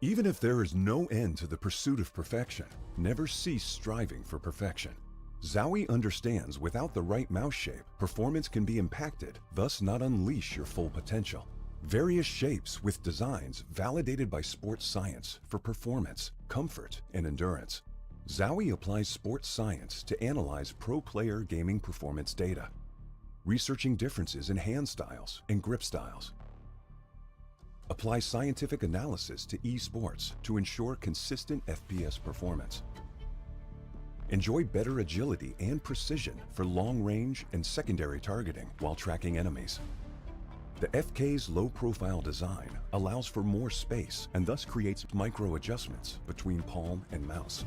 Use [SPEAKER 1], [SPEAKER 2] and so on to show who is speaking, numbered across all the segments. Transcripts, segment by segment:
[SPEAKER 1] Even if there is no end to the pursuit of perfection, never cease striving for perfection. Zowie understands without the right mouse shape, performance can be impacted, thus not unleash your full potential. Various shapes with designs validated by sports science for performance, comfort, and endurance. Zowie applies sports science to analyze pro player gaming performance data, researching differences in hand styles and grip styles. Apply scientific analysis to esports to ensure consistent FPS performance. Enjoy better agility and precision for long range and secondary targeting while tracking enemies. The FK's low-profile design allows for more space and thus creates micro adjustments between palm and mouse.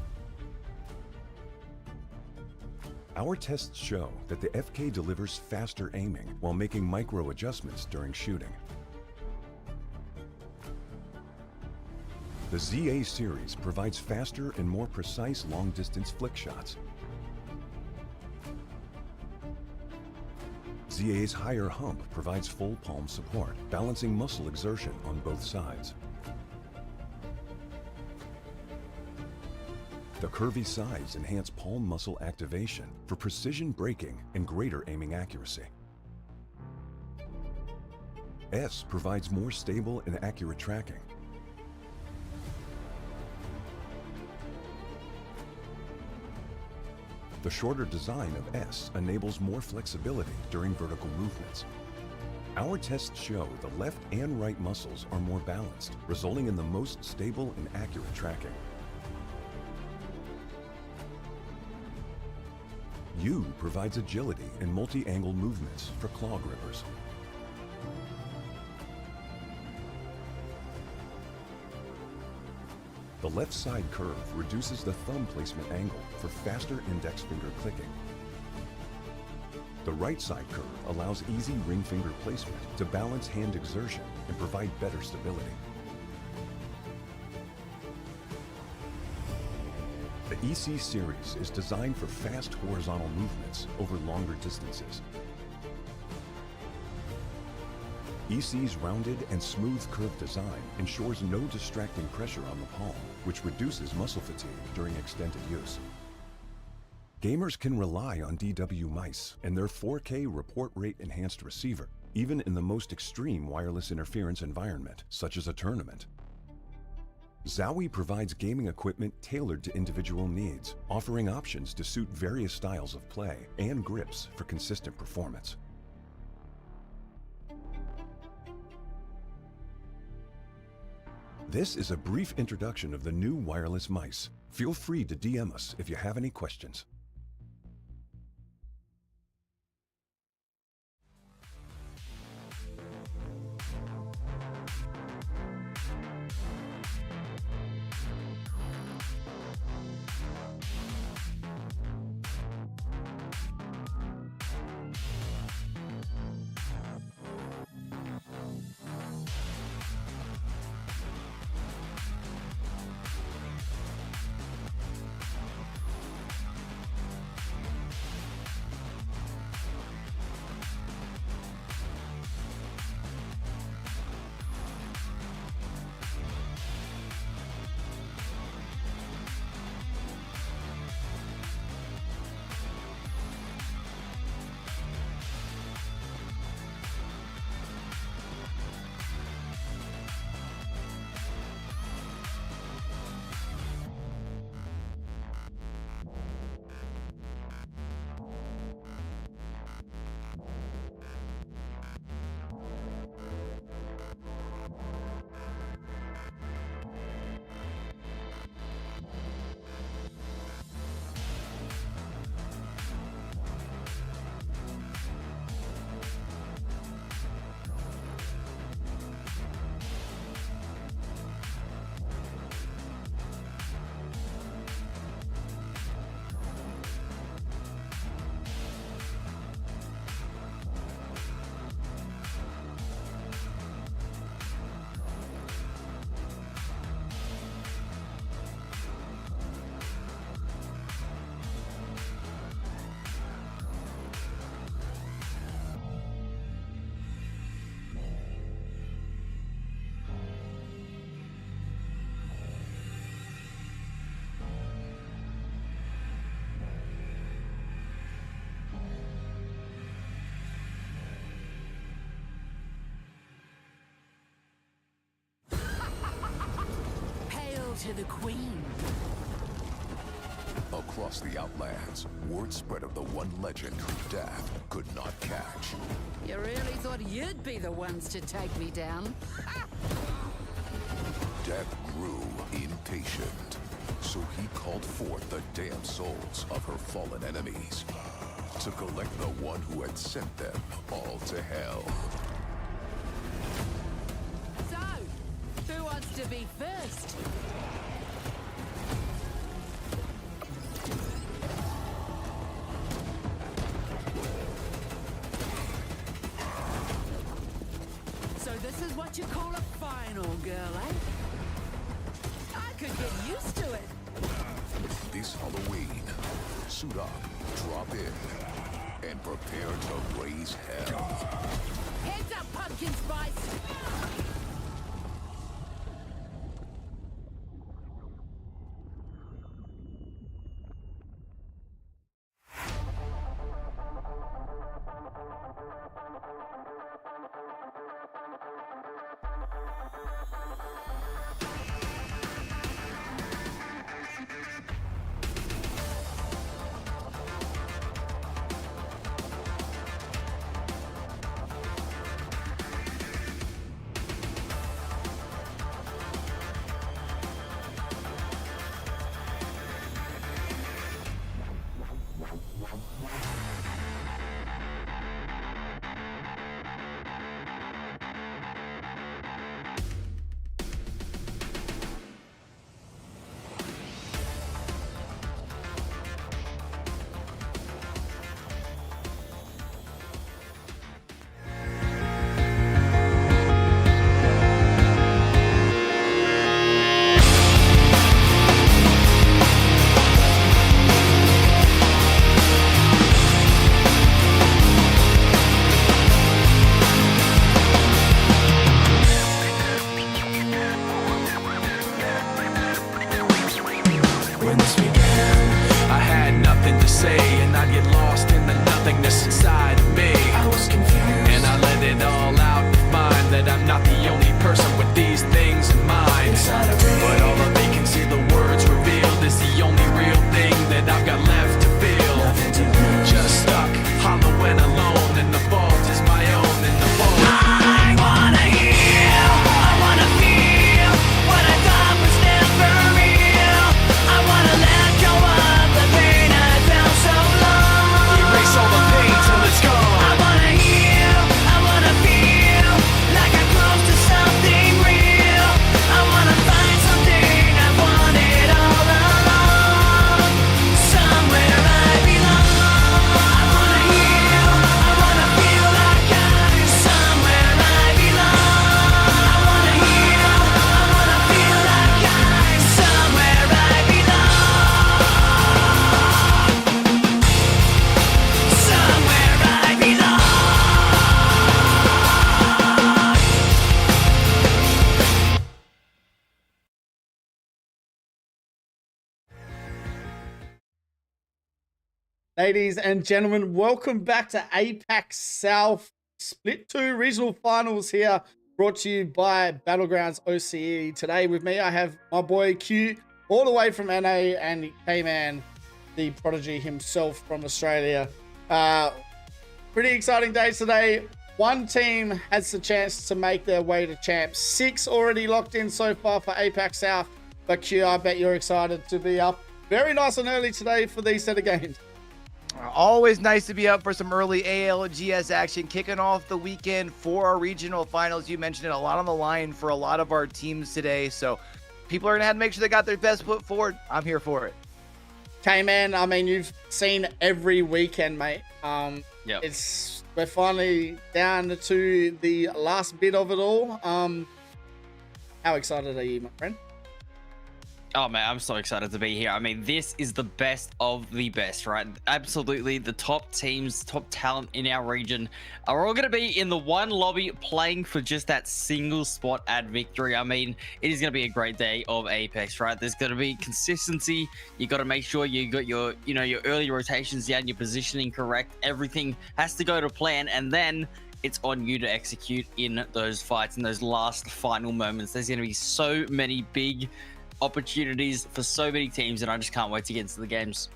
[SPEAKER 1] Our tests show that the FK delivers faster aiming while making micro adjustments during shooting. The ZA series provides faster and more precise long-distance flick shots. ZA's higher hump provides full palm support, balancing muscle exertion on both sides. The curvy sides enhance palm muscle activation for precision braking and greater aiming accuracy. S provides more stable and accurate tracking. The shorter design of S enables more flexibility during vertical movements. Our tests show the left and right muscles are more balanced, resulting in the most stable and accurate tracking. U provides agility and multi-angle movements for claw grippers. The left side curve reduces the thumb placement angle for faster index finger clicking. The right side curve allows easy ring finger placement to balance hand exertion and provide better stability. The EC series is designed for fast horizontal movements over longer distances. EC's rounded and smooth curved design ensures no distracting pressure on the palm, which reduces muscle fatigue during extended use. Gamers can rely on DW mice and their 4K report rate enhanced receiver, even in the most extreme wireless interference environment, such as a tournament. Zowie provides gaming equipment tailored to individual needs, offering options to suit various styles of play and grips for consistent performance. This is a brief introduction of the new wireless mice. Feel free to DM us if you have any questions.
[SPEAKER 2] the queen.
[SPEAKER 3] Across the Outlands, word spread of the one legend Death could not catch.
[SPEAKER 2] You really thought you'd be the ones to take me down?
[SPEAKER 3] Death grew impatient, so he called forth the damned souls of her fallen enemies to collect the one who had sent them all to hell.
[SPEAKER 2] So, who wants to be first? So this is what you call a final, girl, eh? I could get used to it.
[SPEAKER 3] This Halloween, suit up, drop in, and prepare to raise hell.
[SPEAKER 2] Heads up, pumpkin spice!
[SPEAKER 4] When this began, I had nothing to say, and I'd get lost in the nothingness inside of me. I was confused, and I let it all out to find that I'm not the only person with these things in mind. But all the vacancy the words revealed is the only real thing that I've got left to feel. Just stuck, hollow and alone, and the fault is my own, and the fault I wanna heal, I wanna feel what I thought was never real. I wanna let go of the pain I felt so long. Erase all the pain till it's gone. I wanna heal, I wanna feel like I'm close to something real. I wanna find something I wanted all along, somewhere I belong. I wanna heal, I wanna feel like I'm somewhere I belong. I wanna heal, I wanna feel like I'm somewhere I belong. Somewhere I belong.
[SPEAKER 5] Ladies and gentlemen, welcome back to APAC South Split 2 Regional Finals here, brought to you by Battlegrounds OCE. Today with me, I have my boy Q, all the way from NA, and Kmannamk, the prodigy himself from Australia. Pretty exciting day today. One team has the chance to make their way to champs. 6 already locked in so far for APAC South. But Q, I bet you're excited to be up very nice and early today for these set of games.
[SPEAKER 6] Always nice to be up for some early ALGS action, kicking off the weekend for our regional finals. You mentioned it, a lot on the line for a lot of our teams today, so people are gonna have to make sure they got their best foot forward. I'm here for it.
[SPEAKER 5] K-Man, I mean, you've seen every weekend, mate.
[SPEAKER 7] Yep.
[SPEAKER 5] We're finally down to the last bit of it all. How excited are you, my friend?
[SPEAKER 7] Oh man, I'm so excited to be here. I mean, this is the best of the best, right? Absolutely, the top teams, top talent in our region are all going to be in the one lobby playing for just that single spot at victory. I mean, it is going to be a great day of Apex, right? There's going to be consistency. You got to make sure you got your, your early rotations down, your positioning correct. Everything has to go to plan, and then it's on you to execute in those fights, in those last final moments. There's going to be so many big opportunities for so many teams, and I just can't wait to get into the games.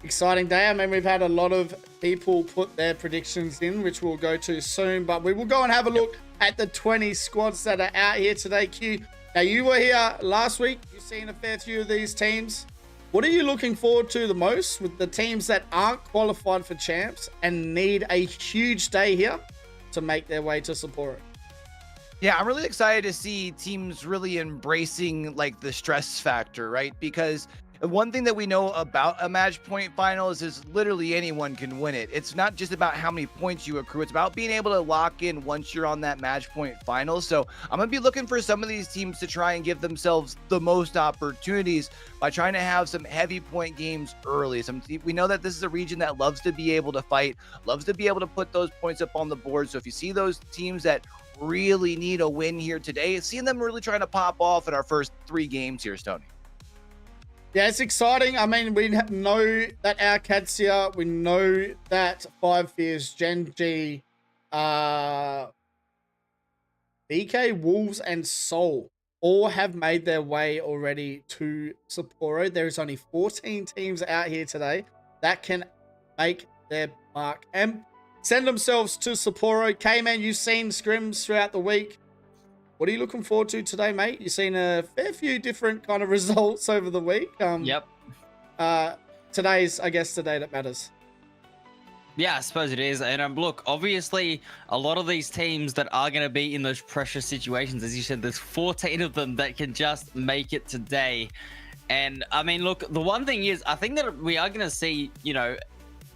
[SPEAKER 5] Exciting day. I mean, we've had a lot of people put their predictions in, which we'll go to soon, but we will go and have a look at the 20 squads that are out here today. Q, now you were here last week. You've seen a fair few of these teams. What are you looking forward to the most with the teams that aren't qualified for champs and need a huge day here to make their way to Sapporo?
[SPEAKER 6] Yeah, I'm really excited to see teams really embracing like the stress factor, right? Because one thing that we know about a match point finals is literally anyone can win it. It's not just about how many points you accrue. It's about being able to lock in once you're on that match point finals. So I'm going to be looking for some of these teams to try and give themselves the most opportunities by trying to have some heavy point games early. We know that this is a region that loves to be able to fight, loves to be able to put those points up on the board. So if you see those teams that really need a win here today, seeing them really trying to pop off in our first 3 games here, Stoney.
[SPEAKER 5] Yeah, it's exciting. I mean, we know that our cats here, we know that Five Fears, Gen G, BK, Wolves, and Soul all have made their way already to Sapporo. There is only 14 teams out here today that can make their mark and send themselves to Sapporo. Kmannamk, you've seen scrims throughout the week. What are you looking forward to today, mate? You've seen a fair few different kind of results over the week.
[SPEAKER 7] Yep.
[SPEAKER 5] Today's, I guess, the day that matters.
[SPEAKER 7] Yeah, I suppose it is. And look, obviously, a lot of these teams that are going to be in those pressure situations, as you said, there's 14 of them that can just make it today. And I mean, look, the one thing is, I think that we are going to see, you know,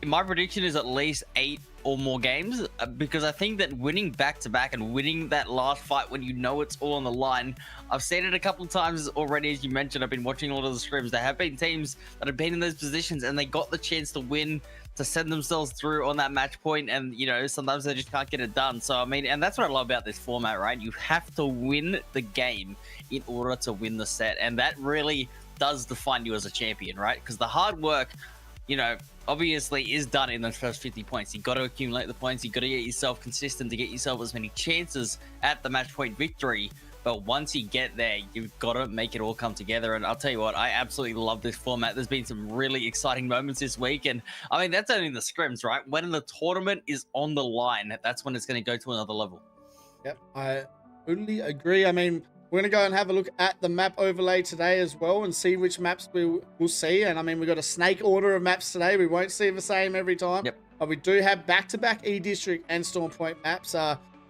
[SPEAKER 7] my prediction is at least 8 or more games, because I think that winning back-to-back and winning that last fight when you know it's all on the line, I've seen it a couple of times already, as you mentioned. I've been watching a lot of the scrims. There have been teams that have been in those positions and they got the chance to win, to send themselves through on that match point, and you know, sometimes they just can't get it done. So I mean, and that's what I love about this format, right? You have to win the game in order to win the set, and that really does define you as a champion, right? Because the hard work, you know, obviously is done in those first 50 points. You got to accumulate the points. You got to get yourself consistent to get yourself as many chances at the match point victory. But once you get there, you've got to make it all come together. And I'll tell you what, I absolutely love this format. There's been some really exciting moments this week. And I mean, that's only the scrims, right? When the tournament is on the line, that's when it's going to go to another level.
[SPEAKER 5] Yep, I totally agree. I mean, we're going to go and have a look at the map overlay today as well and see which maps we'll see. And I mean, we've got a snake order of maps today. We won't see the same every time.
[SPEAKER 7] Yep.
[SPEAKER 5] But we do have back-to-back E-District and Storm Point maps.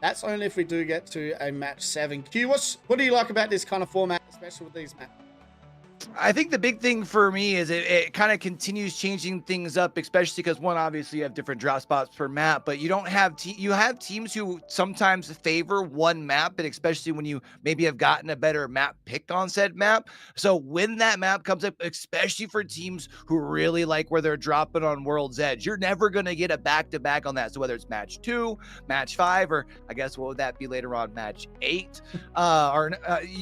[SPEAKER 5] That's only if we do get to a match 7. Q, what do you like about this kind of format, especially with these maps?
[SPEAKER 6] I think the big thing for me is it kind of continues changing things up, especially because one, obviously you have different drop spots per map, but you don't have you have teams who sometimes favor one map, and especially when you maybe have gotten a better map picked on said map. So when that map comes up, especially for teams who really like where they're dropping on World's Edge, you're never going to get a back-to-back on that. So whether it's match 2, match 5, or I guess what would that be later on, match 8,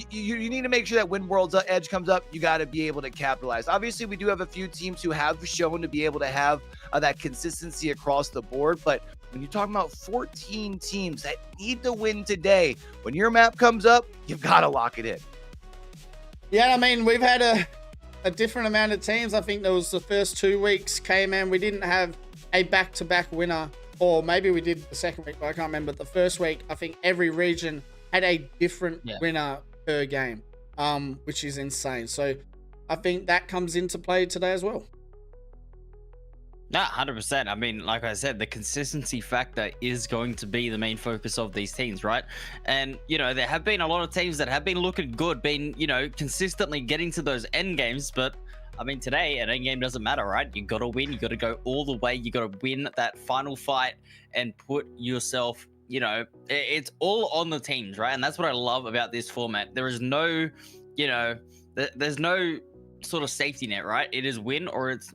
[SPEAKER 6] you need to make sure that when World's Edge comes up, you got to be able to capitalize. Obviously, we do have a few teams who have shown to be able to have that consistency across the board, but when you're talking about 14 teams that need to win today, when your map comes up, you've got to lock it in.
[SPEAKER 5] Yeah, I mean, we've had a different amount of teams. I think there was the first 2 weeks came in. We didn't have a back-to-back winner, or maybe we did the second week, but I can't remember. The first week, I think every region had a different winner per game, which is insane. So I think that comes into play today as well.
[SPEAKER 7] No, 100%. I mean, like I said, the consistency factor is going to be the main focus of these teams, right? And, you know, there have been a lot of teams that have been looking good, been, you know, consistently getting to those end games. But, I mean, today, an end game doesn't matter, right? You got to win. You got to go all the way. You got to win that final fight and put yourself, you know, it's all on the teams, right? And that's what I love about this format. There is no, you know, there's no sort of safety net, right? It is win or it's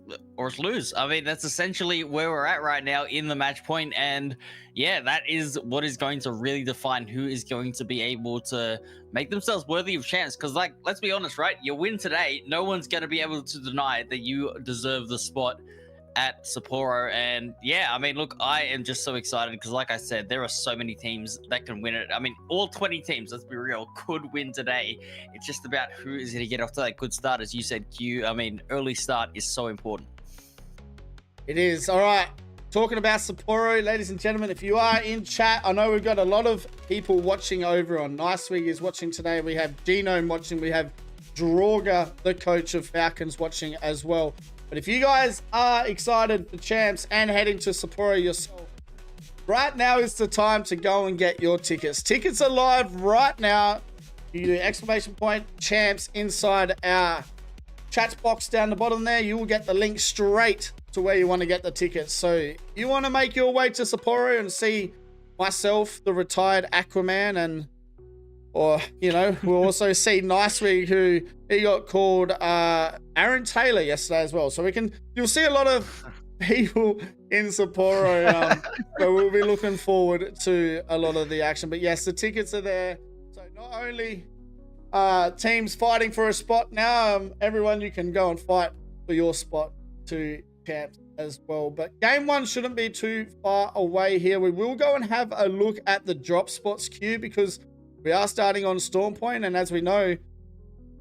[SPEAKER 7] lose. I mean, that's essentially where we're at right now in the match point. And yeah, that is what is going to really define who is going to be able to make themselves worthy of chance. Because, like, let's be honest, right? You win today, no one's going to be able to deny that you deserve the spot at Sapporo. And yeah, I mean, look, I am just so excited because, like I said, there are so many teams that can win it. I mean, all 20 teams, let's be real, could win today. It's just about who is going to get off to that good start. As you said, Q, I mean, early start is so important.
[SPEAKER 5] It is. All right. Talking about Sapporo, ladies and gentlemen, if you are in chat, I know we've got a lot of people watching over on Nicewig is watching today. We have Genome watching. We have Droga, the coach of Falcons, watching as well. But if you guys are excited for champs and heading to Sapporo yourself, right now is the time to go and get your tickets. Tickets are live right now. You do exclamation point champs inside our chat box down the bottom there. You will get the link straight to where you want to get the tickets. So you want to make your way to Sapporo and see myself, the retired Aquaman, or you know, we'll also see Nicewig, who he got called Aaron Taylor yesterday as well. So you'll see a lot of people in Sapporo. So we'll be looking forward to a lot of the action. But yes, the tickets are there. So not only teams fighting for a spot now, everyone, you can go and fight for your spot to champs as well. But game one shouldn't be too far away here. We will go and have a look at the drop spots queue because we are starting on Storm Point, and as we know,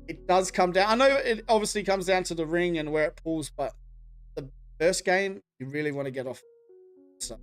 [SPEAKER 5] it does come down. I know it obviously comes down to the ring and where it pulls, but the first game you really want to get off. So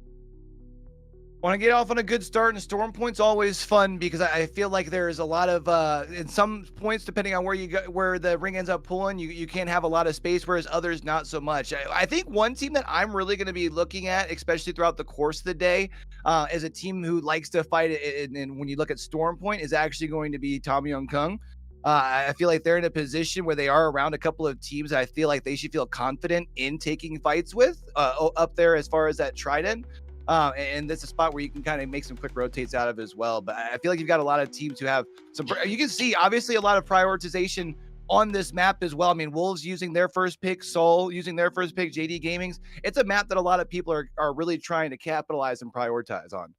[SPEAKER 6] Want to get off on a good start, and Storm Point's always fun because I feel like there's a lot of in some points, depending on where you go, where the ring ends up pulling, you can't have a lot of space, whereas others not so much. I think one team that I'm really going to be looking at, especially throughout the course of the day, as a team who likes to fight it, and when you look at Storm Point, is actually going to be Kmannamk. I feel like they're in a position where they are around a couple of teams that I feel like they should feel confident in taking fights with up there as far as that Trident. And that's a spot where you can kind of make some quick rotates out of as well. But I feel like you've got a lot of teams who have some, you can see obviously a lot of prioritization on this map as well. I mean, Wolves using their first pick, Soul using their first pick, JD Gaming's. It's a map that a lot of people are really trying to capitalize and prioritize on.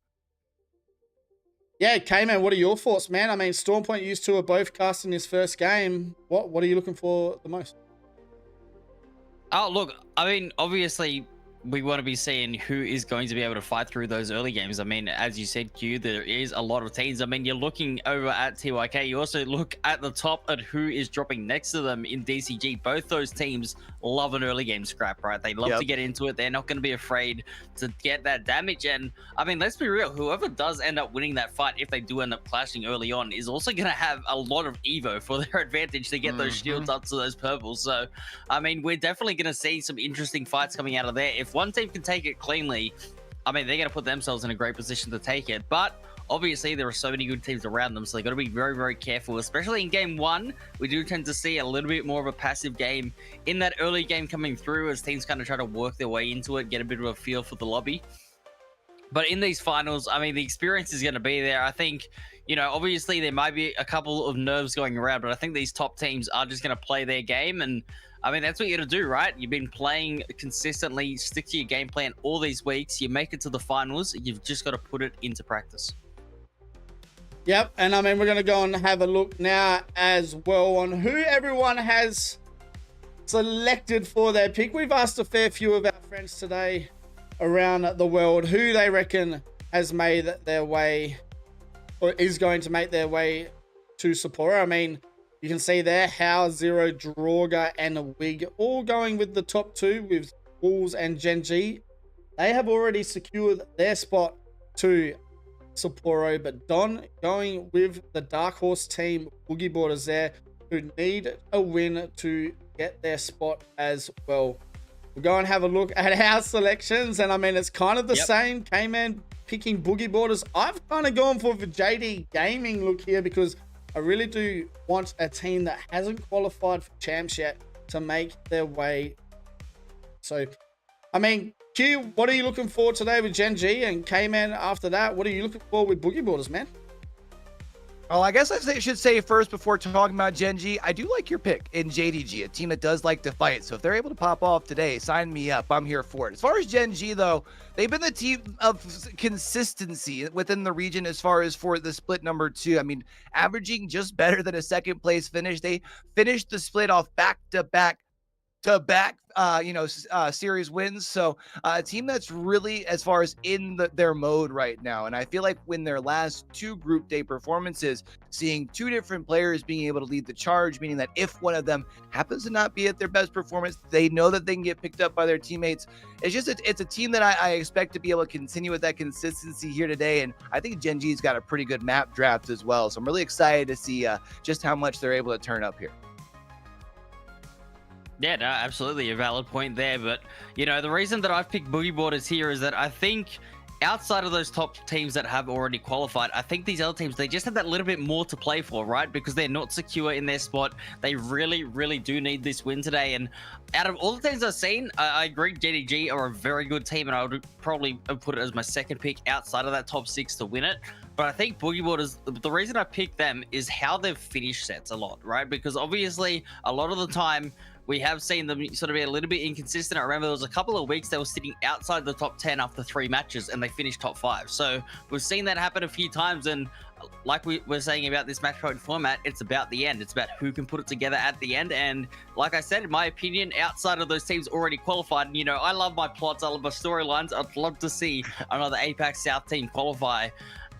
[SPEAKER 5] Yeah, Kmannamk, what are your thoughts, man? I mean, Storm Point used to are both casting his first game. What are you looking for the most?
[SPEAKER 7] Oh, look, I mean, obviously, we want to be seeing who is going to be able to fight through those early games. I mean, as you said, Q, there is a lot of teams. I mean, you're looking over at TYK. You also look at the top at who is dropping next to them in DCG. Both those teams love an early game scrap, right? They love to get into it. They're not going to be afraid to get that damage. And I mean, let's be real. Whoever does end up winning that fight, if they do end up clashing early on, is also going to have a lot of Evo for their advantage to get those shields up to those purples. So, I mean, we're definitely going to see some interesting fights coming out of there. If one team can take it cleanly, I mean, they're going to put themselves in a great position to take it. But obviously, there are so many good teams around them, so they got to be very, very careful, especially in game one. We do tend to see a little bit more of a passive game in that early game coming through as teams kind of try to work their way into it, get a bit of a feel for the lobby. But in these finals, I mean, the experience is going to be there. I think, you know, obviously there might be a couple of nerves going around, but I think these top teams are just going to play their game. And I mean, that's what you got to do, right? You've been playing consistently, stick to your game plan all these weeks. You make it to the finals. You've just got to put it into practice.
[SPEAKER 5] Yep, and I mean, we're going to go and have a look now as well on who everyone has selected for their pick. We've asked a fair few of our friends today around the world who they reckon has made their way or is going to make their way to Sapporo. I mean, you can see there how Zero, Droga, and Wig all going with the top two with Wolves and Gen G. They have already secured their spot to Sapporo, but Don going with the Dark Horse team, Boogie Boarders there, who need a win to get their spot as well. We'll go and have a look at our selections, and I mean, it's kind of the same. Kmannamk picking Boogie Boarders. I've kind of gone for the JD Gaming look here because I really do want a team that hasn't qualified for champs yet to make their way. So, I mean, Q, what are you looking for today with Gen G and Kmannamk after that? What are you looking for with Boogie Boarders, man?
[SPEAKER 6] Oh, I guess I should say first before talking about Gen G, I do like your pick in JDG, a team that does like to fight. So if they're able to pop off today, sign me up. I'm here for it. As far as Gen G, though, they've been the team of consistency within the region as far as for the split number 2. I mean, averaging just better than a second place finish. They finished the split off back-to-back back series wins. So a team that's really, as far as in their mode right now. And I feel like when their last 2 group day performances, seeing 2 different players being able to lead the charge, meaning that if one of them happens to not be at their best performance, they know that they can get picked up by their teammates. It's a team that I expect to be able to continue with that consistency here today. And I think Gen G's got a pretty good map draft as well. So I'm really excited to see just how much they're able to turn up here.
[SPEAKER 7] Yeah, no, absolutely a valid point there. But, you know, the reason that I've picked Boogie Boarders here is that I think outside of those top teams that have already qualified, I think these other teams, they just have that little bit more to play for, right? Because they're not secure in their spot. They really, really do need this win today. And out of all the teams I've seen, I agree JDG are a very good team, and I would probably put it as my second pick outside of that top 6 to win it. But I think Boogie Boarders, the reason I picked them is how they've finished sets a lot, right? Because obviously, a lot of the time, we have seen them sort of be a little bit inconsistent. I remember there was a couple of weeks they were sitting outside the top 10 after 3 matches, and they finished top 5. So we've seen that happen a few times, and like we were saying about this match point format, it's about the end. It's about who can put it together at the end. And like I said, in my opinion, outside of those teams already qualified, you know, I love my plots, I love my storylines. I'd love to see another APAC South team qualify.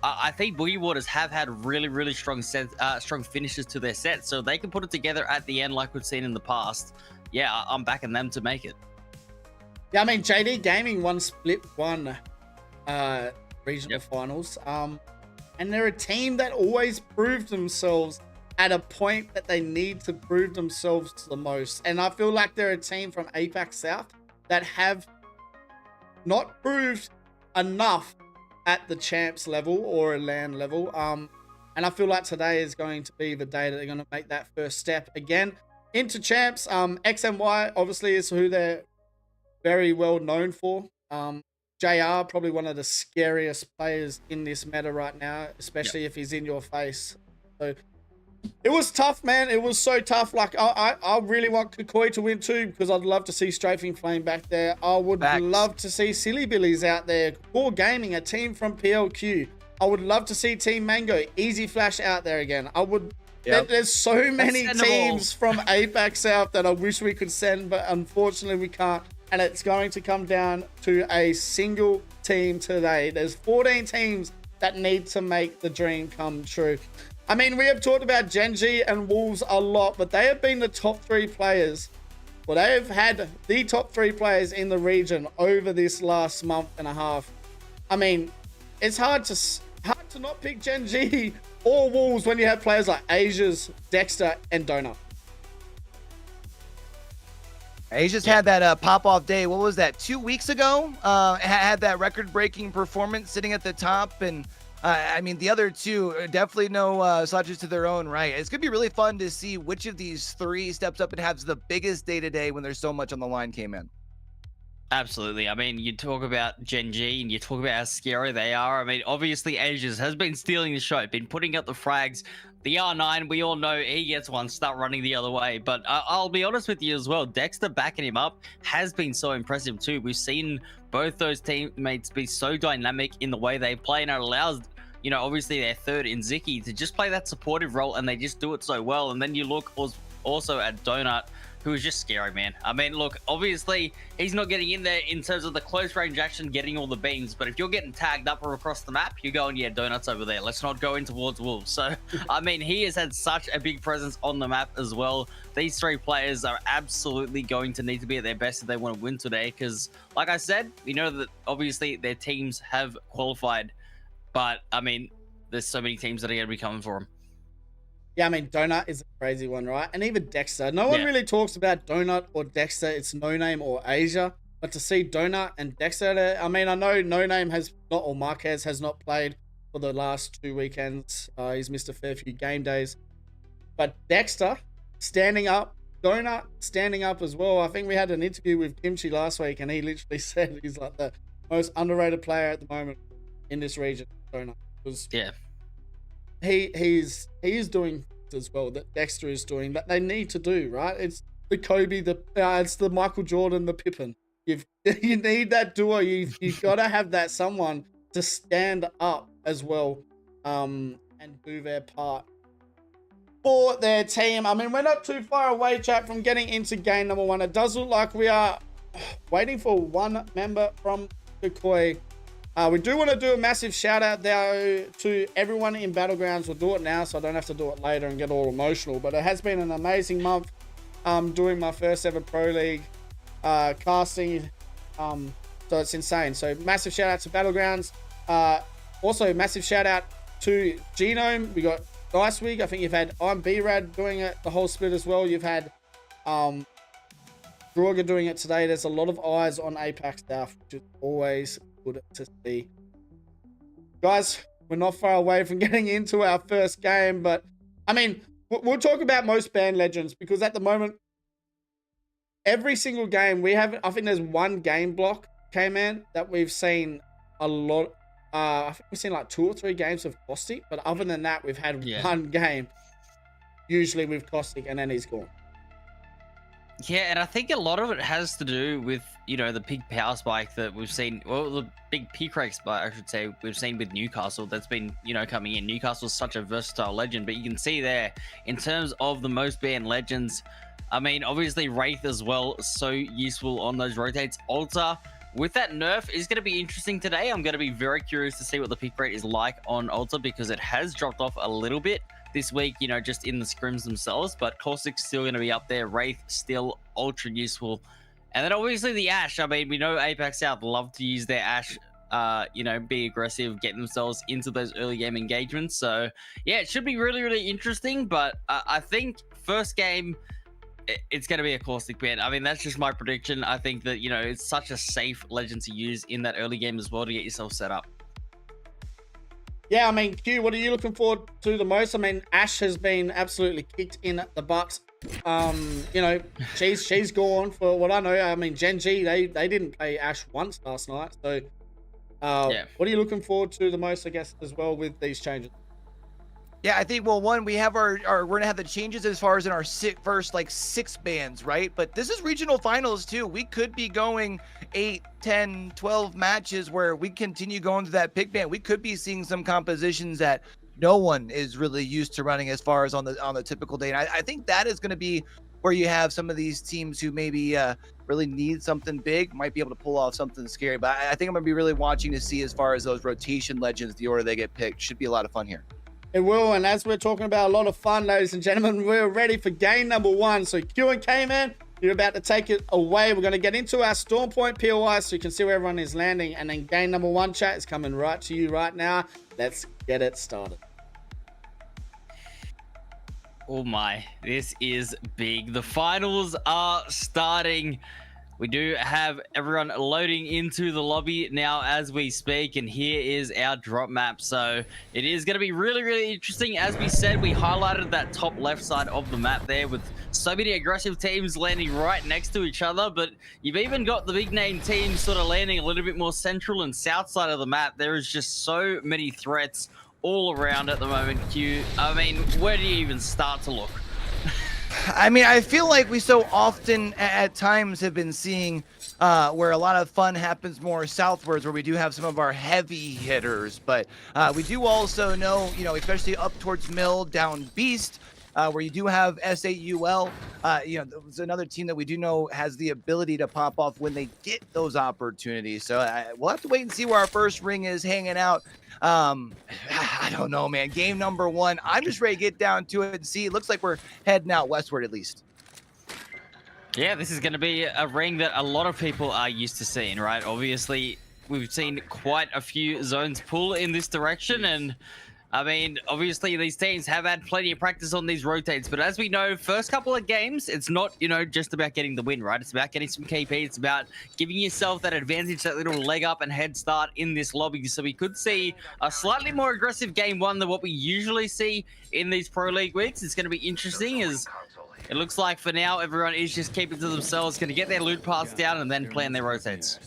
[SPEAKER 7] I think Boogie Boarders have had really, really strong finishes to their sets, so they can put it together at the end like we've seen in the past. Yeah, I'm backing them to make it.
[SPEAKER 5] Yeah, I mean, JD Gaming won Split 1 regional finals. And they're a team that always proved themselves at a point that they need to prove themselves the most. And I feel like they're a team from APAC South that have not proved enough at the champs level or a LAN level. And I feel like today is going to be the day that they're going to make that first step again into champs. XMY obviously is who they're very well known for. JR, probably one of the scariest players in this meta right now, especially if he's in your face. So it was tough, man. It was so tough. Like, I really want Kukoi to win too, because I'd love to see Strafing Flame back there. I would love to see Silly Billies out there. Core Gaming, a team from PLQ. I would love to see Team Mango, Easy Flash out there again. I would. Yep. There's so many teams from APAC South that I wish we could send, but unfortunately we can't. And it's going to come down to a single team today. There's 14 teams that need to make the dream come true. I mean, we have talked about Gen G and Wolves a lot, but they have been the top 3 players. Well, they have had the top 3 players in the region over this last month and a half. I mean, it's hard to not pick Gen G or Wolves when you have players like Asia's, Dexter, and Donut.
[SPEAKER 6] Asia's had that pop-off day. What was that, 2 weeks ago? Had that record-breaking performance sitting at the top, and I mean, the other 2 definitely no slouches to their own right. It's gonna be really fun to see which of these 3 steps up and has the biggest day today when there's so much on the line. Kmannamk.
[SPEAKER 7] Absolutely. I mean, you talk about Gen G and you talk about how scary they are. I mean, obviously, Asia's has been stealing the show, been putting up the frags. The R9, we all know he gets one, start running the other way. But I'll be honest with you as well. Dexter backing him up has been so impressive too. We've seen both those teammates be so dynamic in the way they play, and it allows, you know, obviously their third in Ziki to just play that supportive role, and they just do it so well. And then you look also at Donut, who is just scary, man. I mean, look, obviously, he's not getting in there in terms of the close range action, getting all the beams, but if you're getting tagged up or across the map, you're going, yeah, Donut's over there. Let's not go in towards Wolves. So, I mean, he has had such a big presence on the map as well. These 3 players are absolutely going to need to be at their best if they want to win today, because, like I said, we know that obviously their teams have qualified, but, I mean, there's so many teams that are going to be coming for them.
[SPEAKER 5] Yeah, I meame Donut is a crazy one, right? And even Dexter. No one really talks about Donut or Dexter. It's No Name or Asia. But to see Donut and Dexter there, I mean, I know No Name has not, or Marquez has not played for the last 2 weekends. He's missed a fair few game days. But Dexter standing up, Donut standing up as well. I think we had an interview with Kimchi last week, and he literally said he's like the most underrated player at the moment in this region. Donut was he's doing as well that Dexter is doing that they need to do, right? It's the Kobe, it's the Michael Jordan, the Pippen. You need that duo. You've got to have that someone to stand up as well, and do their part for their team. I mean, we're not too far away, chat, from getting into game number 1. It does look like we are waiting for one member from Yoboycue. We do want to do a massive shout out though to everyone in Battlegrounds. We'll do it now so I don't have to do it later and get all emotional. But it has been an amazing month doing my first ever Pro League casting. So it's insane. So massive shout out to Battlegrounds. Also massive shout out to Genome. We got Nice Week. I think you've had I'm B-Rad doing it the whole split as well. You've had Droga doing it today. There's a lot of eyes on APAC stuff, which is always good to see. Guys, we're not far away from getting into our first game, but I mean, we'll talk about most band legends because at the moment, every single game we have, I think there's one game block, Kmannamk, that we've seen a lot. I think we've seen like 2 or 3 games of Caustic, but other than that, we've had one game, usually with Caustic, and then he's gone.
[SPEAKER 7] Yeah, and I think a lot of it has to do with, you know, the big power spike that we've seen, well, the big peak rate spike, I should say, we've seen with Newcastle that's been, you know, coming in. Newcastle's such a versatile legend, but you can see there, in terms of the most banned legends, I mean, obviously Wraith as well, so useful on those rotates. Altar, with that nerf, is going to be interesting today. I'm going to be very curious to see what the peak rate is like on Altar because it has dropped off a little bit this week, you know, just in the scrims themselves, but Caustic's still going to be up there. Wraith still ultra useful. And then obviously the Ashe. I mean, we know APAC South love to use their Ashe, you know, be aggressive, get themselves into those early game engagements. So yeah, it should be really, really interesting. But I think first game, it's going to be a Caustic ban. I mean, that's just my prediction. I think that, you know, it's such a safe legend to use in that early game as well to get yourself set up.
[SPEAKER 5] Yeah, I mean, Q, what are you looking forward to the most? I mean, Ashe has been absolutely kicked in the bucks. You know, she's gone for what I know. I mean, Gen G, they didn't play Ashe once last night. So,
[SPEAKER 7] yeah.
[SPEAKER 5] What are you looking forward to the most, I guess, as well with these changes?
[SPEAKER 6] Yeah, I think, well, one, we have our we're going to have the changes as far as in our first, like, 6 bands, right? But this is regional finals, too. We could be going 8, 10, 12 matches where we continue going to that pick band. We could be seeing some compositions that no one is really used to running as far as on the typical day. And I think that is going to be where you have some of these teams who maybe really need something big, might be able to pull off something scary. But I think I'm going to be really watching to see as far as those rotation legends, the order they get picked. Should be a lot of fun here.
[SPEAKER 5] It will, and as we're talking about a lot of fun, ladies and gentlemen, we're ready for game number 1. So Q and Kmannamk, you're about to take it away. We're going to get into our Storm Point POI so you can see where everyone is landing, and then game number 1, chat, is coming right to you right now. Let's get it started.
[SPEAKER 7] Oh my, this is big. The finals are starting. We do have everyone loading into the lobby now as we speak, and here is our drop map. So it is going to be really, really interesting. As we said, we highlighted that top left side of the map there with so many aggressive teams landing right next to each other, but you've even got the big name teams sort of landing a little bit more central and south side of the map. There is just so many threats all around at the moment, Q. I mean, where do you even start to look?
[SPEAKER 6] I mean, I feel like we so often at times have been seeing where a lot of fun happens more southwards, where we do have some of our heavy hitters, but we do also know, you know, especially up towards Mill, down Beast, where you do have SAUL, you know, there's another team that we do know has the ability to pop off when they get those opportunities. So we'll have to wait and see where our first ring is hanging out. I don't know, man. Game number 1. I'm just ready to get down to it and see. It looks like we're heading out westward at least.
[SPEAKER 7] Yeah, this is going to be a ring that a lot of people are used to seeing, right? Obviously, we've seen quite a few zones pull in this direction, and I mean, obviously these teams have had plenty of practice on these rotates, but as we know, first couple of games, it's not, you know, just about getting the win, right? It's about getting some KP. It's about giving yourself that advantage, that little leg up and head start in this lobby. So we could see a slightly more aggressive game 1 than what we usually see in these Pro League weeks. It's going to be interesting as it looks like for now, everyone is just keeping to themselves, going to get their loot paths down and then plan their rotates.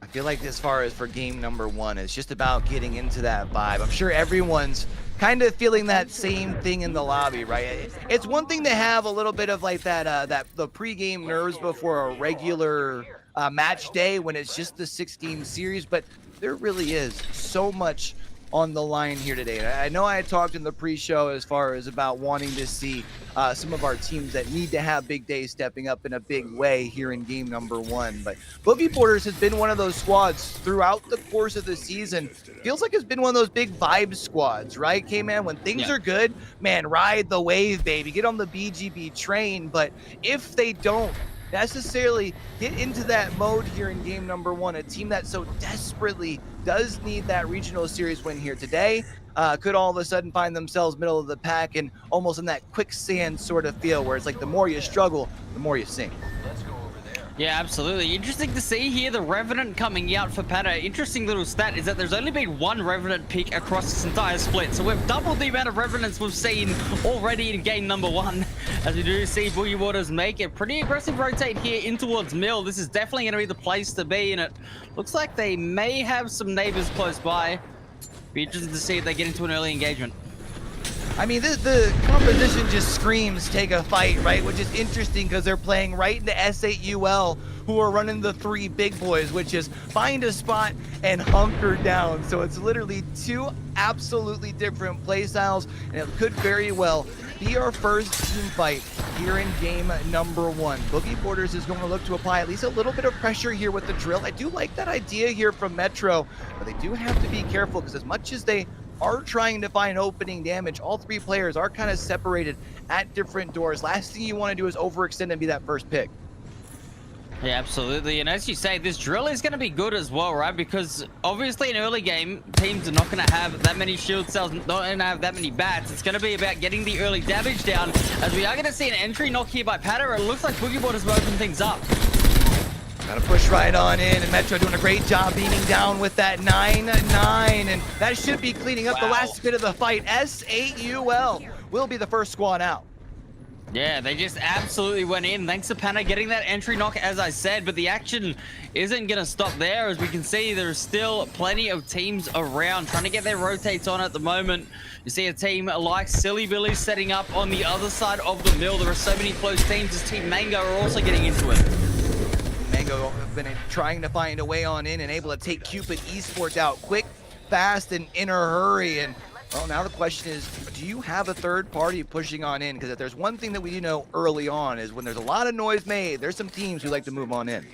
[SPEAKER 6] I feel like as far as for game number 1, it's just about getting into that vibe. I'm sure everyone's kind of feeling that same thing in the lobby, right? It's one thing to have a little bit of like that the pregame nerves before a regular match day when it's just the 6-game series, but there really is so much on the line here today. And I know I had talked in the pre-show as far as about wanting to see some of our teams that need to have big days stepping up in a big way here in game number 1. But Boogie Boarders has been one of those squads throughout the course of the season. Feels like it's been one of those big vibe squads, right, K-Man? When things are good, man, ride the wave, baby. Get on the BGB train. But if they don't necessarily get into that mode here in game number 1, a team that so desperately does need that regional series win here today, could all of a sudden find themselves middle of the pack and almost in that quicksand sort of feel where it's like the more you struggle, the more you sink.
[SPEAKER 7] Yeah, absolutely. Interesting to see here the Revenant coming out for Pata. Interesting little stat is that there's only been one Revenant pick across this entire split. So we've doubled the amount of Revenants we've seen already in game number 1. As we do see Boogie Waters make a pretty aggressive rotate here in towards Mill. This is definitely going to be the place to be, and it looks like they may have some neighbors close by. Be interested to see if they get into an early engagement.
[SPEAKER 6] I mean, the composition just screams take a fight, right? Which is interesting because they're playing right into SAUL, who are running the 3 big boys, which is find a spot and hunker down. So it's literally 2 absolutely different play styles, and it could very well be our first team fight here in game number 1. Boogie Boarders is going to look to apply at least a little bit of pressure here with the drill. I do like that idea here from Metro, but they do have to be careful because as much as they are trying to find opening damage, all 3 players are kind of separated at different doors. Last thing you want to do is overextend and be that first pick.
[SPEAKER 7] Yeah, absolutely. And as you say, this drill is going to be good as well, right? Because obviously in early game, teams are not going to have that many shield cells, not going to have that many bats. It's going to be about getting the early damage down, as we are going to see an entry knock here by Pata. It looks like Boogie Boarders will open things up.
[SPEAKER 6] Gotta push right on in, and Metro doing a great job beating down with that 9-9, and that should be cleaning up the last bit of the fight. SAUL will be the first squad out.
[SPEAKER 7] Yeah, they just absolutely went in. Thanks to Pata getting that entry knock, as I said, but the action isn't going to stop there. As we can see, there's still plenty of teams around trying to get their rotates on at the moment. You see a team like Silly Billy setting up on the other side of the mill. There are so many close teams as Team Mango are also getting into it.
[SPEAKER 6] Mango have been trying to find a way on in and able to take Cupid Esports out quick, fast, and in a hurry. And well, now the question is, do you have a third party pushing on in? Because if there's one thing that we know early on is when there's a lot of noise made, there's some teams who like to move on in.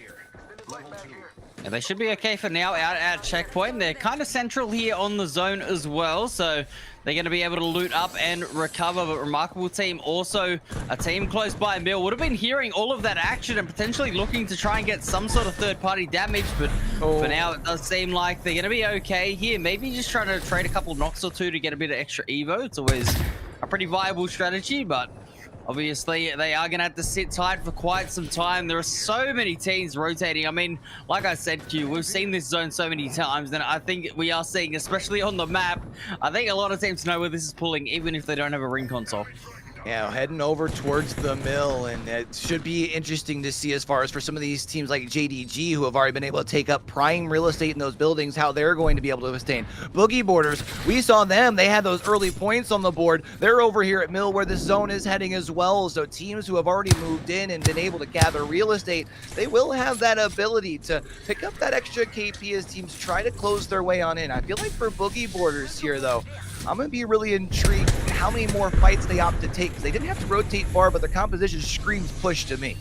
[SPEAKER 7] Yeah, they should be okay for now out at checkpoint. They're kind of central here on the zone as well, so they're going to be able to loot up and recover. But remarkable team, also a team close by Mill, would have been hearing all of that action and potentially looking to try and get some sort of third-party damage. But for now, it does seem like they're going to be okay here. Maybe just trying to trade a couple knocks or 2 to get a bit of extra evo. It's always a pretty viable strategy, but obviously, they are going to have to sit tight for quite some time. There are so many teams rotating. I mean, like I said, Q, we've seen this zone so many times, and I think we are seeing, especially on the map, I think a lot of teams know where this is pulling, even if they don't have a ring console.
[SPEAKER 6] Yeah, heading over towards the mill, and it should be interesting to see as far as for some of these teams like JDG, who have already been able to take up prime real estate in those buildings, how they're going to be able to withstand. Boogie Boarders, we saw them. They had those early points on the board. They're over here at mill where the zone is heading as well. So teams who have already moved in and been able to gather real estate, they will have that ability to pick up that extra KP as teams try to close their way on in. I feel like for Boogie Boarders here, though, I'm going to be really intrigued how many more fights they opt to take, because they didn't have to rotate far, but their composition screams push to me.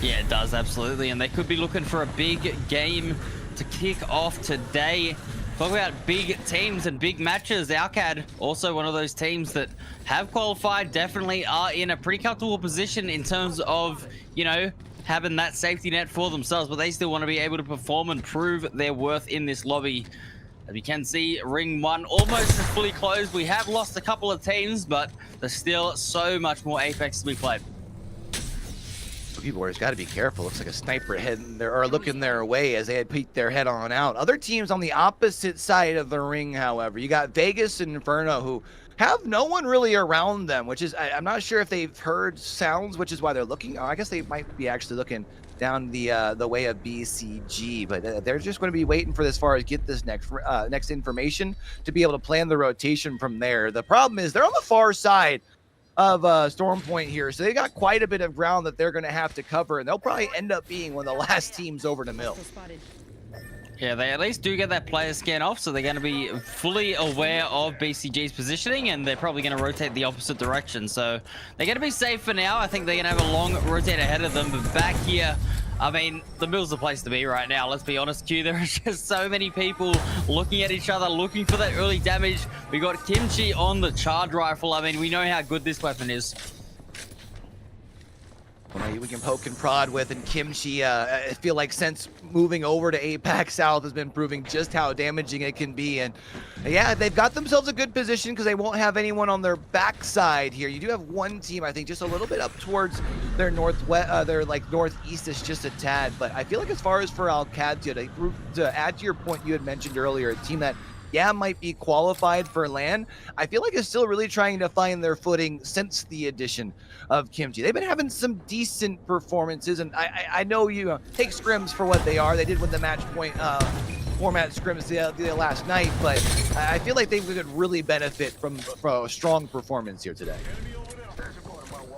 [SPEAKER 7] Yeah, it does, absolutely. And they could be looking for a big game to kick off today. Talk about big teams and big matches. Alcad, also one of those teams that have qualified, definitely are in a pretty comfortable position in terms of, you know, having that safety net for themselves, but they still want to be able to perform and prove their worth in this lobby. As you can see, Ring 1 almost is fully closed. We have lost a couple of teams, but there's still so much more Apex to be played.
[SPEAKER 6] Boogie Boarders got to be careful. Looks like a sniper heading there, or looking their way as they had peeked their head on out. Other teams on the opposite side of the ring, however, you got Vegas and Inferno, who have no one really around them, which is, I'm not sure if they've heard sounds, which is why they're looking. I guess they might be actually looking down the way of BCG, but they're just going to be waiting for as far as get this next information to be able to plan the rotation from there. The problem is they're on the far side of Storm Point here, so they got quite a bit of ground that they're going to have to cover, and they'll probably end up being one of the last teams over to mill.
[SPEAKER 7] Yeah, they at least do get that player scan off, so they're going to be fully aware of BCG's positioning, and they're probably going to rotate the opposite direction. So they're going to be safe for now. I think they're going to have a long rotate ahead of them, but back here, I mean, the mill's the place to be right now. Let's be honest, Q. There are just so many people looking at each other, looking for that early damage. We got Kimchi on the charge rifle. I mean, we know how good this weapon is.
[SPEAKER 6] We can poke and prod with, and Kimchi, I feel like since moving over to APAC South has been proving just how damaging it can be. And yeah, they've got themselves a good position because they won't have anyone on their backside here. You do have one team, I think, just a little bit up towards their northwest, their like northeast is just a tad. But I feel like as far as for Alcadia, to add to your point you had mentioned earlier, a team that might be qualified for LAN, I feel like it's still really trying to find their footing since the addition of Kimchi. They've been having some decent performances, and I know you take scrims for what they are. They did win the match point format scrims the last night, but I feel like they could really benefit from a strong performance here today.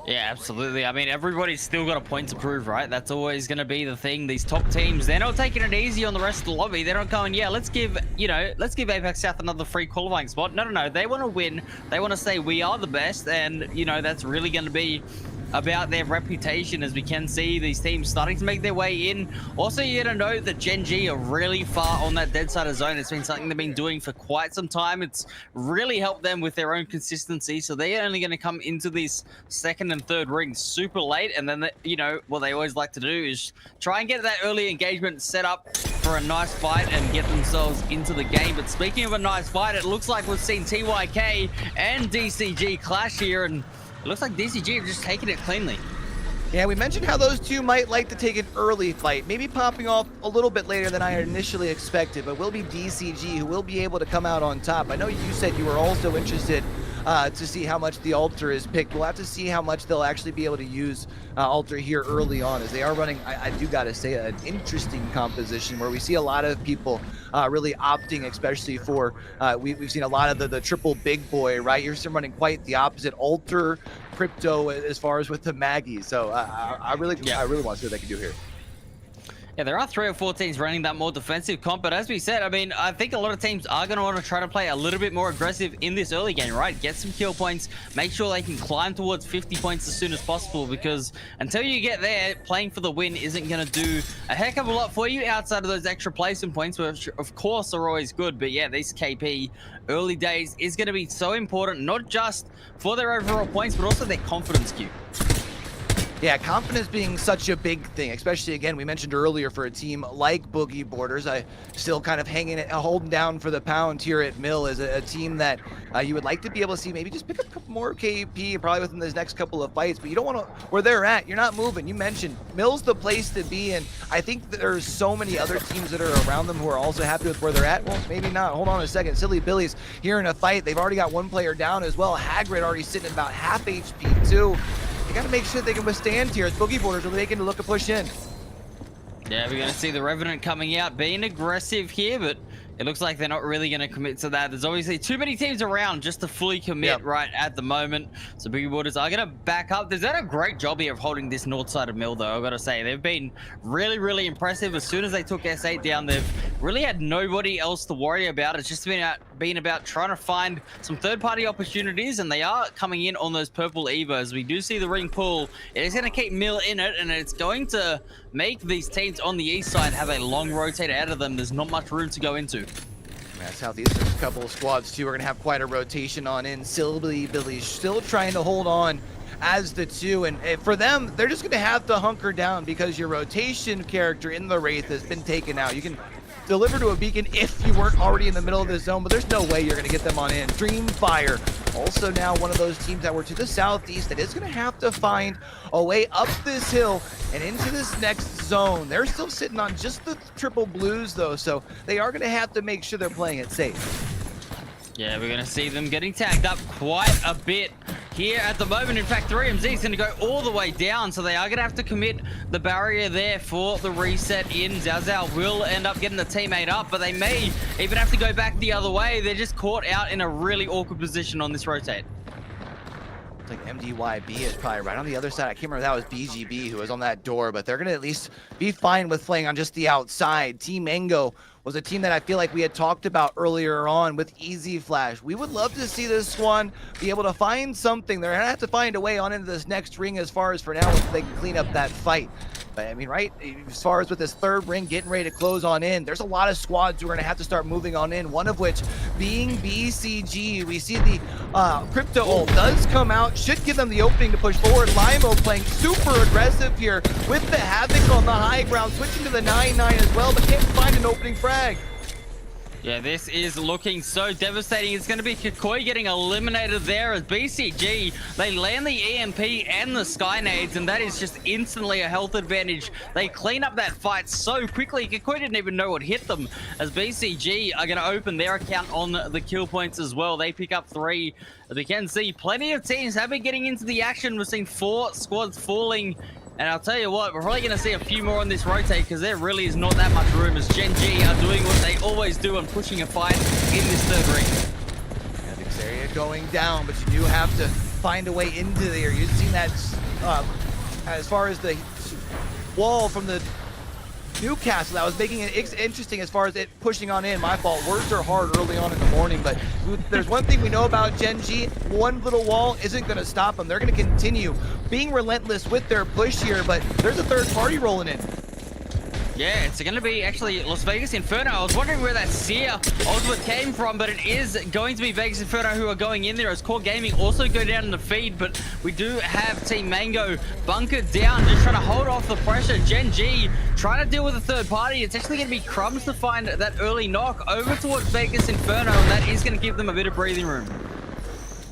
[SPEAKER 7] Yeah, absolutely. I mean, everybody's still got a point to prove, right? That's always going to be the thing. These top teams, they're not taking it easy on the rest of the lobby. They're not going, yeah, let's give APAC South another free qualifying spot. No. They want to win. They want to say we are the best, and, you know, that's really going to be about their reputation, as we can see these teams starting to make their way in. Also, you gotta know that Gen G are really far on that dead side of zone. It's been something they've been doing for quite some time. It's really helped them with their own consistency, so they're only going to come into this second and third ring super late, and then you know what they always like to do is try and get that early engagement set up for a nice fight and get themselves into the game. But speaking of a nice fight, it looks like we've seen TYK and DCG clash here, and it looks like DCG have just taken it cleanly.
[SPEAKER 6] Yeah, we mentioned how those two might like to take an early fight, maybe popping off a little bit later than I initially expected, but will be DCG who will be able to come out on top. I know you said you were also interested to see how much the Alter is picked. We'll have to see how much they'll actually be able to use Alter here early on, as they are running, I do gotta say, an interesting composition where we see a lot of people really opting, especially for, we've seen a lot of the triple big boy, right? You're still running quite the opposite, Alter, Crypto, as far as with the Maggie. So I really want to see what they can do here.
[SPEAKER 7] Yeah, there are 3 or 4 teams running that more defensive comp, but as we said, I mean, I think a lot of teams are going to want to try to play a little bit more aggressive in this early game, right? Get some kill points, make sure they can climb towards 50 points as soon as possible, because until you get there, playing for the win isn't going to do a heck of a lot for you outside of those extra placement points, which of course are always good. But yeah, this KP early days is going to be so important, not just for their overall points, but also their confidence queue.
[SPEAKER 6] Yeah, confidence being such a big thing, especially, again, we mentioned earlier, for a team like Boogie Borders. I still kind of holding down for the pound here at Mill, as a team that you would like to be able to see maybe just pick up a couple more KP probably within this next couple of fights, but you don't want to, where they're at, you're not moving. You mentioned Mill's the place to be, and I think there's so many other teams that are around them who are also happy with where they're at. Well, maybe not. Hold on a second. Silly Billy's here in a fight. They've already got one player down as well. Hagrid already sitting at about half HP too. You got to make sure they can withstand here. As Boogie Borders are making to look to push in.
[SPEAKER 7] Yeah, we're going to see the Revenant coming out, being aggressive here, but it looks like they're not really going to commit to that. There's obviously too many teams around just to fully commit right at the moment. So Boogie Borders are going to back up. They've done a great job here of holding this north side of Mill, though, I've got to say. They've been really, really impressive. As soon as they took S8 down, they've really had nobody else to worry about. It's just been about trying to find some third-party opportunities, and they are coming in on those purple Evas. We do see the ring pull. It is going to keep Mill in it, and it's going to make these teams on the east side have a long rotate out of them. There's not much room to go into.
[SPEAKER 6] Yeah, Southeast, there's a couple of squads too. We're gonna have quite a rotation on in. Silly Billy's still trying to hold on as the 2, and for them, they're just gonna have to hunker down because your rotation character in the Wraith has been taken out. You can deliver to a beacon if you weren't already in the middle of the zone, but there's no way you're gonna get them on in. Dreamfire, also now one of those teams that were to the southeast that is gonna have to find a way up this hill and into this next zone. They're still sitting on just the triple blues though, so they are gonna have to make sure they're playing it safe.
[SPEAKER 7] Yeah, we're gonna see them getting tagged up quite a bit here at the moment. In fact, 3MZ is going to go all the way down, so they are going to have to commit the barrier there for the reset in. Zhao will end up getting the teammate up, but they may even have to go back the other way. They're just caught out in a really awkward position on this rotate.
[SPEAKER 6] Like MDYB is probably right on the other side. I can't remember if that was BGB who was on that door, but they're going to at least be fine with playing on just the outside. Team Mango was a team that I feel like we had talked about earlier on with Easy Flash. We would love to see this one be able to find something. They're going to have to find a way on into this next ring as far as for now if they can clean up that fight. But I mean, right, as far as with this third ring getting ready to close on in, there's a lot of squads who are going to have to start moving on in, one of which being BCG. We see the crypto ult does come out, should give them the opening to push forward. Limo playing super aggressive here with the Havoc on the high ground, switching to the 9-9 as well, but can't find an opening frag.
[SPEAKER 7] Yeah, this is looking so devastating. It's going to be Kikoi getting eliminated there as BCG. They land the EMP and the Skynades, and that is just instantly a health advantage. They clean up that fight so quickly. Kikoi didn't even know what hit them, as BCG are going to open their account on the kill points as well. They pick up 3. As we can see, plenty of teams have been getting into the action. We've seen 4 squads falling. And I'll tell you what, we're probably going to see a few more on this rotate because there really is not that much room as Gen G are doing what they always do and pushing a fight in this third ring.
[SPEAKER 6] Havoc area going down, but you do have to find a way into there. You've seen that as far as the wall from the Newcastle that was making it interesting as far as it pushing on in. My fault. Words are hard early on in the morning, but there's one thing we know about Gen G. One little wall isn't going to stop them. They're going to continue being relentless with their push here, but there's a third party rolling in.
[SPEAKER 7] Yeah, it's going to be actually Las Vegas Inferno. I was wondering where that Seer ultimate came from, but it is going to be Vegas Inferno who are going in there as Core Gaming also go down in the feed, but we do have Team Mango bunkered down, just trying to hold off the pressure. Gen G trying to deal with a third party. It's actually going to be Crumbs to find that early knock over towards Vegas Inferno, and that is going to give them a bit of breathing room.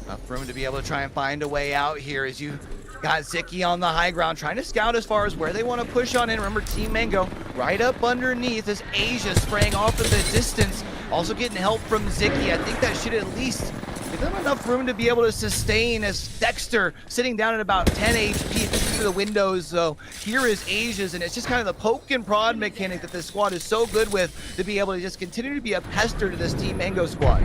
[SPEAKER 6] Enough room to be able to try and find a way out here as you got Ziki on the high ground, trying to scout as far as where they want to push on in. Remember, Team Mango right up underneath as Asia spraying off in the distance. Also getting help from Ziki. I think that should at least give them enough room to be able to sustain as Dexter sitting down at about 10 HP through the windows. So here is Asia's, and it's just kind of the poke and prod mechanic that this squad is so good with to be able to just continue to be a pester to this Team Mango squad.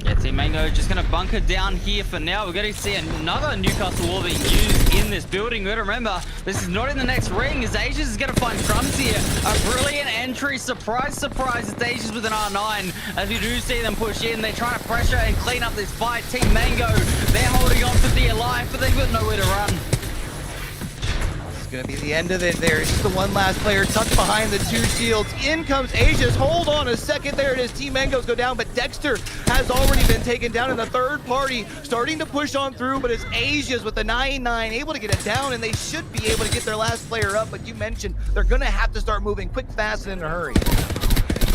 [SPEAKER 7] Yeah, Team Mango just going to bunker down here for now. We're going to see another Newcastle wall being used in this building. But remember, this is not in the next ring, as Asia's is going to find Crumbs here. A brilliant entry. Surprise, surprise. It's Asia's with an R9. As we do see them push in, they're trying to pressure and clean up this fight. Team Mango, they're holding on for dear life, but they've got nowhere to run.
[SPEAKER 6] Gonna be the end of it there. It's just the one last player tucked behind the 2 shields. In comes Asia's. Hold on a second. There it is. Team Mango's go down, but Dexter has already been taken down in the third party, starting to push on through, but it's Asia's with the 9-9 able to get it down, and they should be able to get their last player up, but you mentioned they're gonna have to start moving quick, fast, and in a hurry.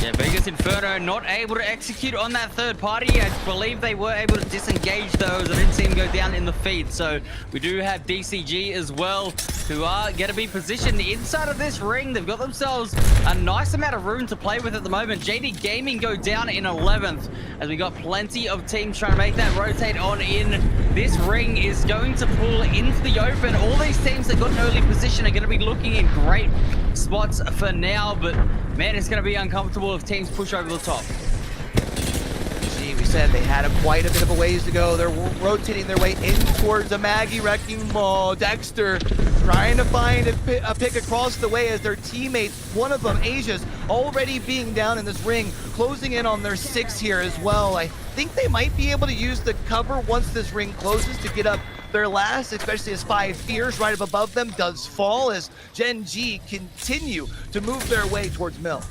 [SPEAKER 7] Yeah, Vegas Inferno not able to execute on that third party. I believe they were able to disengage those. I didn't see them go down in the feed. So we do have BCG as well, who are going to be positioned inside of this ring. They've got themselves a nice amount of room to play with at the moment. JD Gaming go down in 11th, as we got plenty of teams trying to make that rotate on in. This ring is going to pull into the open. All these teams that got an early position are going to be looking in great spots for now, but man, it's going to be uncomfortable if teams push over the top.
[SPEAKER 6] Gee, we said they had quite a bit of a ways to go. They're rotating their way in towards the Maggie Wrecking Ball. Dexter trying to find a pick across the way as their teammates, one of them, Asia's, already being down in this ring, closing in on their 6 here as well. I think they might be able to use the cover once this ring closes to get up their last, especially as 5 Fears right up above them does fall as Gen G continue to move their way towards Mill.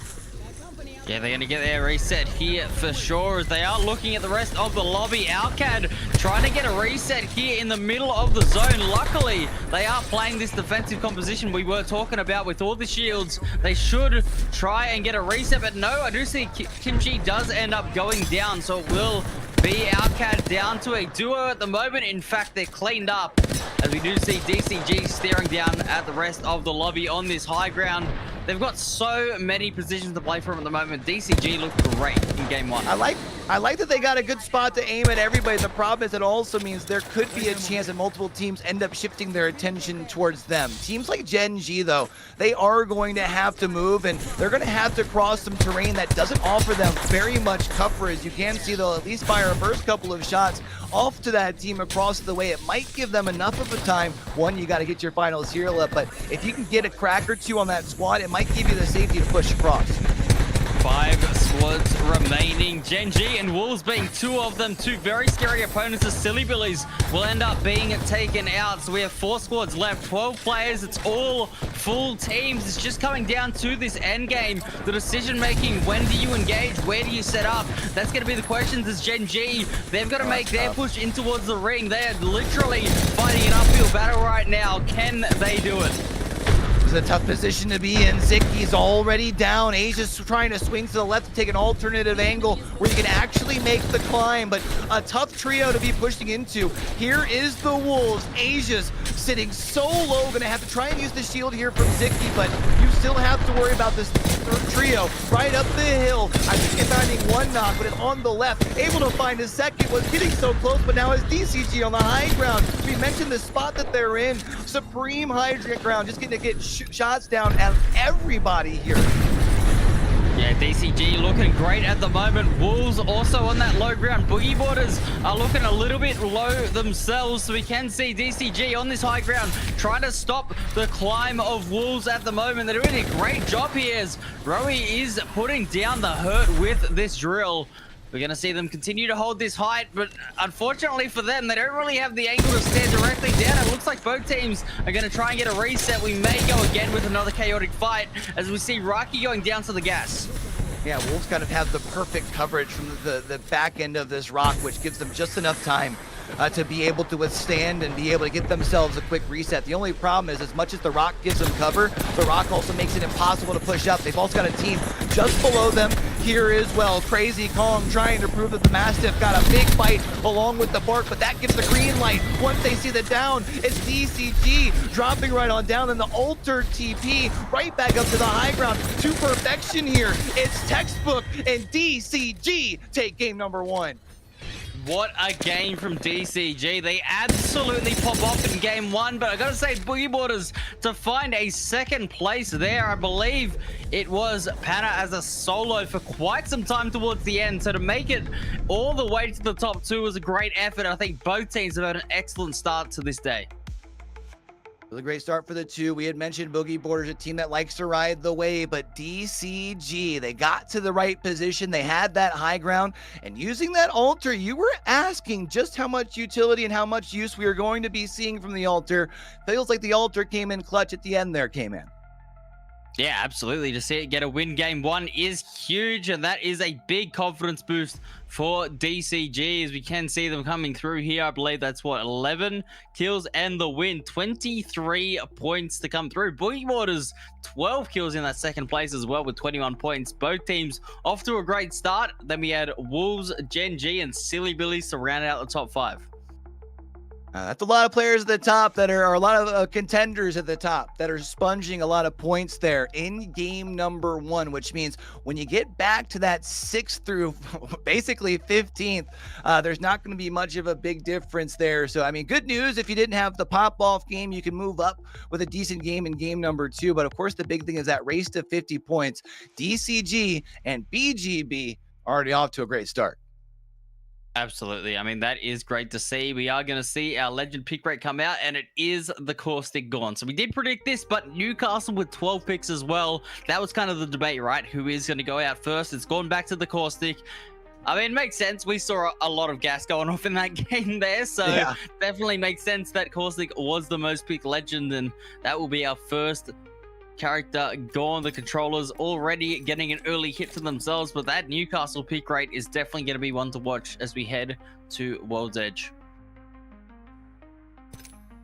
[SPEAKER 7] Yeah, they're going to get their reset here for sure, as they are looking at the rest of the lobby. Alcad trying to get a reset here in the middle of the zone. Luckily, they are playing this defensive composition we were talking about with all the shields. They should try and get a reset, but no, I do see Kimchi does end up going down, so it will be Alcad down to a duo at the moment. In fact, they're cleaned up, as we do see DCG staring down at the rest of the lobby on this high ground. They've got so many positions to play from at the moment. DCG looked great in game 1.
[SPEAKER 6] I like that they got a good spot to aim at everybody. The problem is it also means there could be a chance that multiple teams end up shifting their attention towards them. Teams like Gen G, though, they are going to have to move, and they're going to have to cross some terrain that doesn't offer them very much cover. As you can see, they'll at least fire a first couple of shots off to that team across the way. It might give them enough of a time. One, you got to get your final serial up, but if you can get a crack or two on that squad, it might give you the safety to push across.
[SPEAKER 7] 5 squads remaining. Gen G and Wolves being 2 of them. 2 very scary opponents. The Silly Billies will end up being taken out. So we have 4 squads left, 12 players. It's all full teams. It's just coming down to this end game. The decision making, when do you engage? Where do you set up? That's going to be the questions as Gen G. They've got to make their push in towards the ring. They are literally fighting an uphill battle right now. Can they do it?
[SPEAKER 6] It's a tough position to be in. Zicky's already down. Asia's trying to swing to the left to take an alternative angle where you can actually make the climb, but a tough trio to be pushing into. Here is the Wolves. Asia's sitting so low, gonna have to try and use the shield here from Zicky, but you still have to worry about this trio right up the hill. I think it's finding one knock, but it's on the left. Able to find a second, was getting so close, but now is DCG on the high ground. We mentioned the spot that they're in. Supreme high ground, just getting to get shots down at everybody here.
[SPEAKER 7] Yeah, DCG looking great at the moment. Wolves also on that low ground. Boogie Boarders are looking a little bit low themselves, so we can see DCG on this high ground trying to stop the climb of Wolves at the moment. They're doing a great job here as Zowie is putting down the hurt with this drill. We're going to see them continue to hold this height, but unfortunately for them, they don't really have the angle to stare directly down. It looks like both teams are going to try and get a reset. We may go again with another chaotic fight as we see Raki going down to the gas.
[SPEAKER 6] Yeah, Wolves kind of have the perfect coverage from the back end of this rock, which gives them just enough time to be able to withstand and be able to get themselves a quick reset. The only problem is, as much as the rock gives them cover, the rock also makes it impossible to push up. They've also got a team just below them here as well. Crazy Kong trying to prove that the Mastiff got a big fight along with the Bark, but that gives the green light. Once they see the down, it's DCG dropping right on down, and the Alter TP right back up to the high ground to perfection here. It's textbook, and DCG take game number 1.
[SPEAKER 7] What a game from DCG. They absolutely pop off in game 1, but I gotta say, Boogie Boarders to find a second place there. I believe it was Panna as a solo for quite some time towards the end. So to make it all the way to the top 2 was a great effort. I think both teams have had an excellent start to this day.
[SPEAKER 6] It was a great start for the 2. We had mentioned Boogie Boarders, a team that likes to ride the wave, but DCG, they got to the right position. They had that high ground, and using that altar, you were asking just how much utility and how much use we are going to be seeing from the altar. Feels like the altar came in clutch at the end there, Kmannamk.
[SPEAKER 7] Yeah, absolutely. To see it get a win game 1 is huge, and that is a big confidence boost for DCG as we can see them coming through here. I believe that's what, 11 kills and the win, 23 points to come through. Boogie Boarders 12 kills in that second place as well with 21 points. Both teams off to a great start. Then we had Wolves, Gen G, and Silly Billies to round out the top 5.
[SPEAKER 6] That's a lot of players at the top that are a lot of contenders at the top that are sponging a lot of points there in game number 1, which means when you get back to that 6th through basically 15th, there's not going to be much of a big difference there. So, I mean, good news. If you didn't have the pop-off game, you can move up with a decent game in game number 2. But of course, the big thing is that race to 50 points. DCG and BGB already off to a great start.
[SPEAKER 7] Absolutely. I mean, that is great to see. We are going to see our legend pick rate come out, and it is the Caustic gone. So we did predict this, but Newcastle with 12 picks as well. That was kind of the debate, right? Who is going to go out first? It's gone back to the Caustic. I mean, it makes sense. We saw a lot of gas going off in that game there. So yeah, definitely makes sense that Caustic was the most picked legend, and that will be our first character gone. The controllers already getting an early hit to themselves, but that Newcastle pick rate is definitely going to be one to watch as we head to World's Edge.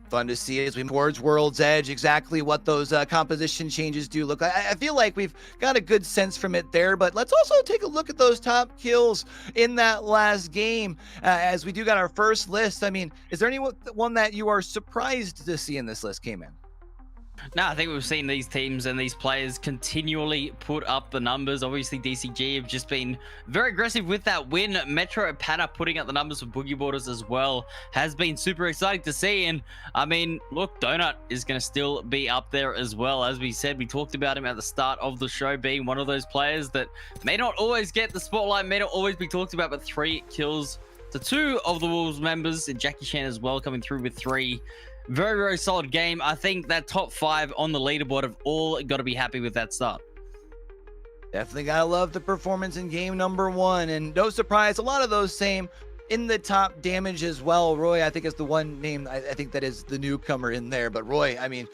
[SPEAKER 6] Fun to see as we move towards World's Edge exactly what those composition changes do look like. I feel like we've got a good sense from it there, but let's also take a look at those top kills in that last game as we do got our first list. I mean, is there anyone that you are surprised to see in this list, Kmannamk?
[SPEAKER 7] No, I think we've seen these teams and these players continually put up the numbers. Obviously, DCG have just been very aggressive with that win. Metro and Pana putting up the numbers for Boogie Boarders as well has been super exciting to see. And I mean, look, Donut is going to still be up there as well. As we said, we talked about him at the start of the show being one of those players that may not always get the spotlight, may not always be talked about, but 3 kills to 2 of the Wolves members, and Jackie Chan as well coming through with 3. Very, very solid game. I think that top 5 on the leaderboard have all got to be happy with that start.
[SPEAKER 6] Definitely gotta love the performance in game number 1, and no surprise, a lot of those same in the top damage as well. Roy, I think, is the one name I think that is the newcomer in there. But Roy, I mean,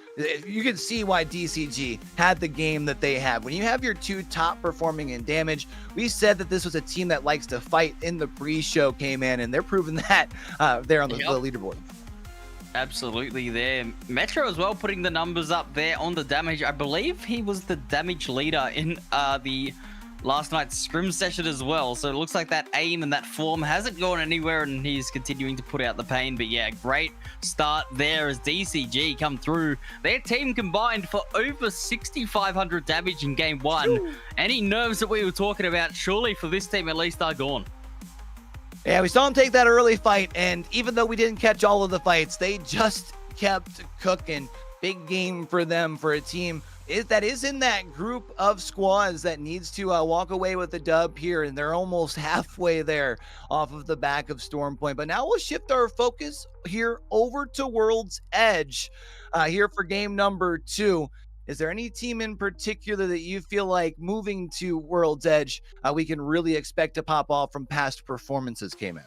[SPEAKER 6] you can see why DCG had the game that they have. When you have your 2 top performing in damage, we said that this was a team that likes to fight in the pre-show, Kmannamk, and they're proving that there on the leaderboard.
[SPEAKER 7] Absolutely there. Metro as well putting the numbers up there on the damage. I believe he was the damage leader in the last night's scrim session as well. So it looks like that aim and that form hasn't gone anywhere, and he's continuing to put out the pain. But yeah, great start there as DCG come through. Their team combined for over 6,500 damage in game 1. Ooh. Any nerves that we were talking about, surely for this team at least, are gone.
[SPEAKER 6] Yeah, we saw them take that early fight, and even though we didn't catch all of the fights, they just kept cooking. Big game for them, for a team that is in that group of squads that needs to walk away with the dub here, and they're almost halfway there off of the back of Stormpoint. But now we'll shift our focus here over to World's Edge here for game number 2. Is there any team in particular that you feel like moving to World's Edge we can really expect to pop off from past performances, Kmannamk?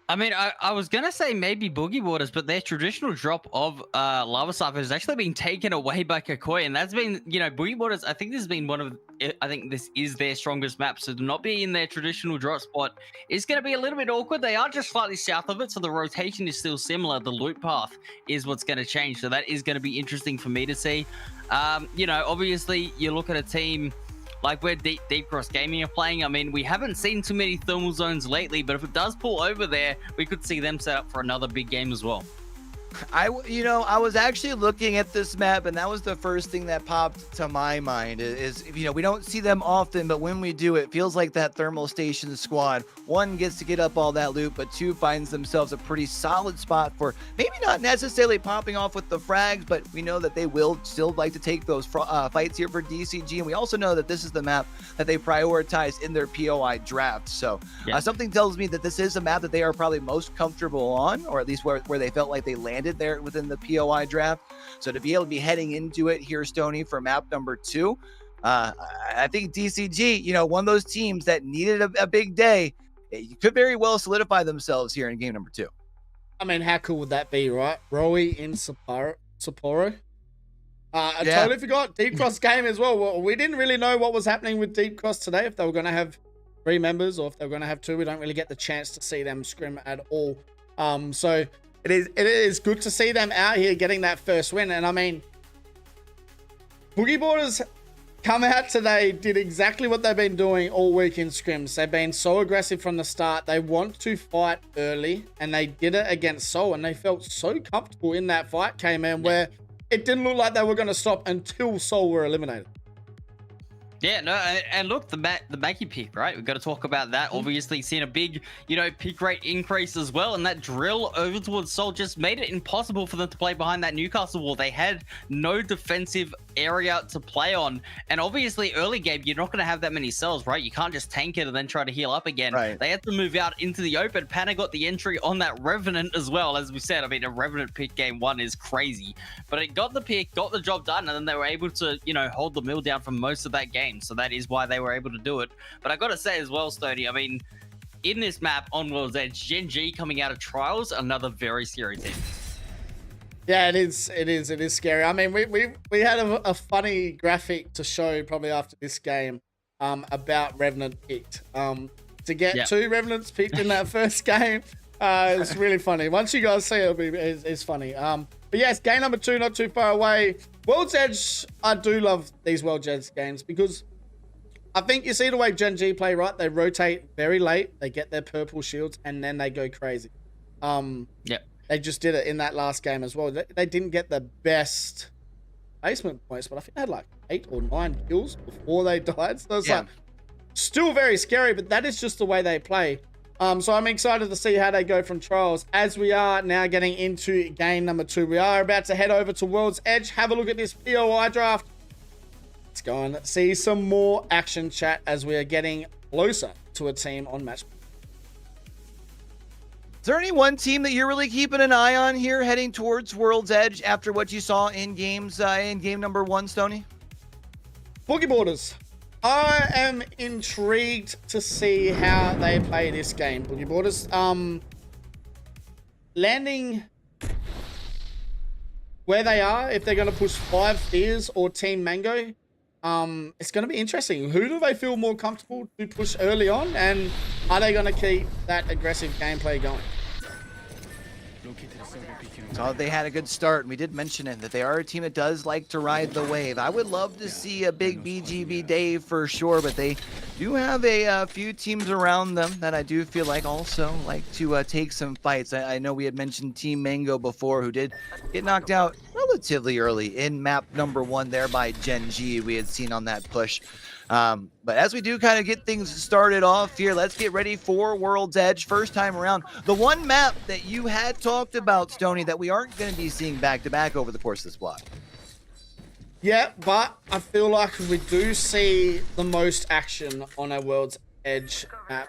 [SPEAKER 7] I mean, I was going to say maybe Boogie Waters, but their traditional drop of Lava Cypher has actually been taken away by Kakoi, and that's been, you know, Boogie Waters, I think this has been I think this is their strongest map, so to not be in their traditional drop spot is going to be a little bit awkward. They are just slightly south of it, so the rotation is still similar. The loot path is what's going to change, so that is going to be interesting for me to see. You know, obviously, you look at a team like where Deep Cross Gaming are playing. I mean, we haven't seen too many thermal zones lately, but if it does pull over there, we could see them set up for another big game as well.
[SPEAKER 6] I was actually looking at this map, and that was the first thing that popped to my mind is, you know, we don't see them often, but when we do, it feels like that thermal station squad, 1 gets to get up all that loot, but 2 finds themselves a pretty solid spot for maybe not necessarily popping off with the frags, but we know that they will still like to take those fights here for DCG, and we also know that this is the map that they prioritize in their POI draft. So yeah. Something tells me that this is a map that they are probably most comfortable on, or at least where they felt like they landed there within the POI draft. So to be able to be heading into it here, Stoney, for map number 2, I think DCG, you know, one of those teams that needed a big day, it could very well solidify themselves here in game number 2.
[SPEAKER 5] I mean, how cool would that be, right? Rowie in Sapporo. I totally forgot Deep Cross game as well. We didn't really know what was happening with Deep Cross today, if they were going to have 3 members or if they were going to have 2. We don't really get the chance to see them scrim at all. So it is good to see them out here getting that first win. And I mean, Boogie Boarders come out today, did exactly what they've been doing all week in scrims. They've been so aggressive from the start. They want to fight early, and they did it against Seoul, and they felt so comfortable in that fight, Kmannamk, where it didn't look like they were going to stop until Seoul were eliminated.
[SPEAKER 7] Yeah, no, and look, the Maggie pick, right? We've got to talk about that. Obviously, seeing a big, you know, pick rate increase as well, and that drill over towards Seoul just made it impossible for them to play behind that Newcastle wall. They had no defensive area to play on, and obviously, early game, you're not going to have that many cells, right? You can't just tank it and then try to heal up again. Right. They had to move out into the open. Pana got the entry on that Revenant as well, as we said. I mean, a Revenant pick game 1 is crazy, but it got the pick, got the job done, and then they were able to, you know, hold the mill down for most of that game. So that is why they were able to do it. But I got to say as well, Stoney, I mean, in this map on World's Edge, Gen G coming out of Trials, another very scary team.
[SPEAKER 5] Yeah, it is scary. I mean, we had a funny graphic to show probably after this game about Revenant picked. To get 2 Revenants picked in that first game, it's really funny. Once you guys see it, it's funny. But yes, game number 2, not too far away. World's Edge, I do love these World's Edge games because I think you see the way Gen G play, right? They rotate very late, they get their purple shields, and then they go crazy. they just did it in that last game as well. They didn't get the best placement points, but I think they had like 8 or 9 kills before they died. So it's like still very scary, but that is just the way they play. So I'm excited to see how they go from trials as we are now getting into game number 2. We are about to head over to World's Edge. Have a look at this POI draft. Let's go and see some more action, chat, as we are getting closer to a team on match.
[SPEAKER 6] Is there any one team that you're really keeping an eye on here heading towards World's Edge after what you saw in games in game number 1, Stoney?
[SPEAKER 5] Boogie Borders. I am intrigued to see how they play this game. Boogie Borders. Landing where they are, if they're going to push 5 Fears or Team Mango, it's going to be interesting. Who do they feel more comfortable to push early on, and are they going to keep that aggressive gameplay going?
[SPEAKER 6] So they had a good start, and we did mention it, that they are a team that does like to ride the wave. I would love to see a big BGB day for sure, but they do have a few teams around them that I do feel like also like to take some fights. I know we had mentioned Team Mango before, who did get knocked out relatively early in map number 1 there by Gen G we had seen on that push. But as we do kind of get things started off here, let's get ready for World's Edge. First time around, the one map that you had talked about, Stoney, that we aren't going to be seeing back-to-back over the course of this block.
[SPEAKER 5] Yeah, but I feel like we do see the most action on our World's Edge map.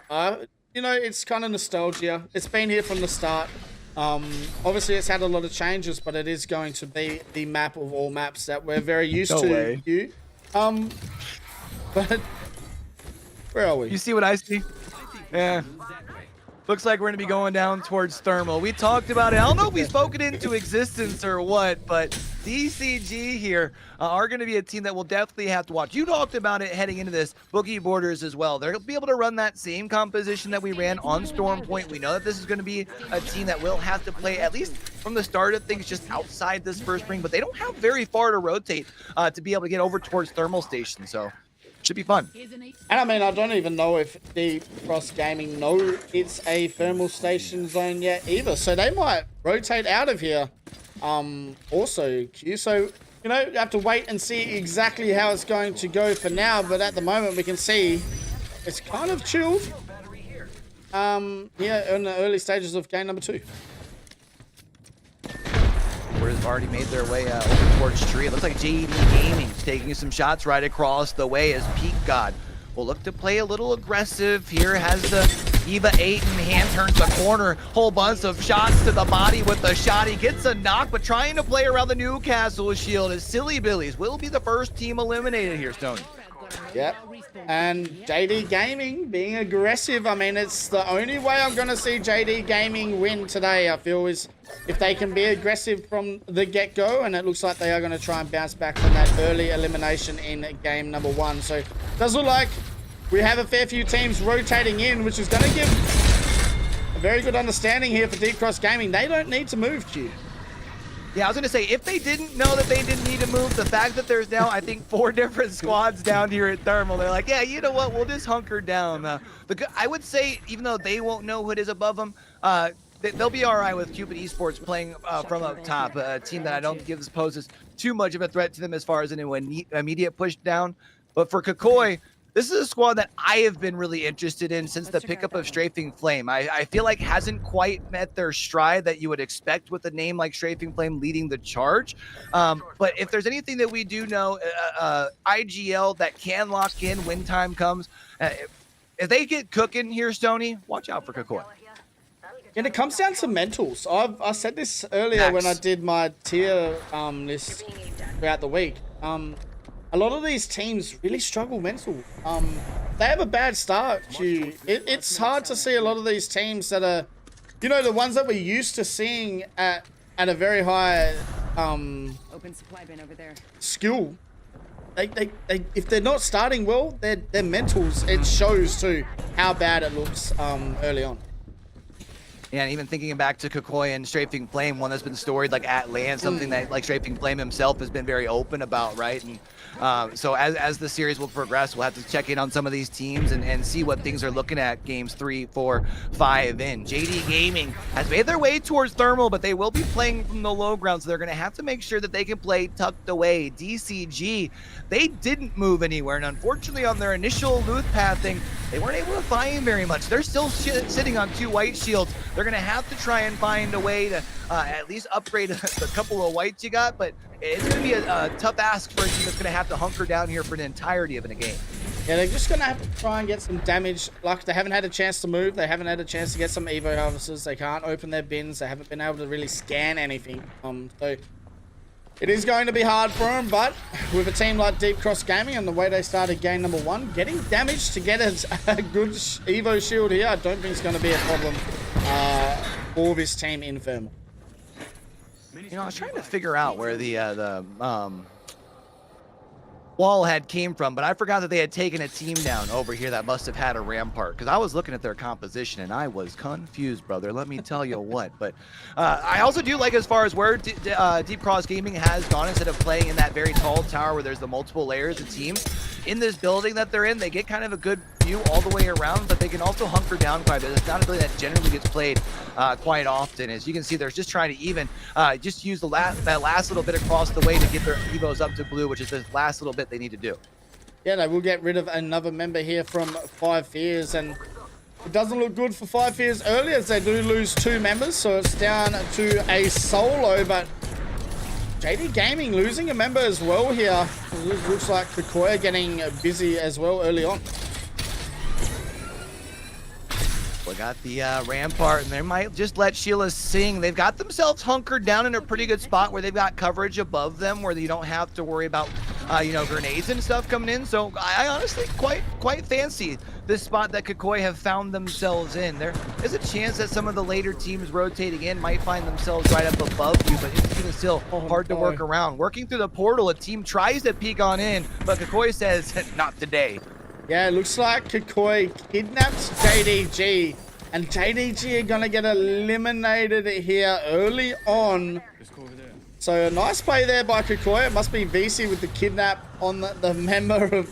[SPEAKER 5] You know, it's kind of nostalgia. It's been here from the start. Obviously, it's had a lot of changes, but it is going to be the map of all maps that we're very used to. But where are we?
[SPEAKER 6] You see what I see? Yeah. Looks like we're going to be going down towards Thermal. We talked about it. I don't know if we spoke it into existence or what, but DCG here are going to be a team that we'll definitely have to watch. You talked about it heading into this. Boogie Borders as well. They'll be able to run that same composition that we ran on Storm Point. We know that this is going to be a team that will have to play, at least from the start of things, just outside this first ring, but they don't have very far to rotate to be able to get over towards Thermal Station, so should be fun.
[SPEAKER 5] And I mean, I don't even know if the Cross Gaming know it's a thermal station zone yet either. So they might rotate out of here also, Q. So, you know, you have to wait and see exactly how it's going to go for now. But at the moment, we can see it's kind of chilled here in the early stages of game number 2.
[SPEAKER 6] Have already made their way over towards Tree. It looks like JD Gaming taking some shots right across the way as Peak God will look to play a little aggressive here. Has the Eva 8 in hand, turns the corner. Whole bunch of shots to the body with the shot. He gets a knock, but trying to play around the Newcastle shield as Silly Billies will be the first team eliminated here, Stone.
[SPEAKER 5] Yep. And JD Gaming being aggressive. I mean, it's the only way I'm going to see JD Gaming win today, I feel, is if they can be aggressive from the get-go, and it looks like they are going to try and bounce back from that early elimination in game number 1. So it does look like we have a fair few teams rotating in, which is going to give a very good understanding here for Deep Cross Gaming. They don't need to move, Q.
[SPEAKER 6] Yeah, I was going to say, if they didn't know that they didn't need to move, the fact that there's now, I think, 4 different squads down here at Thermal, they're like, yeah, you know what, we'll just hunker down. I would say, even though they won't know what is above them, they'll be all right with Cupid Esports playing from up top, a team that I don't think poses too much of a threat to them as far as an immediate push down. But for Kakoi, this is a squad that I have been really interested in since the pickup of Strafing Flame. I feel like hasn't quite met their stride that you would expect with a name like Strafing Flame leading the charge. But if there's anything that we do know, IGL that can lock in when time comes, if they get cooking here, Stoney, watch out for Kakoi.
[SPEAKER 5] And it comes down to mentals. I said this earlier when I did my tier list throughout the week. A lot of these teams really struggle mental. They have a bad start, Q. It's hard to see a lot of these teams that are, you know, the ones that we're used to seeing at a very high
[SPEAKER 8] open supply bin over there.
[SPEAKER 5] Skill. They if they're not starting well, their mentals, it shows too how bad it looks early on.
[SPEAKER 6] And even thinking back to Kukoi and Strafing Flame, one that's been storied like at LAN, something that like Strafing Flame himself has been very open about, right? And so as the series will progress, we'll have to check in on some of these teams and see what things are looking at games 3, 4, 5 in. JD Gaming has made their way towards Thermal, but they will be playing from the low ground, so they're going to have to make sure that they can play tucked away. DCG, they didn't move anywhere, and unfortunately on their initial loot pathing, they weren't able to find very much. They're still sitting on 2 white shields. They're going to have to try and find a way to at least upgrade the couple of whites you got, but it's going to be a tough ask for a team that's going to have to hunker down here for the entirety of a game.
[SPEAKER 5] Yeah, they're just going to have to try and get some damage. Like, they haven't had a chance to move. They haven't had a chance to get some Evo harvesters. They can't open their bins. They haven't been able to really scan anything. So it is going to be hard for them, but with a team like Deep Cross Gaming and the way they started game number 1, getting damage to get a good Evo shield here, I don't think it's going to be a problem for this team in Thermal.
[SPEAKER 6] You know, I was trying to figure out where the wall had came from, but I forgot that they had taken a team down over here that must have had a rampart, because I was looking at their composition and I was confused, brother, let me tell you what. But I also do like as far as where Deep Cross Gaming has gone, instead of playing in that very tall tower where there's the multiple layers of teams. In this building that they're in, they get kind of a good view all the way around, but they can also hunker down quite a bit. It's not a ability that generally gets played quite often. As you can see, they're just trying to even just use that last little bit across the way to get their Evos up to blue, which is the last little bit they need to do.
[SPEAKER 5] Yeah, they will get rid of another member here from 5 Fears, and it doesn't look good for 5 Fears early, as they do lose 2 members, so it's down to a solo. But JD Gaming losing a member as well here. It looks like Kukoi getting busy as well early on.
[SPEAKER 6] We got the rampart, and they might just let Sheila sing. They've got themselves hunkered down in a pretty good spot where they've got coverage above them, where you don't have to worry about, you know, grenades and stuff coming in. So I honestly quite fancy this spot that Kukoi have found themselves in. There is a chance that some of the later teams rotating in might find themselves right up above you, but it's even still hard to work around. Working through the portal, a team tries to peek on in, but Kukoi says, not today.
[SPEAKER 5] Yeah, it looks like Kukoi kidnaps JDG, and JDG are gonna get eliminated here early on. So a nice play there by Kukoi. It must be VC with the kidnap on the member of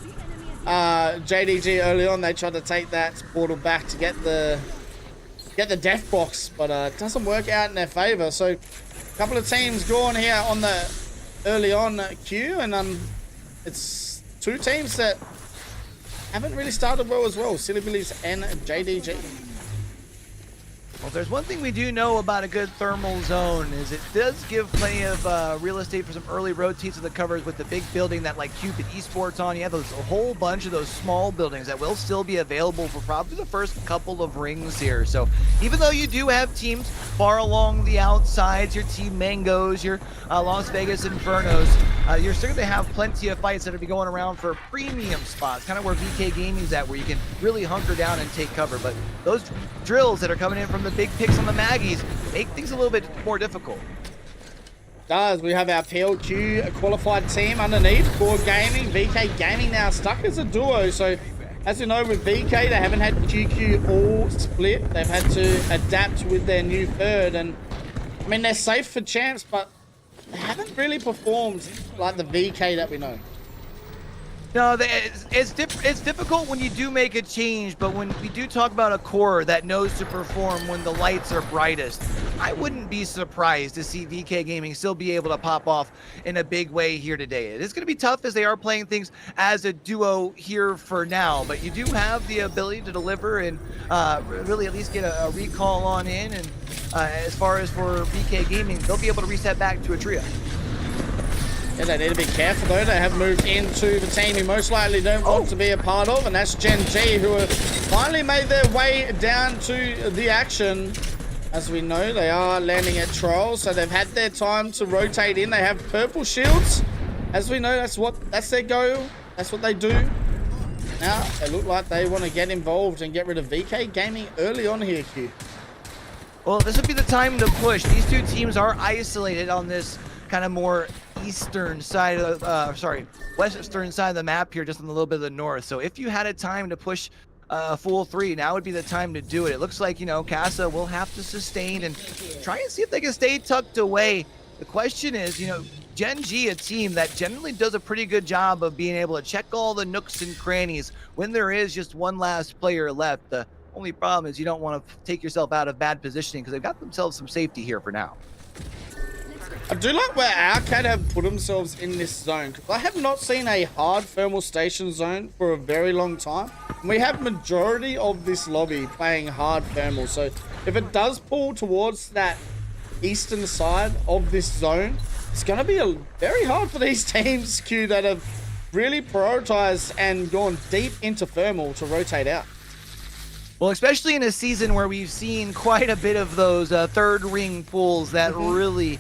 [SPEAKER 5] JDG early on. They tried to take that portal back to get the death box, but it doesn't work out in their favor. So a couple of teams gone here on the early on queue, and it's 2 teams that haven't really started well as well, Silly Billies and JDG.
[SPEAKER 6] Well, if there's one thing we do know about a good thermal zone, is it does give plenty of real estate for some early rotates of the covers with the big building that like Cupid Esports on. You have a whole bunch of those small buildings that will still be available for probably the first couple of rings here. So even though you do have teams far along the outsides, your Team Mangoes, your Las Vegas Infernos, you're still going to have plenty of fights that will be going around for premium spots, kind of where VK Gaming's at, where you can really hunker down and take cover. But those drills that are coming in from the big picks on the Maggies make things a little bit more difficult.
[SPEAKER 5] We have our PLQ qualified team underneath for Gaming. VK Gaming now stuck as a duo. So as you know, with VK, they haven't had QQ all split. They've had to adapt with their new third. And I mean, they're safe for champs, but they haven't really performed like the VK that we know.
[SPEAKER 6] No, it's difficult when you do make a change, but when we do talk about a core that knows to perform when the lights are brightest, I wouldn't be surprised to see VK Gaming still be able to pop off in a big way here today. It is going to be tough as they are playing things as a duo here for now, but you do have the ability to deliver and really at least get a recall on in. And as far as for VK Gaming, they'll be able to reset back to a trio.
[SPEAKER 5] Yeah, they need to be careful though. They have moved into the team you most likely don't want to be a part of, and that's Gen G, who have finally made their way down to the action. As we know, they are landing at trials, so they've had their time to rotate in. They have purple shields. As we know, that's their go. That's what they do. Now, they look like they want to get involved and get rid of VK Gaming early on here, Q.
[SPEAKER 6] Well, this would be the time to push. These 2 teams are isolated on this kind of more eastern side of western side of the map here, just on a little bit of the north. So if you had a time to push a full 3, now would be the time to do it. It looks like, you know, Casa will have to sustain and try and see if they can stay tucked away. The question is, you know, Gen G, a team that generally does a pretty good job of being able to check all the nooks and crannies when there is just one last player left. The only problem is you don't want to take yourself out of bad positioning because they've got themselves some safety here for now.
[SPEAKER 5] I do like where Arcade have put themselves in this zone, because I have not seen a hard thermal station zone for a very long time. And we have majority of this lobby playing hard thermal, so if it does pull towards that eastern side of this zone, it's going to be very hard for these teams, Q, that have really prioritized and gone deep into thermal to rotate out.
[SPEAKER 6] Well, especially in a season where we've seen quite a bit of those third ring pulls that really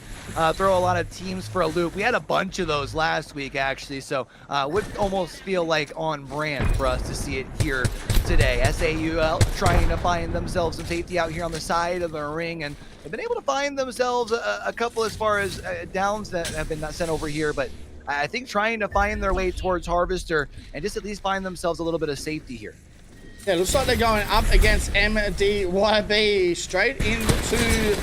[SPEAKER 6] throw a lot of teams for a loop. We had a bunch of those last week, actually, so would almost feel like on brand for us to see it here today. SAU trying to find themselves some safety out here on the side of the ring, and they've been able to find themselves a couple as far as downs that have been sent over here, but I think trying to find their way towards Harvester and just at least find themselves a little bit of safety here.
[SPEAKER 5] Yeah, looks like they're going up against MDYB straight into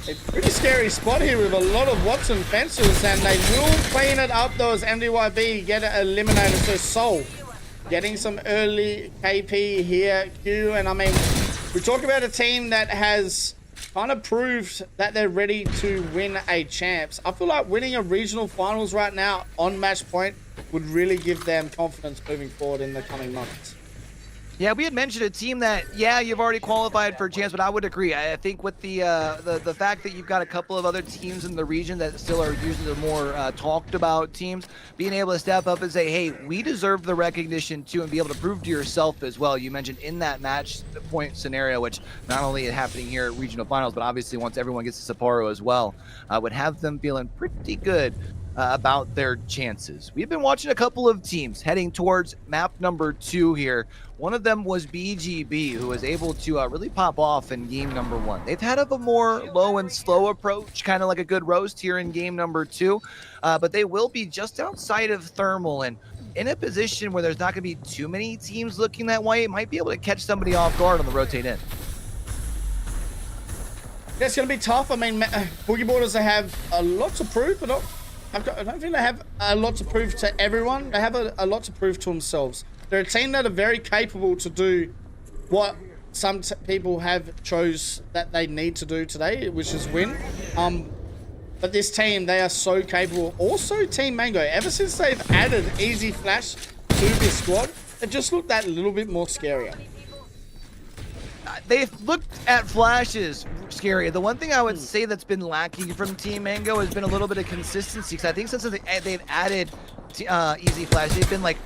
[SPEAKER 5] a pretty scary spot here with a lot of Watson fences, and they will clean it up though as MDYB get it eliminated. So Soul getting some early KP here, Q, and I mean, we talk about a team that has kind of proved that they're ready to win a champs. I feel like winning a regional finals right now on match point would really give them confidence moving forward in the coming months.
[SPEAKER 6] Yeah, we had mentioned a team that, yeah, you've already qualified for a chance, but I would agree. I think with the fact that you've got a couple of other teams in the region that still are usually the more talked about teams, being able to step up and say, hey, we deserve the recognition too, and be able to prove to yourself as well. You mentioned in that match point scenario, which not only is happening here at regional finals, but obviously once everyone gets to Sapporo as well, would have them feeling pretty good about their chances. We've been watching a couple of teams heading towards map number 2 here. One of them was BGB, who was able to really pop off in game number 1. They've had a more low and slow approach, kind of like a good roast here in game number 2, but they will be just outside of thermal and in a position where there's not going to be too many teams looking that way. It might be able to catch somebody off guard on the rotate in.
[SPEAKER 5] Yeah, it's going to be tough. I mean, Boogie Boarders, they have a lot to prove, but I don't think they have a lot to prove to everyone. They have a lot to prove to themselves. They're a team that are very capable to do what some people have chose that they need to do today, which is win. But this team, they are so capable. Also, Team Mango, ever since they've added Easy Flash to this squad, they've just looked that little bit more scarier.
[SPEAKER 6] They've looked at flashes scary. The one thing I would say that's been lacking from Team Mango has been a little bit of consistency, because I think since they've added Easy Flash, they've been like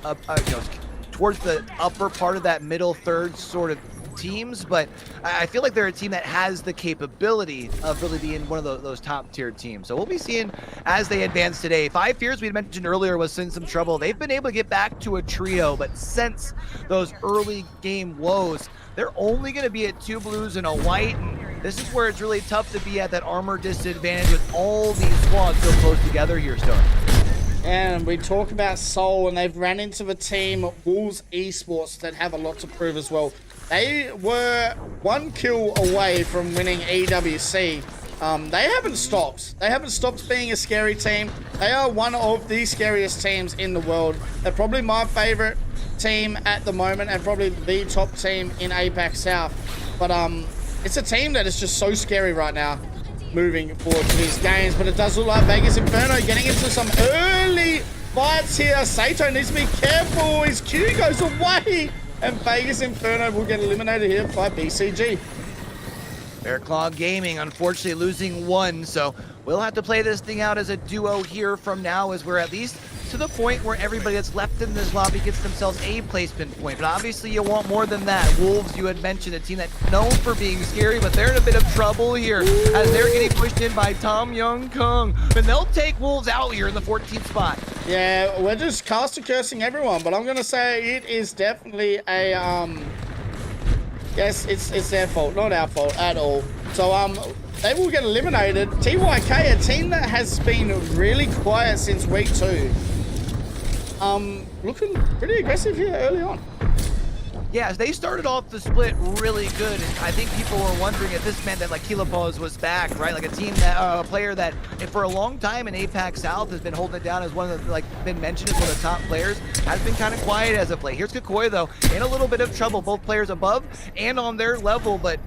[SPEAKER 6] towards the upper part of that middle third sort of teams, but I feel like they're a team that has the capability of really being one of those top tier teams. So we'll be seeing as they advance today. Five Fears, we had mentioned earlier, was in some trouble. They've been able to get back to a trio, but since those early game woes, they're only going to be at 2 blues and a white, and this is where it's really tough to be at that armor disadvantage with all these squads so close together here, Stone.
[SPEAKER 5] And we talk about Soul, and they've ran into the team Wolves Esports that have a lot to prove as well. They were 1 kill away from winning EWC. They haven't stopped. They haven't stopped being a scary team. They are one of the scariest teams in the world. They're probably my favorite team at the moment, and probably the top team in APAC South. But it's a team that is just so scary right now moving forward to these games. But it does look like Vegas Inferno getting into some early fights here. Sato needs to be careful. His Q goes away, and Vegas Inferno will get eliminated here by BCG.
[SPEAKER 6] Bear Claw Gaming unfortunately losing 1, so we'll have to play this thing out as a duo here from now, as we're at least to the point where everybody that's left in this lobby gets themselves a placement point. But obviously you want more than that. Wolves, you had mentioned, a team that's known for being scary, but they're in a bit of trouble here as they're getting pushed in by Tom Young Kung. And they'll take Wolves out here in the 14th spot.
[SPEAKER 5] Yeah, we're just caster cursing everyone, but I'm going to say it is definitely a, yes, it's their fault, not our fault at all. So, they will get eliminated. TYK, a team that has been really quiet since week 2. Looking pretty aggressive here early on.
[SPEAKER 6] Yeah, they started off the split really good, and I think people were wondering if this meant that like Kilopos was back, right? Like a team that, a player that for a long time in APAC South has been holding it down as one of the, like, been mentioned as one of the top players, has been kind of quiet as of late. Here's Kukoi though, in a little bit of trouble, both players above and on their level, but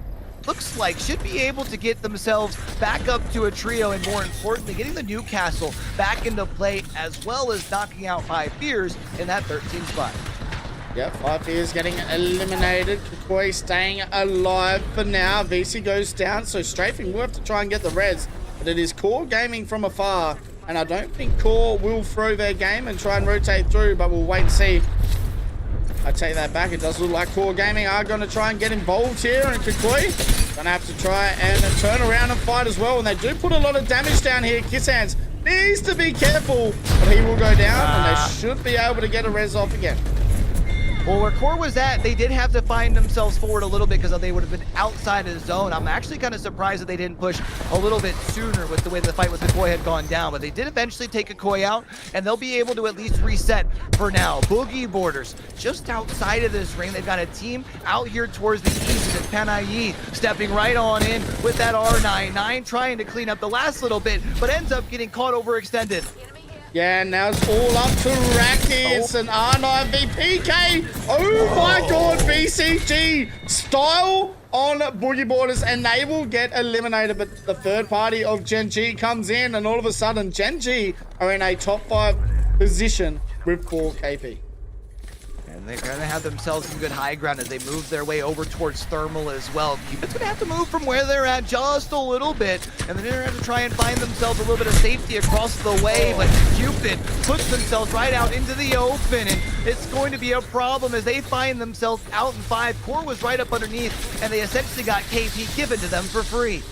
[SPEAKER 6] looks like should be able to get themselves back up to a trio, and more importantly, getting the Newcastle back into play, as well as knocking out 5 Fears in that 13 spot.
[SPEAKER 5] Yep, 5 Fears getting eliminated. Kukoi staying alive for now. VC goes down, so Strafing will have to try and get the reds. But it is Core Gaming from afar, and I don't think Core will throw their game and try and rotate through, but we'll wait and see. I take that back. It does look like Core Gaming are going to try and get involved here, and Kukoi going to have to try and turn around and fight as well. And they do put a lot of damage down here. Kisshands needs to be careful, but he will go down, and they should be able to get a res off again.
[SPEAKER 6] Well, where Core was at, they did have to find themselves forward a little bit because they would have been outside of the zone. I'm actually kind of surprised that they didn't push a little bit sooner with the way the fight with Kukoi had gone down, but they did eventually take Kukoi out, and they'll be able to at least reset for now. Boogie Borders just outside of this ring. They've got a team out here towards the east, and Kmannamk stepping right on in with that R99, trying to clean up the last little bit, but ends up getting caught overextended.
[SPEAKER 5] Yeah, now it's all up to Raki. It's an R9 VPK. Oh my god, BCG style on Boogie Borders, and they will get eliminated. But the third party of Gen G comes in, and all of a sudden, Gen G are in a top 5 position with 4 KP.
[SPEAKER 6] And they're going to have themselves some good high ground as they move their way over towards Thermal as well. Cupid's going to have to move from where they're at just a little bit, and then they're going to have to try and find themselves a little bit of safety across the way, but Cupid puts themselves right out into the open, and it's going to be a problem as they find themselves out in 5. Core was right up underneath, and they essentially got KP given to them for free.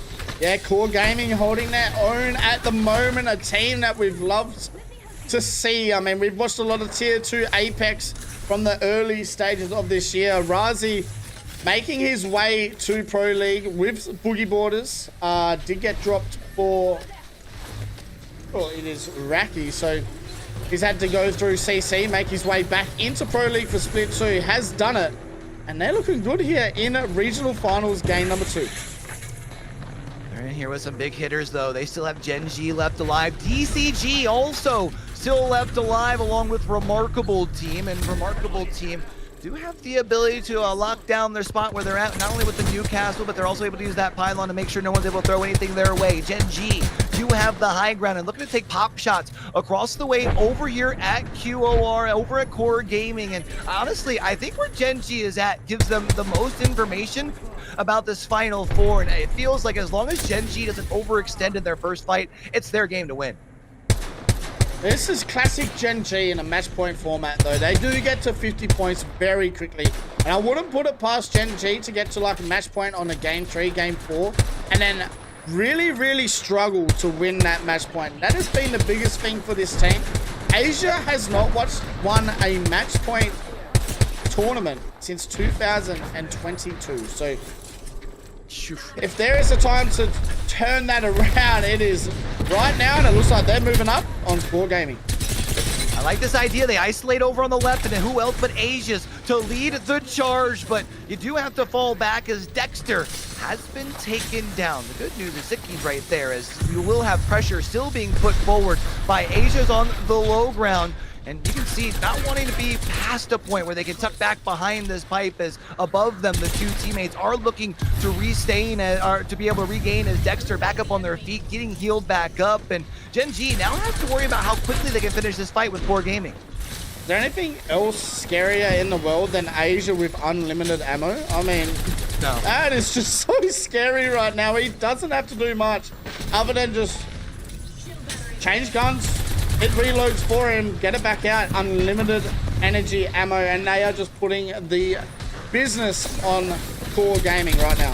[SPEAKER 5] Yeah, Core Gaming holding their own at the moment, a team that we've loved to see. I mean, we've watched a lot of Tier 2 Apex from the early stages of this year. Razi making his way to Pro League with Boogie Borders. Did get dropped for, well, it is Raki, so he's had to go through CC, make his way back into Pro League for Split 2. Has done it, and they're looking good here in regional finals game number 2.
[SPEAKER 6] They're in here with some big hitters though. They still have Gen G left alive. DCG also still left alive, along with Remarkable Team, and Remarkable Team do have the ability to lock down their spot where they're at, not only with the Newcastle, but they're also able to use that pylon to make sure no one's able to throw anything their way. Gen G do have the high ground and looking to take pop shots across the way over here at QOR, over at Core Gaming, and honestly, I think where Gen G is at gives them the most information about this Final Four, and it feels like as long as Gen G doesn't overextend in their first fight, it's their game to win.
[SPEAKER 5] This is classic Gen G in a match point format, though. They do get to 50 points very quickly. And I wouldn't put it past Gen G to get to like a match point on a game 3, game 4, and then really struggle to win that match point. That has been the biggest thing for this team. Asia has not won a match point tournament since 2022. So if there is a time to turn that around, it is right now, and it looks like they're moving up on Core Gaming.
[SPEAKER 6] I like this idea. They isolate over on the left, and then who else but Asia's to lead the charge, but you do have to fall back as Dexter has been taken down. The good news is Zicky's right there, as you will have pressure still being put forward by Asia's on the low ground. And you can see not wanting to be past a point where they can tuck back behind this pipe, as above them the two teammates are looking to to be able to regain as Dexter back up on their feet, getting healed back up. And Gen G now has to worry about how quickly they can finish this fight with Core Gaming.
[SPEAKER 5] Is there anything else scarier in the world than Asia with unlimited ammo? I mean,
[SPEAKER 6] no.
[SPEAKER 5] That is just so scary right now. He doesn't have to do much other than just change guns, it reloads for him, get it back out, unlimited energy ammo, and they are just putting the business on Core Gaming right now.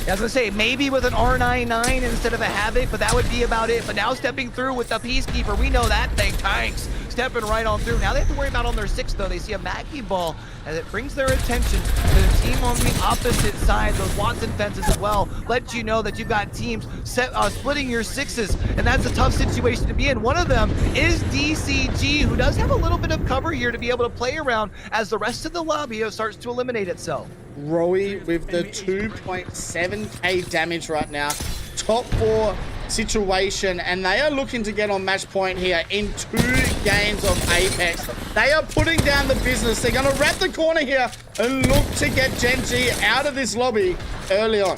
[SPEAKER 6] I was gonna say, maybe with an R99 instead of a Havoc, but that would be about it. But now stepping through with the Peacekeeper, we know that thing tanks. stepping right on through. Now they have to worry about on their 6th, though. They see a Maggie ball as it brings their attention to the team on the opposite side. Those Watson fences as well let you know that you've got teams splitting your 6s, and that's a tough situation to be in. One of them is DCG, who does have a little bit of cover here to be able to play around as the rest of the lobby starts to eliminate itself.
[SPEAKER 5] Zowie with the 2.7k damage right now. Top 4 situation, and they are looking to get on match point here in 2 games of Apex. They are putting down the business. They're going to wrap the corner here and look to get Gen G out of this lobby early on.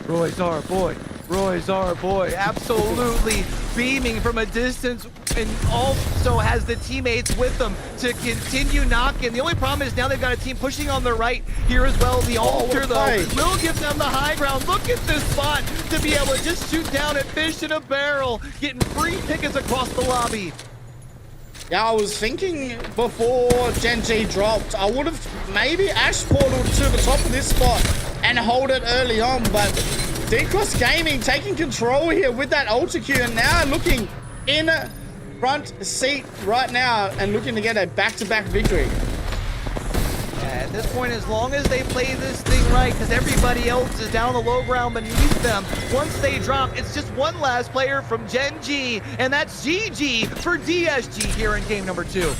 [SPEAKER 6] Roy's our boy. Roy's our boy. Absolutely beaming from a distance, and also has the teammates with them to continue knocking. The only problem is now they've got a team pushing on the right here as well. The altar, though, will give them the high ground. Look at this spot to be able to just shoot down at fish in a barrel, getting free tickets across the lobby.
[SPEAKER 5] Yeah, I was thinking before Gen G dropped, I would have maybe Ash portaled to the top of this spot and hold it early on, but D-Cross Gaming taking control here with that Ultra-Q, and now looking in front seat right now and looking to get a back-to-back victory.
[SPEAKER 6] Yeah, at this point, as long as they play this thing right, because everybody else is down the low ground beneath them, once they drop, it's just one last player from Gen G, and that's GG for DSG here in game number 2.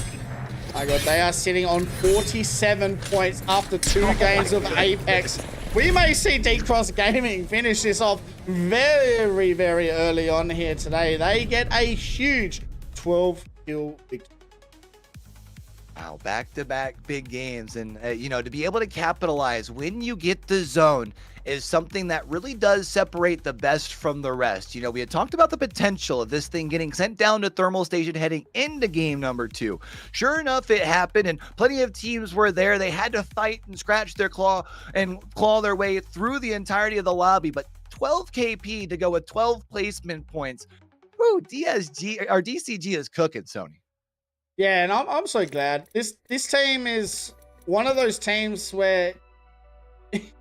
[SPEAKER 5] My God, they are sitting on 47 points after 2 games of Apex. We may see D-Cross Gaming finish this off very, very early on here today. They get a huge 12-kill victory.
[SPEAKER 6] Wow, back-to-back big games. And, you know, to be able to capitalize when you get the zone is something that really does separate the best from the rest. You know, we had talked about the potential of this thing getting sent down to thermal station heading into game number 2. Sure enough, it happened, and plenty of teams were there. They had to fight and scratch their claw their way through the entirety of the lobby, but 12 KP to go with 12 placement points. Woo, DCG is cooking, Sony.
[SPEAKER 5] Yeah, and I'm so glad. This team is one of those teams where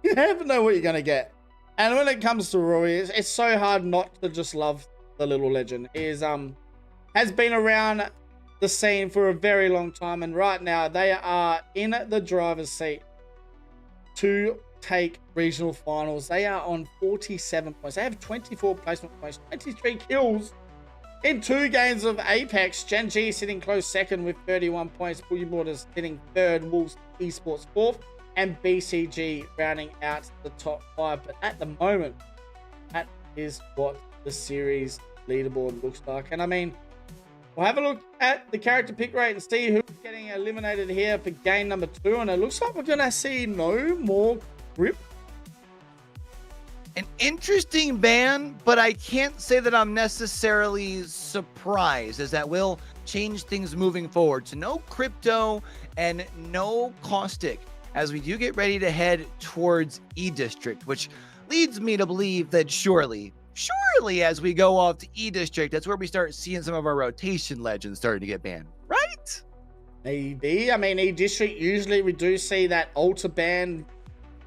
[SPEAKER 5] you never know what you're going to get. And when it comes to Roy, it's so hard not to just love the little legend. He has been around the scene for a very long time, and right now they are in the driver's seat to take regional finals. They are on 47 points. They have 24 placement points, 23 kills in 2 games of Apex. Gen G sitting close second with 31 points. Boogie Borders sitting third. Wolves Esports fourth. And BCG rounding out the top 5. But at the moment, that is what the series leaderboard looks like. And I mean, we'll have a look at the character pick rate and see who's getting eliminated here for game number 2. And it looks like we're going to see no more grip.
[SPEAKER 6] An interesting ban, but I can't say that I'm necessarily surprised, as that will change things moving forward. So no Crypto and no Caustic, as we do get ready to head towards E-District, which leads me to believe that surely as we go off to E-District, that's where we start seeing some of our rotation legends starting to get banned, right?
[SPEAKER 5] Maybe. I mean, E-District, usually we do see that Alter ban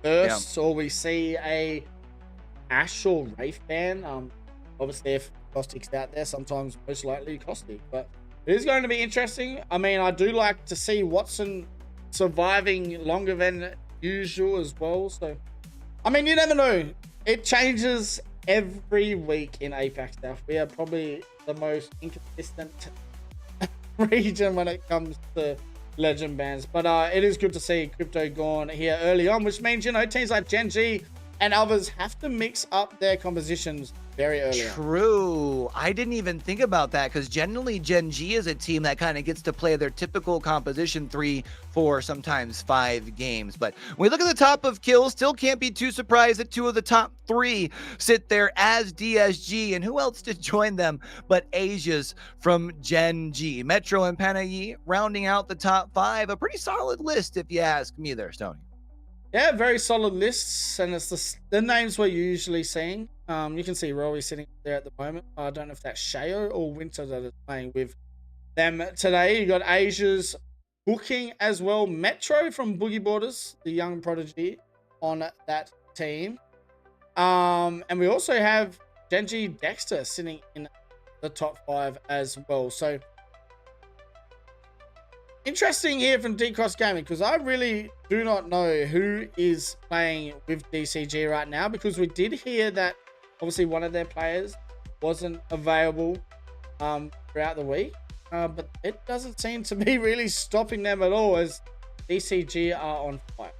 [SPEAKER 5] first, or we see a Ash or Wraith ban. Obviously, if Caustic's out there, sometimes most likely Caustic, but it is going to be interesting. I mean, I do like to see Watson surviving longer than usual as well. So, I mean, you never know. It changes every week in APAC stuff. We are probably the most inconsistent region when it comes to legend bans. But it is good to see Crypto gone here early on, which means, you know, teams like Gen G and others have to mix up their compositions very early on.
[SPEAKER 6] True. I didn't even think about that, because generally Gen G is a team that kind of gets to play their typical composition 3, 4, sometimes 5 games. But when we look at the top of kills, still can't be too surprised that 2 of the top 3 sit there as DSG. And who else to join them but Asia's from Gen G? Metro and Panay rounding out the top 5. A pretty solid list, if you ask me there, Stoney.
[SPEAKER 5] Yeah, very solid lists, and it's the names we're usually seeing. You can see Rory sitting there at the moment. I don't know if that's Shayo or Winter that is playing with them today. You got Asia's booking as well. Metro from Boogie Borders, the young prodigy on that team. And we also have Genji Dexter sitting in the top 5 as well. So interesting here from D-Cross Gaming, because I really do not know who is playing with DCG right now, because we did hear that obviously one of their players wasn't available throughout the week, but it doesn't seem to be really stopping them at all, as DCG are on fire.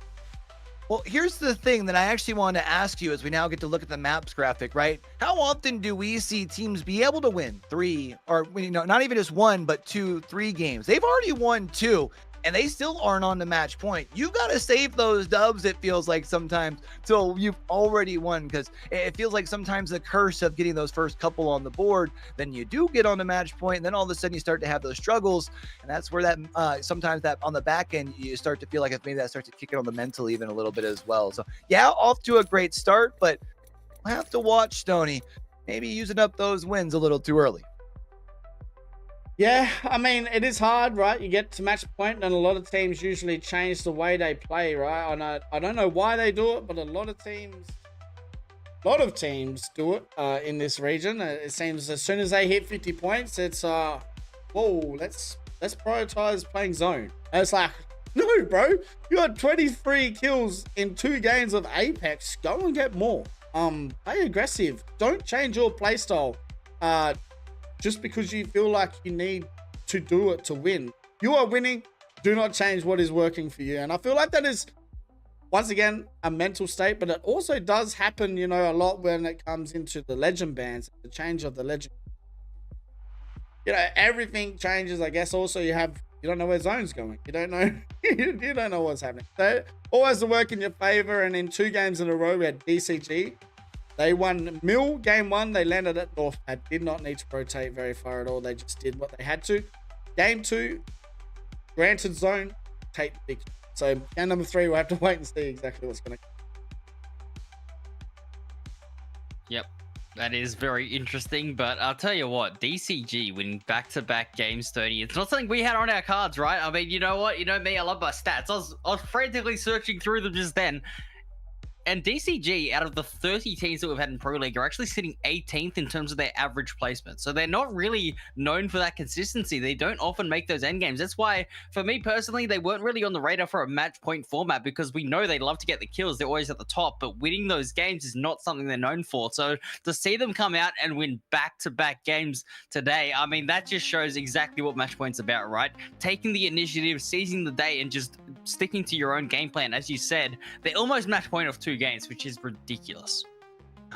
[SPEAKER 6] Well, here's the thing that I actually wanted to ask you as we now get to look at the maps graphic, right? How often do we see teams be able to win 3, or, you know, not even just 1, but 2, 3 games? They've already won 2, and they still aren't on the match point. You got to save those dubs, it feels like sometimes, till you've already won, because it feels like sometimes the curse of getting those first couple on the board, then you do get on the match point, and then all of a sudden you start to have those struggles, and that's where that sometimes that on the back end, you start to feel like maybe that starts to kick it on the mental even a little bit as well. So yeah, off to a great start, but we'll have to watch Stoney maybe using up those wins a little too early.
[SPEAKER 5] Yeah, I mean, it is hard, right? You get to match point, and a lot of teams usually change the way they play, right? I don't know why they do it, but a lot of teams do it in this region. It seems as soon as they hit 50 points, it's whoa, let's prioritize playing zone. And it's like, no, bro, you had 23 kills in 2 games of Apex. Go and get more. Play aggressive. Don't change your playstyle. Just because you feel like you need to do it to win. You are winning. Do not change what is working for you. And I feel like that is, once again, a mental state, but it also does happen, you know, a lot when it comes into the legend bans, the change of the legend. You know, everything changes. I guess also you don't know where zone's going. You don't know, you don't know what's happening. So always to work in your favor. And in 2 games in a row, we had DCG. They won Mill game 1. They landed at Northpad. Did not need to rotate very far at all. They just did what they had to. Game 2, granted zone, take big. So game number 3, we'll have to wait and see exactly what's going to.
[SPEAKER 7] Yep, that is very interesting. But I'll tell you what, DCG winning back-to-back games 30. It's not something we had on our cards, right? I mean, you know what? You know me, I love my stats. I was frantically searching through them just then. And DCG, out of the 30 teams that we've had in Pro League, are actually sitting 18th in terms of their average placement. So they're not really known for that consistency. They don't often make those end games. That's why, for me personally, they weren't really on the radar for a match point format, because we know they love to get the kills. They're always at the top, but winning those games is not something they're known for. So to see them come out and win back-to-back games today, I mean, that just shows exactly what match point's about, right? Taking the initiative, seizing the day, and just sticking to your own game plan. As you said, they almost match point off 2 games, which is ridiculous.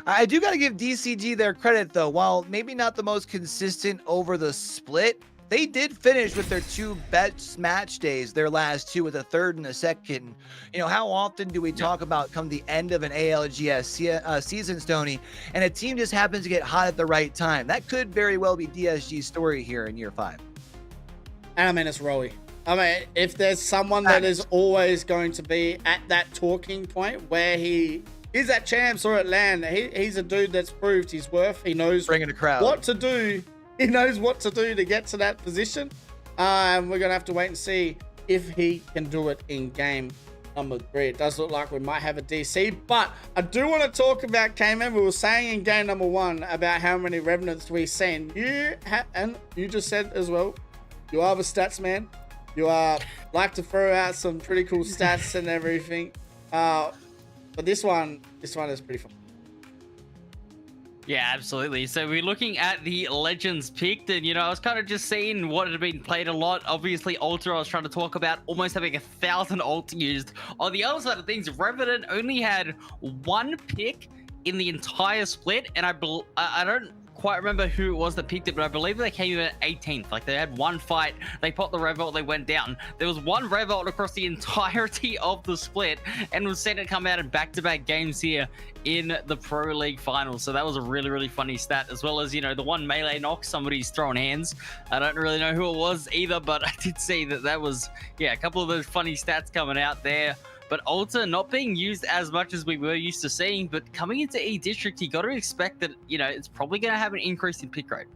[SPEAKER 6] I do got to give DCG their credit, though. While maybe not the most consistent over the split, they did finish with their 2 best match days, their last 2 with a 3rd and a 2nd. You know, how often do we talk about come the end of an ALGS season, Stoney, and a team just happens to get hot at the right time? That could very well be DSG's story here in year 5.
[SPEAKER 5] And I mean, it's Rowie. I mean, if there's someone that is always going to be at that talking point where he is at champs or at LAN, he's a dude that's proved his worth. He knows
[SPEAKER 6] bringing a crowd.
[SPEAKER 5] What to do. He knows what to do to get to that position. And we're going to have to wait and see if he can do it in game number 3. It does look like we might have a DC, but I do want to talk about Kmannamk. We were saying in game number 1 about how many Revenants we've seen. And you just said as well, you are the stats man. You like to throw out some pretty cool stats and everything. But this one is pretty fun.
[SPEAKER 7] Yeah, absolutely. So we're looking at the legends picked, and, you know, I was kind of just seeing what had been played a lot. Obviously, Ultra, I was trying to talk about almost having 1,000 ults used. On the other side of things, Revenant only had 1 pick in the entire split, and I don't quite remember who it was that picked it, but I believe they came in at 18th. Like, they had 1 fight, they popped the Revolt, they went down. There was 1 Revolt across the entirety of the split, and we've seen it come out in back-to-back games here in the Pro League Finals. So that was a really, really funny stat, as well as, you know, the 1 melee knock, somebody's throwing hands. I don't really know who it was either, but I did see that was, yeah, a couple of those funny stats coming out there. But Ultra not being used as much as we were used to seeing, but coming into E-District, you got to expect that, you know, it's probably going to have an increase in pick rate.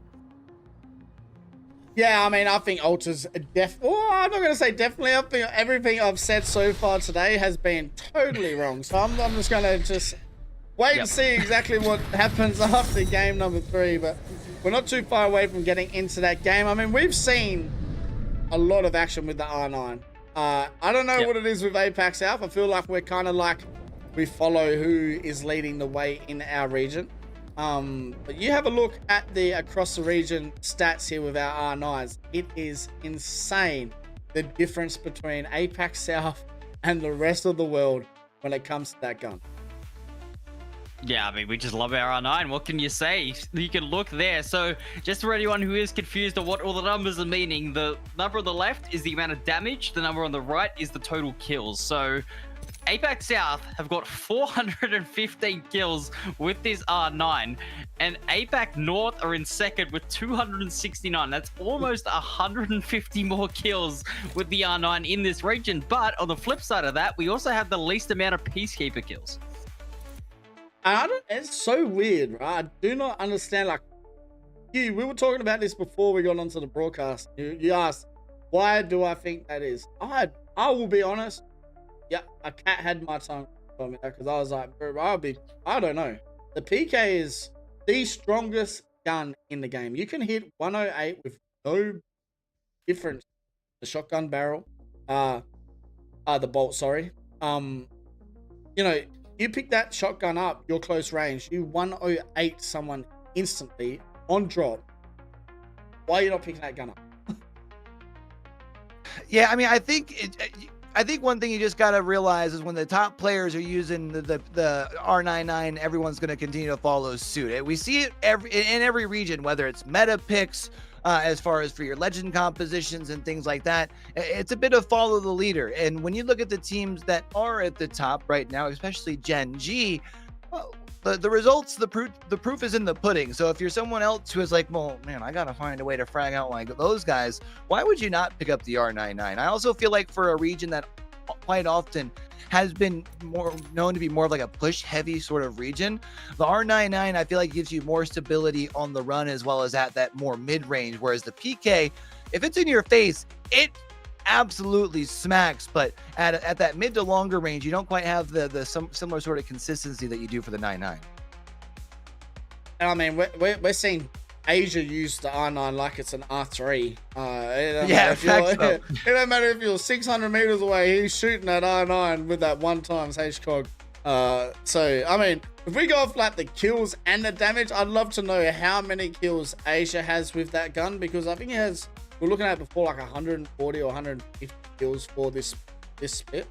[SPEAKER 5] Yeah, I mean, I think Ultra's I'm not going to say definitely. I think everything I've said so far today has been totally wrong. So I'm just going to just wait and see exactly what happens after game number 3. But we're not too far away from getting into that game. I mean, we've seen a lot of action with the R9. I don't know what it is with APAC South. I feel like we're kind of like we follow who is leading the way in our region. But you have a look at the across the region stats here with our R9s. It is insane the difference between APAC South and the rest of the world when it comes to that gun.
[SPEAKER 7] Yeah, I mean, we just love our R9. What can you say? You can look there. So just for anyone who is confused on what all the numbers are meaning, the number on the left is the amount of damage. The number on the right is the total kills. So APAC South have got 415 kills with this R9, and APAC North are in second with 269. That's almost 150 more kills with the R9 in this region. But on the flip side of that, we also have the least amount of Peacekeeper kills.
[SPEAKER 5] It's so weird, right? I do not understand. Like, we were talking about this before we got onto the broadcast. You asked, why do I think that is? I will be honest. Yeah, a cat had my tongue on me because I was like, bro, I don't know. The PK is the strongest gun in the game. You can hit 108 with no difference. The shotgun barrel, the bolt, sorry. You know, you pick that shotgun up, you're close range, you 108 someone instantly on drop. Why are you not picking that gun up?
[SPEAKER 6] Yeah, I mean, I think one thing you just got to realize is when the top players are using the R99, everyone's going to continue to follow suit. We see it in every region, whether it's meta picks, as far as for your legend compositions and things like that. It's a bit of follow the leader. And when you look at the teams that are at the top right now, especially Gen G, well, the results, the proof is in the pudding. So if you're someone else who is like, well, man, I got to find a way to frag out like those guys, why would you not pick up the R99? I also feel like for a region that quite often has been more known to be more of like a push heavy sort of region, the R99 I feel like gives you more stability on the run as well as at that more mid range, whereas the PK, if it's in your face, it absolutely smacks, but at that mid to longer range, you don't quite have the similar sort of consistency that you do for the 99.
[SPEAKER 5] And I mean, we're seeing Asia use the R9 like it's an R3. It don't matter if you're 600 meters away, he's shooting that R9 with that 1x HCOG. So, I mean, if we go off like the kills and the damage, I'd love to know how many kills Asia has with that gun, because I think it has, we're looking at before like 140 or 150 kills for this split.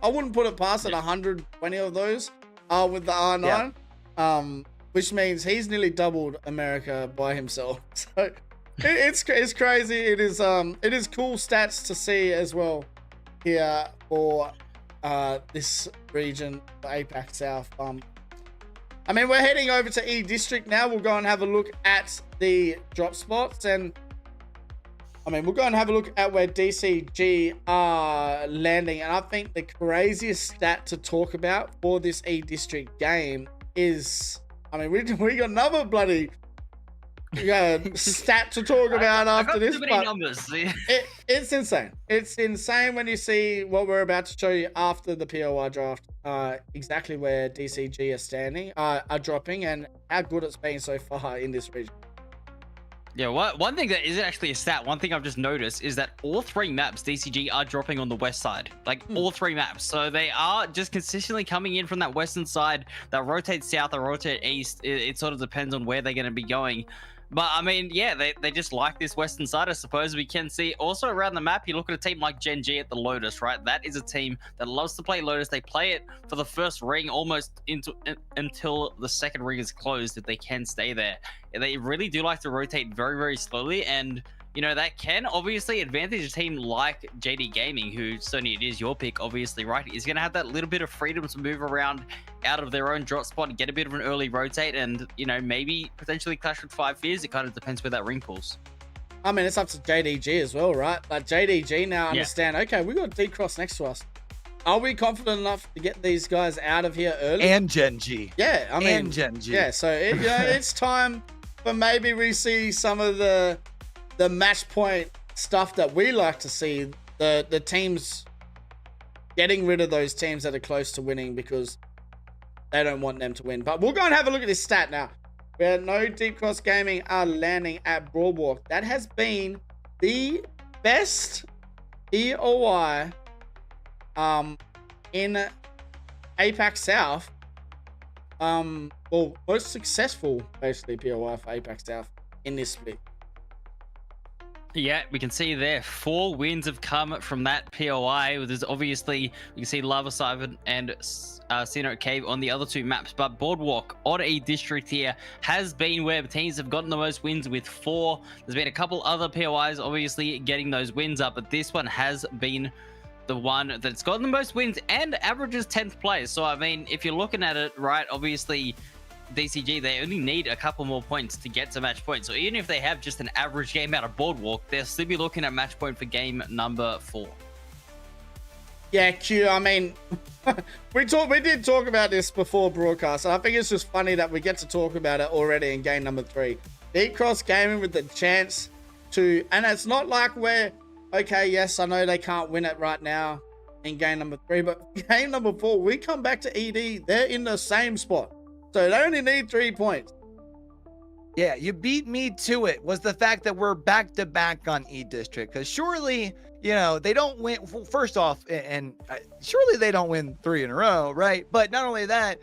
[SPEAKER 5] I wouldn't put it past 120 of those with the R9. Yeah. Which means he's nearly doubled America by himself. So it's crazy. It is cool stats to see as well here for this region, for APAC South. I mean, we're heading over to E District now. We'll go and have a look at the drop spots, and I mean, we'll go and have a look at where DCG are landing. And I think the craziest stat to talk about for this E District game is, I mean, we got another bloody stat to talk about after this.
[SPEAKER 7] Too many numbers.
[SPEAKER 5] It's insane. It's insane when you see what we're about to show you after the POI draft. Exactly where DCG are standing, are dropping, and how good it's been so far in this region.
[SPEAKER 7] Yeah, one thing that isn't actually a stat, one thing I've just noticed is that all three maps DCG are dropping on the west side. Like all three maps. So they are just consistently coming in from that western side. They'll rotate south or rotate east. It sort of depends on where they're going to be going. But I mean, yeah, they just like this western side, I suppose. We can see also around the map, you look at a team like Gen G at the Lotus, right? That is a team that loves to play Lotus. They play it for the first ring almost until the second ring is closed, if they can stay there. They really do like to rotate very, very slowly, and you know, that can obviously advantage a team like JD Gaming, who, Sony, it is your pick, obviously, right? Is going to have that little bit of freedom to move around out of their own drop spot and get a bit of an early rotate and, you know, maybe potentially clash with 5 Fears. It kind of depends where that ring pulls.
[SPEAKER 5] I mean, it's up to JDG as well, right? Like, JDG now understand, okay, we got D-Cross next to us. Are we confident enough to get these guys out of here early?
[SPEAKER 6] And Gen G.
[SPEAKER 5] Yeah, I mean,
[SPEAKER 6] and Gen G.
[SPEAKER 5] Yeah, so, it's time for maybe we see some of the match point stuff that we like to see, the teams getting rid of those teams that are close to winning because they don't want them to win. But we'll go and have a look at this stat now, where no Deep Cross Gaming are landing at Broadwalk. That has been the best POI in APAC South. Well, most successful basically POI for APAC South in this split.
[SPEAKER 7] Yeah, we can see there 4 wins have come from that POI. There's obviously, you can see Lava Siphon and Sinnoh Cave on the other 2 maps, but Boardwalk, Odd A District here, has been where the teams have gotten the most wins with 4. There's been a couple other POIs obviously getting those wins up, but this one has been the one that's gotten the most wins and averages 10th place. So, I mean, if you're looking at it, right, obviously DCG, they only need a couple more points to get to match point. So even if they have just an average game out of Boardwalk, they'll still be looking at match point for game number 4.
[SPEAKER 5] Yeah, Q, I mean, we did talk about this before broadcast, and I think it's just funny that we get to talk about it already in game number 3. Beat Cross Gaming with the chance to, and it's not like we're, okay, yes, I know they can't win it right now in game number 3, but game number 4, we come back to ED, they're in the same spot. So they only need 3 points.
[SPEAKER 6] Yeah, you beat me to it was the fact that we're back to back on E District. Because surely, you know, they don't win. Well, first off, and surely they don't win 3 in a row, right? But not only that,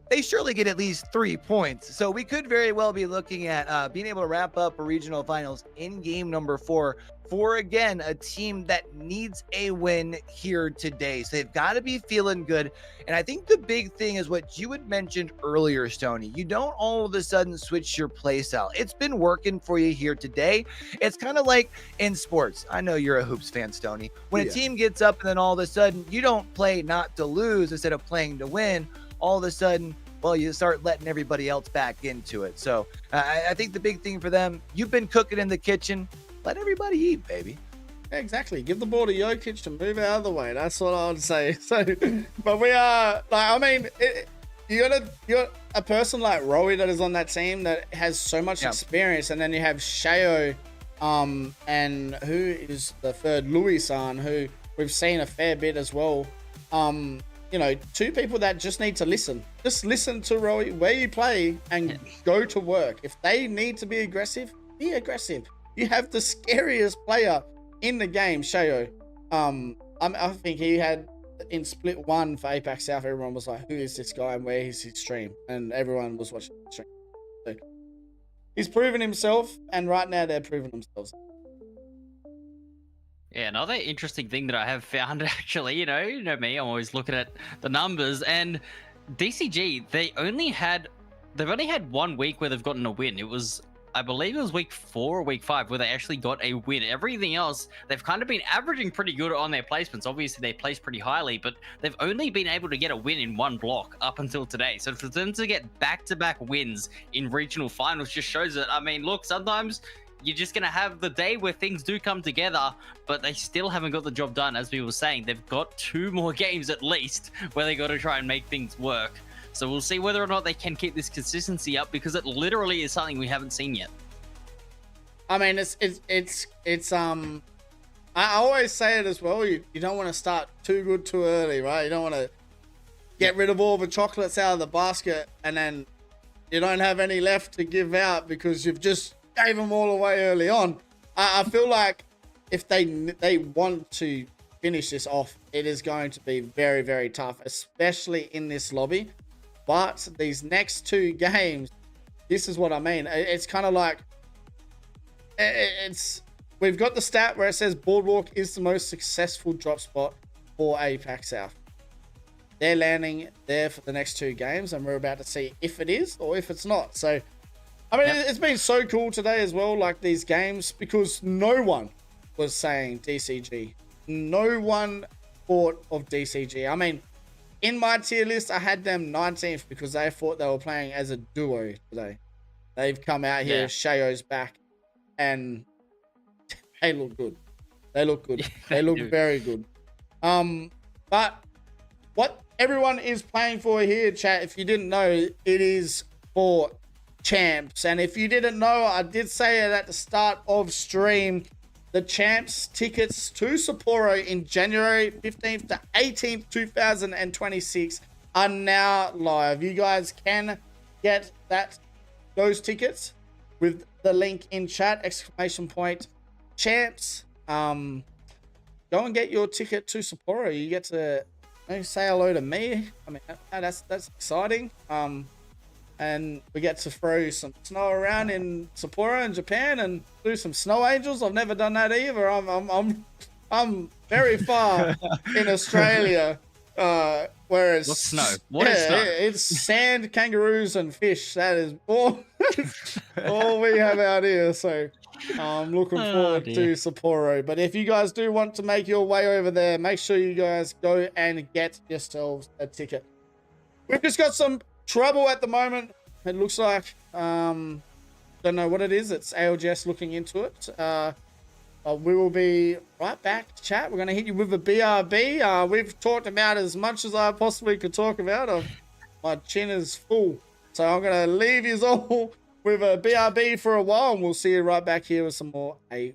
[SPEAKER 6] they surely get at least 3 points. So we could very well be looking at being able to wrap up a regional finals in game number 4 for, again, a team that needs a win here today. So they've got to be feeling good. And I think the big thing is what you had mentioned earlier, Stoney. You don't all of a sudden switch your play style. It's been working for you here today. It's kind of like in sports. I know you're a hoops fan, Stoney. When a team gets up and then all of a sudden you don't play not to lose instead of playing to win, all of a sudden, well, you start letting everybody else back into it. So I think the big thing for them, you've been cooking in the kitchen. Let everybody eat, baby.
[SPEAKER 5] Exactly. Give the ball to Jokic to move out of the way. That's what I would say. So, but we are, like, I mean, you got a person like Rowie that is on that team that has so much experience, and then you have Shayo, and who is the third, Louis-san, who we've seen a fair bit as well. You know, 2 people that just need to listen. Just listen to Rowie where you play and go to work. If they need to be aggressive, be aggressive. You have the scariest player in the game, Shayo. I think he had in split 1 for APAC South, everyone was like, who is this guy and where is his stream? And everyone was watching the stream. So he's proven himself, and right now they're proving themselves.
[SPEAKER 7] Yeah, another interesting thing that I have found, actually, you know me, I'm always looking at the numbers, and DCG, they've only had 1 week where they've gotten a win. It was, I believe it was week 4 or week 5 where they actually got a win. Everything else, they've kind of been averaging pretty good on their placements. Obviously, they place pretty highly, but they've only been able to get a win in 1 block up until today. So for them to get back-to-back wins in regional finals just shows that, I mean, look, sometimes you're just going to have the day where things do come together, but they still haven't got the job done. As we were saying, they've got 2 more games at least where they got to try and make things work. So we'll see whether or not they can keep this consistency up, because it literally is something we haven't seen yet.
[SPEAKER 5] I mean, it's I always say it as well. You don't want to start too good too early, right? You don't want to get rid of all the chocolates out of the basket and then you don't have any left to give out because you've just gave them all away early on. I feel like if they want to finish this off, it is going to be very, very tough, especially in this lobby. But these next 2 games, this is what I mean. It's kind of like, we've got the stat where it says Boardwalk is the most successful drop spot for APAC South. They're landing there for the next 2 games, and we're about to see if it is or if it's not. So, I mean, it's been so cool today as well, like these games, because no one was saying DCG. No one thought of DCG. I mean, in my tier list, I had them 19th because they thought they were playing as a duo today. They've come out here, Shayo's back, and they look good. They look good. They look very good. But what everyone is playing for here, chat, if you didn't know, it is for champs. And if you didn't know, I did say it at the start of stream, the champs tickets to Sapporo in January 15th to 18th, 2026 are now live. You guys can get those tickets with the link in chat, ! champs go and get your ticket to Sapporo. You get to say hello to me. I mean, that's exciting. And we get to throw some snow around in Sapporo in Japan and do some snow angels. I've never done that either. I'm very far in Australia, whereas
[SPEAKER 7] What's snow? What is snow?
[SPEAKER 5] It's sand, kangaroos, and fish. That is all we have out here. So I'm looking forward to Sapporo. But if you guys do want to make your way over there, make sure you guys go and get yourselves a ticket. We've just got some trouble at the moment. It looks like don't know what it is. It's ALGS looking into it. We will be right back to chat. We're going to hit you with a BRB. We've talked about as much as I possibly could talk about. My chin is full. So I'm going to leave you all with a BRB for a while, and we'll see you right back here with some more A.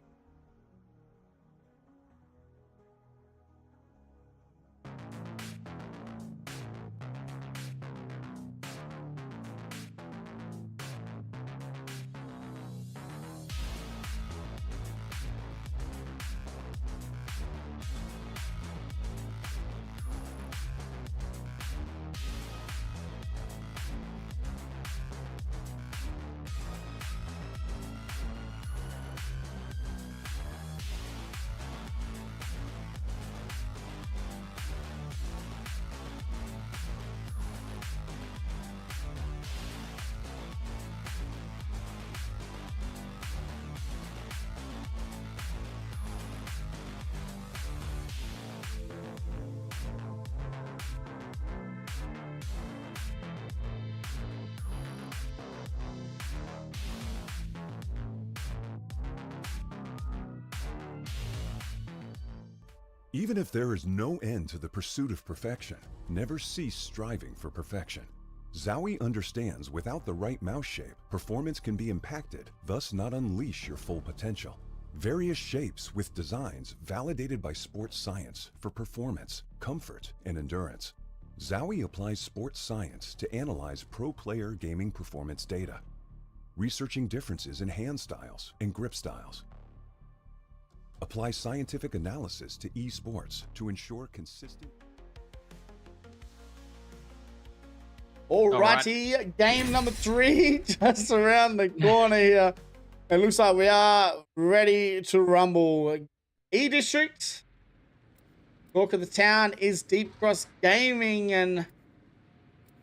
[SPEAKER 1] Even if there is no end to the pursuit of perfection, never cease striving for perfection. Zowie understands without the right mouse shape, performance can be impacted, thus not unleash your full potential. Various shapes with designs validated by sports science for performance, comfort, and endurance. Zowie applies sports science to analyze pro player gaming performance data, researching differences in hand styles and grip styles. Apply scientific analysis to esports to ensure consistent.
[SPEAKER 5] Alrighty, game number 3 just around the corner here. It looks like we are ready to rumble. E-District, talk of the town is Deep Cross Gaming, and I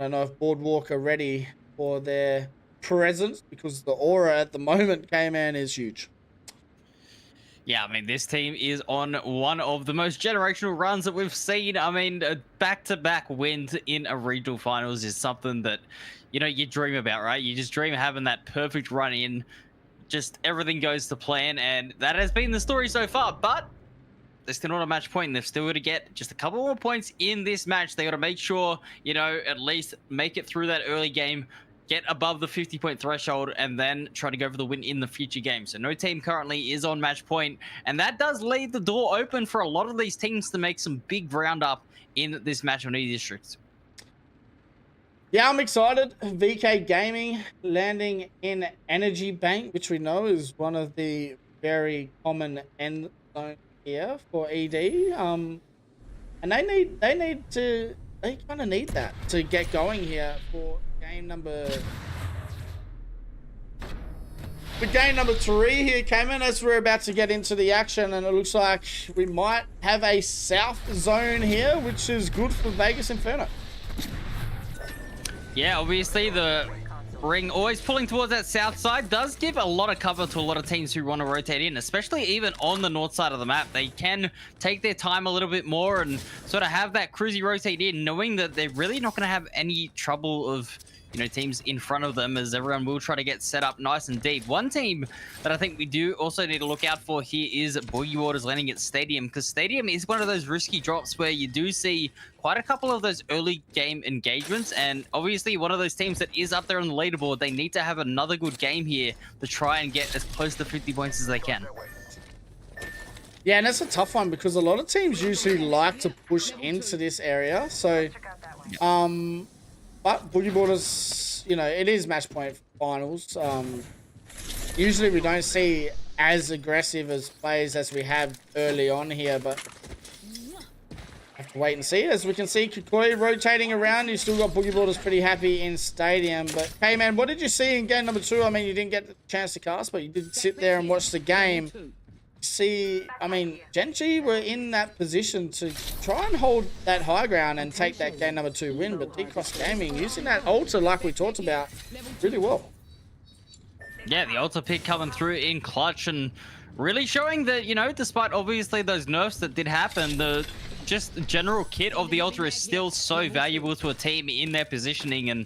[SPEAKER 5] don't know if Boardwalk are ready for their presence because the aura at the moment, Kmannamk, is huge.
[SPEAKER 7] Yeah, I mean, this team is on one of the most generational runs that we've seen. I mean, back-to-back wins in a regional finals is something that, you know, you dream about, right? You just dream of having that perfect run in. Just everything goes to plan, and that has been the story so far. But they're still not a match point, and they've still got to get just a couple more points in this match. They got to make sure, you know, at least make it through that early game, get above the 50-point threshold, and then try to go for the win in the future game. So no team currently is on match point, and that does leave the door open for a lot of these teams to make some big roundup in this match on E-District.
[SPEAKER 5] Yeah, I'm excited. VK Gaming landing in Energy Bank, which we know is one of the very common end zones here for ED. And they kind of need that to get going here for game number 3 here, Kmannamk, as we're about to get into the action, and it looks like we might have a south zone here, which is good for Vegas Inferno.
[SPEAKER 7] Yeah, obviously the ring always pulling towards that south side does give a lot of cover to a lot of teams who want to rotate in, especially even on the north side of the map. They can take their time a little bit more and sort of have that cruisy rotate in, knowing that they're really not going to have any trouble of, you know, teams in front of them, as everyone will try to get set up nice and deep. One team that I think we do also need to look out for here is Boogie Waters landing at Stadium, because Stadium is one of those risky drops where you do see quite a couple of those early game engagements, and obviously one of those teams that is up there on the leaderboard. They need to have another good game here to try and get as close to 50 points as they can.
[SPEAKER 5] Yeah, and that's a tough one because a lot of teams usually like to push into this area. So, but Boogie Borders, you know, it is match point finals. Usually we don't see as aggressive as plays as we have early on here, but have to wait and see. As we can see, Kukui rotating around. You still got Boogie Borders pretty happy in Stadium. But, hey, man, what did you see in game number 2? I mean, you didn't get the chance to cast, but you did sit there and watch the game. See, I mean, Gen.G were in that position to try and hold that high ground and take that game number 2 win. But D-Cross Gaming, using that ultra like we talked about, really well.
[SPEAKER 7] Yeah, the ultra pick coming through in clutch and really showing that, you know, despite obviously those nerfs that did happen, the just general kit of the ultra is still so valuable to a team in their positioning. And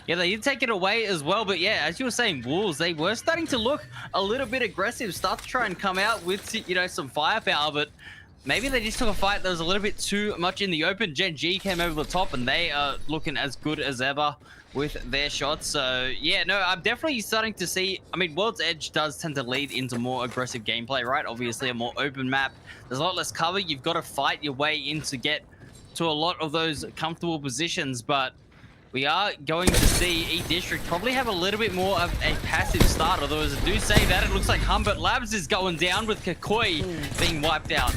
[SPEAKER 7] yeah, they did take it away as well. But yeah, as you were saying, Wolves, they were starting to look a little bit aggressive, start to try and come out with, you know, some firepower, but maybe they just took a fight that was a little bit too much in the open. Gen.G came over the top and they are looking as good as ever with their shots. So yeah, no, I'm definitely starting to see, I mean, World's Edge does tend to lead into more aggressive gameplay, right? Obviously a more open map, there's a lot less cover, you've got to fight your way in to get to a lot of those comfortable positions. But we are going to see E-District probably have a little bit more of a passive start, although as I do say that, it looks like Humbert Labs is going down with Kukui being wiped out.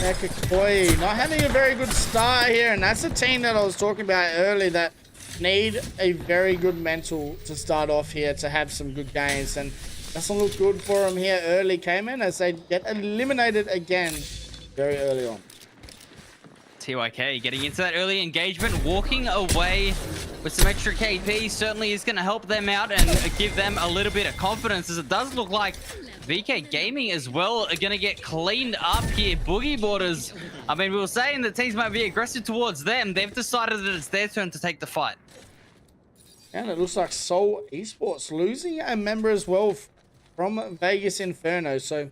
[SPEAKER 5] Yeah, Kukui not having a very good start here, and that's a team that I was talking about earlier that need a very good mental to start off here to have some good games, and doesn't look good for them here early, Kmannamk, as they get eliminated again very early on.
[SPEAKER 7] TYK getting into that early engagement, walking away with some extra KP certainly is going to help them out and give them a little bit of confidence, as it does look like VK Gaming as well are going to get cleaned up here. Boogie Borders, I mean, we were saying that teams might be aggressive towards them. They've decided that it's their turn to take the fight.
[SPEAKER 5] And it looks like Seoul Esports losing a member as well from Vegas Inferno. So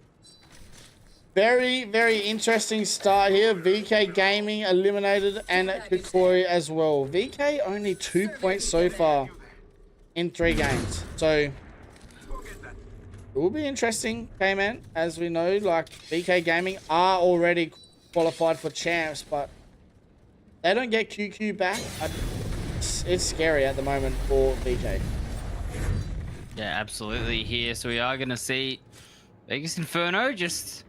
[SPEAKER 5] very, very interesting start here. VK Gaming eliminated and Kukui as well. VK only 2 points so far in 3 games. So it will be interesting, Kmannamk, as we know, like VK Gaming are already qualified for champs, but they don't get QQ back. It's scary at the moment for VK.
[SPEAKER 7] Yeah, absolutely here. So we are going to see Vegas Inferno just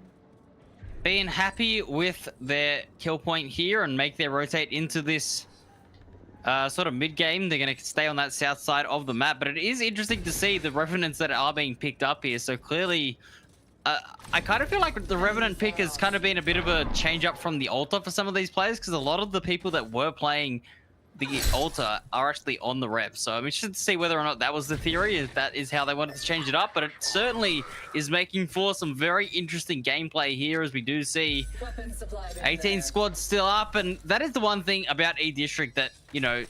[SPEAKER 7] being happy with their kill point here and make their rotate into this sort of mid-game. They're going to stay on that south side of the map, but it is interesting to see the Revenants that are being picked up here. So clearly, I kind of feel like the Revenant pick has kind of been a bit of a change up from the Altar for some of these players, because a lot of the people that were playing the Altar are actually on the rep. So I'm interested to see whether or not that was the theory, if that is how they wanted to change it up. But it certainly is making for some very interesting gameplay here, as we do see 18 squads still up. And that is the one thing about E-District that, you know,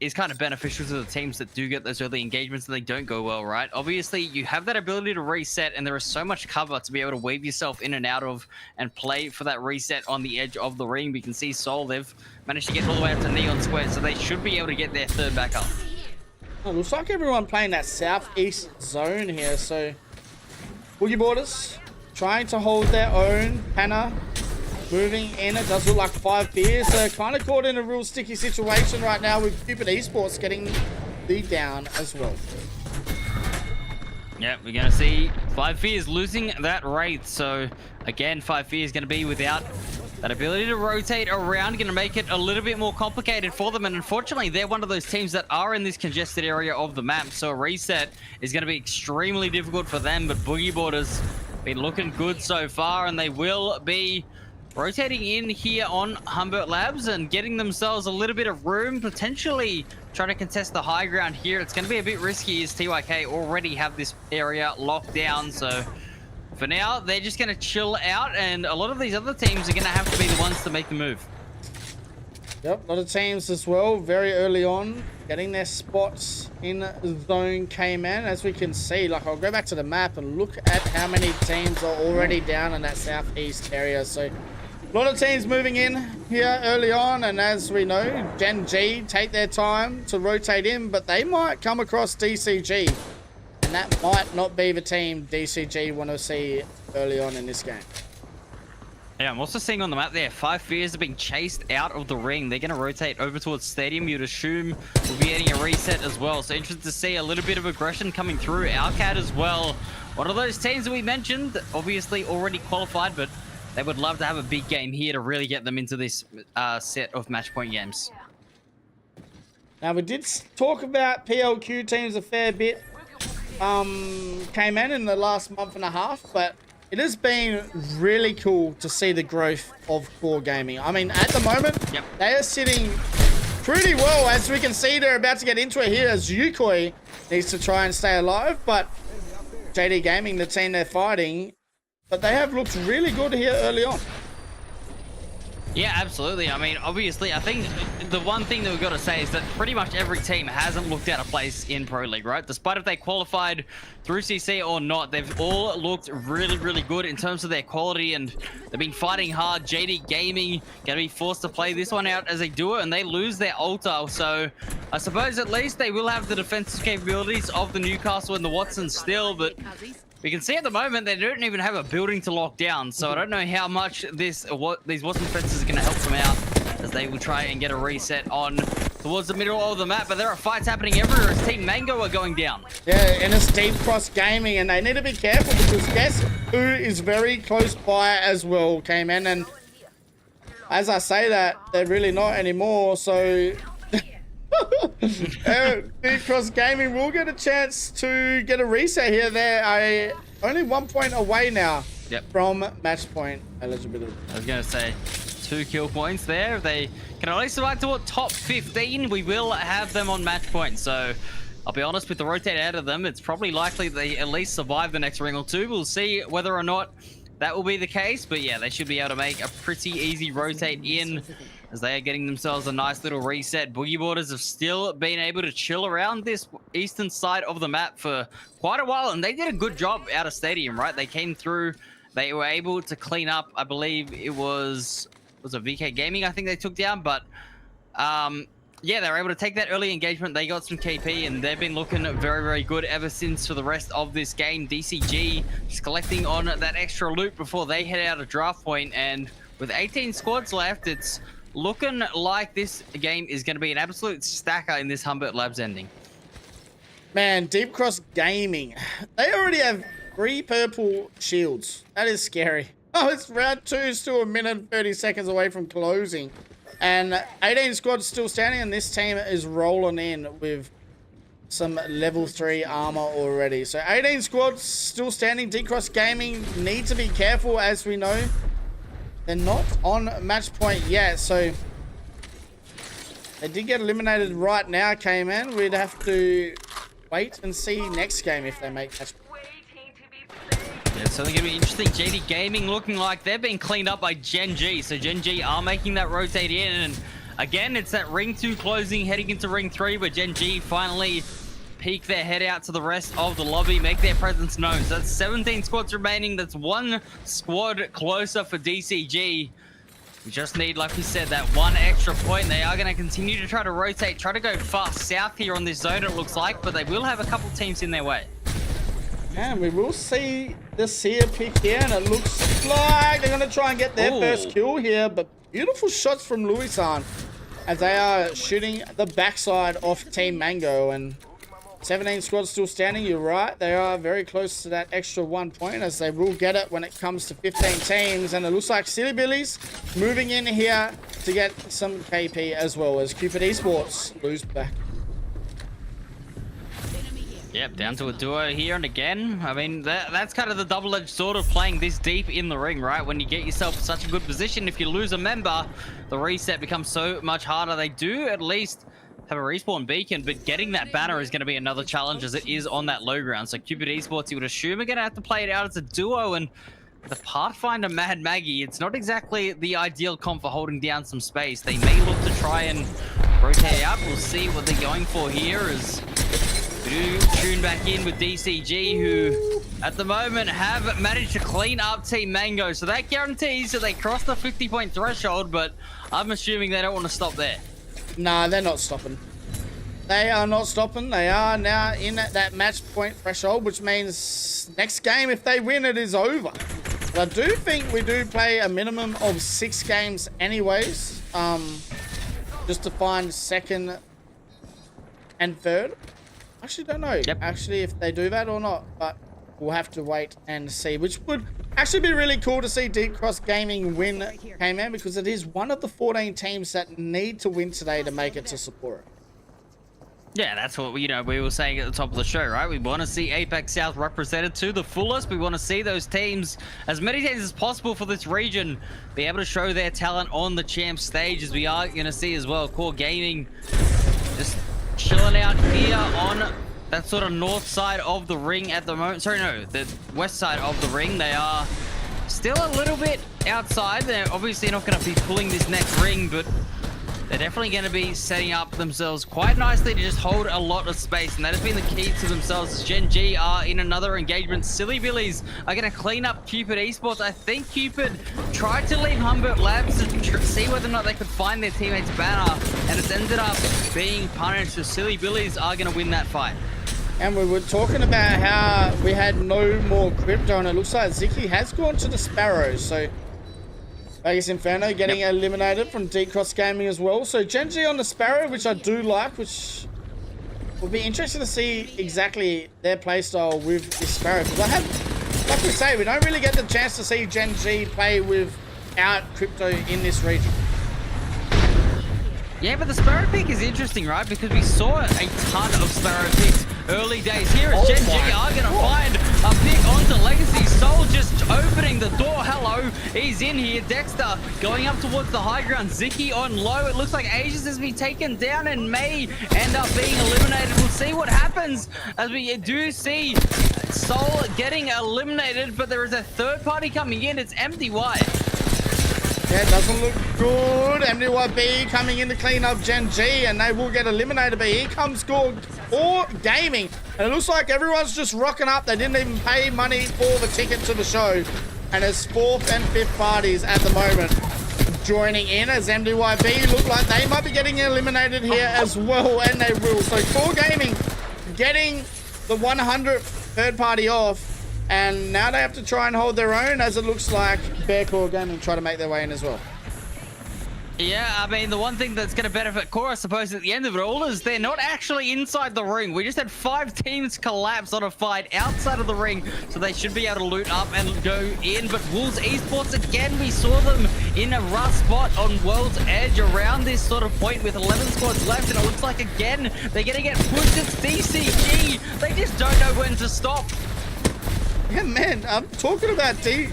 [SPEAKER 7] is kind of beneficial to the teams that do get those early engagements and they don't go well, right? Obviously, you have that ability to reset, and there is so much cover to be able to weave yourself in and out of and play for that reset on the edge of the ring. We can see Seoul, they've managed to get all the way up to Neon Square, so they should be able to get their third back up.
[SPEAKER 5] It looks like everyone playing that southeast zone here, so Boogie Borders trying to hold their own. Hannah moving in. It does look like 5 Fears. They're kind of caught in a real sticky situation right now with Cupid Esports getting the down as well.
[SPEAKER 7] Yeah, we're going to see 5 Fears losing that Wraith. So again, 5 Fears going to be without that ability to rotate around, going to make it a little bit more complicated for them. And unfortunately, they're one of those teams that are in this congested area of the map. So a reset is going to be extremely difficult for them. But Boogie Borders been looking good so far, and they will be rotating in here on Humbert Labs and getting themselves a little bit of room, potentially trying to contest the high ground here. It's going to be a bit risky, as TYK already have this area locked down. So for now, they're just going to chill out, and a lot of these other teams are going to have to be the ones to make the move.
[SPEAKER 5] Yep, a lot of teams as well, very early on, getting their spots in zone Kmannamk. As we can see, like, I'll go back to the map and look at how many teams are already down in that southeast area. So a lot of teams moving in here early on, and as we know, Gen.G take their time to rotate in, but they might come across DCG, and that might not be the team DCG want to see early on in this game.
[SPEAKER 7] Yeah, I'm also seeing on the map there, 5 Fears are being chased out of the ring. They're going to rotate over towards Stadium. You'd assume we'll be getting a reset as well. So interested to see a little bit of aggression coming through. Alcat as well, one of those teams that we mentioned, obviously already qualified, but they would love to have a big game here to really get them into this set of match point games.
[SPEAKER 5] Now, we did talk about PLQ teams a fair bit. Came in the last month and a half, but it has been really cool to see the growth of Core Gaming. I mean, at the moment, they are sitting pretty well. As we can see, they're about to get into it here as Yoboycue needs to try and stay alive, but JD Gaming, the team they're fighting, but they have looked really good here early on.
[SPEAKER 7] Yeah, absolutely. I mean, obviously, I think the one thing that we've got to say is that pretty much every team hasn't looked out of place in Pro League, right? Despite if they qualified through CC or not, they've all looked really, really good in terms of their quality, and they've been fighting hard. JD Gaming going to be forced to play this one out as they do it, and they lose their altar. So I suppose at least they will have the defensive capabilities of the Newcastle and the Watsons still, but we can see at the moment they don't even have a building to lock down, so I don't know how much these Watson fences are going to help them out as they will try and get a reset on towards the middle of the map. But there are fights happening everywhere as Team Mango are going down.
[SPEAKER 5] Yeah, and it's Deep Cross Gaming, and they need to be careful because guess who is very close by as well, Kmannamk, and as I say that, they're really not anymore, so Deep Cross Gaming will get a chance to get a reset here. They're only 1 point away now from match point eligibility.
[SPEAKER 7] I was going to say 2 kill points there. If they can at least survive to top 15, we will have them on match point. So I'll be honest, with the rotate out of them, it's probably likely they at least survive the next ring or two. We'll see whether or not that will be the case, but yeah, they should be able to make a pretty easy rotate in as they are getting themselves a nice little reset. Boogie Boarders have still been able to chill around this eastern side of the map for quite a while, and they did a good job out of Stadium, right? They came through, they were able to clean up, I believe it was a VK Gaming, I think they took down, but yeah, they were able to take that early engagement. They got some KP, and they've been looking very, very good ever since for the rest of this game. DCG just collecting on that extra loot before they head out of draft point, and with 18 squads left, it's looking like this game is going to be an absolute stacker in this Humbert Labs ending.
[SPEAKER 5] Man, Deep Cross Gaming, they already have 3 purple shields. That is scary. Oh, it's round 2, still 1 minute and 30 seconds away from closing. And 18 squads still standing, and this team is rolling in with some level 3 armor already. So 18 squads still standing. Deep Cross Gaming need to be careful, as we know. They're not on match point yet, so they did get eliminated right now, Kmannamk. We'd have to wait and see next game if they make match point.
[SPEAKER 7] Yeah, it's certainly going to be interesting. JD Gaming looking like they're being cleaned up by Gen G. So Gen G are making that rotate in. And again, it's that ring 2 closing, heading into ring 3, where Gen G finally peek their head out to the rest of the lobby, make their presence known. So that's 17 squads remaining. That's 1 squad closer for DCG. We just need, like we said, that 1 extra point. They are going to continue to try to rotate, try to go far south here on this zone, it looks like, but they will have a couple teams in their way.
[SPEAKER 5] And we will see the Seer pick here, and it looks like they're going to try and get their first kill here, but beautiful shots from Louis-san as they are shooting the backside of Team Mango, and 17 squads still standing. You're right, they are very close to that extra 1 point, as they will get it when it comes to 15 teams, and it looks like Silly Billies moving in here to get some KP as well, as Cupid Esports lose back.
[SPEAKER 7] Yep, down to a duo here, and again, I mean, that's kind of the double-edged sword of playing this deep in the ring, right? When you get yourself in such a good position, if you lose a member, the reset becomes so much harder. They do at least have a respawn beacon, but getting that banner is going to be another challenge, as it is on that low ground. So Cupid Esports, you would assume, are going to have to play it out as a duo, and the Pathfinder Mad Maggie, it's not exactly the ideal comp for holding down some space. They may look to try and rotate out. We'll see what they're going for here, as we do tune back in with DCG, who at the moment have managed to clean up Team Mango. So that guarantees that they cross the 50-point threshold, but I'm assuming they don't want to stop there.
[SPEAKER 5] Nah, they're not stopping. They are not stopping. They are now in that match point threshold, which means next game, if they win, it is over. But I do think we do play a minimum of 6 games anyways, just to find second and third. Actually, don't know. Actually, if they do that or not, but we'll have to wait and see, which would actually be really cool to see Deep Cross Gaming win Kmannamk, because it is one of the 14 teams that need to win today to make it to Sapporo.
[SPEAKER 7] Yeah, that's what we were saying at the top of the show, right? We want to see APAC South represented to the fullest. We want to see those teams, as many teams as possible for this region, be able to show their talent on the champ stage, as we are going to see as well. Core Gaming just chilling out here on that sort of north side of the ring at the moment. Sorry, no, the west side of the ring. They are still a little bit outside. They're obviously not going to be pulling this next ring, but they're definitely going to be setting up themselves quite nicely to just hold a lot of space, and that has been the key to themselves. As Gen G are in another engagement. Silly Billies are going to clean up Cupid Esports. I think Cupid tried to leave Humbert Labs to see whether or not they could find their teammate's banner, and it's ended up being punished. So Silly Billies are going to win that fight.
[SPEAKER 5] And we were talking about how we had no more crypto, and it looks like Ziki has gone to the Sparrows. So Vegas Inferno getting eliminated from Deep Cross Gaming as well. So Gen G on the Sparrow, which I do like, which will be interesting to see exactly their playstyle with the Sparrow. Because I have, like we say, we don't really get the chance to see Gen G play without crypto in this region.
[SPEAKER 7] Yeah, but the Sparrow pick is interesting, right? Because we saw a ton of Sparrow picks early days here, as Gen G are going to find a pick onto Legacy. Soul just opening the door. Hello, he's in here. Dexter going up towards the high ground. Ziki on low. It looks like Aegis has been taken down and may end up being eliminated. We'll see what happens, as we do see Soul getting eliminated, but there is a third party coming in. It's MDY.
[SPEAKER 5] Yeah, it doesn't look good. MDYB coming in to clean up Gen G, and they will get eliminated. But here comes Core Gaming, and it looks like everyone's just rocking up. They didn't even pay money for the ticket to the show, and it's fourth and fifth parties at the moment joining in, as MDYB look like they might be getting eliminated here as well, and they will. So Core Gaming getting the 100th third party off, and now they have to try and hold their own, as it looks like Core Gaming try to make their way in as well.
[SPEAKER 7] Yeah, I mean, the one thing that's going to benefit Core, I suppose, at the end of it all, is they're not actually inside the ring. We just had 5 teams collapse on a fight outside of the ring, so they should be able to loot up and go in. But Wolves Esports, again, we saw them in a rough spot on World's Edge around this sort of point with 11 squads left, and it looks like, again, they're going to get pushed. It's DCG. They just don't know when to stop.
[SPEAKER 5] Yeah, man, I'm talking about Deep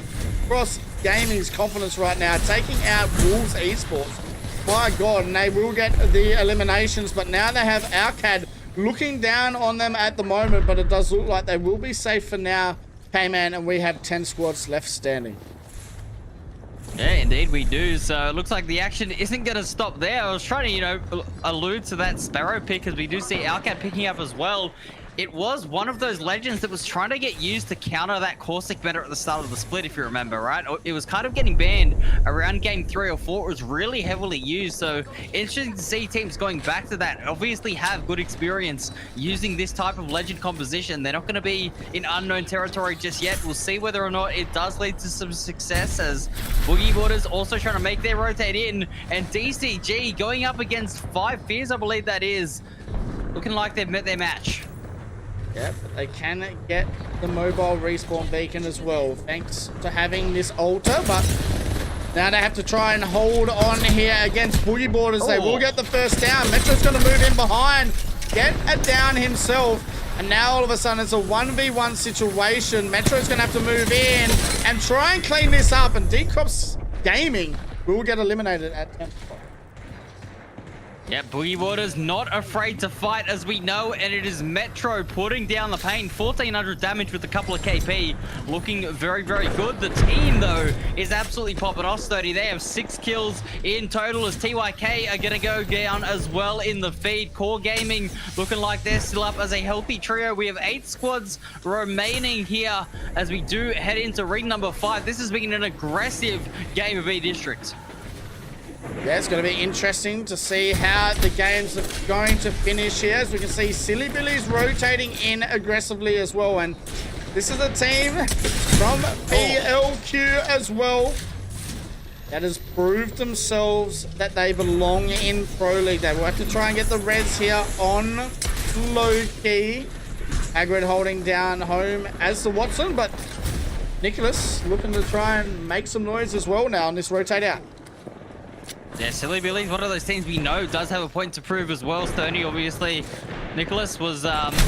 [SPEAKER 5] Cross Gaming's confidence right now, taking out Wolves Esports. My God, and they will get the eliminations, but now they have Alcad looking down on them at the moment, but it does look like they will be safe for now, Kmannamk, and we have 10 squads left standing.
[SPEAKER 7] Yeah, indeed we do. So it looks like the action isn't going to stop there. I was trying to, allude to that Sparrow pick, because we do see Alcad picking up as well. It was one of those legends that was trying to get used to counter that Caustic meta at the start of the split, if you remember, right? It was kind of getting banned around game 3 or 4. It was really heavily used, so interesting to see teams going back to that. Obviously have good experience using this type of legend composition. They're not going to be in unknown territory just yet. We'll see whether or not it does lead to some success, as Boogie Borders also trying to make their rotate in, and DCG going up against 5 Fears, I believe that is. Looking like they've met their match.
[SPEAKER 5] Yeah, but they can get the mobile respawn beacon as well, thanks to having this altar. But now they have to try and hold on here against Boogie Borders. They will get the first down. Metro's going to move in behind, get a down himself. And now all of a sudden it's a 1v1 situation. Metro's going to have to move in and try and clean this up. And Deep Cross Gaming will get eliminated at 10th spot.
[SPEAKER 7] Yeah, Boogie Waters not afraid to fight, as we know, and it is Metro putting down the pain. 1400 damage with a couple of KP. Looking very, very good. The team, though, is absolutely popping off, Stoney. They have 6 kills in total, as TYK are going to go down as well in the feed. Core Gaming looking like they're still up as a healthy trio. We have 8 squads remaining here as we do head into ring number 5. This has been an aggressive game of E-District.
[SPEAKER 5] Yeah, it's going to be interesting to see how the game's going to finish here. As we can see, Silly Billy's rotating in aggressively as well. And this is a team from PLQ as well that has proved themselves that they belong in Pro League. They will have to try and get the reds here on low key. Hagrid holding down home as the Watson, but Nicholas looking to try and make some noise as well now on this rotate out.
[SPEAKER 7] Yeah, Silly Billy's one of those teams we know does have a point to prove as well. Stoney, obviously, Nicholas was,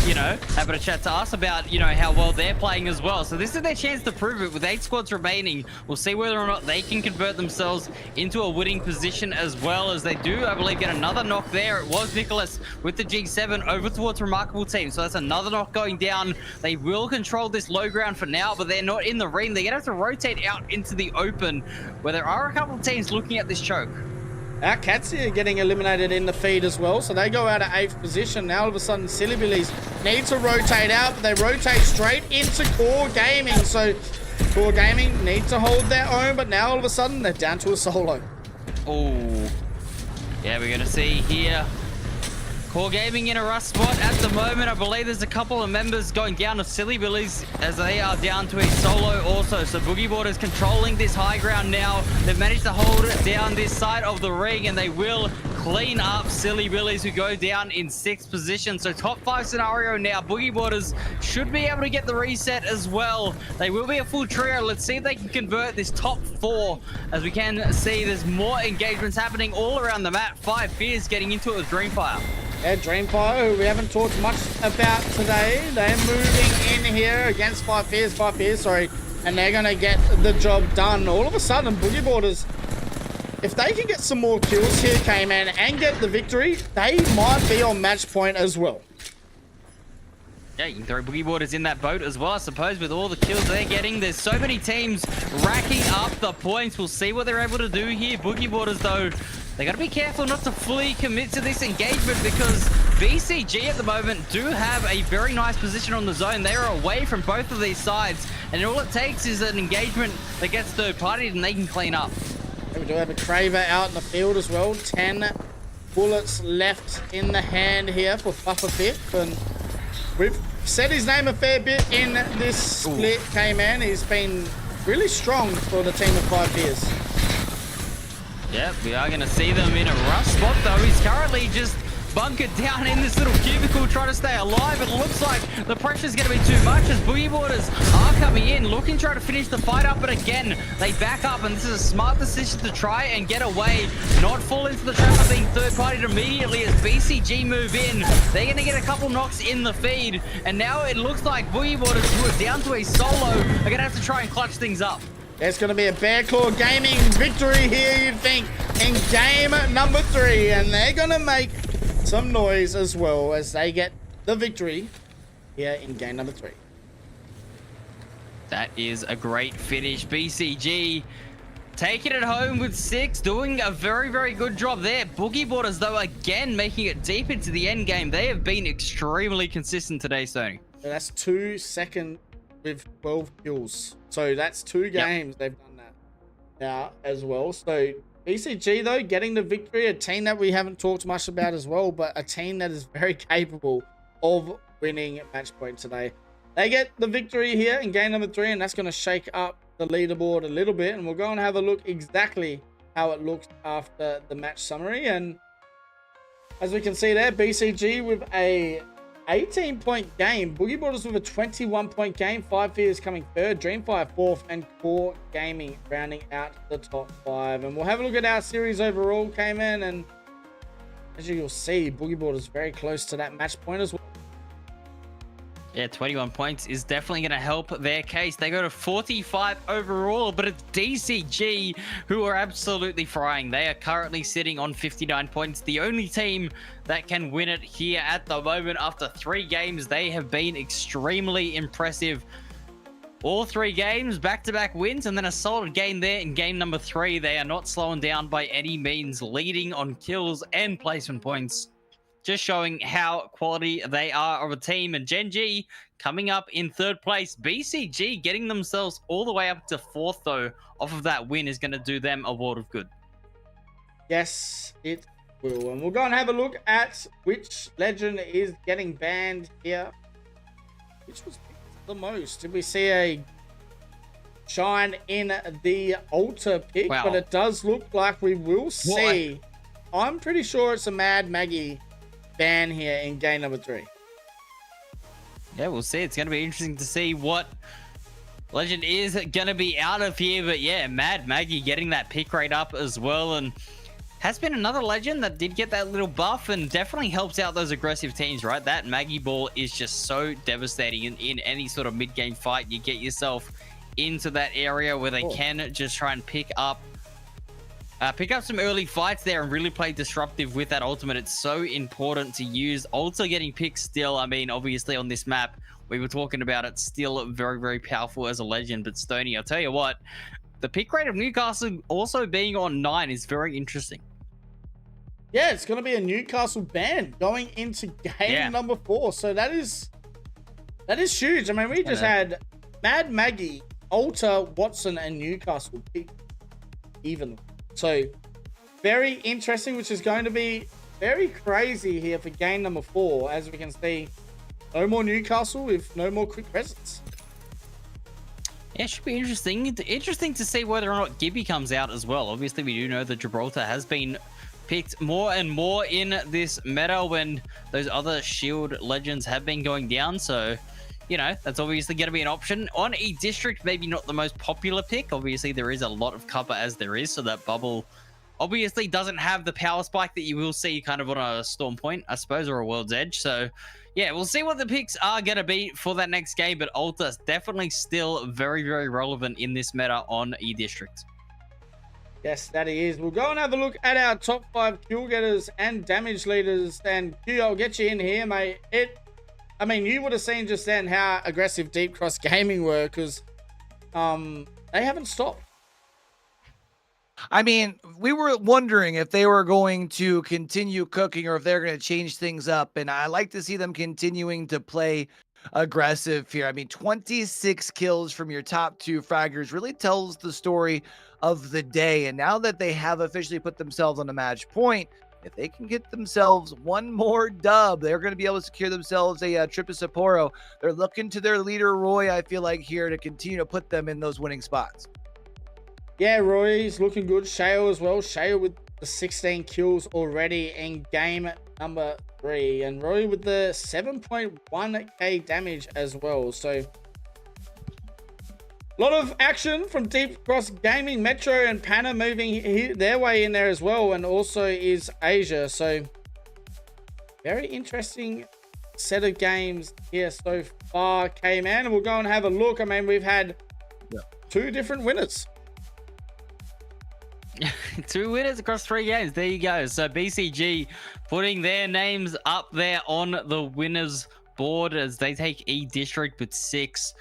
[SPEAKER 7] you know, having a chat to us about, you know, how well they're playing as well. So this is their chance to prove it with 8 squads remaining. We'll see whether or not they can convert themselves into a winning position as well as they do, I believe, get another knock there. It was Nicholas with the G7 over towards Remarkable Team. So that's another knock going down. They will control this low ground for now, but they're not in the ring. They're going to have to rotate out into the open where there are a couple of teams looking at this choke.
[SPEAKER 5] Our Cats here getting eliminated in the feed as well, so they go out of 8th position. Now all of a sudden Silly Billies need to rotate out, but they rotate straight into Core Gaming. So Core Gaming need to hold their own, but now all of a sudden they're down to a solo.
[SPEAKER 7] Oh, yeah, we're going to see here Core Gaming in a rough spot at the moment. I believe there's a couple of members going down to Silly Billies as they are down to a solo also. So Boogie Boarders controlling this high ground now. They've managed to hold it down this side of the ring, and they will clean up Silly Billies, who go down in 6th position. So top 5 scenario now. Boogie Boarders should be able to get the reset as well. They will be a full trio. Let's see if they can convert this top 4. As we can see, there's more engagements happening all around the map. 5 Fears getting into it with Dreamfire.
[SPEAKER 5] Yeah, Dreamfire, who we haven't talked much about today. They're moving in here against 5 Fears, and they're going to get the job done. All of a sudden, Boogie Boarders, if they can get some more kills here, Kmannamk, and get the victory, they might be on match point as well.
[SPEAKER 7] Yeah, you can throw Boogie Boarders in that boat as well, I suppose, with all the kills they're getting. There's so many teams racking up the points. We'll see what they're able to do here. Boogie Boarders, though, they got to be careful not to fully commit to this engagement because BCG at the moment do have a very nice position on the zone. They are away from both of these sides, and all it takes is an engagement that gets third-partied and they can clean up.
[SPEAKER 5] We do have a Craver out in the field as well. 10 bullets left in the hand here for Flufferfit, and we've said his name a fair bit in this split. Kmannamk, he's been really strong for the team of 5 Fears.
[SPEAKER 7] Yep, we are going to see them in a rough spot, though. He's currently just bunkered down in this little cubicle trying to stay alive. It looks like the pressure's going to be too much as Boogie Boarders are coming in, looking to try to finish the fight up, but again, they back up, and this is a smart decision to try and get away, not fall into the trap of being third-partied immediately as BCG move in. They're going to get a couple knocks in the feed, and now it looks like Boogie Boarders, who are down to a solo, are going to have to try and clutch things up.
[SPEAKER 5] There's going to be a Bear Claw Gaming victory here, you'd think, in game number 3. And they're going to make some noise as well as they get the victory here in game number 3.
[SPEAKER 7] That is a great finish. BCG taking it home with 6, doing a very, very good job there. Boogie Boarders, though, again, making it deep into the end game. They have been extremely consistent today, Stoney.
[SPEAKER 5] So that's 2 seconds with 12 kills. So that's 2 games they've done that now as well. So BCG, though, getting the victory, a team that we haven't talked much about as well, but a team that is very capable of winning match point today. They get the victory here in game number 3, and that's going to shake up the leaderboard a little bit, and we'll go and have a look exactly how it looks after the match summary. And as we can see there, BCG with a 18-point game, Boogie Boarders with a 21-point game, 5 Fears coming 3rd, Dreamfire 4th, and Core Gaming rounding out the top 5. And we'll have a look at our series overall, Kmannamk, and as you'll see, Boogie Boarders very close to that match point as well.
[SPEAKER 7] Yeah, 21 points is definitely going to help their case. They go to 45 overall, but it's DCG who are absolutely frying. They are currently sitting on 59 points. The only team that can win it here at the moment after 3 games. They have been extremely impressive. All 3 games, back-to-back wins, and then a solid game there in game number 3. They are not slowing down by any means, leading on kills and placement points. Just showing how quality they are of a team. And Gen G coming up in 3rd place. BCG getting themselves all the way up to 4th, though, off of that win is going to do them a world of good.
[SPEAKER 5] Yes, it will. And we'll go and have a look at which legend is getting banned here. Which was the most? Did we see a shine in the altar pick?
[SPEAKER 7] Wow.
[SPEAKER 5] But it does look like we will see. I'm pretty sure it's a Mad Maggie ban here in game number 3.
[SPEAKER 7] Yeah, we'll see. It's going to be interesting to see what Legend is going to be out of here. But yeah, Mad Maggie getting that pick rate up as well. And has been another Legend that did get that little buff and definitely helps out those aggressive teams, right? That Maggie ball is just so devastating in any sort of mid-game fight. You get yourself into that area where they can just try and pick up some early fights there and really play disruptive with that ultimate. It's so important to use. Also getting picked still, I mean, obviously on this map, we were talking about it, still very, very powerful as a Legend. But Stoney, I'll tell you what, the pick rate of Newcastle also being on 9 is very interesting.
[SPEAKER 5] Yeah, it's going to be a Newcastle ban going into game number 4. So that is huge. I mean, we just had Mad Maggie, Alter, Watson, and Newcastle pick evenly. So very interesting, which is going to be very crazy here for game number 4. As we can see, no more Newcastle with no more quick presence.
[SPEAKER 7] Yeah, it should be interesting. Interesting to see whether or not Gibby comes out as well. Obviously, we do know that Gibraltar has been picked more and more in this meta when those other Shield Legends have been going down. So, you know, that's obviously going to be an option. On E-District, maybe not the most popular pick. Obviously, there is a lot of cover as there is, so that bubble obviously doesn't have the power spike that you will see kind of on a Storm Point, I suppose, or a World's Edge. So, yeah, we'll see what the picks are going to be for that next game, but Alta's definitely still very, very relevant in this meta on E-District.
[SPEAKER 5] Yes, that he is. We'll go and have a look at our top 5 kill getters and damage leaders. And Q, I'll get you in here, mate. I mean, you would have seen just then how aggressive Deep Cross Gaming were, because they haven't stopped.
[SPEAKER 6] I mean, we were wondering if they were going to continue cooking or if they're going to change things up. And I like to see them continuing to play aggressive here. I mean, 26 kills from your top 2 fraggers really tells the story of the day. And now that they have officially put themselves on a match point, if they can get themselves one more dub, they're going to be able to secure themselves a trip to Sapporo. They're looking to their leader, Roy, I feel like, here to continue to put them in those winning spots.
[SPEAKER 5] Yeah, Roy's looking good. Shale as well. Shale with the 16 kills already in game number 3. And Roy with the 7.1k damage as well. So, a lot of action from Deep Cross Gaming. Metro and Panna moving their way in there as well. And also is Asia. So, very interesting set of games here so far, Kmannamk. And we'll go and have a look. I mean, we've had 2 different winners.
[SPEAKER 7] 2 winners across 3 games. There you go. So BCG putting their names up there on the winners board as they take E-District with 6.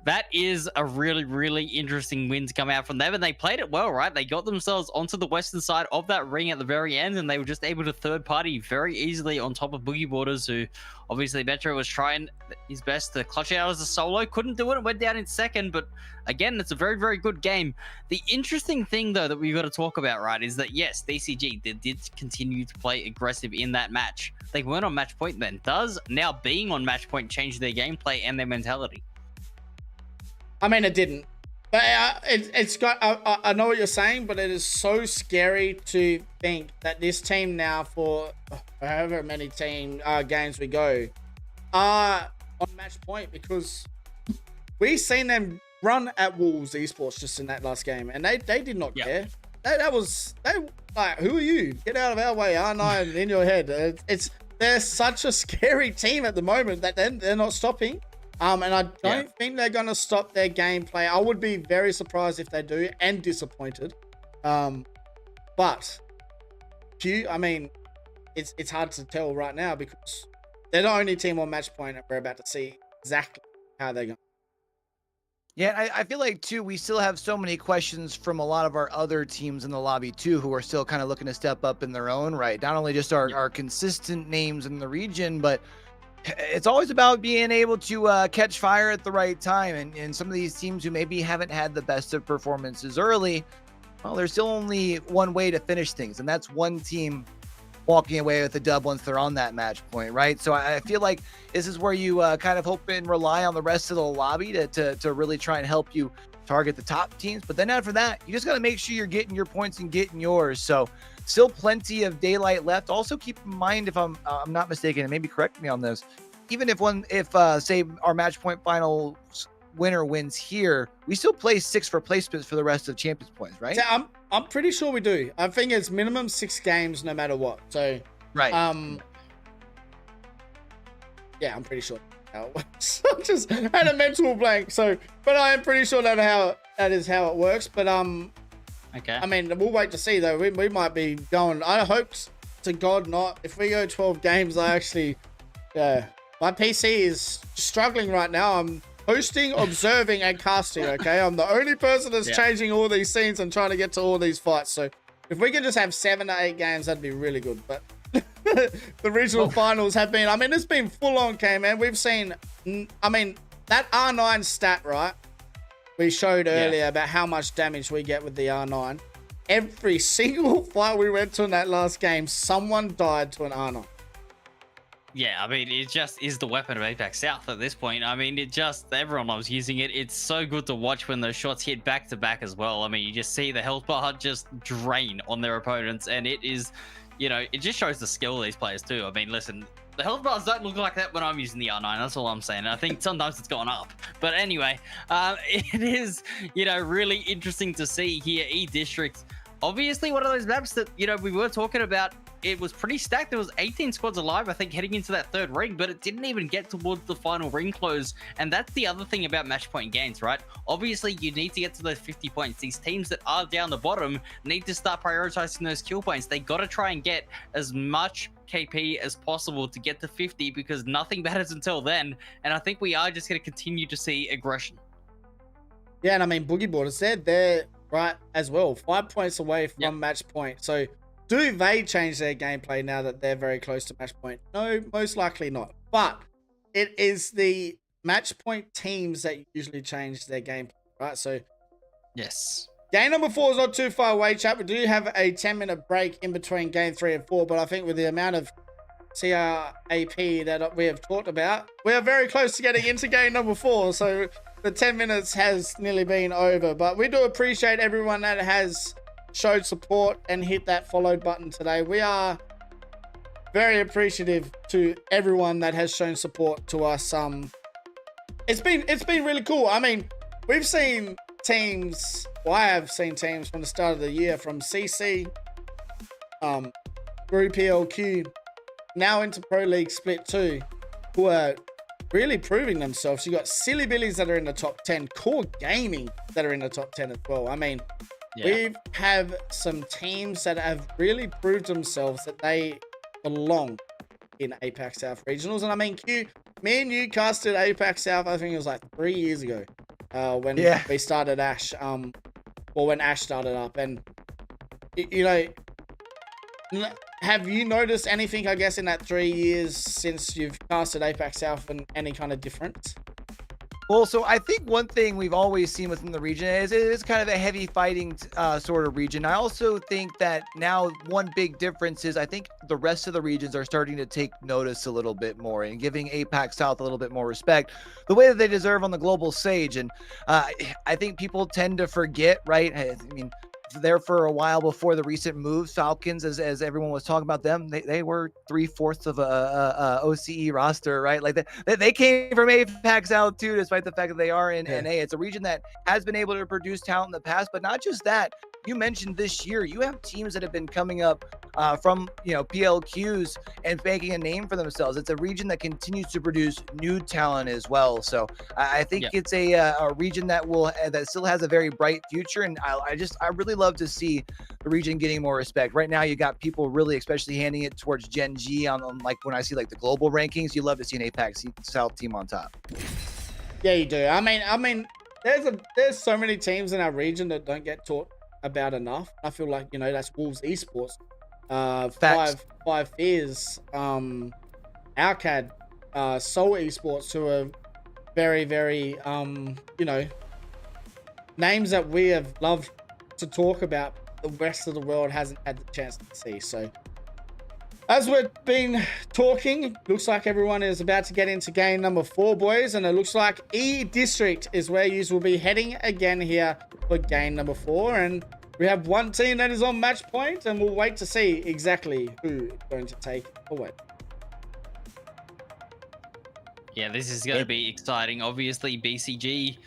[SPEAKER 7] That is a really, really interesting win to come out from them. And they played it well, right? They got themselves onto the western side of that ring at the very end, and they were just able to third party very easily on top of Boogie Borders, who obviously Metro was trying his best to clutch it out as a solo. Couldn't do it. Went down in second. But again, it's a very, very good game. The interesting thing, though, that we've got to talk about, right, is that, yes, DCG did continue to play aggressive in that match. They weren't on match point then. Does now being on match point change their gameplay and their mentality?
[SPEAKER 5] I mean, it didn't. But it's got. I know what you're saying, but it is so scary to think that this team now, for however many games we go, are on match point, because we've seen them run at Wolves Esports just in that last game, and they did not care. They like, who are you? Get out of our way, R9 in your head. They're such a scary team at the moment that they're not stopping. And I don't think they're going to stop their gameplay. I would be very surprised if they do, and disappointed. But Q, I mean, it's hard to tell right now because they're the only team on match point, and we're about to see exactly how they're going.
[SPEAKER 6] Yeah, I feel like, too, we still have so many questions from a lot of our other teams in the lobby, too, who are still kind of looking to step up in their own right. Not only just our consistent names in the region, but it's always about being able to catch fire at the right time. And some of these teams who maybe haven't had the best of performances early, well, there's still only one way to finish things, and that's one team walking away with a dub once they're on that match point, right? So I feel like this is where you kind of hope and rely on the rest of the lobby to really try and help you target the top teams. But then after that, you just got to make sure you're getting your points and getting yours. So still plenty of daylight left. Also keep in mind, if I'm not mistaken, and maybe correct me on this, even if say our match point final winner wins here, we still play 6 for placements for the rest of Champions points, right?
[SPEAKER 5] So I'm pretty sure we do. I think it's minimum 6 games no matter what. So
[SPEAKER 6] Right.
[SPEAKER 5] Yeah, I'm pretty sure how it works. I just had a mental blank. So, but I am pretty sure that is how it works. But
[SPEAKER 7] Okay.
[SPEAKER 5] I mean, we'll wait to see though. We might be going. I hope to God not. If we go 12 games, I actually, my PC is struggling right now. I'm hosting, observing, and casting. Okay, I'm the only person that's changing all these scenes and trying to get to all these fights. So if we can just have 7 to 8 games, that'd be really good. But the regional finals have been. I mean, it's been full on, man. We've seen. I mean, that R9 stat, right? We showed earlier about how much damage we get with the R9. Every single fight we went to in that last game, someone died to an R9.
[SPEAKER 7] Yeah, I mean, it just is the weapon of APAC South at this point. I mean, everyone loves using it. It's so good to watch when those shots hit back to back as well. I mean, you just see the health bar just drain on their opponents, and it is, it just shows the skill of these players too. I mean, listen, the health bars don't look like that when I'm using the R9. That's all I'm saying. I think sometimes it's gone up. But anyway, it is, really interesting to see here. E-District, obviously one of those maps that, we were talking about. It was pretty stacked. There was 18 squads alive, I think, heading into that 3rd ring, but it didn't even get towards the final ring close. And that's the other thing about match point games, right? Obviously, you need to get to those 50 points. These teams that are down the bottom need to start prioritizing those kill points. They got to try and get as much KP as possible to get to 50 because nothing matters until then. And I think we are just going to continue to see aggression.
[SPEAKER 5] Yeah, and I mean, Boogie Board said they're right as well, 5 points away from match point. So do they change their gameplay now that they're very close to match point? No, most likely not. But it is the match point teams that usually change their gameplay, right? So yes. Game number 4 is not too far away, chat. We do have a 10-minute break in between game 3 and 4, but I think with the amount of CRAP that we have talked about, we are very close to getting into game number 4. So the 10 minutes has nearly been over, but we do appreciate everyone that has showed support and hit that follow button today. We are very appreciative to everyone that has shown support to us. It's been really cool. I mean, we've seen teams, I have seen teams from the start of the year, from CC, through PLQ, now into Pro League Split 2, who are really proving themselves. You got Silly Billies that are in the top 10, Core Gaming that are in the top 10 as well. I mean, we have some teams that have really proved themselves that they belong in APAC South Regionals. And I mean, Q, me and you casted APAC South, I think it was like 3 years ago, when we started Ash, when Ash started up. And, have you noticed anything, I guess, in that 3 years since you've casted APAC South and any kind of difference?
[SPEAKER 6] Well, so I think one thing we've always seen within the region is it is kind of a heavy fighting sort of region. I also think that now one big difference is I think the rest of the regions are starting to take notice a little bit more and giving APAC South a little bit more respect, the way that they deserve on the global stage. And I think people tend to forget, right? I mean, there for a while before the recent moves, Falcons, as everyone was talking about them, they were 3/4 of a OCE roster, right? Like they came from APAC South too, despite the fact that they are in NA. It's a region that has been able to produce talent in the past, but not just that. You mentioned this year, you have teams that have been coming up from PLQs and making a name for themselves. It's a region that continues to produce new talent as well. So I think it's a region that still has a very bright future, and I really love to see the region getting more respect. Right now, you got people really, especially handing it towards Gen G on like when I see like the global rankings. You love to see an APAC South team on top.
[SPEAKER 5] Yeah, you do. I mean, there's so many teams in our region that don't get taught about enough. I feel like that's Wolves Esports, Five Fears, Alcad, Soul Esports, who are very, very names that we have loved to talk about. The rest of the world hasn't had the chance to see. So as we've been talking, looks like everyone is about to get into game number 4, boys, and it looks like E-District is where you will be heading again here for game number 4, and we have one team that is on match point, and we'll wait to see exactly who is going to take away.
[SPEAKER 7] Yeah, this is going to be exciting. Obviously, BCG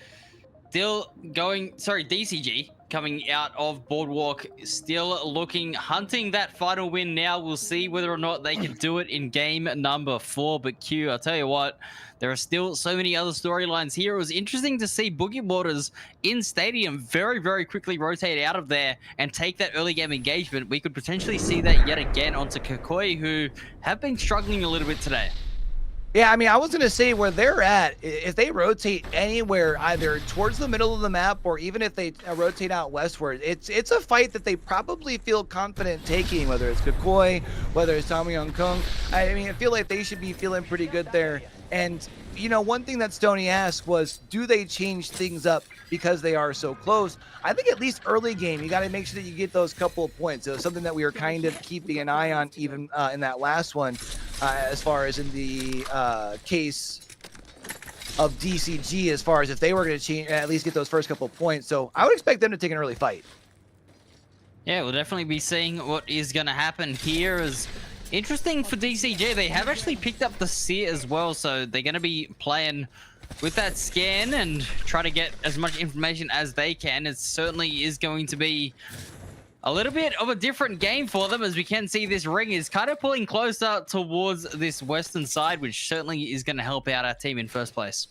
[SPEAKER 7] still going, sorry, DCG coming out of Boardwalk, still looking, hunting that final win now. We'll see whether or not they can do it in game number 4. But Q, I'll tell you what, there are still so many other storylines here. It was interesting to see Boogie Waters in Stadium very, very quickly rotate out of there and take that early game engagement. We could potentially see that yet again onto Kakoi, who have been struggling a little bit today.
[SPEAKER 6] Yeah, I mean, I was going to say where they're at, if they rotate anywhere, either towards the middle of the map or even if they rotate out westward, it's a fight that they probably feel confident taking, whether it's Kakoi, whether it's Kmannamk. I mean, I feel like they should be feeling pretty good there. And, you know, one thing that Stoney asked was, do they change things up because they are so close? I think at least early game, you got to make sure that you get those couple of points. It was something that we were kind of keeping an eye on even in that last one, as far as in the case of DCG, as far as if they were going to change, at least get those first couple of points. So I would expect them to take an early fight.
[SPEAKER 7] Yeah, we'll definitely be seeing what is going to happen here. As interesting for DCG, they have actually picked up the Seer as well, so they're going to be playing with that scan and try to get as much information as they can. It certainly is going to be a little bit of a different game for them, as we can see this ring is kind of pulling closer towards this western side, which certainly is going to help out our team in first place.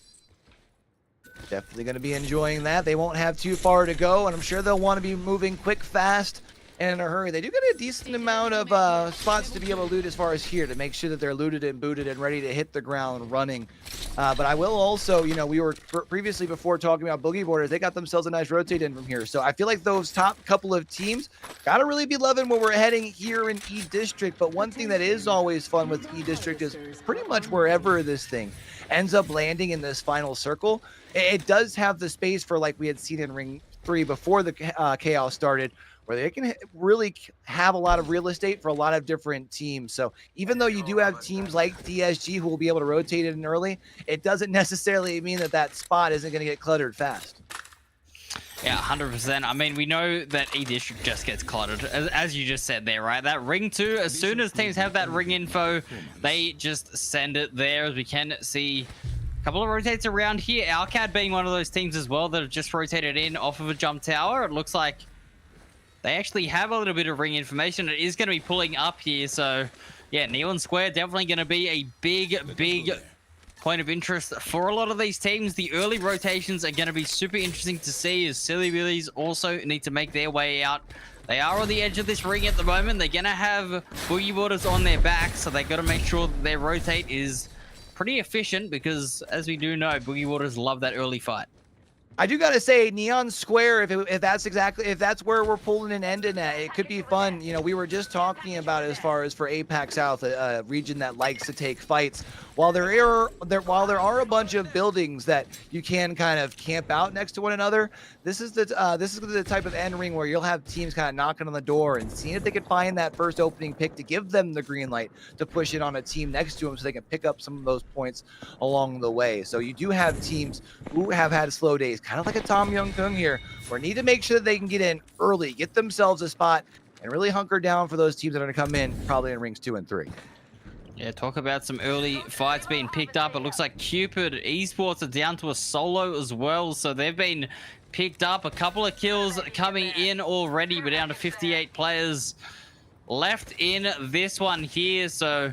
[SPEAKER 6] Definitely going to be enjoying that. They won't have too far to go, and I'm sure they'll want to be moving quick, fast, and in a hurry. They do get a decent amount of spots to be able to loot as far as here, to make sure that they're looted and booted and ready to hit the ground running. But I will also, you know, we were previously before talking about Boogie Borders, they got themselves a nice rotate in from here. So I feel like those top couple of teams got to really be loving where we're heading here in E-District. But one thing that is always fun with E-District is pretty much wherever this thing ends up landing in this final circle, it does have the space for, like we had seen in Ring 3 before the chaos started, where they can really have a lot of real estate for a lot of different teams. So even though you do have teams like DSG who will be able to rotate it in early, it doesn't necessarily mean that that spot isn't going to get cluttered fast.
[SPEAKER 7] Yeah, 100%. I mean, we know that E-District just gets cluttered, as you just said there, right? That Ring 2, as soon as teams have that ring info, they just send it there. As we can see a couple of rotates around here. Alcad being one of those teams as well that have just rotated in off of a jump tower. It looks like they actually have a little bit of ring information. It is going to be pulling up here. So, yeah, Neon Square definitely going to be a big point of interest for a lot of these teams. The early rotations are going to be super interesting to see, as Silly Willies also need to make their way out. They are on the edge of this ring at the moment. They're going to have Boogie Waters on their back, so they got to make sure that their rotate is pretty efficient, because as we do know, Boogie Waters love that early fight.
[SPEAKER 6] I do gotta say, Neon Square, if that's where we're pulling and ending at, it could be fun. You know, we were just talking about, as far as for APAC South, a region that likes to take fights. While there are a bunch of buildings that you can kind of camp out next to one another, this is the type of end ring where you'll have teams kind of knocking on the door and seeing if they can find that first opening pick to give them the green light to push it on a team next to them, so they can pick up some of those points along the way. So you do have teams who have had slow days, kind of like a Tom Young-Kung here, where need to make sure that they can get in early, get themselves a spot, and really hunker down for those teams that are going to come in probably in rings 2 and 3.
[SPEAKER 7] Yeah, talk about some early fights being picked up. It looks like Cupid Esports are down to a solo as well, so they've been picked up. A couple of kills coming in already. We're down to 58 players left in this one here, so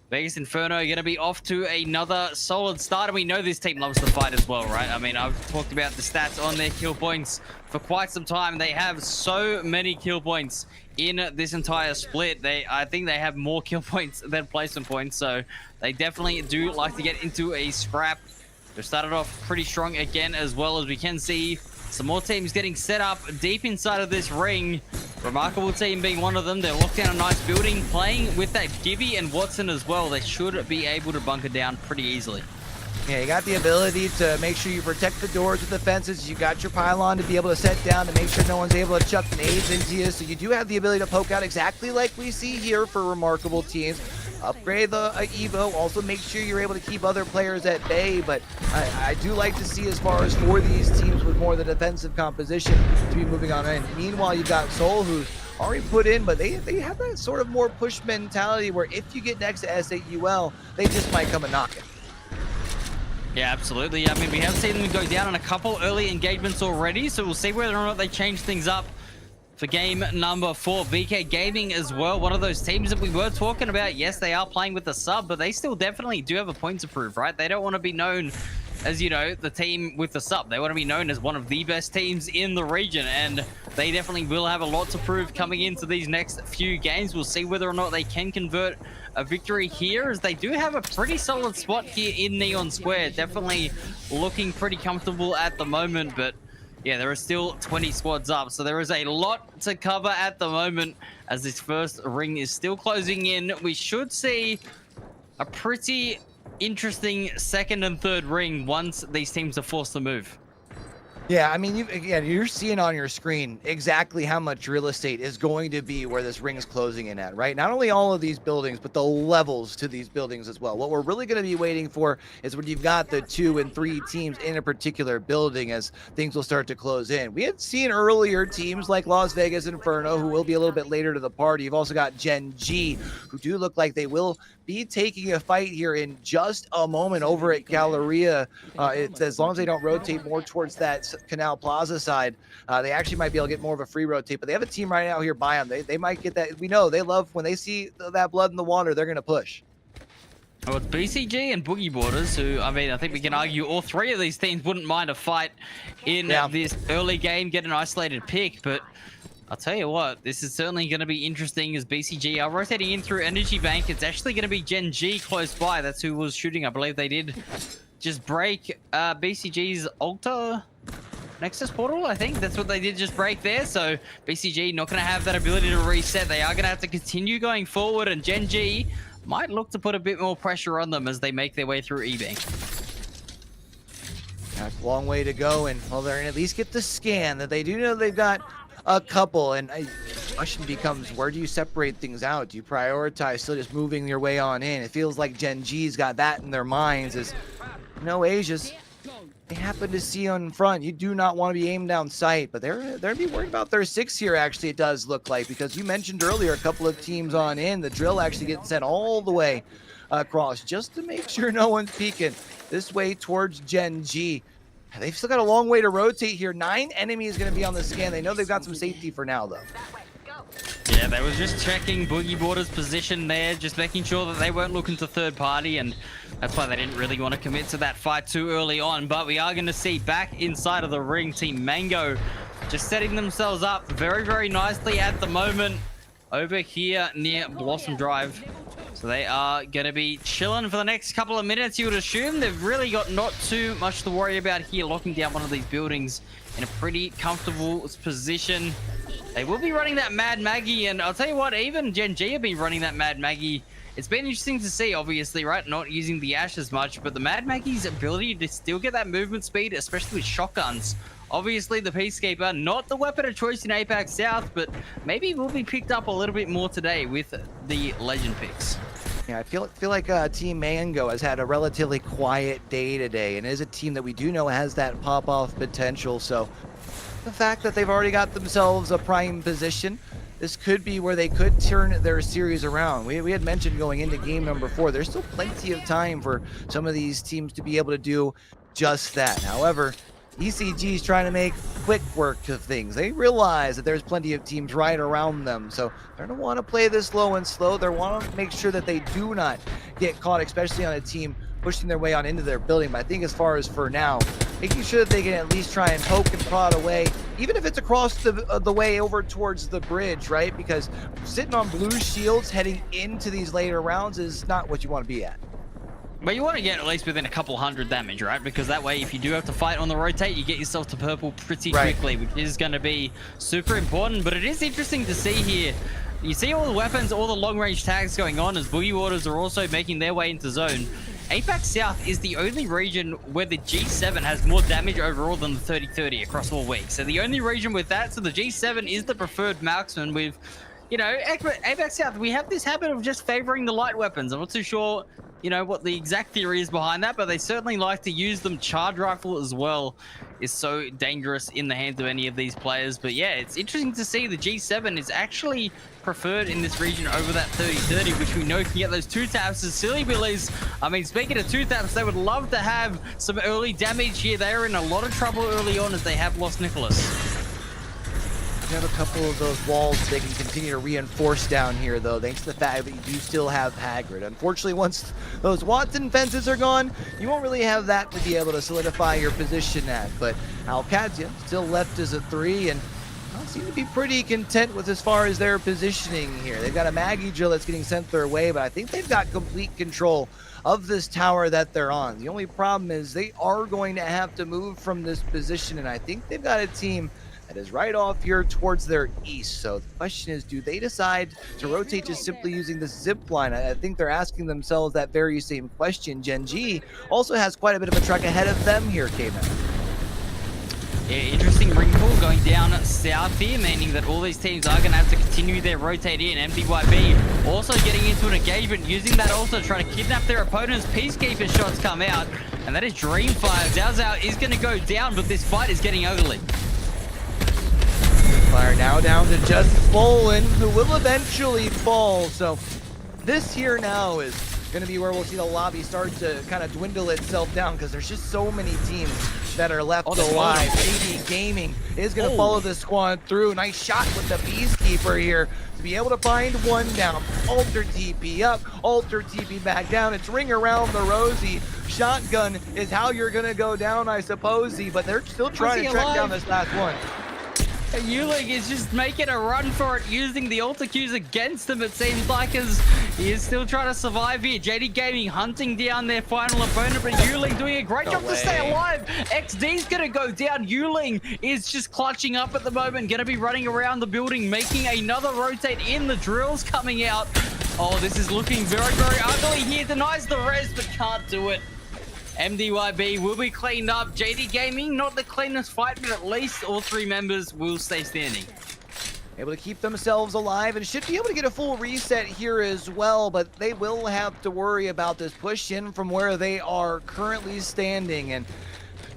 [SPEAKER 7] Vegas Inferno are going to be off to another solid start, and we know this team loves to fight as well, right? I mean, I've talked about the stats on their kill points for quite some time. They have so many kill points in this entire split. I think they have more kill points than placement points, so they definitely do like to get into a scrap. They've started off pretty strong again, as well, as we can see some more teams getting set up deep inside of this ring. Remarkable team being one of them. They're locked down a nice building, playing with that Gibby and Watson as well. They should be able to bunker down pretty easily.
[SPEAKER 6] Yeah, you got the ability to make sure you protect the doors with the fences. You got your pylon to be able to set down to make sure no one's able to chuck nades into you. So you do have the ability to poke out exactly like we see here for remarkable teams. Upgrade the Evo. Also make sure you're able to keep other players at bay. But I do like to see, as far as for these teams with more of the defensive composition, to be moving on in. Meanwhile, you've got Soul, who's already put in, but they have that sort of more push mentality where if you get next to SAUL, they just might come and knock it.
[SPEAKER 7] Yeah, absolutely. I mean, we have seen them go down on a couple early engagements already, so we'll see whether or not they change things up for game number 4. VK Gaming as well, one of those teams that we were talking about. Yes, they are playing with the sub, but they still definitely do have a point to prove, right? They don't want to be known as, you know, the team with the sub. They want to be known as one of the best teams in the region, and they definitely will have a lot to prove coming into these next few games. We'll see whether or not they can convert a victory here, as they do have a pretty solid spot here in Neon Square. Definitely looking pretty comfortable at the moment, but yeah, there are still 20 squads up, so there is a lot to cover at the moment as this first ring is still closing in. We should see a pretty interesting second and third ring once these teams are forced to move.
[SPEAKER 6] Yeah, I mean, you're seeing on your screen exactly how much real estate is going to be where this ring is closing in at, right? Not only all of these buildings, but the levels to these buildings as well. What we're really going to be waiting for is when you've got the 2 and 3 teams in a particular building as things will start to close in. We had seen earlier teams like Las Vegas Inferno, who will be a little bit later to the party. You've also got Gen G, who do look like they will be taking a fight here in just a moment over at Galleria. It's as long as they don't rotate more towards that Canal Plaza side, they actually might be able to get more of a free rotate, but they have a team right now here by them. They might get that. We know they love when they see that blood in the water, they're going to push.
[SPEAKER 7] Well, it's BCG and Boogie Borders, who, I mean, I think we can argue all 3 of these teams wouldn't mind a fight in this early game, get an isolated pick, but I'll tell you what, this is certainly going to be interesting as BCG are rotating in through Energy Bank. It's actually going to be Gen G close by. That's who was shooting. I believe they did just break BCG's Alta Nexus portal. I think that's what they did, just break there. So BCG not going to have that ability to reset. They are going to have to continue going forward, and Gen G might look to put a bit more pressure on them as they make their way through E-Bank.
[SPEAKER 6] That's a long way to go, and well, they're going to at least get the scan that they do know they've got a couple, and the question becomes, where do you separate things out? Do you prioritize still just moving your way on in? It feels like Gen G's got that in their minds, as no Asia's they happen to see on front. You do not want to be aimed down sight, but they're be worried about their 6 here. Actually, it does look like, because you mentioned earlier a couple of teams on in, the drill actually getting sent all the way across just to make sure no one's peeking this way towards Gen G. They've still got a long way to rotate here. 9 enemies going to be on the scan. They know they've got some safety for now, though.
[SPEAKER 7] Yeah, they was just checking Boogie Border's position there, just making sure that they weren't looking to third party, and that's why they didn't really want to commit to that fight too early on. But we are going to see back inside of the ring, Team Mango just setting themselves up very, very nicely at the moment over here near Blossom Drive. So they are going to be chilling for the next couple of minutes, you would assume. They've really got not too much to worry about here, locking down one of these buildings in a pretty comfortable position. They will be running that Mad Maggie, and I'll tell you what, even Gen G have been running that Mad Maggie. It's been interesting to see, obviously, right? Not using the Ash as much, but the Mad Maggie's ability to still get that movement speed, especially with shotguns. Obviously, the Peacekeeper, not the weapon of choice in APAC South, but maybe will be picked up a little bit more today with the Legend picks.
[SPEAKER 6] Yeah, I feel like Team Mango has had a relatively quiet day today, and is a team that we do know has that pop-off potential. So the fact that they've already got themselves a prime position, this could be where they could turn their series around. We had mentioned going into game number 4, there's still plenty of time for some of these teams to be able to do just that. However, ECG is trying to make quick work of things. They realize that there's plenty of teams right around them, so they're going to want to play this low and slow. They want to make sure that they do not get caught, especially on a team pushing their way on into their building. But I think as far as for now, making sure that they can at least try and poke and prod away, even if it's across the way over towards the bridge, right? Because sitting on blue shields heading into these later rounds is not what you want to be at.
[SPEAKER 7] But you want to get at least within a couple hundred damage, right? Because that way, if you do have to fight on the rotate, you get yourself to purple pretty quickly, which is going to be super important. But it is interesting to see here. You see all the weapons, all the long-range tags going on as Boogie Waters are also making their way into zone. APAC South is the only region where the G7 has more damage overall than the 30-30 across all weeks. So the only region with that, so the G7 is the preferred marksman with you know, APAC South, we have this habit of just favoring the light weapons. I'm not too sure, you know, what the exact theory is behind that, but they certainly like to use them. Charge rifle as well is so dangerous in the hands of any of these players. But yeah, it's interesting to see the G7 is actually preferred in this region over that 30-30, which we know can get those 2 taps. As Silly Billies, I mean, speaking of 2 taps, they would love to have some early damage here. They are in a lot of trouble early on as they have lost Nicholas.
[SPEAKER 6] You have a couple of those walls they can continue to reinforce down here, though, thanks to the fact that you do still have Hagrid. Unfortunately, once those Watson fences are gone, you won't really have that to be able to solidify your position at. But Alcadzia still left as a 3, and seem to be pretty content with as far as their positioning here. They've got a Maggie drill that's getting sent their way, but I think they've got complete control of this tower that they're on. The only problem is they are going to have to move from this position, and I think they've got a team that is right off here towards their east. So the question is, do they decide to rotate just simply using the zip line? I think they're asking themselves that very same question. Gen G also has quite a bit of a truck ahead of them here, Kmannamk.
[SPEAKER 7] Yeah, interesting ring pull going down south here, meaning that all these teams are going to have to continue their rotate in. MDYB also getting into an engagement, using that also trying to kidnap their opponents. Peacekeeper shots come out, and that is Dreamfire. Zhao Zhao is going to go down, but this fight is getting ugly.
[SPEAKER 6] Fire now down to just Bolin, who will eventually fall. So this here now is going to be where we'll see the lobby start to kind of dwindle itself down, because there's just so many teams that are left alive. AD Gaming is going to follow the squad through. Nice shot with the Peacekeeper here to be able to find one down. Alter TP up, Alter TP back down. It's ring around the rosy. Shotgun is how you're going to go down, I suppose, but they're still trying to track down this last one.
[SPEAKER 7] Yuling is just making a run for it, using the alter Qs against them, it seems like, as he is still trying to survive here. JD Gaming hunting down their final opponent, but Yuling doing a great job to stay alive. XD's gonna go down. Yuling is just clutching up at the moment, gonna be running around the building, making another rotate in. The drill's coming out. Oh, this is looking very, very ugly here. Denies the res, but can't do it. MDYB will be cleaned up. JD Gaming, not the cleanest fight, but at least all 3 members will stay standing.
[SPEAKER 6] Able to keep themselves alive and should be able to get a full reset here as well, but they will have to worry about this push in from where they are currently standing. And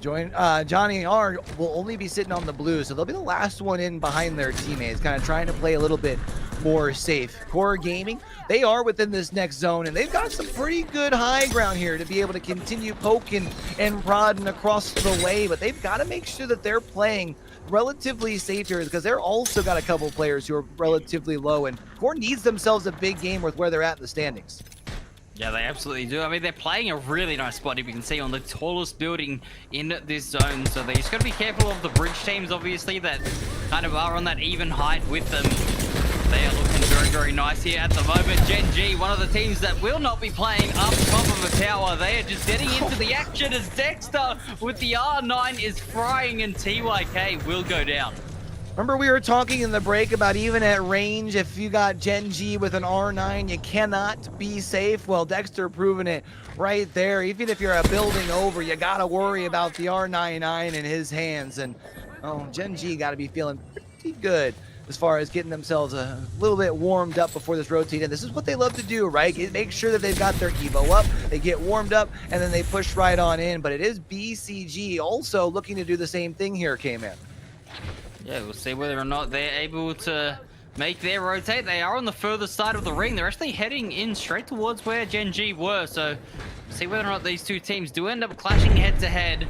[SPEAKER 6] Johnny R will only be sitting on the blue, so they'll be the last one in behind their teammates, kind of trying to play a little bit more safe. Core Gaming, they are within this next zone, and they've got some pretty good high ground here to be able to continue poking and prodding across the way, but they've got to make sure that they're playing relatively safe here, because they're also got a couple players who are relatively low, and Core needs themselves a big game with where they're at in the standings.
[SPEAKER 7] Yeah, they absolutely do. I mean, they're playing a really nice spot, if you can see, on the tallest building in this zone. So they just got to be careful of the bridge teams, obviously, that kind of are on that even height with them. They are looking very, very nice here at the moment. Gen G, one of the teams that will not be playing up top of a tower. They are just getting into the action as Dexter with the R9 is frying, and TYK will go down.
[SPEAKER 6] Remember, we were talking in the break about even at range, if you got Gen G with an R9, you cannot be safe. Well, Dexter proving it right there. Even if you're a building over, you got to worry about the R99 in his hands. And, oh, Gen G got to be feeling pretty good as far as getting themselves a little bit warmed up before this rotate. And this is what they love to do, right? Make sure that they've got their Evo up, they get warmed up, and then they push right on in. But it is BCG also looking to do the same thing here, Kmannamk.
[SPEAKER 7] Yeah, we'll see whether or not they're able to make their rotate. They are on the further side of the ring. They're actually heading in straight towards where Gen G were. So see whether or not these two teams do end up clashing head to head.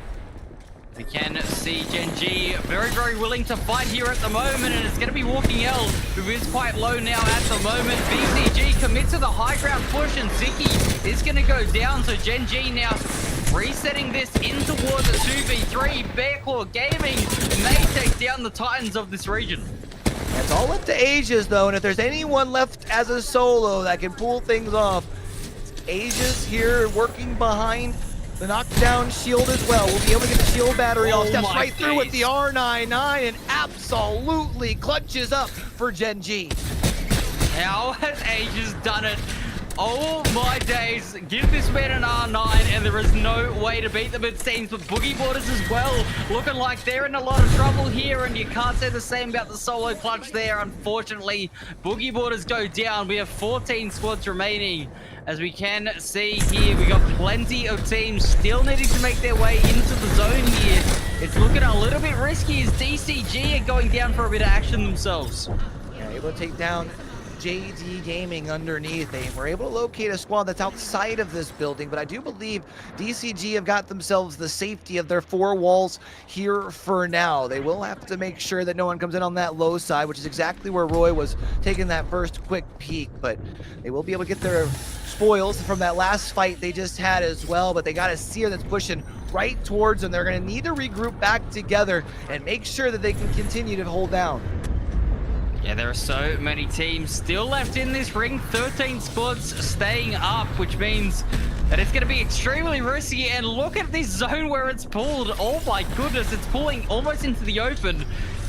[SPEAKER 7] We can see Gen G very, very willing to fight here at the moment, and it's going to be Walking L, who is quite low now at the moment. BCG commits to the high ground push, and Ziki is going to go down. So Gen G now resetting this in towards a 2v3. Bearclaw Gaming may take down the Titans of this region.
[SPEAKER 6] It's all up to Aegis, though, and if there's anyone left as a solo that can pull things off, it's Aegis here working behind the knockdown shield as well. We'll be able to get the shield battery off. Steps right through with the R99 and absolutely clutches up for Gen G.
[SPEAKER 7] How has Aegis done it? Oh my days, give this man an R9 and there is no way to beat them, it seems. But Boogie Borders as well, looking like they're in a lot of trouble here, and you can't say the same about the solo clutch there. Unfortunately, Boogie Borders go down. We have 14 squads remaining. As we can see here, we got plenty of teams still needing to make their way into the zone here. It's looking a little bit risky as DCG are going down for a bit of action themselves.
[SPEAKER 6] Yeah, able to take down JD Gaming underneath. They were able to locate a squad that's outside of this building, but I do believe DCG have got themselves the safety of their 4 walls here for now. They will have to make sure that no one comes in on that low side, which is exactly where Roy was taking that first quick peek, but they will be able to get their spoils from that last fight they just had as well. But they got a Seer that's pushing right towards them. They're going to need to regroup back together and make sure that they can continue to hold down.
[SPEAKER 7] Yeah, there are so many teams still left in this ring. 13 squads staying up, which means that it's going to be extremely risky. And look at this zone where it's pulled. Oh my goodness, it's pulling almost into the open.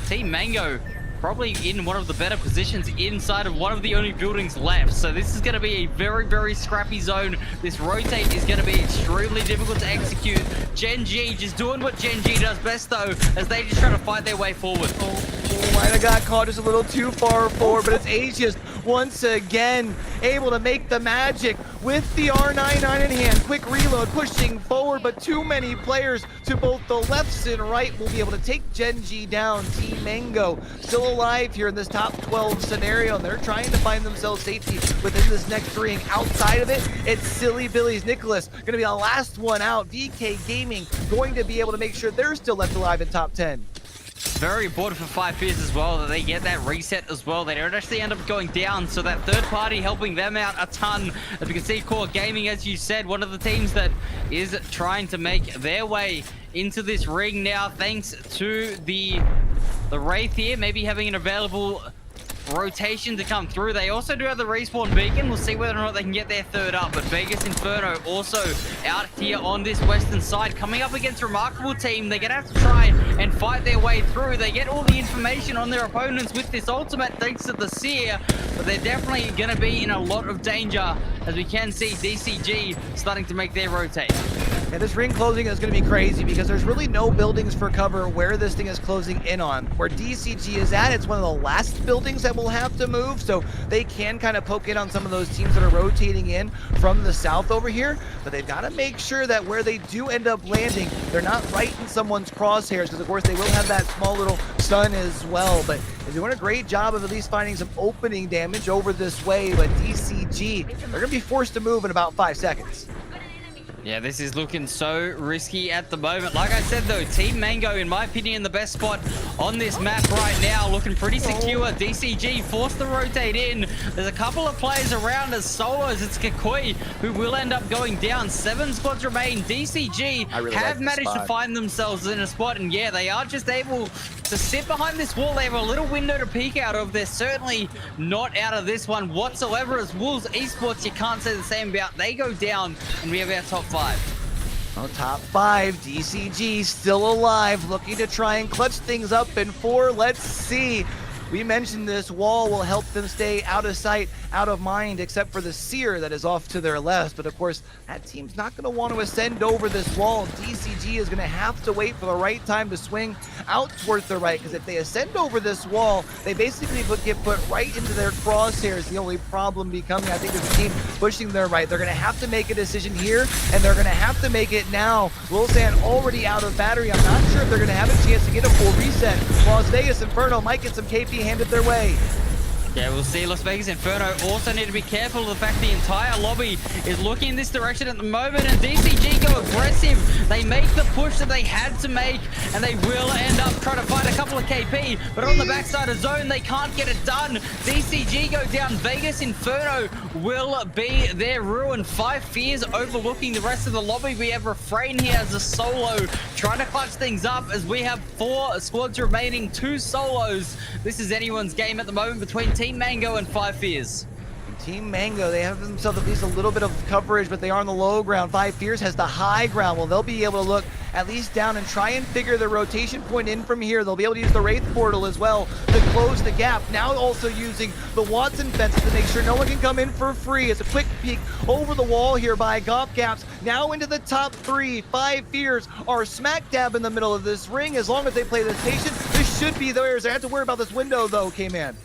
[SPEAKER 7] Team Mango probably in one of the better positions inside of one of the only buildings left. So this is going to be a very, very scrappy zone. This rotate is going to be extremely difficult to execute. Gen G just doing what Gen G does best, though, as they just try to fight their way forward.
[SPEAKER 6] Oh, might have got caught just a little too far forward, but it's Aegis once again able to make the magic with the R99 in hand. Quick reload, pushing forward, but too many players to both the lefts and right will be able to take Gen G down. Team Mango still alive here in this top 12 scenario, and they're trying to find themselves safety within this next ring. Outside of it, it's Silly Billy's Nicholas going to be the last one out. VK Gaming going to be able to make sure they're still left alive in top 10.
[SPEAKER 7] Very important for 5 Fears as well that they get that reset as well. They don't actually end up going down, so that third party helping them out a ton. As we can see, Core Gaming, as you said, one of the teams that is trying to make their way into this ring now, thanks to the Wraith here, maybe having an available rotation to come through. They also do have the respawn beacon. We'll see whether or not they can get their third up. But Vegas Inferno also out here on this western side, coming up against a remarkable team. They're gonna have to try and fight their way through. They get all the information on their opponents with this ultimate thanks to the Seer, but they're definitely gonna be in a lot of danger, as we can see DCG starting to make their rotate.
[SPEAKER 6] Yeah, this ring closing is going to be crazy because there's really no buildings for cover where this thing is closing in on. Where DCG is at, it's one of the last buildings that will have to move, so they can kind of poke in on some of those teams that are rotating in from the south over here, but they've got to make sure that where they do end up landing, they're not right in someone's crosshairs, because of course they will have that small little stun as well. But they're doing a great job of at least finding some opening damage over this way, but DCG, they're going to be forced to move in about 5 seconds.
[SPEAKER 7] Yeah, this is looking so risky at the moment. Like I said, though, Team Mango, in my opinion, the best spot on this map right now. Looking pretty secure. DCG forced to rotate in. There's a couple of players around as solos. It's Kikoi who will end up going down. 7 squads remain. DCG have managed to find themselves in a spot. And yeah, they are just able to sit behind this wall. They have a little window to peek out of. They're certainly not out of this one whatsoever. As Wolves Esports, you can't say the same about. They go down, and we have our top 5.
[SPEAKER 6] Oh, top 5, DCG still alive, looking to try and clutch things up in 4. Let's see. We mentioned this wall will help them stay out of sight, out of mind, except for the Seer that is off to their left. But of course, that team's not going to want to ascend over this wall. DCG is going to have to wait for the right time to swing out towards the right, because if they ascend over this wall, they basically get put right into their crosshairs. The only problem becoming, I think, is the team pushing their right. They're going to have to make a decision here, and they're going to have to make it now. Wilsan already out of battery. I'm not sure if they're going to have a chance to get a full reset. Las Vegas Inferno might get some KP handed their way.
[SPEAKER 7] Yeah, we'll see. Las Vegas Inferno also need to be careful of the fact the entire lobby is looking in this direction at the moment, and DCG go aggressive. They make the push that they had to make, and they will end up trying to find a couple of KP, but on the backside of zone, they can't get it done. DCG go down. Vegas Inferno will be their ruin. 5 Fears overlooking the rest of the lobby. We have Refrain here as a solo, trying to clutch things up as we have 4 squads remaining, 2 solos. This is anyone's game at the moment between Team Mango and 5 Fears.
[SPEAKER 6] Team Mango, they have themselves at least a little bit of coverage, but they are on the low ground. Five Fierce has the high ground. Well, they'll be able to look at least down and try and figure the rotation point in from here. They'll be able to use the Wraith Portal as well to close the gap. Now also using the Watson fences to make sure no one can come in for free. It's a quick peek over the wall here by Gopgaps. Now into the top three. Five Fierce are smack dab in the middle of this ring. As long as they play the station, this should be theirs. They have to worry about this window though, Kmannamk.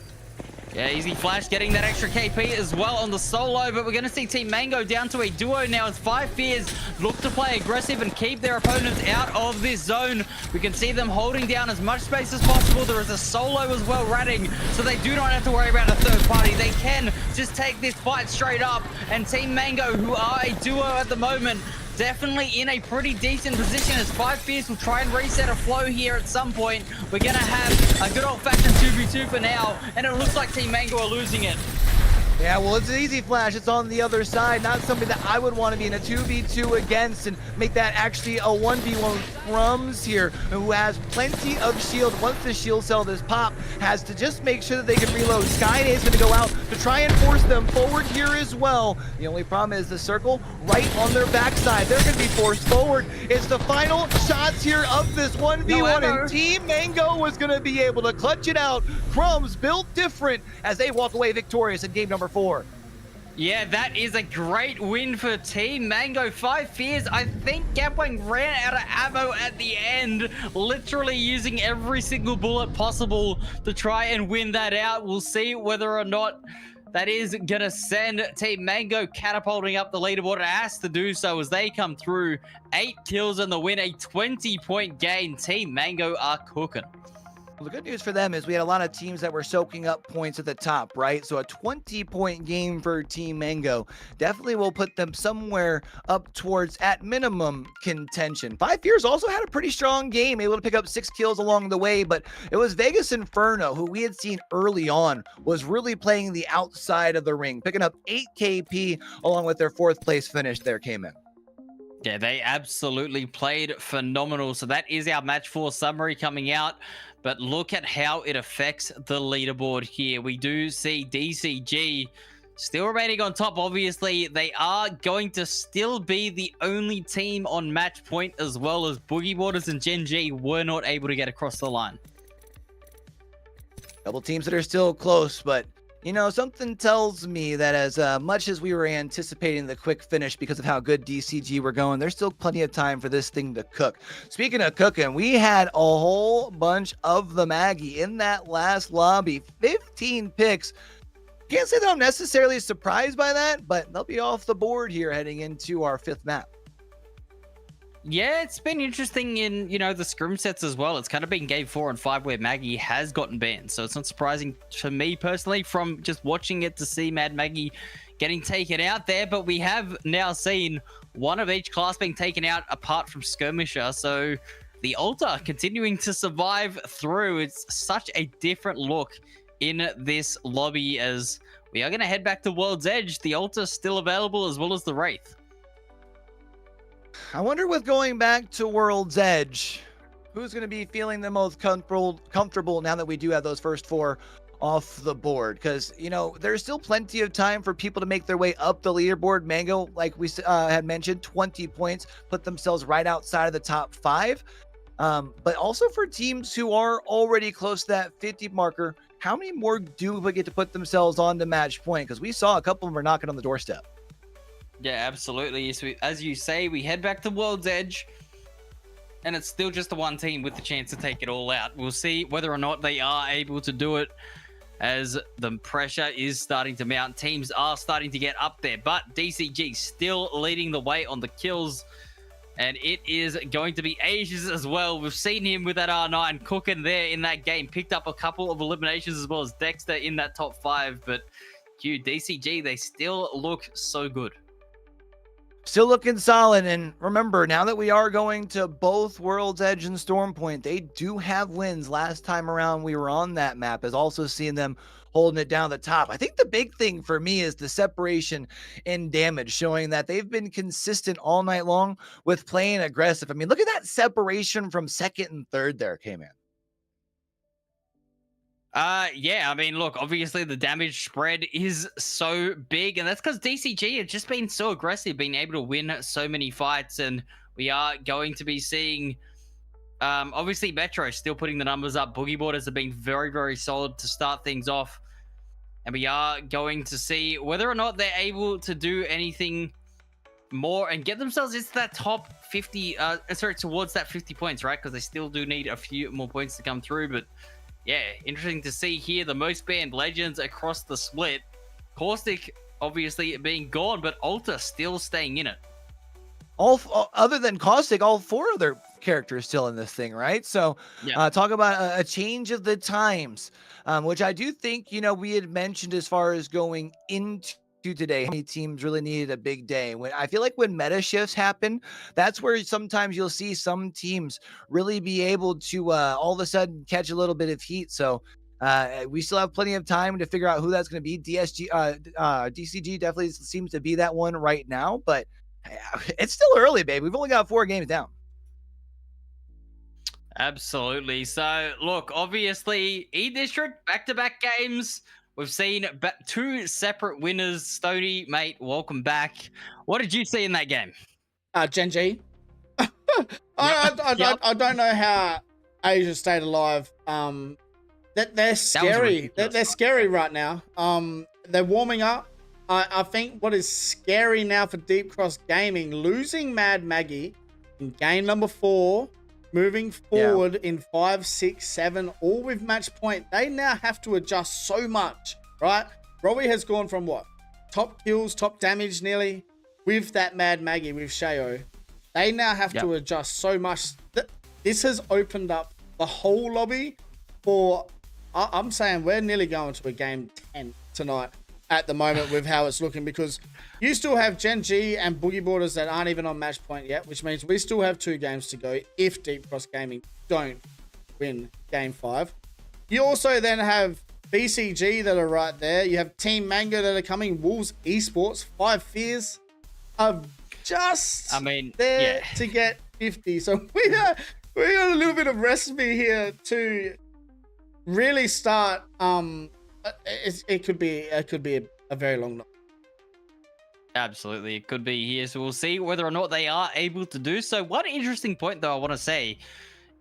[SPEAKER 7] Yeah, Easy Flash getting that extra KP as well on the solo, but we're going to see Team Mango down to a duo now as Five Fears look to play aggressive and keep their opponents out of this zone. We can see them holding down as much space as possible. There is a solo as well ratting, so they do not have to worry about a third party. They can just take this fight straight up, and Team Mango, who are a duo at the moment, definitely in a pretty decent position as Five Fierce will try and reset a flow here at some point. We're going to have a good old-fashioned 2v2 for now, and it looks like Team Mango are losing it.
[SPEAKER 6] Yeah, well, it's an Easy Flash. It's on the other side. Not something that I would want to be in a 2v2 against and make that actually a 1v1. Crumbs here, who has plenty of shield. Once the shield cell is popped, has to just make sure that they can reload. Skyday is going to go out to try and force them forward here as well. The only problem is the circle right on their backside. They're going to be forced forward. It's the final shots here of this 1v1, and Team Mango was going to be able to clutch it out. Crumbs built different as they walk away victorious in game number 4.
[SPEAKER 7] Yeah, that is a great win for Team Mango. Five Fears, I think Gapwang ran out of ammo at the end, literally using every single bullet possible to try and win that out. We'll see whether or not that is going to send Team Mango catapulting up the leaderboard. It has to do so as they come through. 8 kills in the win, a 20-point gain. Team Mango are cooking.
[SPEAKER 6] Well, the good news for them is we had a lot of teams that were soaking up points at the top, right? So a 20-point game for Team Mango definitely will put them somewhere up towards, at minimum, contention. Five Fears also had a pretty strong game, able to pick up 6 kills along the way, but it was Vegas Inferno, who we had seen early on, was really playing the outside of the ring, picking up 8 KP along with their 4th place finish there, Kmannamk.
[SPEAKER 7] Yeah, they absolutely played phenomenal. So that is our match 4 summary coming out. But look at how it affects the leaderboard here. We do see DCG still remaining on top. Obviously, they are going to still be the only team on match point, as well as Boogie Waters and Gen G were not able to get across the line.
[SPEAKER 6] Couple teams that are still close, but you know, something tells me that as much as we were anticipating the quick finish because of how good DCG were going, there's still plenty of time for this thing to cook. Speaking of cooking, we had a whole bunch of the Maggie in that last lobby. 15 picks. Can't say that I'm necessarily surprised by that, but they'll be off the board here heading into our 5th map.
[SPEAKER 7] Yeah, it's been interesting in, you know, the scrim sets as well. It's kind of been game 4 and 5 where Maggie has gotten banned. So it's not surprising to me personally from just watching it to see Mad Maggie getting taken out there. But we have now seen one of each class being taken out apart from Skirmisher. So the Altar continuing to survive through. It's such a different look in this lobby as we are going to head back to World's Edge. The Altar still available as well as the Wraith.
[SPEAKER 6] I wonder with going back to World's Edge, who's going to be feeling the most comfortable now that we do have those first 4 off the board? Because, you know, there's still plenty of time for people to make their way up the leaderboard. Mango, like we had mentioned, 20 points, put themselves right outside of the top 5. But also for teams who are already close to that 50 marker, how many more do we get to put themselves on to match point? Because we saw a couple of them are knocking on the doorstep.
[SPEAKER 7] Yeah, absolutely. So as you say, we head back to World's Edge, and it's still just the one team with the chance to take it all out. We'll see whether or not they are able to do it as the pressure is starting to mount. Teams are starting to get up there, but DCG still leading the way on the kills, and it is going to be Asia's as well. We've seen him with that R9 cooking there in that game, picked up a couple of eliminations as well as Dexter in that top 5, but DCG, they still look so good.
[SPEAKER 6] Still looking solid, and remember, now that we are going to both World's Edge and Stormpoint, they do have wins. Last time around we were on that map, is also seeing them holding it down the top. I think the big thing for me is the separation in damage, showing that they've been consistent all night long with playing aggressive. I mean, look at that separation from 2nd and 3rd there, Kmannamk.
[SPEAKER 7] Yeah, I mean, look, obviously the damage spread is so big, and that's because DCG have just been so aggressive, being able to win so many fights, and we are going to be seeing, obviously Metro still putting the numbers up. Boogie Boarders have been very, very solid to start things off, and we are going to see whether or not they're able to do anything more and get themselves into that top 50, towards that 50 points, right? Because they still do need a few more points to come through, but yeah, interesting to see here the most banned legends across the split. Caustic obviously being gone, but Alta still staying in it.
[SPEAKER 6] Other than Caustic, all 4 other characters still in this thing, right? So
[SPEAKER 7] Yeah.
[SPEAKER 6] talk about a change of the times, which I do think, we had mentioned as far as going into today, how many teams really needed a big day. When I feel like when meta shifts happen, that's where sometimes you'll see some teams really be able to all of a sudden catch a little bit of heat. So we still have plenty of time to figure out who that's going to be. DCG definitely seems to be that one right now, but it's still early, babe. We've only got 4 games down.
[SPEAKER 7] Absolutely. So, look, obviously, E-District, back-to-back games. We've seen 2 separate winners. Stony, mate, welcome back. What did you see in that game?
[SPEAKER 5] Gen G. I don't know how Asia stayed alive. They're scary. They're scary right now. They're warming up. I think what is scary now for Deep Cross Gaming, losing Mad Maggie in game number 4, moving forward in 5, 6, 7, all with match point. They now have to adjust so much, right? Robbie has gone from what? Top kills, top damage nearly, with that Mad Maggie, with Shayo. They now have to adjust so much. This has opened up the whole lobby for, I'm saying we're nearly going to a game 10 tonight at the moment with how it's looking, because you still have Gen G and Boogie Boarders that aren't even on match point yet, which means we still have 2 games to go if Deep Cross Gaming don't win game 5. You also then have BCG that are right there. You have Team Mango that are coming. Wolves Esports, 5 Fears are just to get 50. So we got a little bit of recipe here to really start. It could be a very long night.
[SPEAKER 7] Absolutely, it could be here. So we'll see whether or not they are able to do so. One interesting point, though, I want to say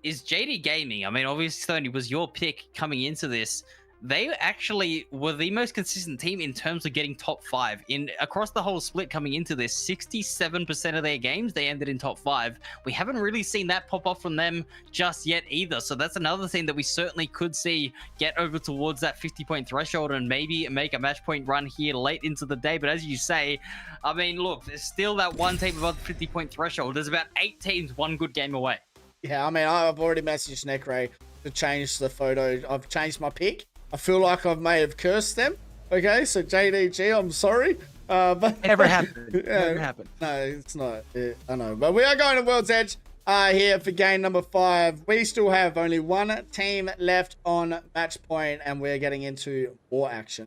[SPEAKER 7] is JD Gaming. I mean, obviously, Stony was your pick coming into this. They actually were the most consistent team in terms of getting top 5 in across the whole split coming into this. 67% of their games they ended in top 5. We haven't really seen that pop off from them just yet either. So that's another thing that we certainly could see get over towards that 50-point threshold and maybe make a match point run here late into the day. But as you say, I mean, look, there's still that one team above the 50-point threshold. There's about 8 teams, 1 good game away. Yeah,
[SPEAKER 5] I mean, I've already messaged Necray to change the photo. I've changed my pick. I feel like I may have cursed them. Okay, so JDG, I'm sorry. But
[SPEAKER 6] never happened. Never happened.
[SPEAKER 5] No, it's not. I know. But we are going to World's Edge here for game number 5. We still have only 1 team left on match point, and we're getting into more action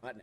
[SPEAKER 5] right now.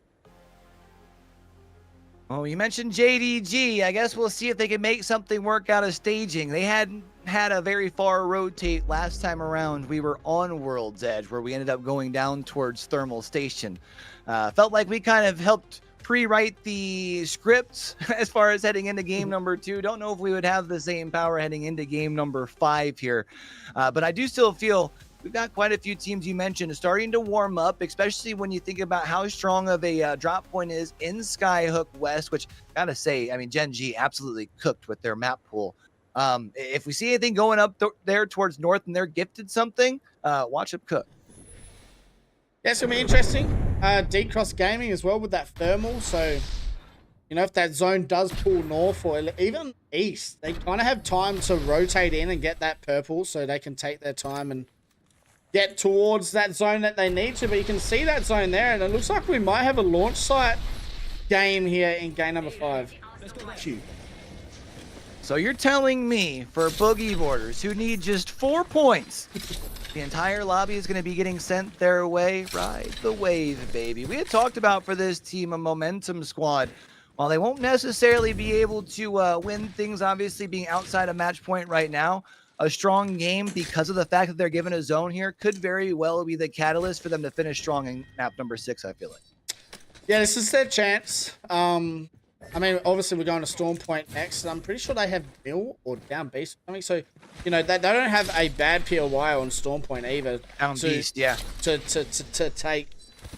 [SPEAKER 6] Oh, you mentioned JDG. I guess we'll see if they can make something work out of staging. They hadn't had a very far rotate last time around. We were on World's Edge, where we ended up going down towards Thermal Station. Felt like we kind of helped pre-write the scripts as far as heading into game number 2. Don't know if we would have the same power heading into game number 5 here. But I do still feel we've got quite a few teams you mentioned starting to warm up, especially when you think about how strong of a drop point is in Skyhook West, which gotta say, I mean, Gen G absolutely cooked with their map pool. If we see anything going up there towards north and they're gifted something, watch them cook.
[SPEAKER 5] Yeah, it's going to be interesting. Deep Cross Gaming as well with that thermal. So, you know, if that zone does pull north or even east, they kind of have time to rotate in and get that purple so they can take their time and get towards that zone that they need to. But you can see that zone there, and it looks like we might have a launch site game here in game number 5.
[SPEAKER 6] So you're telling me for Boogie Boarders, who need just 4 points, the entire lobby is going to be getting sent their way? Ride the wave, baby. We had talked about for this team a momentum squad. While they won't necessarily be able to win things, obviously being outside of match point right now, a strong game because of the fact that they're given a zone here could very well be the catalyst for them to finish strong in map number 6, I feel like.
[SPEAKER 5] Yeah, this is their chance. I mean, obviously we're going to Storm Point next, and I'm pretty sure they have mill or down beast or something. So, you know, they don't have a bad POI on Storm Point either.
[SPEAKER 6] Down beast, yeah.
[SPEAKER 5] To take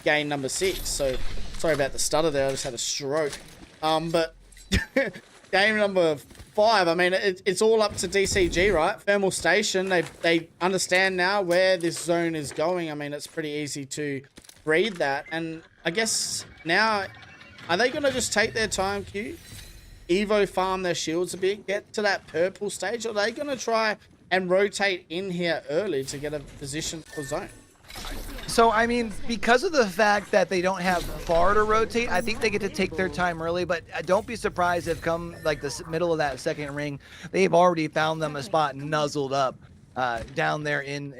[SPEAKER 5] game number 6. So, sorry about the stutter there. I just had a stroke. But game number 5, I mean, it's all up to DCG, right? Thermal Station, they understand now where this zone is going. I mean, it's pretty easy to read that. And I guess now, are they going to just take their time, Q? Evo farm their shields a bit, get to that purple stage? Or are they going to try and rotate in here early to get a position for zone?
[SPEAKER 6] So, I mean, because of the fact that they don't have far to rotate, I think they get to take their time early, but don't be surprised if come like the middle of that second ring, they've already found them a spot nuzzled up down there in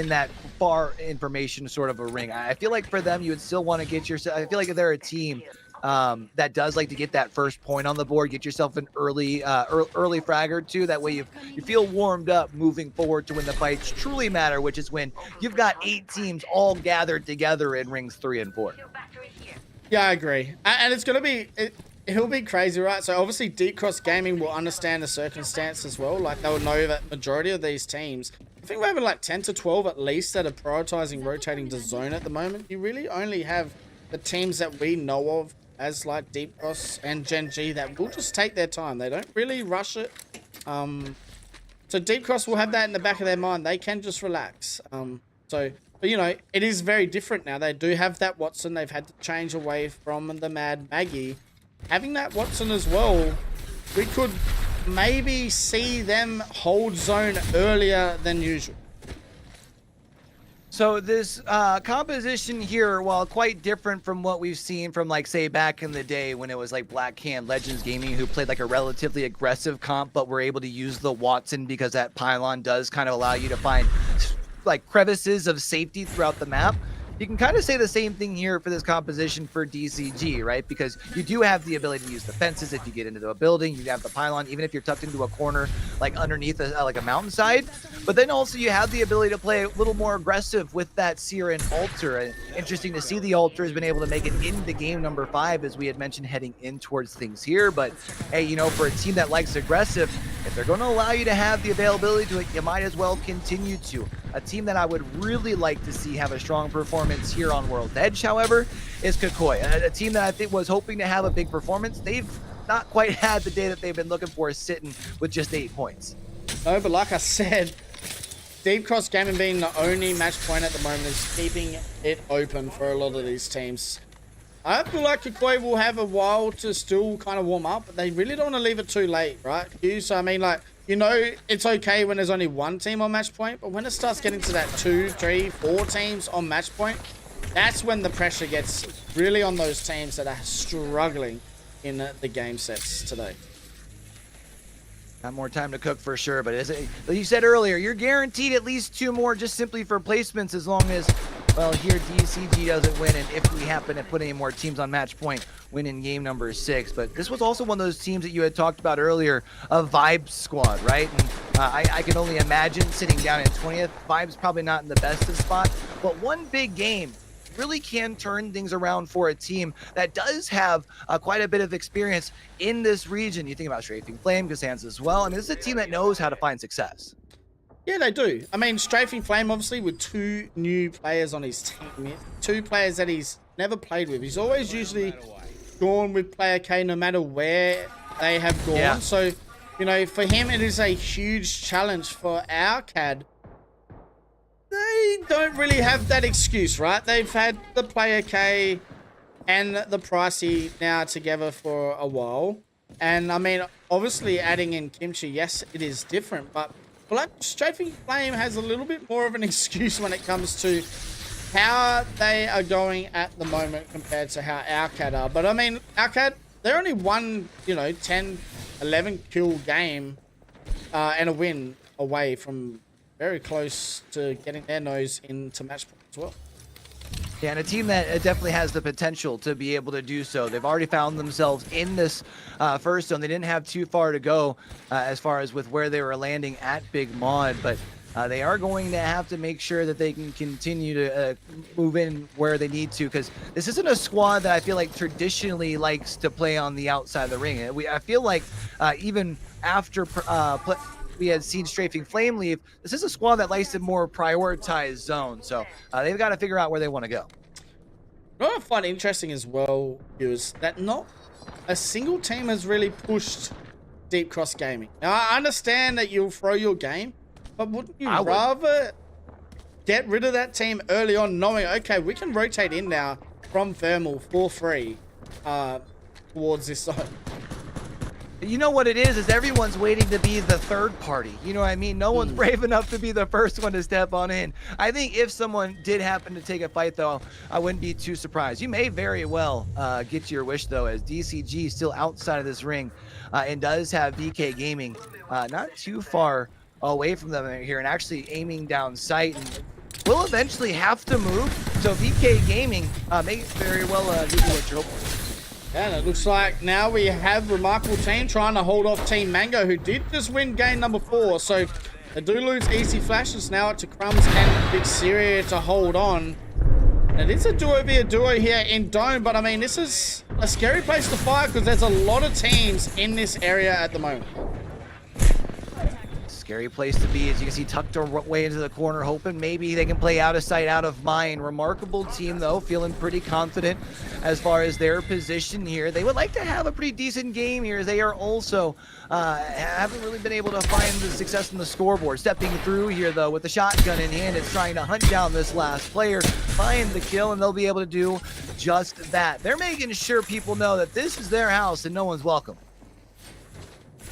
[SPEAKER 6] that far information sort of a ring. I feel like for them, you would still want to get yourself, I feel like if they're a team that does like to get that first point on the board, get yourself an early frag or two. That way you feel warmed up moving forward to when the fights truly matter, which is when you've got 8 teams all gathered together in rings 3 and 4.
[SPEAKER 5] Yeah, I agree. And it's going to be, it'll be crazy, right? So obviously Deep Cross Gaming will understand the circumstance as well. Like they'll know that majority of these teams, I think we're having like 10 to 12 at least that are prioritizing rotating to zone at the moment. You really only have the teams that we know of as like Deep Cross and Gen G that will just take their time. They don't really rush it. So Deep Cross will have that in the back of their mind. They can just relax. But you know, it is very different now. They do have that Watson. They've had to change away from the Mad Maggie. Having that Watson as well, we could maybe see them hold zone earlier than usual.
[SPEAKER 6] So this composition here, while quite different from what we've seen from like say back in the day when it was like Black Can Legends Gaming, who played like a relatively aggressive comp but were able to use the Watson because that pylon does kind of allow you to find like crevices of safety throughout the map. You can kind of say the same thing here for this composition for DCG, right? Because you do have the ability to use the fences if you get into a building. You have the pylon, even if you're tucked into a corner, like underneath like a mountainside. But then also you have the ability to play a little more aggressive with that Seer and Altar. And interesting to see the Altar has been able to make it into game number 5, as we had mentioned, heading in towards things here. But hey, you know, for a team that likes aggressive, if they're going to allow you to have the availability to it, you might as well continue to. A team that I would really like to see have a strong performance here on World Edge, however, is Kakoi. A team that I think was hoping to have a big performance. They've not quite had the day that they've been looking for, sitting with just 8 points.
[SPEAKER 5] No, but like I said, Deep Cross Gaming being the only match point at the moment is keeping it open for a lot of these teams. I feel like Kakoi will have a while to still kind of warm up, but they really don't want to leave it too late, right? So, I mean, like, you know, it's okay when there's only 1 team on match point, but when it starts getting to that 2, 3, 4 teams on match point, that's when the pressure gets really on those teams that are struggling in the game sets today.
[SPEAKER 6] Got more time to cook for sure, but like you said earlier, you're guaranteed at least 2 more just simply for placements as long as, well, here DCG doesn't win, and if we happen to put any more teams on match point, win in game number 6. But this was also one of those teams that you had talked about earlier, a Vibe squad, right? And I can only imagine sitting down in 20th. Vibe's probably not in the best of spot, but one big game really can turn things around for a team that does have quite a bit of experience in this region. You think about Strafing Flame, Cassandra as well. I mean, this is a team that knows how to find success.
[SPEAKER 5] Yeah, they do. I mean, Strafing Flame, obviously, with 2 new players on his team. 2 players that he's never played with. He's always usually gone with player K no matter where they have gone. Yeah. So, you know, for him, it is a huge challenge. For our CAD, they don't really have that excuse, right? They've had the player K and the Pricey now together for a while. And, I mean, obviously adding in Kimchi, yes, it is different, but Strafing Flame has a little bit more of an excuse when it comes to how they are going at the moment compared to how our CAD are. But, I mean, our CAD, they're only one, you know, 10, 11 kill game and a win away from very close to getting their nose into match point as well.
[SPEAKER 6] Yeah, and a team that definitely has the potential to be able to do so. They've already found themselves in this first zone. They didn't have too far to go as far as with where they were landing at Big Mod, but they are going to have to make sure that they can continue to move in where they need to, because this isn't a squad that I feel like traditionally likes to play on the outside of the ring. I feel like even after we had seen Strafing Flame leave, this is a squad that likes to more prioritize zone. So they've got to figure out where they want to go.
[SPEAKER 5] What I find interesting as well is that not a single team has really pushed Deep Cross Gaming. Now, I understand that you'll throw your game, but wouldn't you rather get rid of that team early on, knowing, okay, we can rotate in now from Thermal for free towards this zone?
[SPEAKER 6] You know what it is everyone's waiting to be the third party. You know what I mean? No one's brave enough to be the first one to step on in. I think if someone did happen to take a fight, though, I wouldn't be too surprised. You may very well get your wish, though, as DCG still outside of this ring and does have VK Gaming not too far away from them here and actually aiming down sight. And will eventually have to move. So VK Gaming may very well give you what you're hoping for.
[SPEAKER 5] And it looks like now we have Remarkable Team trying to hold off Team Mango, who did just win game number 4. So they do lose Easy Flashes now to Crumbs and Big Syria to hold on. And it's a duo via duo here in Dome, but I mean, this is a scary place to fight because there's a lot of teams in this area at the moment.
[SPEAKER 6] Scary place to be, as you can see, tucked away into the corner, hoping maybe they can play out of sight, out of mind. Remarkable Team, though, feeling pretty confident as far as their position here. They would like to have a pretty decent game here, as they are also haven't really been able to find the success in the scoreboard. Stepping through here, though, with the shotgun in hand, it's trying to hunt down this last player, find the kill, and they'll be able to do just that. They're making sure people know that this is their house and no one's welcome.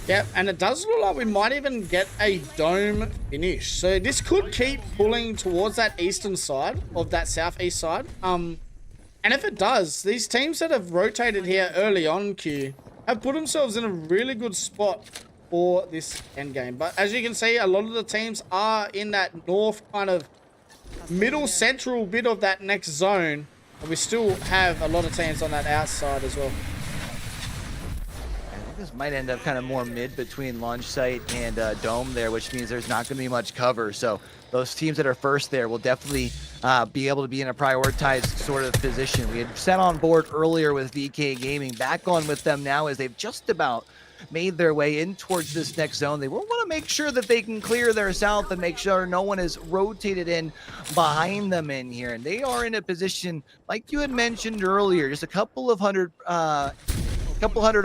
[SPEAKER 5] Yep, and it does look like we might even get a dome finish. So this could keep pulling towards that eastern side of that southeast side. And if it does, these teams that have rotated here early on, Q, have put themselves in a really good spot for this endgame. But as you can see, a lot of the teams are in that north kind of middle central bit of that next zone. And we still have a lot of teams on that outside as well.
[SPEAKER 6] This might end up kind of more mid between launch site and dome there, which means there's not going to be much cover. So those teams that are first there will definitely be able to be in a prioritized sort of position. We had set on board earlier with VK Gaming, back on with them now as they've just about made their way in towards this next zone. They will want to make sure that they can clear their south and make sure no one is rotated in behind them in here. And they are in a position, like you had mentioned earlier, just a couple hundred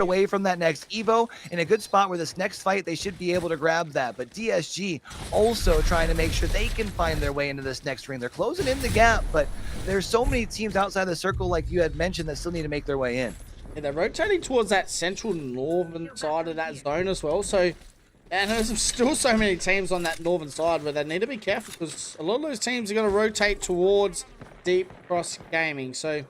[SPEAKER 6] away from that next Evo, in a good spot where this next fight they should be able to grab that. But DSG also trying to make sure they can find their way into this next ring. They're closing in the gap, but there's so many teams outside the circle, like you had mentioned, that still need to make their way in.
[SPEAKER 5] Yeah, they're rotating towards that central northern side of that zone as well. So, and there's still so many teams on that northern side where they need to be careful, because a lot of those teams are going to rotate towards Deep Cross Gaming. So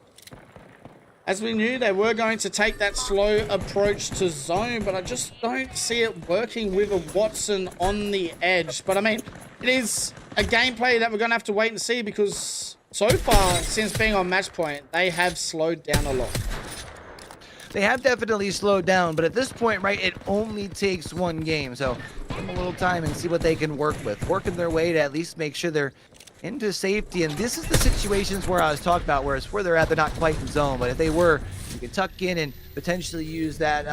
[SPEAKER 5] as we knew, they were going to take that slow approach to zone, but I just don't see it working with a Watson on the edge. But I mean, it is a gameplay that we're going to have to wait and see, because so far, since being on match point, they have slowed down a lot.
[SPEAKER 6] They have definitely slowed down, but at this point, right, it only takes one game. So give them a little time and see what they can work with. Working their way to at least make sure they're into safety. And this is the situations where I was talking about, where it's where they're at, they're not quite in zone. But if they were, you can tuck in and potentially use that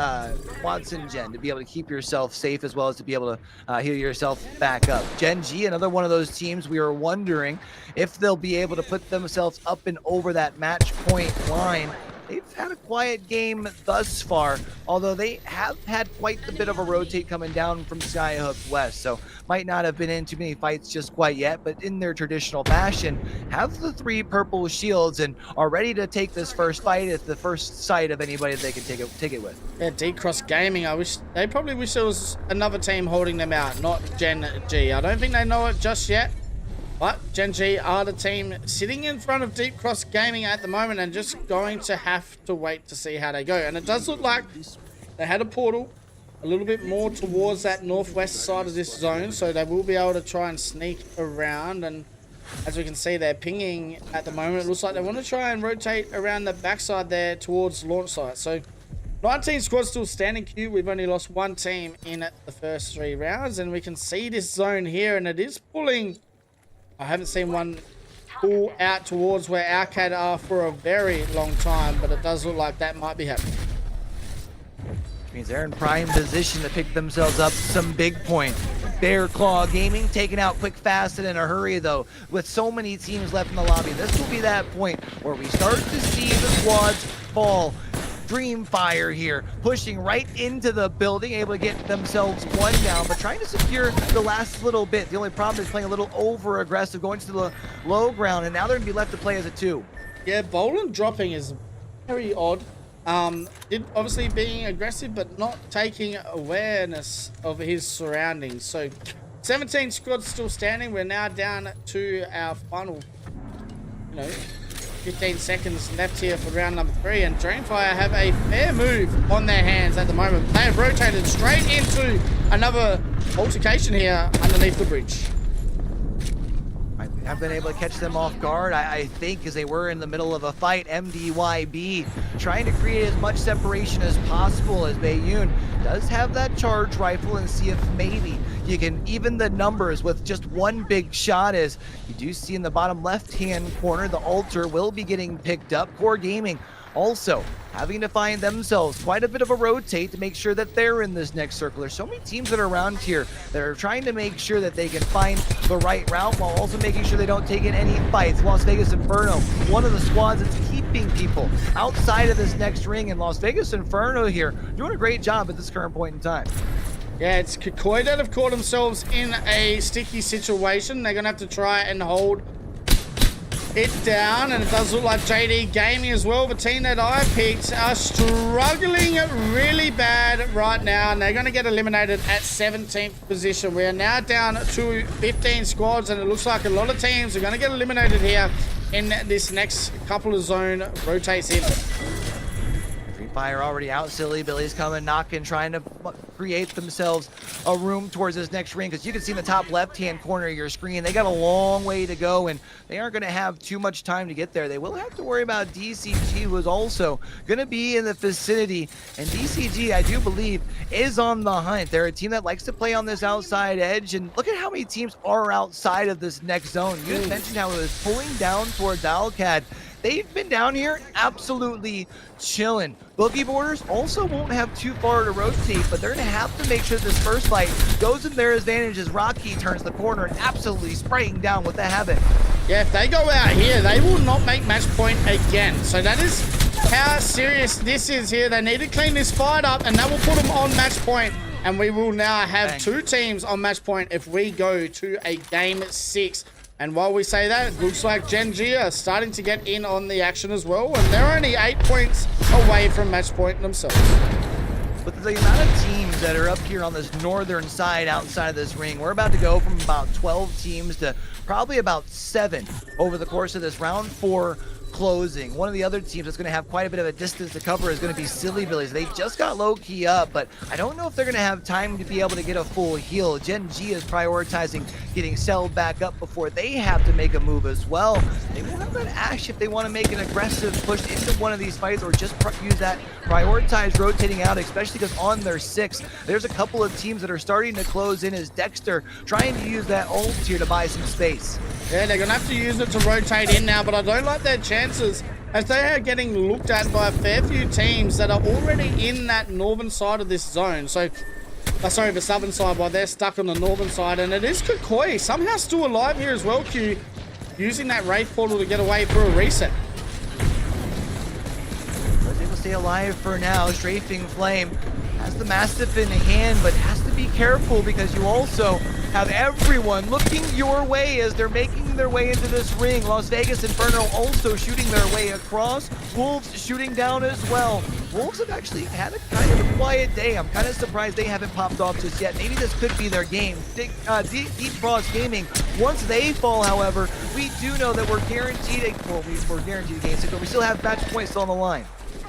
[SPEAKER 6] Watson gen to be able to keep yourself safe, as well as to be able to heal yourself back up. Gen G, another one of those teams, we were wondering if they'll be able to put themselves up and over that match point line. They've had a quiet game thus far, although they have had quite a bit of a rotate coming down from Skyhook West, so might not have been in too many fights just quite yet, but in their traditional fashion, have the 3 purple shields and are ready to take this first fight at the first sight of anybody that they can take it with.
[SPEAKER 5] Yeah, D-Cross Gaming, they probably wish there was another team holding them out, not Gen G. I don't think they know it just yet. But Gen G are the team sitting in front of Deep Cross Gaming at the moment, and just going to have to wait to see how they go. And it does look like they had a portal a little bit more towards that northwest side of this zone, so they will be able to try and sneak around. And As we can see, they're pinging at the moment. It looks like they want to try and rotate around the backside there towards launch site. So 19 squads still standing, Q. We've only lost one team in the first 3 rounds, and we can see this zone here, and it is pulling. I haven't seen one pull out towards where Arcade are for a very long time, but it does look like that might be happening.
[SPEAKER 6] Means they're in prime position to pick themselves up some big points. Bear Claw Gaming taken out quick, fast, and in a hurry, though. With so many teams left in the lobby, this will be that point where we start to see the squads fall. Dreamfire here, pushing right into the building, able to get themselves one down, but trying to secure the last little bit. The only problem is playing a little over-aggressive, going to the low ground, and now they're going to be left to play as a 2.
[SPEAKER 5] Yeah, Bolin dropping is very odd. Obviously being aggressive, but not taking awareness of his surroundings. So 17 squads still standing. We're now down to our final, 15 seconds left here for round number 3, and Dreamfire have a fair move on their hands at the moment. They have rotated straight into another altercation here underneath the bridge.
[SPEAKER 6] Have been able to catch them off guard, I think, as they were in the middle of a fight. MDYB trying to create as much separation as possible, as Bayoon does have that charge rifle, and see if maybe you can even the numbers with just one big shot. As you do see in the bottom left-hand corner, the altar will be getting picked up. Core Gaming also having to find themselves quite a bit of a rotate to make sure that they're in this next circle. There's so many teams that are around here that are trying to make sure that they can find the right route while also making sure they don't take in any fights. Las Vegas Inferno, one of the squads that's keeping people outside of this next ring, and Las Vegas Inferno here doing a great job at this current point in time.
[SPEAKER 5] Yeah, it's Kikoi that have caught themselves in a sticky situation. They're going to have to try and hold it down, and it does look like JD Gaming as well, the team that I picked, are struggling really bad right now, and they're going to get eliminated at 17th position. We are now down to 15 squads, and it looks like a lot of teams are going to get eliminated here in this next couple of zone rotates in.
[SPEAKER 6] Fire already out. Silly Billy's coming, knocking, trying to create themselves a room towards this next ring, because you can see in the top left-hand corner of your screen, they got a long way to go, and they aren't going to have too much time to get there. They will have to worry about DCG, who is also going to be in the vicinity, and DCG, I do believe, is on the hunt. They're a team that likes to play on this outside edge, and look at how many teams are outside of this next zone. You had mentioned how it was pulling down towards Alcad. They've been down here absolutely chilling. Boogie Borders also won't have too far to rotate, but they're going to have to make sure this first fight goes in their advantage as Rocky turns the corner and absolutely spraying down with the Havoc.
[SPEAKER 5] Yeah, if they go out here, they will not make match point again. So that is how serious this is here. They need to clean this fight up, and that will put them on match point. And we will now have 2 teams on match point if we go to a game 6. And while we say that, it looks like Gen G are starting to get in on the action as well, and they're only 8 points away from match point themselves.
[SPEAKER 6] With the amount of teams that are up here on this northern side outside of this ring, we're about to go from about 12 teams to probably about 7 over the course of this round 4 closing. One of the other teams that's going to have quite a bit of a distance to cover is going to be Silly Billies. They just got low-key up, but I don't know if they're going to have time to be able to get a full heal. Gen G is prioritizing getting Cell back up before they have to make a move as well. They will have that Ash if they want to make an aggressive push into one of these fights, or just use that prioritize rotating out, especially because on their 6, there's a couple of teams that are starting to close in as Dexter trying to use that ult here to buy some space.
[SPEAKER 5] Yeah, they're going to have to use it to rotate in now, but I don't like their chances, as they are getting looked at by a fair few teams that are already in that northern side of this zone. So, sorry, the southern side, while they're stuck on the northern side. And it is Kikoi, somehow still alive here as well, Q, using that Wraith portal to get away for a reset.
[SPEAKER 6] Was able to stay alive for now. Strafing Flame has the Mastiff in hand, but has to be careful because you also have everyone looking your way as they're making their way into this ring. Las Vegas Inferno also shooting their way across. Wolves shooting down as well. Wolves have actually had a kind of a quiet day. I'm kind of surprised they haven't popped off just yet. Maybe this could be their game. Deep Frost Gaming, once they fall, however, we do know that we're guaranteed we're guaranteed a game 6, but we still have match points still on the line.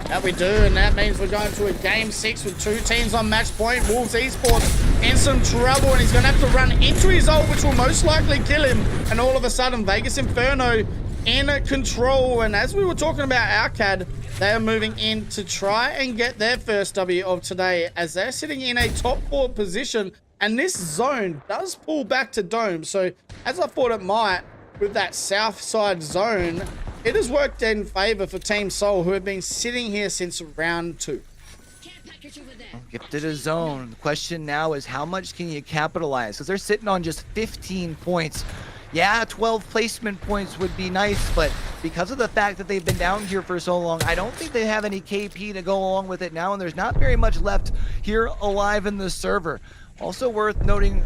[SPEAKER 5] That we do, and that means we're going to a game 6 with 2 teams on match point. Wolves Esports in some trouble, and he's going to have to run into his ult, which will most likely kill him. And all of a sudden, Vegas Inferno in control. And as we were talking about Arcad, they are moving in to try and get their first W of today, as they're sitting in a top 4 position. And this zone does pull back to Dome. So as I thought it might with that south side zone, it has worked in favor for Team Soul, who have been sitting here since round 2.
[SPEAKER 6] Gifted a zone. The question now is, how much can you capitalize? Because they're sitting on just 15 points. Yeah, 12 placement points would be nice, but because of the fact that they've been down here for so long, I don't think they have any KP to go along with it now, and there's not very much left here alive in the server. Also worth noting,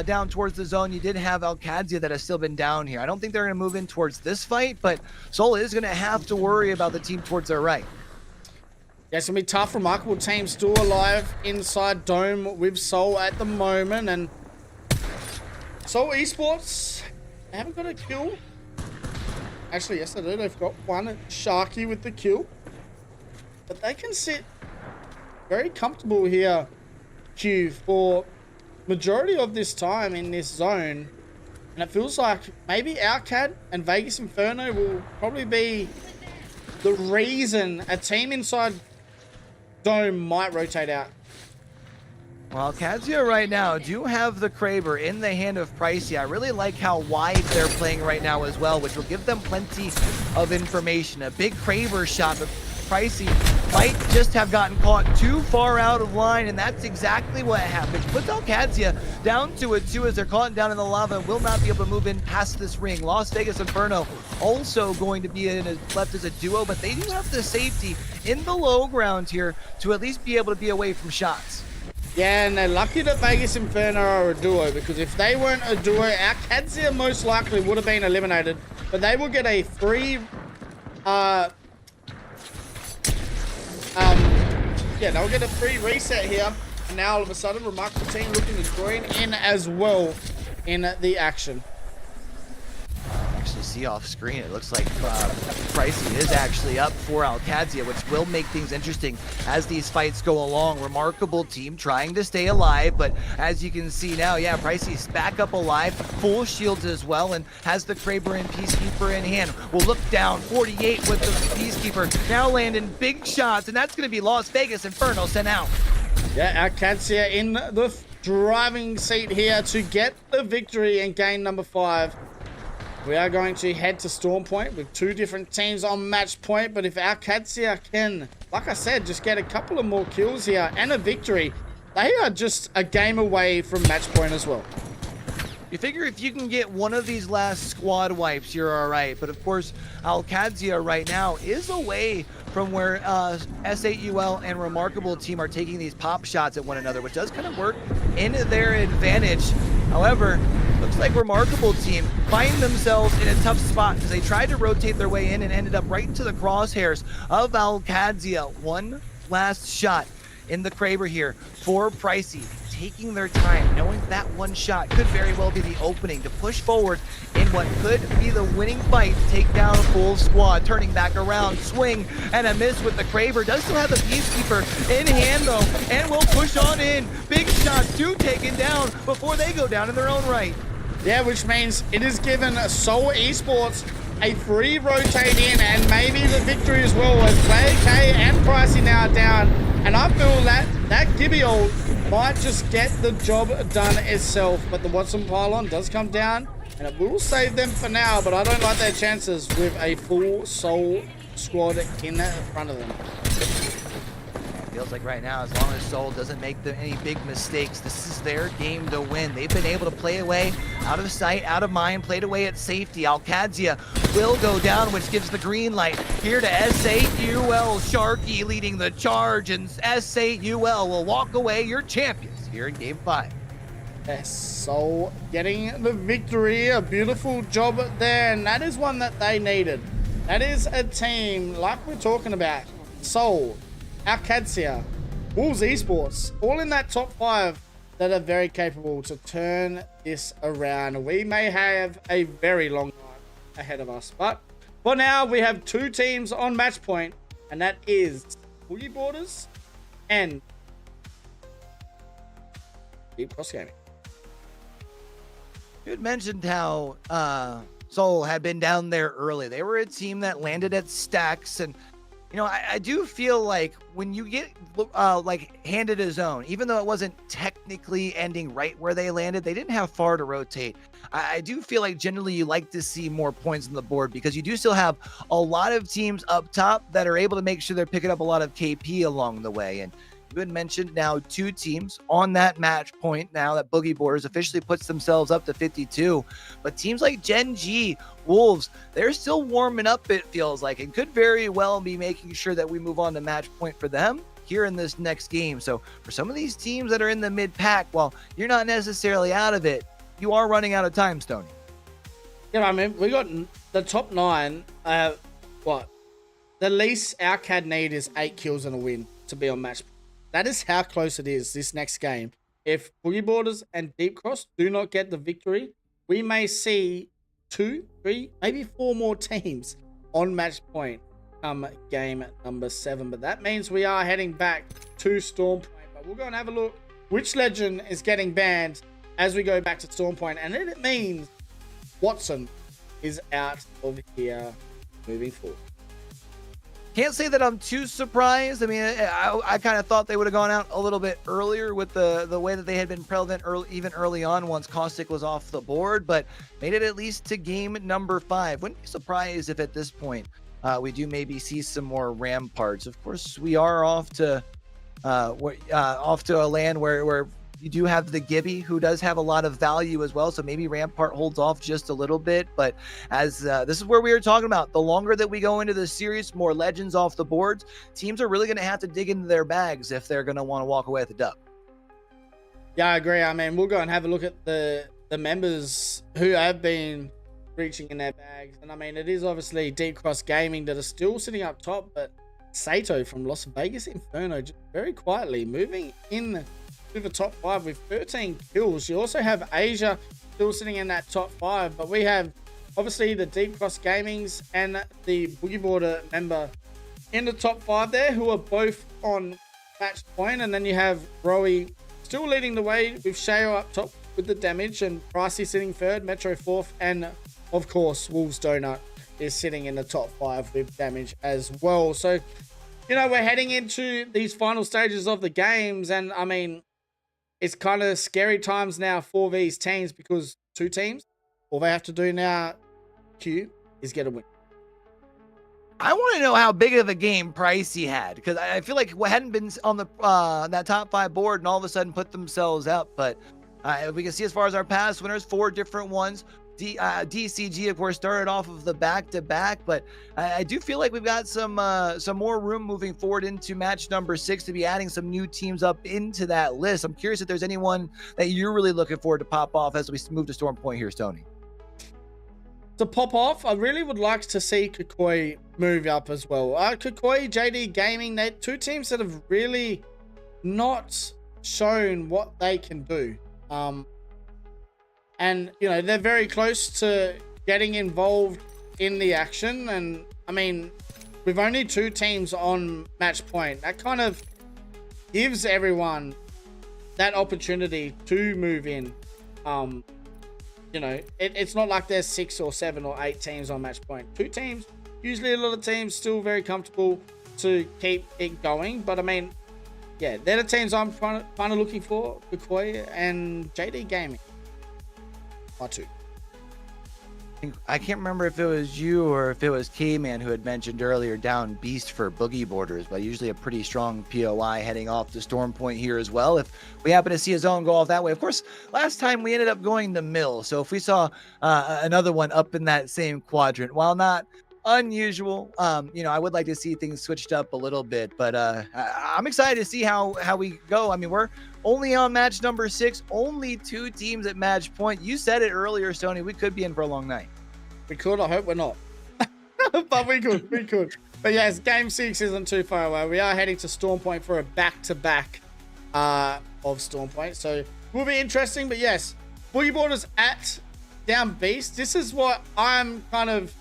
[SPEAKER 6] down towards the zone, you did have Alcadzia that has still been down here. I don't think they're going to move in towards this fight, but Soul is going to have to worry about the team towards their right.
[SPEAKER 5] Yeah, it's going to be tough. Remarkable team still alive inside Dome with Soul at the moment. And Soul Esports, they haven't got a kill. Actually, yes, they do. They've got one. Sharky with the kill. But they can sit very comfortable here, Q, for majority of this time in this zone. And it feels like maybe Arcad and Vegas Inferno will probably be the reason a team inside Dome might rotate out.
[SPEAKER 6] Well, Kadzia right now do have the Kraber in the hand of Pricey. I really like how wide they're playing right now as well, which will give them plenty of information. A big Kraber shot, but Pricey might just have gotten caught too far out of line, and that's exactly what happened. Puts Alcadzia down to a 2 as they're caught down in the lava, will not be able to move in past this ring. Las Vegas Inferno also going to be left as a duo, but they do have the safety in the low ground here to at least be able to be away from shots.
[SPEAKER 5] Yeah, and they're lucky that Vegas Inferno are a duo, because if they weren't a duo, Alcadzia most likely would have been eliminated, but they will get a free yeah, they'll get a free reset here. And now all of a sudden, Remarkable team looking to join in as well in the action.
[SPEAKER 6] Actually see off screen, it looks like Pricey is actually up for Alcadzia, which will make things interesting as these fights go along. Remarkable team trying to stay alive, but as you can see now, yeah, Pricey's back up alive, full shields as well, and has the Kraber and Peacekeeper in hand. Will look down, 48 with the Peacekeeper, now landing big shots, and that's going to be Las Vegas Inferno sent out.
[SPEAKER 5] Yeah, Alcadzia in the driving seat here to get the victory and gain number 5. We are going to head to Storm Point with 2 different teams on match point, but if Alcadzia can, like I said, just get a couple of more kills here and a victory, they are just a game away from match point as well.
[SPEAKER 6] You figure if you can get one of these last squad wipes, you're all right. But of course, Alcadzia right now is away from where SAUL and Remarkable team are taking these pop shots at one another, which does kind of work in their advantage. However, looks like Remarkable team find themselves in a tough spot because they tried to rotate their way in and ended up right into the crosshairs of Alcadzia. One last shot in the Kraber here for Pricey, taking their time, knowing that one shot could very well be the opening to push forward in what could be the winning fight to take down a full squad. Turning back around, swing and a miss with the Kraber. Does still have the Peacekeeper in hand though, and will push on in. Big shots, 2 taken down before they go down in their own right.
[SPEAKER 5] Yeah, which means it is given Soul Esports a free rotate in and maybe the victory as well, as Player K and Pricey now down. And I feel that Gibby ult might just get the job done itself, but the Watson pylon does come down and it will save them for now, but I don't like their chances with a full Soul squad in front of them.
[SPEAKER 6] Feels like right now, as long as Soul doesn't make any big mistakes, this is their game to win. They've been able to play away, out of sight, out of mind, played away at safety. Alcadzia will go down, which gives the green light here to SAUL. Sharky leading the charge, and SAUL will walk away your champions here in Game 5.
[SPEAKER 5] Yes, Soul getting the victory. A beautiful job there, and that is one that they needed. That is a team like we're talking about. Soul, Alcadzia, Wolves Esports, all in that top 5 that are very capable to turn this around. We may have a very long night ahead of us, but for now we have 2 teams on match point, and that is Boogie Borders and Deep Cross Gaming.
[SPEAKER 6] You had mentioned how Seoul had been down there early. They were a team that landed at stacks, and you know, I do feel like when you get like handed a zone, even though it wasn't technically ending right where they landed, they didn't have far to rotate. I do feel like generally you like to see more points on the board because you do still have a lot of teams up top that are able to make sure they're picking up a lot of KP along the way. And you had mentioned now 2 teams on that match point now that Boogie Borders officially puts themselves up to 52. But teams like Gen G, Wolves, they're still warming up, it feels like, and could very well be making sure that we move on to match point for them here in this next game. So for some of these teams that are in the mid-pack, while you're not necessarily out of it, you are running out of time, Stoney.
[SPEAKER 5] Yeah, I mean, we got the top 9. The least our CAD need is 8 kills and a win to be on match. That is how close it is this next game. If Boogie Borders and Deep Cross do not get the victory, we may see 2, 3, maybe 4 more teams on match point come game number 7. But that means we are heading back to Storm Point. But we'll go and have a look which legend is getting banned as we go back to Storm Point. And then it means Watson is out of here moving forward.
[SPEAKER 6] Can't say that I'm too surprised. I mean, I kind of thought they would have gone out a little bit earlier with the way that they had been prevalent even early on once Caustic was off the board, but made it at least to game number 5. Wouldn't be surprised if at this point we do maybe see some more Ramparts. Of course, we are off to a land where you do have the Gibby, who does have a lot of value as well. So maybe Rampart holds off just a little bit. But as this is where we were talking about, the longer that we go into the series, more legends off the boards, teams are really going to have to dig into their bags if they're going to want to walk away with the dub.
[SPEAKER 5] Yeah, I agree. I mean, we'll go and have a look at the members who have been reaching in their bags. And I mean, it is obviously Deep Cross Gaming that are still sitting up top, but Sato from Las Vegas Inferno just very quietly moving in to the top 5 with 13 kills. You also have Asia still sitting in that top 5, but we have obviously the Deep Cross Gamings and the Boogie Border member in the top 5 there, who are both on match point. And then you have Rowie still leading the way with Shayo up top with the damage, and Pricey sitting 3rd, Metro 4th, and of course Wolves Donut is sitting in the top 5 with damage as well. So, you know, we're heading into these final stages of the games, and I mean, it's kind of scary times now for these teams because 2 teams, all they have to do now, Q, is get a win.
[SPEAKER 6] I want to know how big of a game Pricey had, because I feel like what hadn't been on the that top 5 board and all of a sudden put themselves up. But we can see as far as our past winners, 4 different ones. DCG, of course, started off of the back-to-back, but I do feel like we've got some more room moving forward into match number 6 to be adding some new teams up into that list. I'm curious if there's anyone that you're really looking forward to pop off as we move to Storm Point here, Stoney.
[SPEAKER 5] To pop off, I really would like to see Kukoi move up as well. Kukoi, JD Gaming, they're 2 teams that have really not shown what they can do. And, you know, they're very close to getting involved in the action. And, I mean, with only 2 teams on match point, that kind of gives everyone that opportunity to move in. You know, it's not like there's 6 or 7 or 8 teams on match point. 2 teams, usually a lot of teams still very comfortable to keep it going. But, I mean, yeah, they're the teams I'm kind of looking for, Kukoi and JD Gaming. Or 2.
[SPEAKER 6] I can't remember if it was you or if it was Kman who had mentioned earlier down Beast for Boogie Borders, but usually a pretty strong POI heading off to Storm Point here as well. If we happen to see a zone go off that way, of course, last time we ended up going to Mill. So if we saw another one up in that same quadrant, while not unusual, you know, I would like to see things switched up a little bit, but I'm excited to see how we go. I mean, we're only on match number 6, only 2 teams at match point. You said it earlier, Stoney, we could be in for a long night.
[SPEAKER 5] We could, I hope we're not. But we could. But yes, game 6 isn't too far away. We are heading to Storm Point for a back-to-back of Storm Point. So will be interesting, but yes, Boogie Borders at down Beast. This is what I'm kind of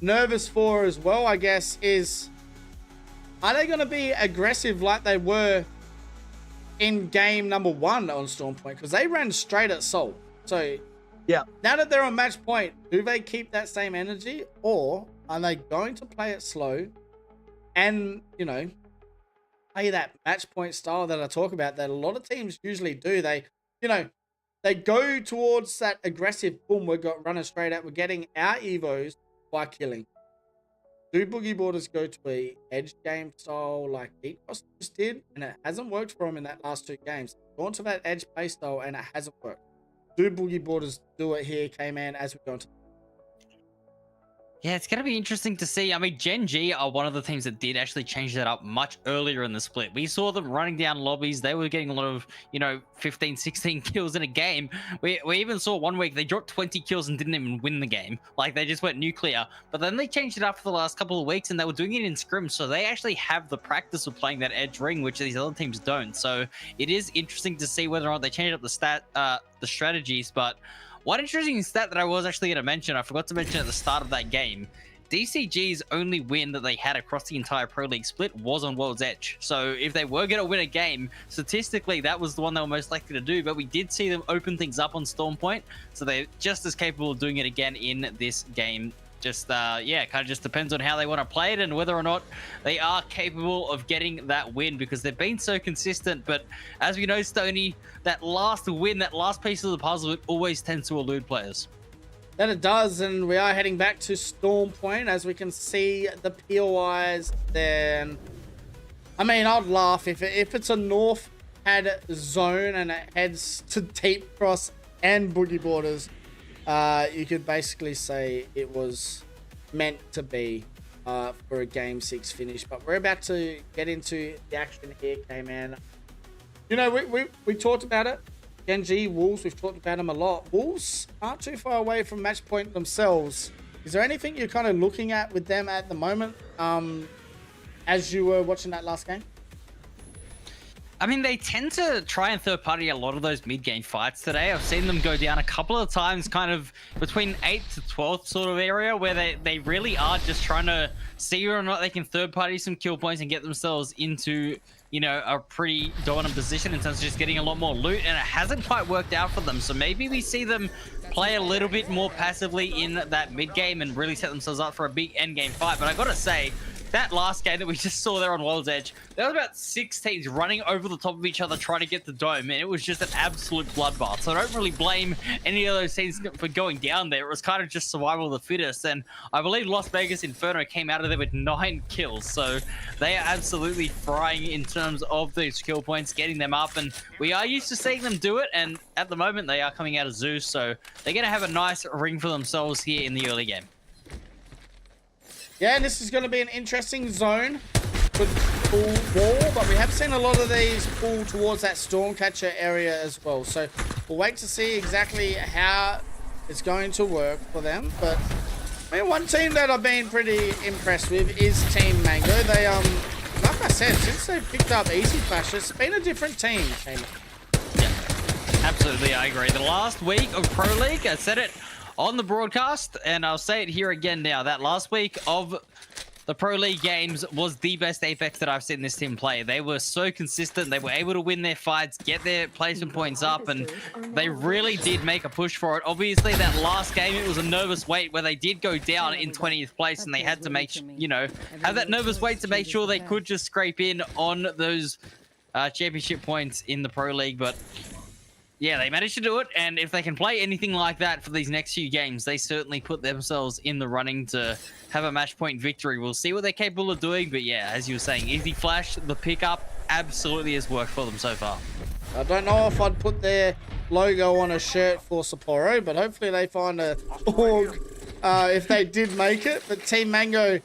[SPEAKER 5] nervous for as well, I guess, is are they going to be aggressive like they were in game number 1 on Storm Point because they ran straight at Soul. So
[SPEAKER 6] Yeah.
[SPEAKER 5] now that they're on match point, do they keep that same energy or are they going to play it slow and, you know, play that match point style that I talk about that a lot of teams usually do? They, you know, they go towards that aggressive, boom, we're running straight out, we're getting our Evos by killing. Do Boogie Boarders go to a edge game style like Ecos just did, and it hasn't worked for them in that last 2 games? Gone to that edge play style and it hasn't worked. Do Boogie Boarders do it here, Kman, as we go into?
[SPEAKER 7] Yeah, it's going to be interesting to see. I mean, Gen G are one of the teams that did actually change that up much earlier in the split. We saw them running down lobbies. They were getting a lot of, you know, 15, 16 kills in a game. We even saw one week they dropped 20 kills and didn't even win the game. Like, they just went nuclear. But then they changed it up for the last couple of weeks, and they were doing it in scrims. So they actually have the practice of playing that edge ring, which these other teams don't. So it is interesting to see whether or not they change up the strategies. But one interesting stat that I was actually going to mention, I forgot to mention at the start of that game, DCG's only win that they had across the entire Pro League split was on World's Edge. So if they were going to win a game, statistically, that was the one they were most likely to do. But we did see them open things up on Storm Point. So they're just as capable of doing it again in this game. Just, yeah, kind of just depends on how they want to play it and whether or not they are capable of getting that win, because they've been so consistent. But as we know, Stoney, that last win, that last piece of the puzzle, it always tends to elude players.
[SPEAKER 5] That it does, and we are heading back to Storm Point as we can see the POIs. Then, I mean, I'd laugh if it's a North had zone and it heads to Deep Cross and Boogie Borders. You could basically say it was meant to be for a Game 6 finish. But we're about to get into the action here, Kman. You know, we talked about it. Genji, Wolves, we've talked about them a lot. Wolves aren't too far away from match point themselves. Is there anything you're kind of looking at with them at the moment as you were watching that last game?
[SPEAKER 7] I mean, they tend to try and third party a lot of those mid-game fights today. I've seen them go down a couple of times kind of between 8th to 12th sort of area where they really are just trying to see whether or not they can third party some kill points and get themselves into, you know, a pretty dominant position in terms of just getting a lot more loot, and it hasn't quite worked out for them. So maybe we see them play a little bit more passively in that mid-game and really set themselves up for a big end-game fight. But I gotta say, that last game that we just saw there on World's Edge, there was about 6 teams running over the top of each other trying to get the dome, and it was just an absolute bloodbath. So I don't really blame any of those teams for going down there. It was kind of just survival of the fittest, and I believe Las Vegas Inferno came out of there with 9 kills. So they are absolutely frying in terms of these kill points, getting them up, and we are used to seeing them do it, and at the moment they are coming out of Zeus, so they're going to have a nice ring for themselves here in the early game.
[SPEAKER 5] Yeah, and this is going to be an interesting zone. Could pull wall, but we have seen a lot of these pull towards that Stormcatcher area as well. So we'll wait to see exactly how it's going to work for them. But I mean, one team that I've been pretty impressed with is Team Mango. They, like I said, since they picked up Easy Flash, it's been a different team.
[SPEAKER 7] Yeah, absolutely, I agree. The last week of Pro League, I said it on the broadcast, and I'll say it here again now, that last week of the Pro League games was the best Apex that I've seen this team play. They were so consistent. They were able to win their fights, get their placement points up, and they really did make a push for it. Obviously, that last game, it was a nervous wait where they did go down in 20th place, and they had to make, you know, have that nervous wait to make sure they could just scrape in on those championship points in the Pro League. But yeah, they managed to do it, and if they can play anything like that for these next few games, they certainly put themselves in the running to have a match point victory. We'll see what they're capable of doing, but yeah, as you were saying, Easy Flash, the pickup, absolutely has worked for them so far.
[SPEAKER 5] I don't know if I'd put their logo on a shirt for Sapporo, but hopefully they find a org if they did make it. But Team Mango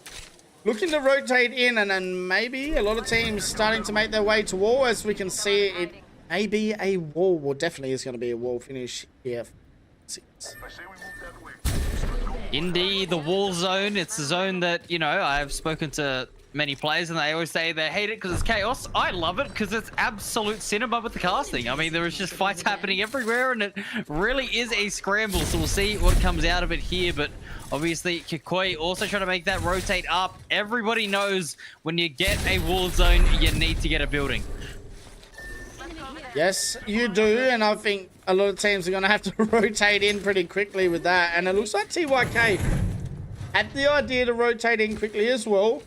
[SPEAKER 5] looking to rotate in, and then maybe a lot of teams starting to make their way to wall, as we can see it. Maybe a wall. Well, definitely is going to be a wall finish here.
[SPEAKER 7] Indeed, the wall zone. It's a zone that, you know, I've spoken to many players and they always say they hate it because it's chaos. I love it because it's absolute cinema with the casting. I mean, there is just fights happening everywhere and it really is a scramble. So we'll see what comes out of it here. But obviously, Kikoi also trying to make that rotate up. Everybody knows when you get a wall zone, you need to get a building.
[SPEAKER 5] Yes, you do, and I think a lot of teams are going to have to rotate in pretty quickly with that. And it looks like TYK had the idea to rotate in quickly as well.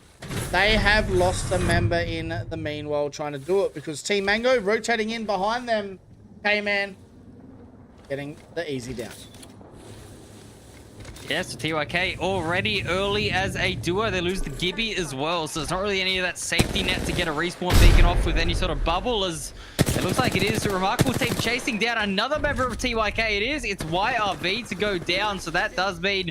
[SPEAKER 5] They have lost a member in the meanwhile trying to do it because Team Mango rotating in behind them. Kmannamk getting the easy down.
[SPEAKER 7] Yes, so TYK already early as a duo. They lose the Gibby as well, so it's not really any of that safety net to get a respawn beacon off with any sort of bubble, as it looks like it is a remarkable team chasing down another member of TYK. It's YRV to go down, so that does mean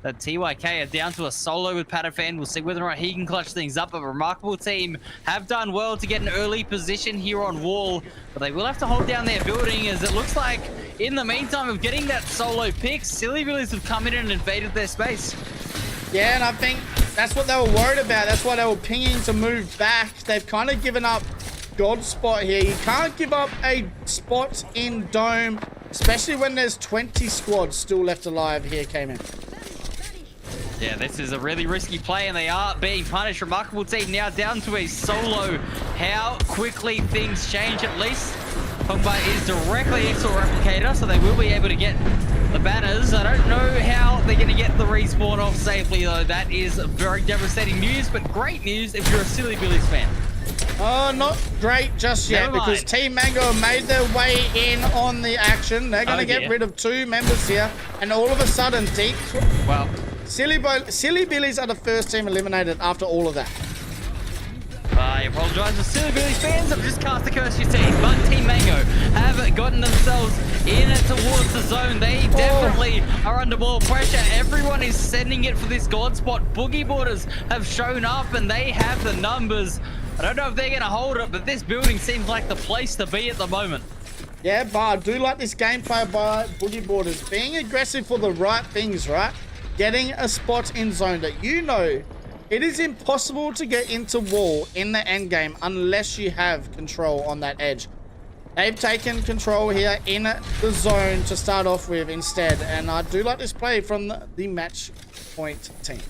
[SPEAKER 7] that TYK are down to a solo with Patafan. We'll see whether or not he can clutch things up. A remarkable team have done well to get an early position here on wall, but they will have to hold down their building, as it looks like in the meantime of getting that solo pick, Silly Billies have come in and invaded their space.
[SPEAKER 5] Yeah, and I think that's what they were worried about. That's why they were pinging to move back. They've kind of given up God spot here. You can't give up a spot in Dome, especially when there's 20 squads still left alive here, Kmannamk.
[SPEAKER 7] Yeah, this is a really risky play, and they are being punished. Remarkable team now down to a solo. How quickly things change. At least Pogba is directly next to a replicator, so they will be able to get the banners. I don't know how they're going to get the respawn off safely, though. That is very devastating news, but great news if you're a Silly Billies fan.
[SPEAKER 5] Oh, not great just yet, because Team Mango made their way in on the action. They're going to get rid of 2 members here, and all of a sudden,
[SPEAKER 7] Well,
[SPEAKER 5] Silly Billies are the first team eliminated after all of that.
[SPEAKER 7] I apologize to Silly Billies fans. I've just cast a curse your team, but Team Mango have gotten themselves in towards the zone. They definitely are under more pressure. Everyone is sending it for this God spot. Boogie Boarders have shown up, and they have the numbers. I don't know if they're going to hold it, but this building seems like the place to be at the moment.
[SPEAKER 5] Yeah, but I do like this gameplay by Boogie Boarders. Being aggressive for the right things, right? Getting a spot in zone that you know it is impossible to get into wall in the end game unless you have control on that edge. They've taken control here in the zone to start off with instead, and I do like this play from the match point team.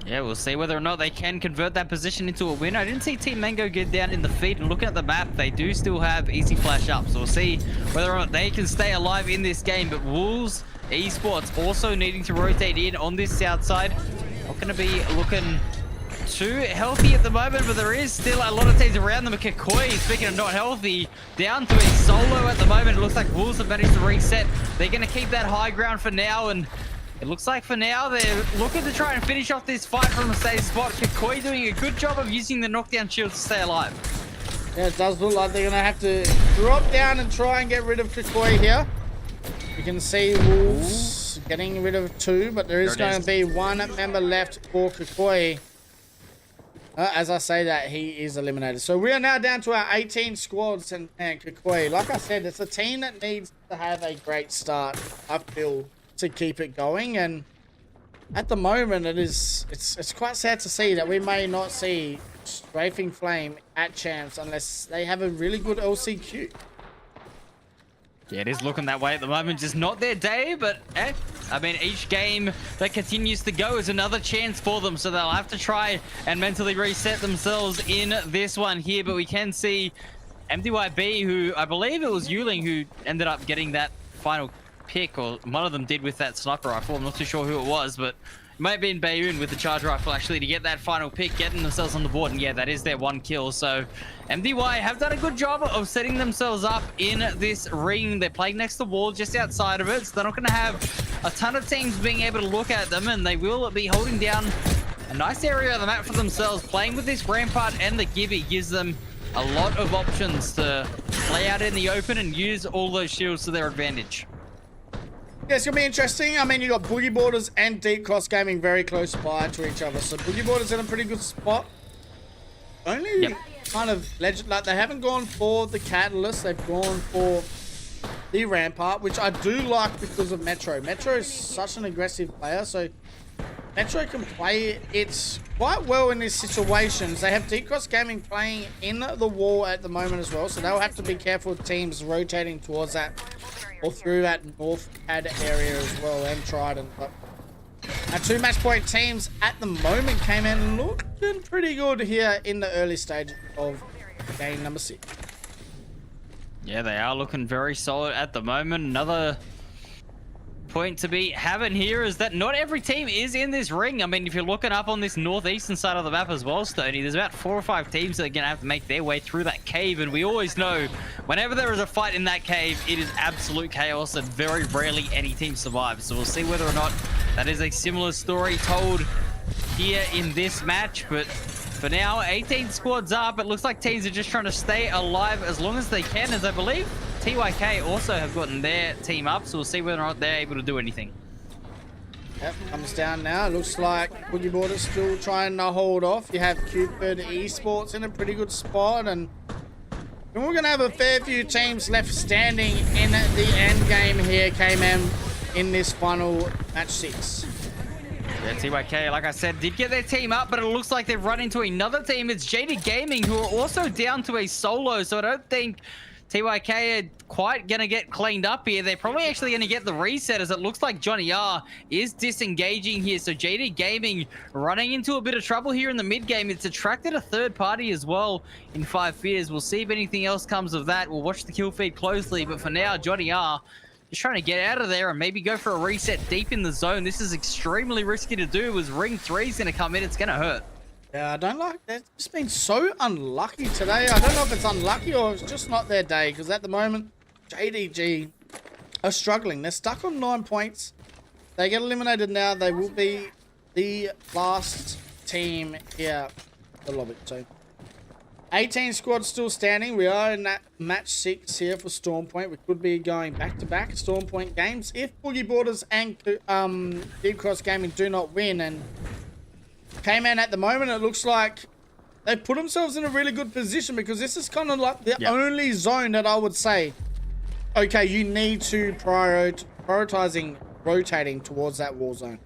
[SPEAKER 7] Yeah, we'll see whether or not they can convert that position into a win. I didn't see Team Mango get down in the feed, and looking at the map, they do still have easy flash up, so we'll see whether or not they can stay alive in this game. But Wolves Esports also needing to rotate in on this south side. Not going to be looking too healthy at the moment, but there is still a lot of teams around them. Kikoi, speaking of not healthy, down to a solo at the moment. It looks like Wolves have managed to reset. They're going to keep that high ground for now, and it looks like for now they're looking to try and finish off this fight from a safe spot. Kikoi doing a good job of using the knockdown shield to stay alive.
[SPEAKER 5] Yeah, it does look like they're going to have to drop down and try and get rid of Kikoi here. You can see Wolves getting rid of 2, but there is going to be 1 member left for Kikoi. As I say that, he is eliminated. So we are now down to our 18 squads, and Kikoi, like I said, it's a team that needs to have a great start, I feel, to keep it going. And at the moment, it's quite sad to see that we may not see Strafing Flame at Champs unless they have a really good LCQ.
[SPEAKER 7] Yeah, it is looking that way at the moment. Just not their day, but I mean, each game that continues to go is another chance for them, so they'll have to try and mentally reset themselves in this one here. But we can see MDYB, who I believe it was Yuling who ended up getting that final pick, or one of them did with that sniper rifle. I'm not too sure who it was, but it might have been Bayoon with the charge rifle actually to get that final pick, getting themselves on the board. And yeah, that is their 1 kill. So MDY have done a good job of setting themselves up in this ring. They're playing next to the wall just outside of it, so they're not going to have a ton of teams being able to look at them, and they will be holding down a nice area of the map for themselves. Playing with this rampart and the Gibby gives them a lot of options to play out in the open and use all those shields to their advantage.
[SPEAKER 5] Yeah, it's going to be interesting. I mean, you got Boogie Boarders and Deep Cross Gaming very close by to each other. So Boogie Boarders in a pretty good spot. Only kind of legend, like they haven't gone for the Catalyst. They've gone for the Rampart, which I do like because of Metro. Metro is such an aggressive player, so Metro can play it quite well in these situations. They have Deep Cross Gaming playing in the wall at the moment as well, so they'll have to be careful with teams rotating towards that or through that north pad area as well, and Trident. But our 2 match point teams at the moment came in looking pretty good here in the early stage of game number 6.
[SPEAKER 7] Yeah, they are looking very solid at the moment. Another point to be having here is that not every team is in this ring. I mean, if you're looking up on this northeastern side of the map as well, Stoney, there's about 4 or 5 teams that are going to have to make their way through that cave. And we always know whenever there is a fight in that cave, it is absolute chaos and very rarely any team survives. So we'll see whether or not that is a similar story told here in this match. But for now, 18 squads up. It looks like teams are just trying to stay alive as long as they can, as I believe TYK also have gotten their team up, so we'll see whether or not they're able to do anything.
[SPEAKER 5] Yep, comes down now. Looks like Boogie Border's still trying to hold off. You have Cupid Esports in a pretty good spot, and we're going to have a fair few teams left standing in the end game here, Kmannamk, in this final match 6.
[SPEAKER 7] Yeah, TYK, like I said, did get their team up, but it looks like they've run into another team. It's JD Gaming, who are also down to a solo, so I don't think TYK are quite going to get cleaned up here. They're probably actually going to get the reset, as it looks like Johnny R is disengaging here. So JD Gaming running into a bit of trouble here in the mid game. It's attracted a third party as well in 5 Fears. We'll see if anything else comes of that. We'll watch the kill feed closely, but for now, Johnny R just trying to get out of there and maybe go for a reset deep in the zone. This is extremely risky to do, as ring 3 is going to come in. It's going to hurt.
[SPEAKER 5] Yeah, I don't like that. It's been so unlucky today. I don't know if it's unlucky or it's just not their day, because at the moment, JDG are struggling. They're stuck on 9 points. They get eliminated now. They will be the last team here. I love it. So 18 squads still standing. We are in that match 6 here for Storm Point. We could be going back-to-back Storm Point games if Boogie Borders and Deep Cross Gaming do not win. And Kmannamk at the moment, it looks like they put themselves in a really good position, because this is kind of like the only zone that I would say, okay, you need to prioritizing rotating towards that war zone.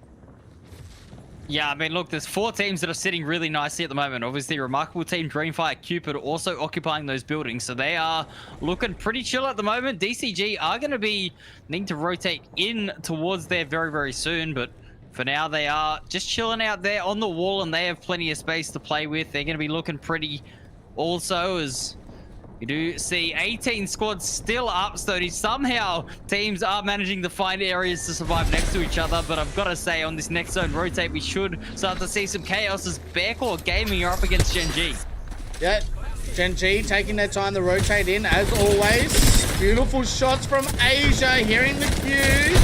[SPEAKER 7] Yeah, I mean, look, there's 4 teams that are sitting really nicely at the moment. Obviously, Remarkable Team, Dreamfire, Cupid also occupying those buildings. So they are looking pretty chill at the moment. DCG are going to be needing to rotate in towards there very, very soon. But for now, they are just chilling out there on the wall, and they have plenty of space to play with. They're going to be looking pretty also, as you do see 18 squads still up. So somehow teams are managing to find areas to survive next to each other. But I've got to say, on this next zone rotate, we should start to see some chaos, as Bearclaw Gaming are up against Gen G.
[SPEAKER 5] Yeah, Gen G taking their time to rotate in, as always. Beautiful shots from Asia, hearing the cue.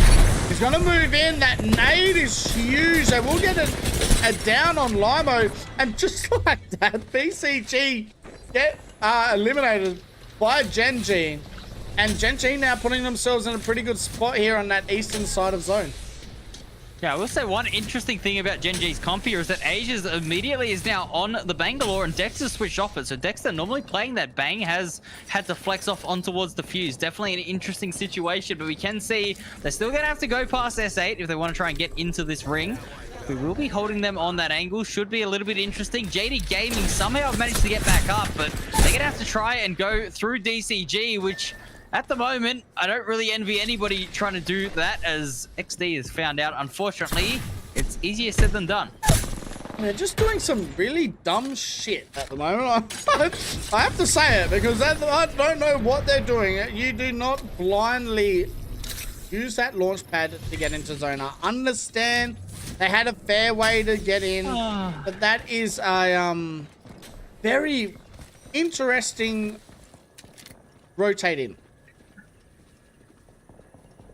[SPEAKER 5] He's going to move in. That nade is huge. They will get a down on Limo. And just like that, BCG get eliminated by Gen G. And Gen G now putting themselves in a pretty good spot here on that eastern side of zone.
[SPEAKER 7] Yeah, I will say one interesting thing about Gen G's comp here is that Asia's immediately is now on the Bangalore, and Dexter switched off it. So Dexter, normally playing that Bang, has had to flex off on towards the Fuse. Definitely an interesting situation, but we can see they're still going to have to go past S8 if they want to try and get into this ring. We will be holding them on that angle. Should be a little bit interesting. JD Gaming somehow managed to get back up, but they're going to have to try and go through DCG, which at the moment, I don't really envy anybody trying to do that, as XD has found out, unfortunately, it's easier said than done.
[SPEAKER 5] They're just doing some really dumb shit at the moment. I have to say it, because I don't know what they're doing. You do not blindly use that launch pad to get into zone. I understand they had a fair way to get in, but that is a very interesting rotate in.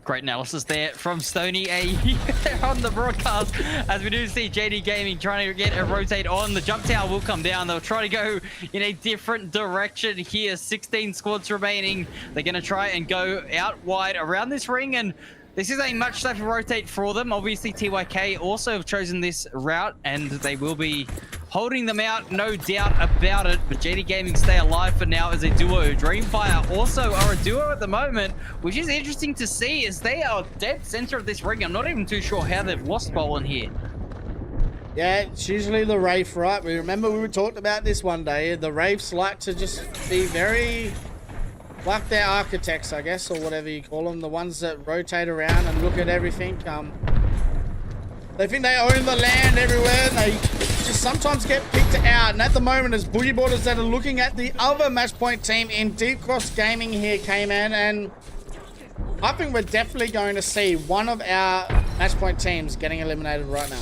[SPEAKER 7] Great analysis there from StoneyAU on the broadcast, as we do see JD Gaming trying to get a rotate on. The jump tower will come down. They'll try to go in a different direction here. 16 squads remaining. They're going to try and go out wide around this ring, and this is a much safer rotate for them. Obviously, TYK also have chosen this route, and they will be holding them out, no doubt about it. But JD Gaming stay alive for now as a duo. Dreamfire also are a duo at the moment, which is interesting to see, as they are dead center of this ring. I'm not even too sure how they've lost Bolin here.
[SPEAKER 5] Yeah, it's usually the Wraith, right? We remember we talked about this one day. The Wraiths like to just be very, like their architects, I guess, or whatever you call them. The ones that rotate around and look at everything. They think they own the land everywhere. And they just sometimes get picked out. And at the moment, it's Boogie Boarders that are looking at the other match point team in Deep Cross Gaming here, Kmannamk. And I think we're definitely going to see one of our match point teams getting eliminated right now.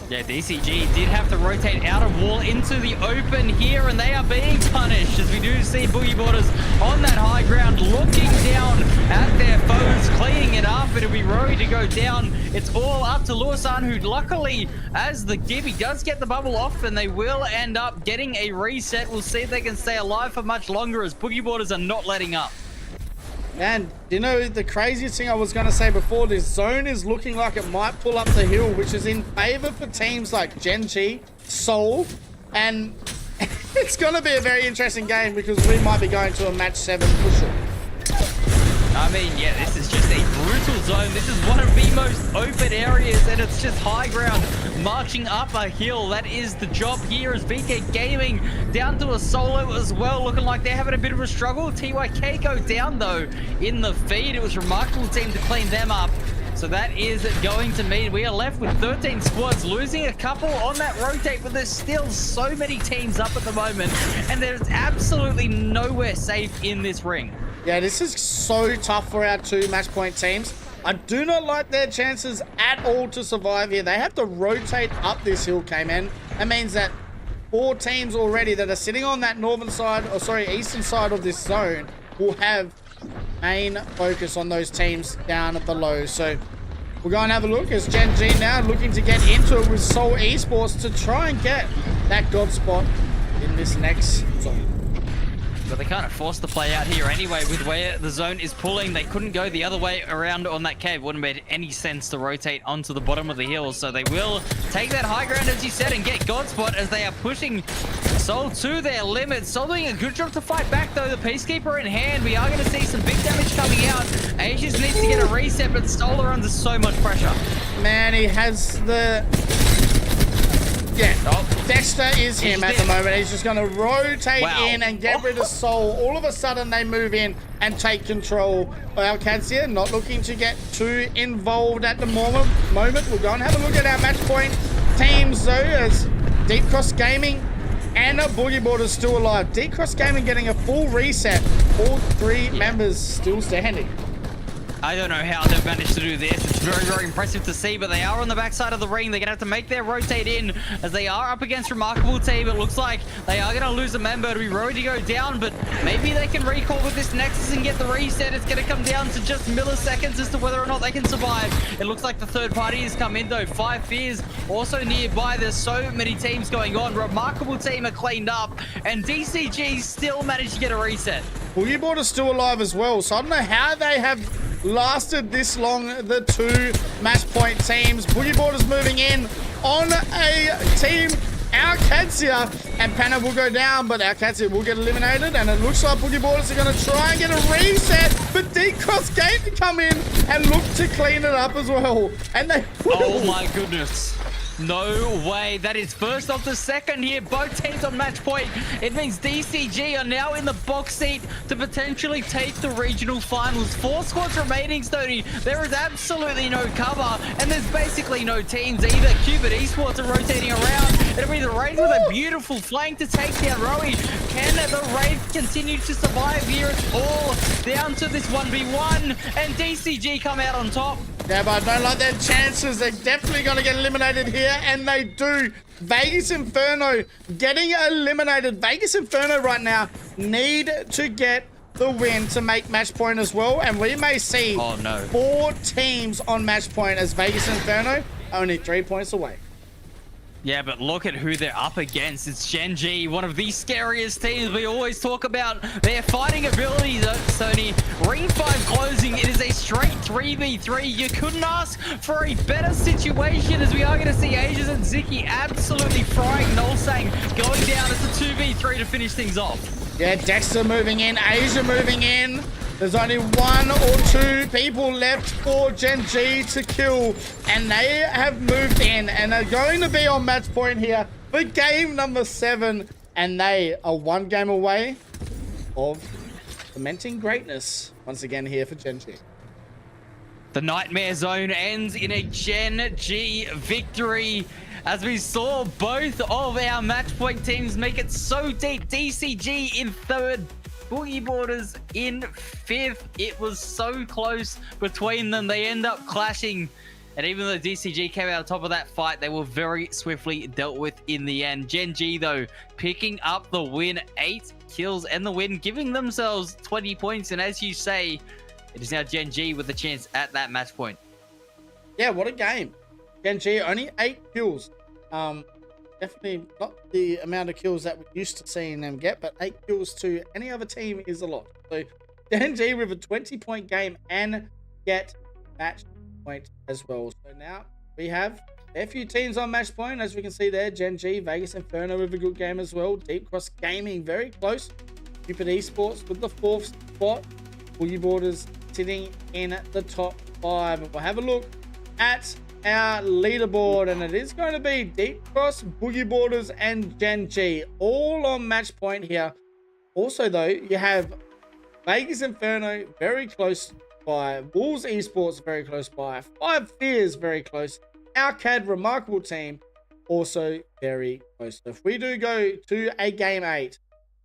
[SPEAKER 7] Yeah, DCG did have to rotate out of wall into the open here, and they are being punished as we do see Boogie Boarders on that high ground looking down at their foes, cleaning it up. It'll be Rory to go down. It's all up to Luasan, who luckily, as the Gibby does get the bubble off, and they will end up getting a reset. We'll see if they can stay alive for much longer as Boogie Boarders are not letting up.
[SPEAKER 5] And you know, the craziest thing I was going to say before, this zone is looking like it might pull up the hill, which is in favor for teams like Gen G, Seoul, and it's going to be a very interesting game because we might be going to a match 7 for sure.
[SPEAKER 7] I mean, yeah, this is just a brutal zone. This is one of the most open areas, and it's just high ground marching up a hill. That is the job here as VK Gaming down to a solo as well, looking like they're having a bit of a struggle. TYK go down, though, in the feed. It was a remarkable team to clean them up. So that is going to mean we are left with 13 squads, losing a couple on that rotate, but there's still so many teams up at the moment, and there's absolutely nowhere safe in this ring.
[SPEAKER 5] Yeah, this is so tough for our 2 match point teams. I do not like their chances at all to survive here. They have to rotate up this hill, Kmannamk. That means that 4 teams already that are sitting on that northern side, or sorry, eastern side of this zone will have main focus on those teams down below. So we're going to have a look as Gen G now looking to get into it with Seoul Esports to try and get that god spot in this next zone.
[SPEAKER 7] But they kind of forced the play out here anyway with where the zone is pulling. They couldn't go the other way around on that cave. Wouldn't have made any sense to rotate onto the bottom of the hill. So they will take that high ground, as you said, and get God Spot as they are pushing Seoul to their limits. Seoul doing a good job to fight back, though. The Peacekeeper in hand. We are going to see some big damage coming out. Aegis needs to get a reset, but Seoul are under so much pressure.
[SPEAKER 5] Man, he has the... Yeah, Dexter is him at the moment. He's just going to rotate in and get rid of Seoul. All of a sudden, they move in and take control. Alcancia not looking to get too involved at the moment. We'll go and have a look at our match point teams, though, as Deep Cross Gaming and a Boogie Boarders still alive. Deep Cross Gaming getting a full reset. All 3 members still standing.
[SPEAKER 7] I don't know how they've managed to do this. It's very, very impressive to see, but they are on the backside of the ring. They're going to have to make their rotate in as they are up against Remarkable Team. It looks like they are going to lose a member to be ready to go down, but maybe they can recall with this Nexus and get the reset. It's going to come down to just milliseconds as to whether or not they can survive. It looks like the third party has come in, though. 5 Fears also nearby. There's so many teams going on. Remarkable Team are cleaned up, and DCG still managed to get a reset.
[SPEAKER 5] Boogie Boarders still alive as well, so I don't know how they have lasted this long, the 2 match point teams. Boogie Boarders moving in on a team Alcancia, and Panna will go down, but Alcancia will get eliminated, and it looks like Boogie Boarders are going to try and get a reset, but D-Cross Game come in and look to clean it up as well, and they will.
[SPEAKER 7] Oh my goodness. No way. That is first off the second here. Both teams on match point. It means DCG are now in the box seat to potentially take the regional finals. 4 squads remaining, Stoney. There is absolutely no cover, and there's basically no teams either. Cupid Esports are rotating around. It'll be the Wraith with a beautiful flank to take down Rowie. Can the Wraith continue to survive here? It's all down to this 1v1, and DCG come out on top.
[SPEAKER 5] Yeah, but I don't like their chances. They're definitely going to get eliminated here, and they do. Vegas Inferno getting eliminated. Vegas Inferno right now need to get the win to make match point as well, and we may see 4 teams on match point as Vegas Inferno only 3 points away.
[SPEAKER 7] Yeah, but look at who they're up against. It's Gen G, one of the scariest teams. We always talk about their fighting ability, though, Stoney. Ring 5 closing. It is a straight 3v3. You couldn't ask for a better situation, as we are going to see Aegis and Ziki absolutely frying Nullsang, going down as a 2v3 to finish things off.
[SPEAKER 5] Yeah, Dexter moving in, Asia moving in. There's only 1 or 2 people left for Gen G to kill, and they have moved in and are going to be on match point here for game number 7, and they are 1 game away of cementing greatness once again here for Gen G.
[SPEAKER 7] The Nightmare Zone ends in a Gen G victory. as we saw both of our match point teams make it so deep. DCG in third, Boogie Borders in fifth. It was so close between them. They end up clashing. And even though DCG came out on top of that fight, they were very swiftly dealt with in the end. Gen G, though, picking up the win. 8 kills and the win, giving themselves 20 points. And as you say, it is now Gen G with a chance at that match point.
[SPEAKER 5] Yeah, what a game. Gen G, only 8 kills. Definitely not the amount of kills that we're used to seeing them get, but 8 kills to any other team is a lot. So Gen G with a 20-point game and get match point as well. So now we have a few teams on match point, as we can see there. Gen G, Vegas Inferno with a good game as well. Deep Cross Gaming very close. Cupid Esports with the 4th spot. Boogie Borders sitting in the top 5. We'll have a look at our leaderboard, and it is going to be Deep Cross, Boogie Borders, and Gen G all on match point here. Also, though, you have Vegas Inferno very close by, Wolves Esports very close by, 5 Fears very close, Alcad Remarkable Team also very close. So if we do go to a game 8,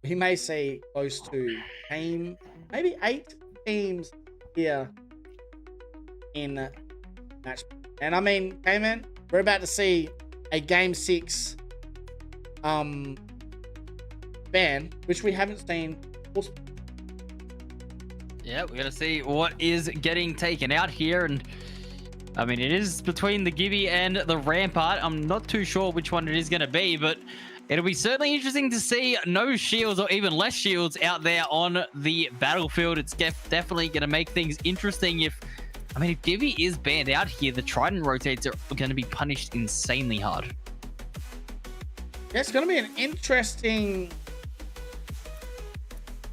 [SPEAKER 5] we may see close to maybe 8 teams here in match. And I mean, Kmannamk, we're about to see a game 6 ban, which we haven't seen.
[SPEAKER 7] Yeah, we're gonna see what is getting taken out here, and I mean, it is between the Gibby and the Rampart. I'm not too sure which one it is gonna be, but it'll be certainly interesting to see no shields or even less shields out there on the battlefield. It's definitely gonna make things interesting. If Gibby is banned out here, the Trident rotates are gonna be punished insanely hard.
[SPEAKER 5] Yeah, it's gonna be an interesting.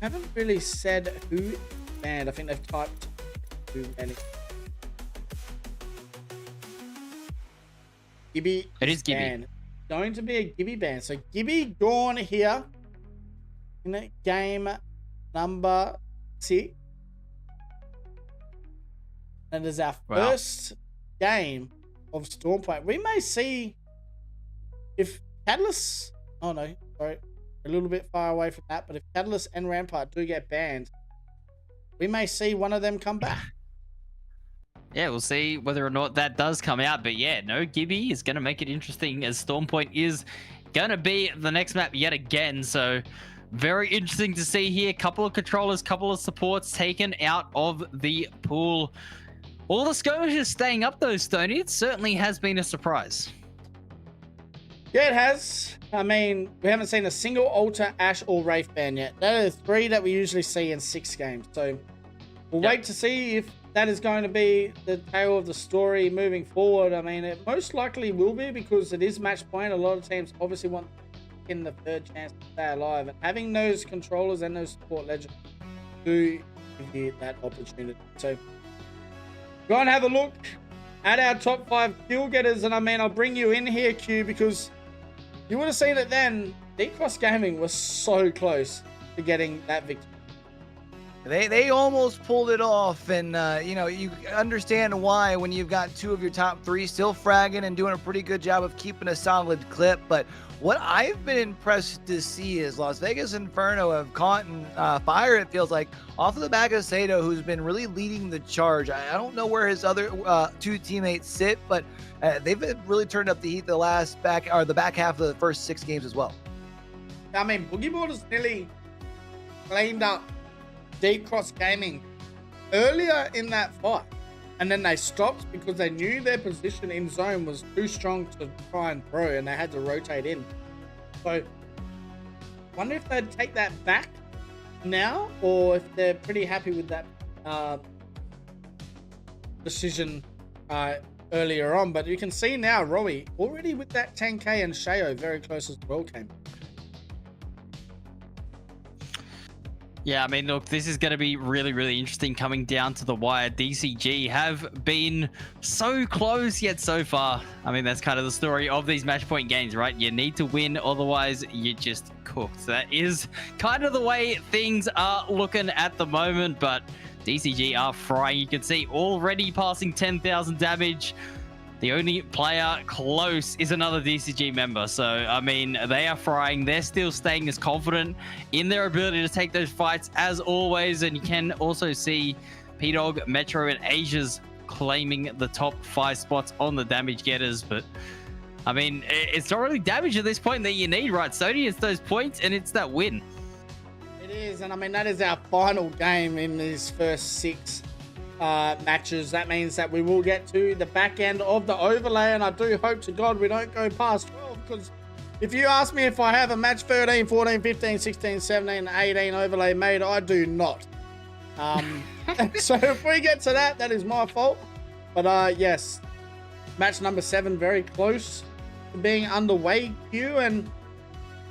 [SPEAKER 5] I haven't really said who. And I think they've typed too many. Gibby.
[SPEAKER 7] It is Gibby.
[SPEAKER 5] Ban. Going to be a Gibby ban. So Gibby gone here in game number 6. And is our first game of Stormpoint. We may see if Catalyst. Oh no, sorry, a little bit far away from that. But if Catalyst and Rampart do get banned, we may see one of them come back.
[SPEAKER 7] Yeah, we'll see whether or not that does come out. But yeah, no Gibby is going to make it interesting, as Stormpoint is going to be the next map yet again. So very interesting to see here. Couple of controllers, couple of supports taken out of the pool. All the skirmishes staying up though, Stoney. It certainly has been a surprise.
[SPEAKER 5] Yeah, it has. I mean, we haven't seen a single Altar, Ash, or Wraith ban yet. That are 3 that we usually see in 6 games. So we'll wait to see if that is going to be the tale of the story moving forward. I mean, it most likely will be, because it is match point. A lot of teams obviously want in the 3rd chance to stay alive. And having those controllers and those support legends do give you that opportunity. So go and have a look at our top 5 kill getters. And I mean, I'll bring you in here, Q, because you would have seen it then. Deep Cross Gaming was so close to getting that victory.
[SPEAKER 6] They almost pulled it off, and you know, you understand why when you've got 2 of your top 3 still fragging and doing a pretty good job of keeping a solid clip. But what I've been impressed to see is Las Vegas Inferno have caught fire, it feels like, off of the back of Sato, who's been really leading the charge. I don't know where his other 2 teammates sit, but they've really turned up the heat the back half of the first 6 games as well.
[SPEAKER 5] I mean, Boogie Borders nearly claimed up Deep Cross Gaming earlier in that fight, and then they stopped because they knew their position in zone was too strong to try and throw, and they had to rotate in. So wonder if they'd take that back now, or if they're pretty happy with that decision earlier on. But you can see now Zowie already with that 10k, and Shayo very close as well came.
[SPEAKER 7] Yeah, I mean, look, this is going to be really, really interesting coming down to the wire. DCG have been so close yet so far. I mean, that's kind of the story of these match point games, right? You need to win, otherwise you're just cooked. That is kind of the way things are looking at the moment, but DCG are frying. You can see already passing 10,000 damage. The only player close is another DCG member. So, I mean, they are frying. They're still staying as confident in their ability to take those fights as always. And you can also see P-Dog, Metro, and Asia's claiming the top 5 spots on the damage getters. But, I mean, it's not really damage at this point that you need, right, Stoney? It's those points and it's that win.
[SPEAKER 5] It is. And, I mean, that is our final game in these first 6 matches. That means that we will get to the back end of the overlay, and I do hope to God we don't go past 12, because if you ask me if I have a match 13, 14, 15, 16, 17, 18 overlay made, I do not. So if we get to that, that is my fault. But yes, match number 7 very close to being underway, Q. And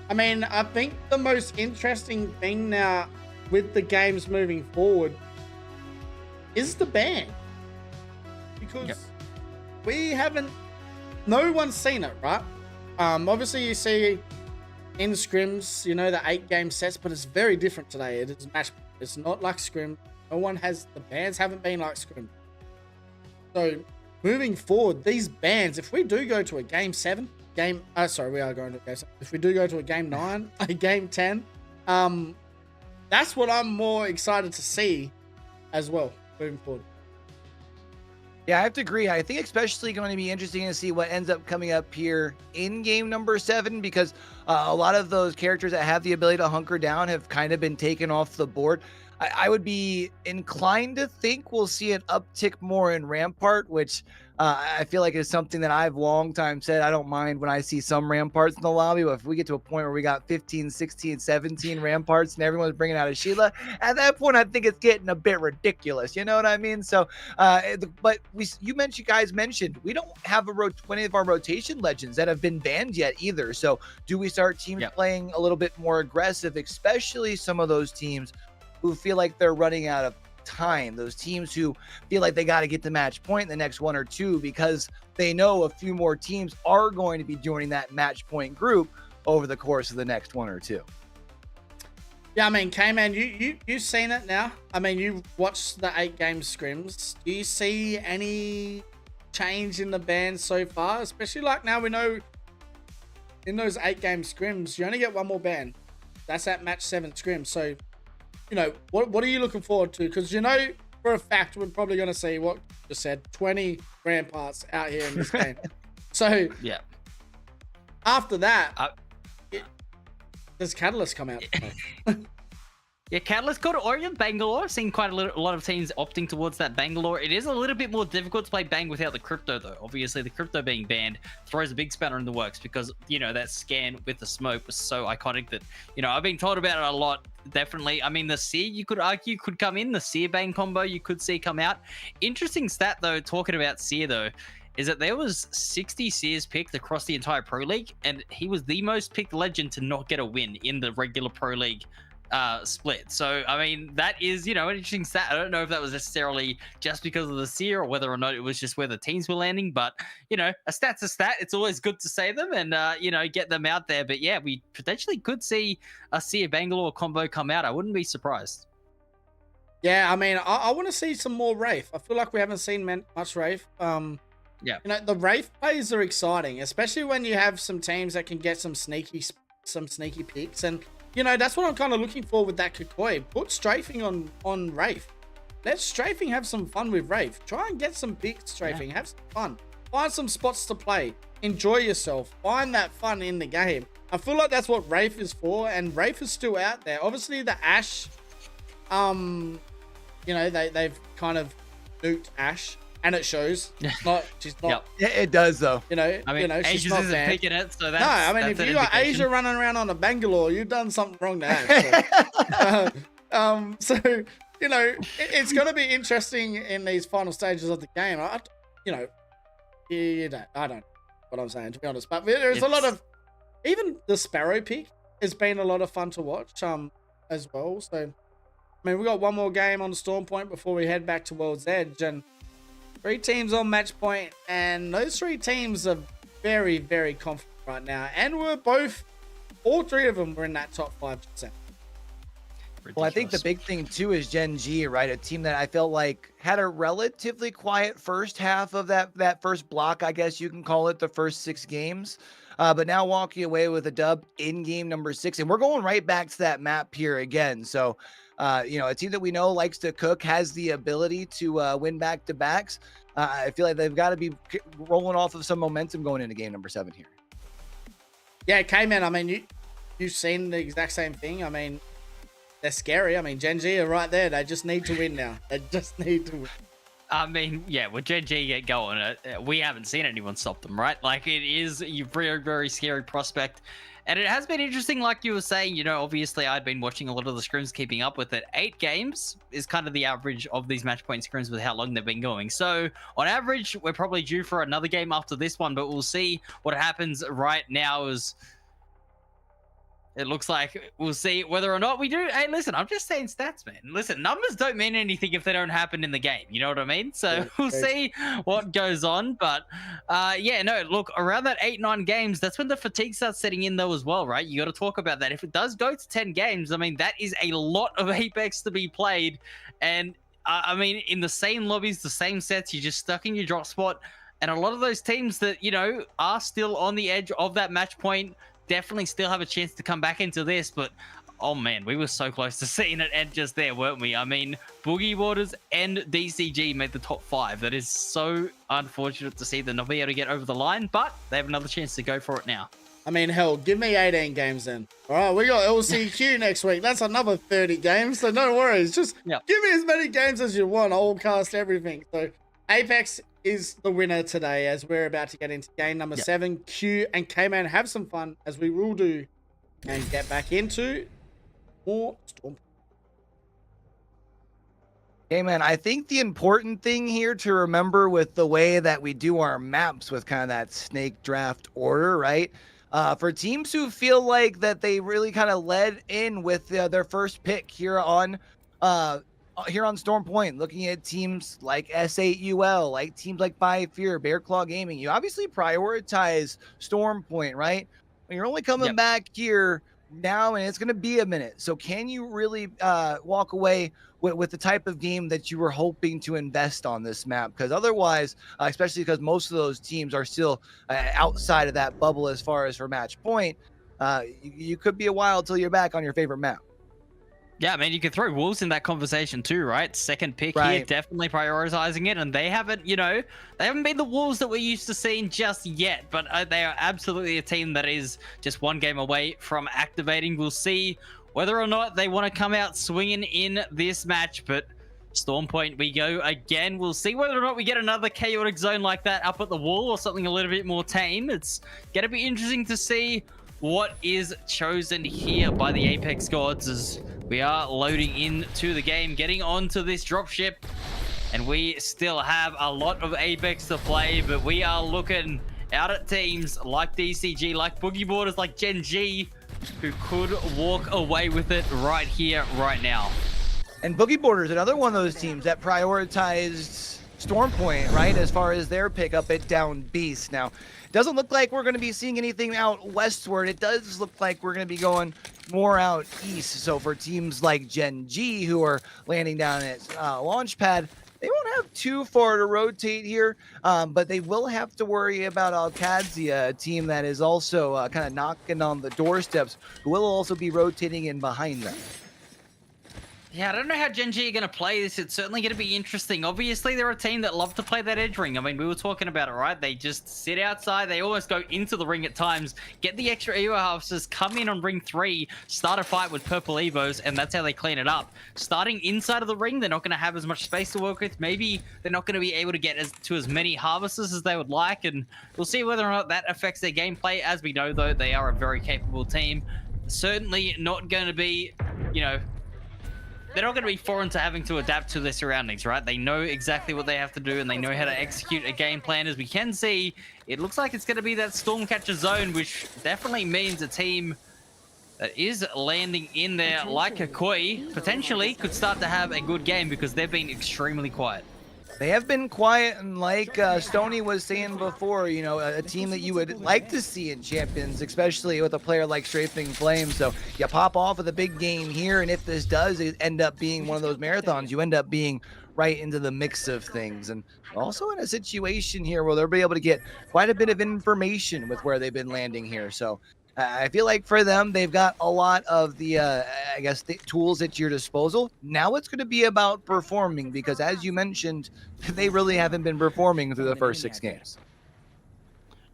[SPEAKER 5] I mean, I think the most interesting thing now with the games moving forward is the ban, because we haven't, no one's seen it, right? Obviously you see in scrims, you know, the 8-game sets, but it's very different today. It is match, it's not like scrim. No one has, the bans haven't been like scrim. So moving forward, these bans, if we do go to a game 7, we are going to a game 7. If we do go to a game 9, a game 10, that's what I'm more excited to see as well. Moving forward.
[SPEAKER 6] Yeah, I have to agree. I think especially going to be interesting to see what ends up coming up here in game number 7, because a lot of those characters that have the ability to hunker down have kind of been taken off the board. I would be inclined to think we'll see an uptick more in Rampart, which I feel like is something that I've long time said. I don't mind when I see some Ramparts in the lobby, but if we get to a point where we got 15, 16, 17 Ramparts and everyone's bringing out a Sheila, at that point, I think it's getting a bit ridiculous. You know what I mean? So, but you guys mentioned we don't have 20 of our rotation legends that have been banned yet either. So do we start teams playing a little bit more aggressive, especially some of those teams who feel like they're running out of time, those teams who feel like they got to get the match point in the next 1 or 2 because they know a few more teams are going to be joining that match point group over the course of the next 1 or 2.
[SPEAKER 5] Yeah, I mean, K-Man, you've seen it now. I mean, you've watched the 8-game scrims. Do you see any change in the ban so far? Especially like now we know in those 8-game scrims, you only get 1 more ban. That's at match 7 scrim. So, you know, what are you looking forward to? Because you know for a fact we're probably going to see what you just said, 20 Ramparts out here in this game. So
[SPEAKER 7] yeah,
[SPEAKER 5] after that, does Catalyst come out?
[SPEAKER 7] Yeah, Catalyst got or even Bangalore. I've seen quite a lot of teams opting towards that Bangalore. It is a little bit more difficult to play Bang without the crypto, though. Obviously, the crypto being banned throws a big spanner in the works because, you know, that scan with the smoke was so iconic that, you know, I've been told about it a lot. Definitely. I mean, the Seer, you could argue, could come in. The Seer Bang combo you could see come out. Interesting stat, though, talking about Seer, though, is that there was 60 Seers picked across the entire Pro League, and he was the most picked legend to not get a win in the regular Pro League split. So, I mean, that is, you know, an interesting stat. I don't know if that was necessarily just because of the Seer or whether or not it was just where the teams were landing, but, you know, a stat's a stat. It's always good to say them and, you know, get them out there. But yeah, we potentially could see a Seer Bangalore combo come out. I wouldn't be surprised.
[SPEAKER 5] Yeah, I mean, I want to see some more Wraith. I feel like we haven't seen much Wraith.
[SPEAKER 7] Yeah.
[SPEAKER 5] You know, the Wraith plays are exciting, especially when you have some teams that can get some sneaky picks. And, you know, that's what I'm kind of looking for with that Kukoi. Put strafing on Wraith. Let strafing have some fun with Wraith. Try and get some big strafing. Yeah. Have some fun. Find some spots to play. Enjoy yourself. Find that fun in the game. I feel like that's what Wraith is for, and Wraith is still out there. Obviously, the Ashe, you know, they've kind of nuked Ashe. And it shows. She's not.
[SPEAKER 6] Yep. Yeah, it does though.
[SPEAKER 5] You know,
[SPEAKER 7] I mean,
[SPEAKER 5] she's
[SPEAKER 7] Asia's
[SPEAKER 5] not
[SPEAKER 7] isn't
[SPEAKER 5] banned.
[SPEAKER 7] picking it, so that's
[SPEAKER 5] no. I mean, if you got Asia running around on a Bangalore, you've done something wrong there. So, so you know, it's going to be interesting in these final stages of the game. You know, I don't know what I'm saying, to be honest. But there's a lot of, even the Sparrow pick has been a lot of fun to watch as well. So, I mean, we got 1 more game on Storm Point before we head back to World's Edge, and 3 teams on match point, and those 3 teams are very, very confident right now. And all 3 of them were in that top 5%.
[SPEAKER 6] Well, I think the
[SPEAKER 7] Ridiculous.
[SPEAKER 6] big thing too is Gen G, right? A team that I felt like had a relatively quiet first half of that first block, I guess you can call it, the first 6 games. But now walking away with a dub in game number 6, and we're going right back to that map here again. So, a team that we know likes to cook, has the ability to win back to backs. I feel like they've got to be rolling off of some momentum going into game number 7 here.
[SPEAKER 5] Yeah, Kmannamk, I mean, you've seen the exact same thing. I mean, they're scary. I mean, Gen G are right there. They just need to win now. They just need to win.
[SPEAKER 7] I mean, yeah, when Gen G get going, we haven't seen anyone stop them, right? Like, it is a very, very scary prospect. And it has been interesting, like you were saying, obviously I'd been watching a lot of the scrims, keeping up with it. 8 games is kind of the average of these match point scrims with how long they've been going. So, on average, we're probably due for another game after this one, but we'll see what happens right now as... It looks like we'll see whether or not we do. Hey, listen, I'm just saying stats, man. Listen, numbers don't mean anything if they don't happen in the game. You know what I mean? So
[SPEAKER 5] Yeah,
[SPEAKER 7] we'll see what goes on. But yeah, no, look, around that 8-9 games, that's when the fatigue starts setting in though as well, right? You got to talk about that. If it does go to 10 games, I mean, that is a lot of Apex to be played. And I mean, in the same lobbies, the same sets, you're just stuck in your drop spot. And a lot of those teams that, are still on the edge of that match point definitely still have a chance to come back into this, but oh man, we were so close to seeing it end just there, weren't we? I mean, Boogie Waters and DCG made the top 5. That is so unfortunate to see them not be able to get over the line, but they have another chance to go for it now.
[SPEAKER 5] I mean, hell, give me 18 games then. All right, we got LCQ next week. That's another 30 games, so no worries. Just give me as many games as you want. I'll cast everything. So Apex is the winner today as we're about to get into game number 7. Q and Kmannamk have some fun as we will do and get back into more Storm.
[SPEAKER 6] Hey man, I think the important thing here to remember with the way that we do our maps with kind of that snake draft order, right? For teams who feel like that they really kind of led in with their first pick here on Storm Point, looking at teams like S8UL, like teams like By Fear, Bear Claw Gaming, you obviously prioritize Storm Point, right? When you're only coming back here now, and it's going to be a minute. So can you really walk away with the type of game that you were hoping to invest on this map? Because otherwise, especially because most of those teams are still outside of that bubble as far as for match point, you could be a while till you're back on your favorite map.
[SPEAKER 7] Yeah, I mean, you could throw Wolves in that conversation too, right? Second pick here, definitely prioritizing it. And they haven't, they haven't been the Wolves that we're used to seeing just yet. But they are absolutely a team that is just one game away from activating. We'll see whether or not they want to come out swinging in this match. But Storm Point we go again. We'll see whether or not we get another chaotic zone like that up at the wall or something a little bit more tame. It's going to be interesting to see what is chosen here by the Apex gods as we are loading into the game, getting onto this dropship, and we still have a lot of Apex to play, but we are looking out at teams like DCG, like Boogie Borders, like Gen G, who could walk away with it right here, right now.
[SPEAKER 6] And Boogie Borders, another one of those teams that prioritized Storm Point, right, as far as their pick up at Down Beast. Now, it doesn't look like we're going to be seeing anything out westward. It does look like we're going to be going more out east. So for teams like Gen G, who are landing down at Launchpad, they won't have too far to rotate here, but they will have to worry about Alcadzia, a team that is also kind of knocking on the doorsteps, who will also be rotating in behind them.
[SPEAKER 7] Yeah, I don't know how Gen G are going to play this. It's certainly going to be interesting. Obviously, they're a team that love to play that edge ring. I mean, we were talking about it, right? They just sit outside. They almost go into the ring at times, get the extra Evo houses, come in on ring 3, start a fight with purple Evos, and that's how they clean it up. Starting inside of the ring, they're not going to have as much space to work with. Maybe they're not going to be able to get as many harvesters as they would like, and we'll see whether or not that affects their gameplay. As we know, though, they are a very capable team. Certainly not going to be, they're not going to be foreign to having to adapt to their surroundings, right? They know exactly what they have to do, and they know how to execute a game plan. As we can see, it looks like it's going to be that Stormcatcher zone, which definitely means a team that is landing in there like a Koi potentially could start to have a good game because they've been extremely quiet.
[SPEAKER 6] They have been quiet, and like Stoney was saying before, you know, a team that you would like to see in Champions, especially with a player like Strafing Flame. So you pop off with a big game here, and if this does end up being one of those marathons, you end up being right into the mix of things. And also in a situation here where they'll be able to get quite a bit of information with where they've been landing here. So I feel like for them, they've got a lot of the, I guess, the tools at your disposal. Now it's going to be about performing because, as you mentioned, they really haven't been performing through the first 6 games.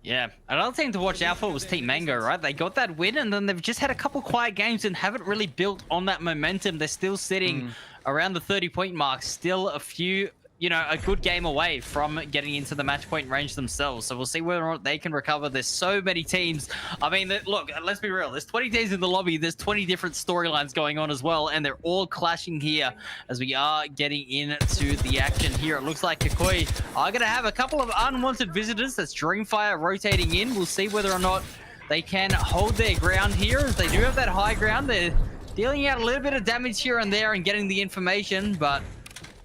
[SPEAKER 7] Yeah, another thing to watch out for was Team Mango, right? They got that win, and then they've just had a couple quiet games and haven't really built on that momentum. They're still sitting around the 30-point mark, still a few, you know, a good game away from getting into the match point range themselves. So we'll see whether or not they can recover. There's so many teams. I mean, look, let's be real. There's 20 teams in the lobby. There's 20 different storylines going on as well, and they're all clashing here as we are getting into the action here. It looks like Kakoi are going to have a couple of unwanted visitors. That's Dreamfire rotating in. We'll see whether or not they can hold their ground here. As they do have that high ground, they're dealing out a little bit of damage here and there and getting the information, but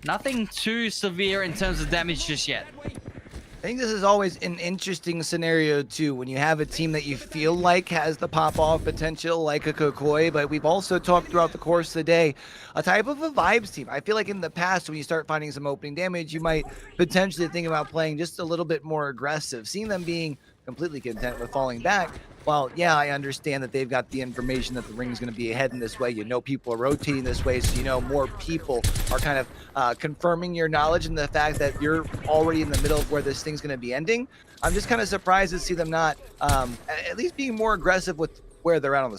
[SPEAKER 7] nothing too severe in terms of damage just yet.
[SPEAKER 6] I think this is always an interesting scenario too, when you have a team that you feel like has the pop-off potential like a Kokoi, but we've also talked throughout the course of the day, a type of a vibes team. I feel like in the past, when you start finding some opening damage, you might potentially think about playing just a little bit more aggressive, seeing them being completely content with falling back. Well, yeah, I understand that they've got the information that the ring is going to be heading this way. You know people are rotating this way, so you know more people are kind of confirming your knowledge and the fact that you're already in the middle of where this thing's going to be ending. I'm just kind of surprised to see them not at least being more aggressive with where they're at on the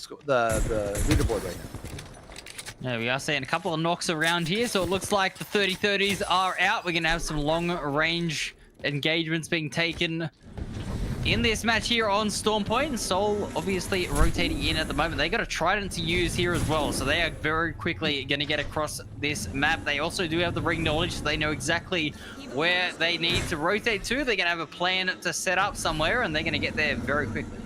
[SPEAKER 6] leaderboard right now.
[SPEAKER 7] Yeah, we are seeing a couple of knocks around here, so it looks like the 30-30s are out. We're going to have some long-range engagements being taken in this match here on Storm Point, and Soul obviously rotating in at the moment. They got a Trident to use here as well, so they are very quickly going to get across this map. They also do have the ring knowledge, so they know exactly where they need to rotate to. They're going to have a plan to set up somewhere, and they're going to get there very quickly.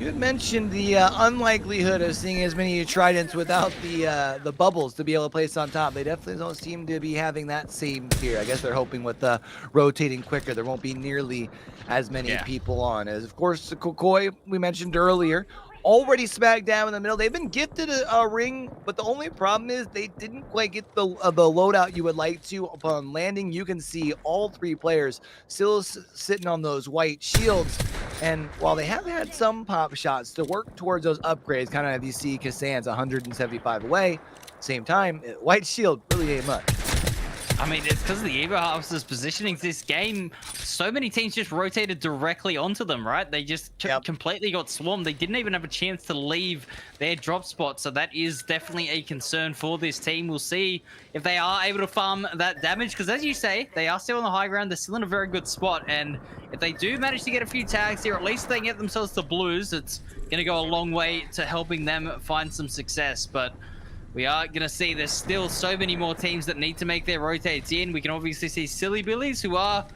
[SPEAKER 6] You had mentioned the unlikelihood of seeing as many Tridents without the bubbles to be able to place on top. They definitely don't seem to be having that same fear. I guess they're hoping with rotating quicker, there won't be nearly as many people on. As of course, the Kokoi we mentioned earlier, already smack down in the middle. They've been gifted a ring, but the only problem is they didn't quite get the loadout you would like to. Upon landing, you can see all 3 players still sitting on those white shields. And while they have had some pop shots to work towards those upgrades, kind of you see Kassan's 175 away, same time, white shield really ain't much.
[SPEAKER 7] I mean, it's because of the Evo Harvester's positioning this game. So many teams just rotated directly onto them, right? They just completely got swarmed. They didn't even have a chance to leave their drop spot. So that is definitely a concern for this team. We'll see if they are able to farm that damage. Because as you say, they are still on the high ground. They're still in a very good spot. And if they do manage to get a few tags here, at least they can get themselves to blues. It's going to go a long way to helping them find some success. But we are going to see there's still so many more teams that need to make their rotates in. We can obviously see Silly Billies, who are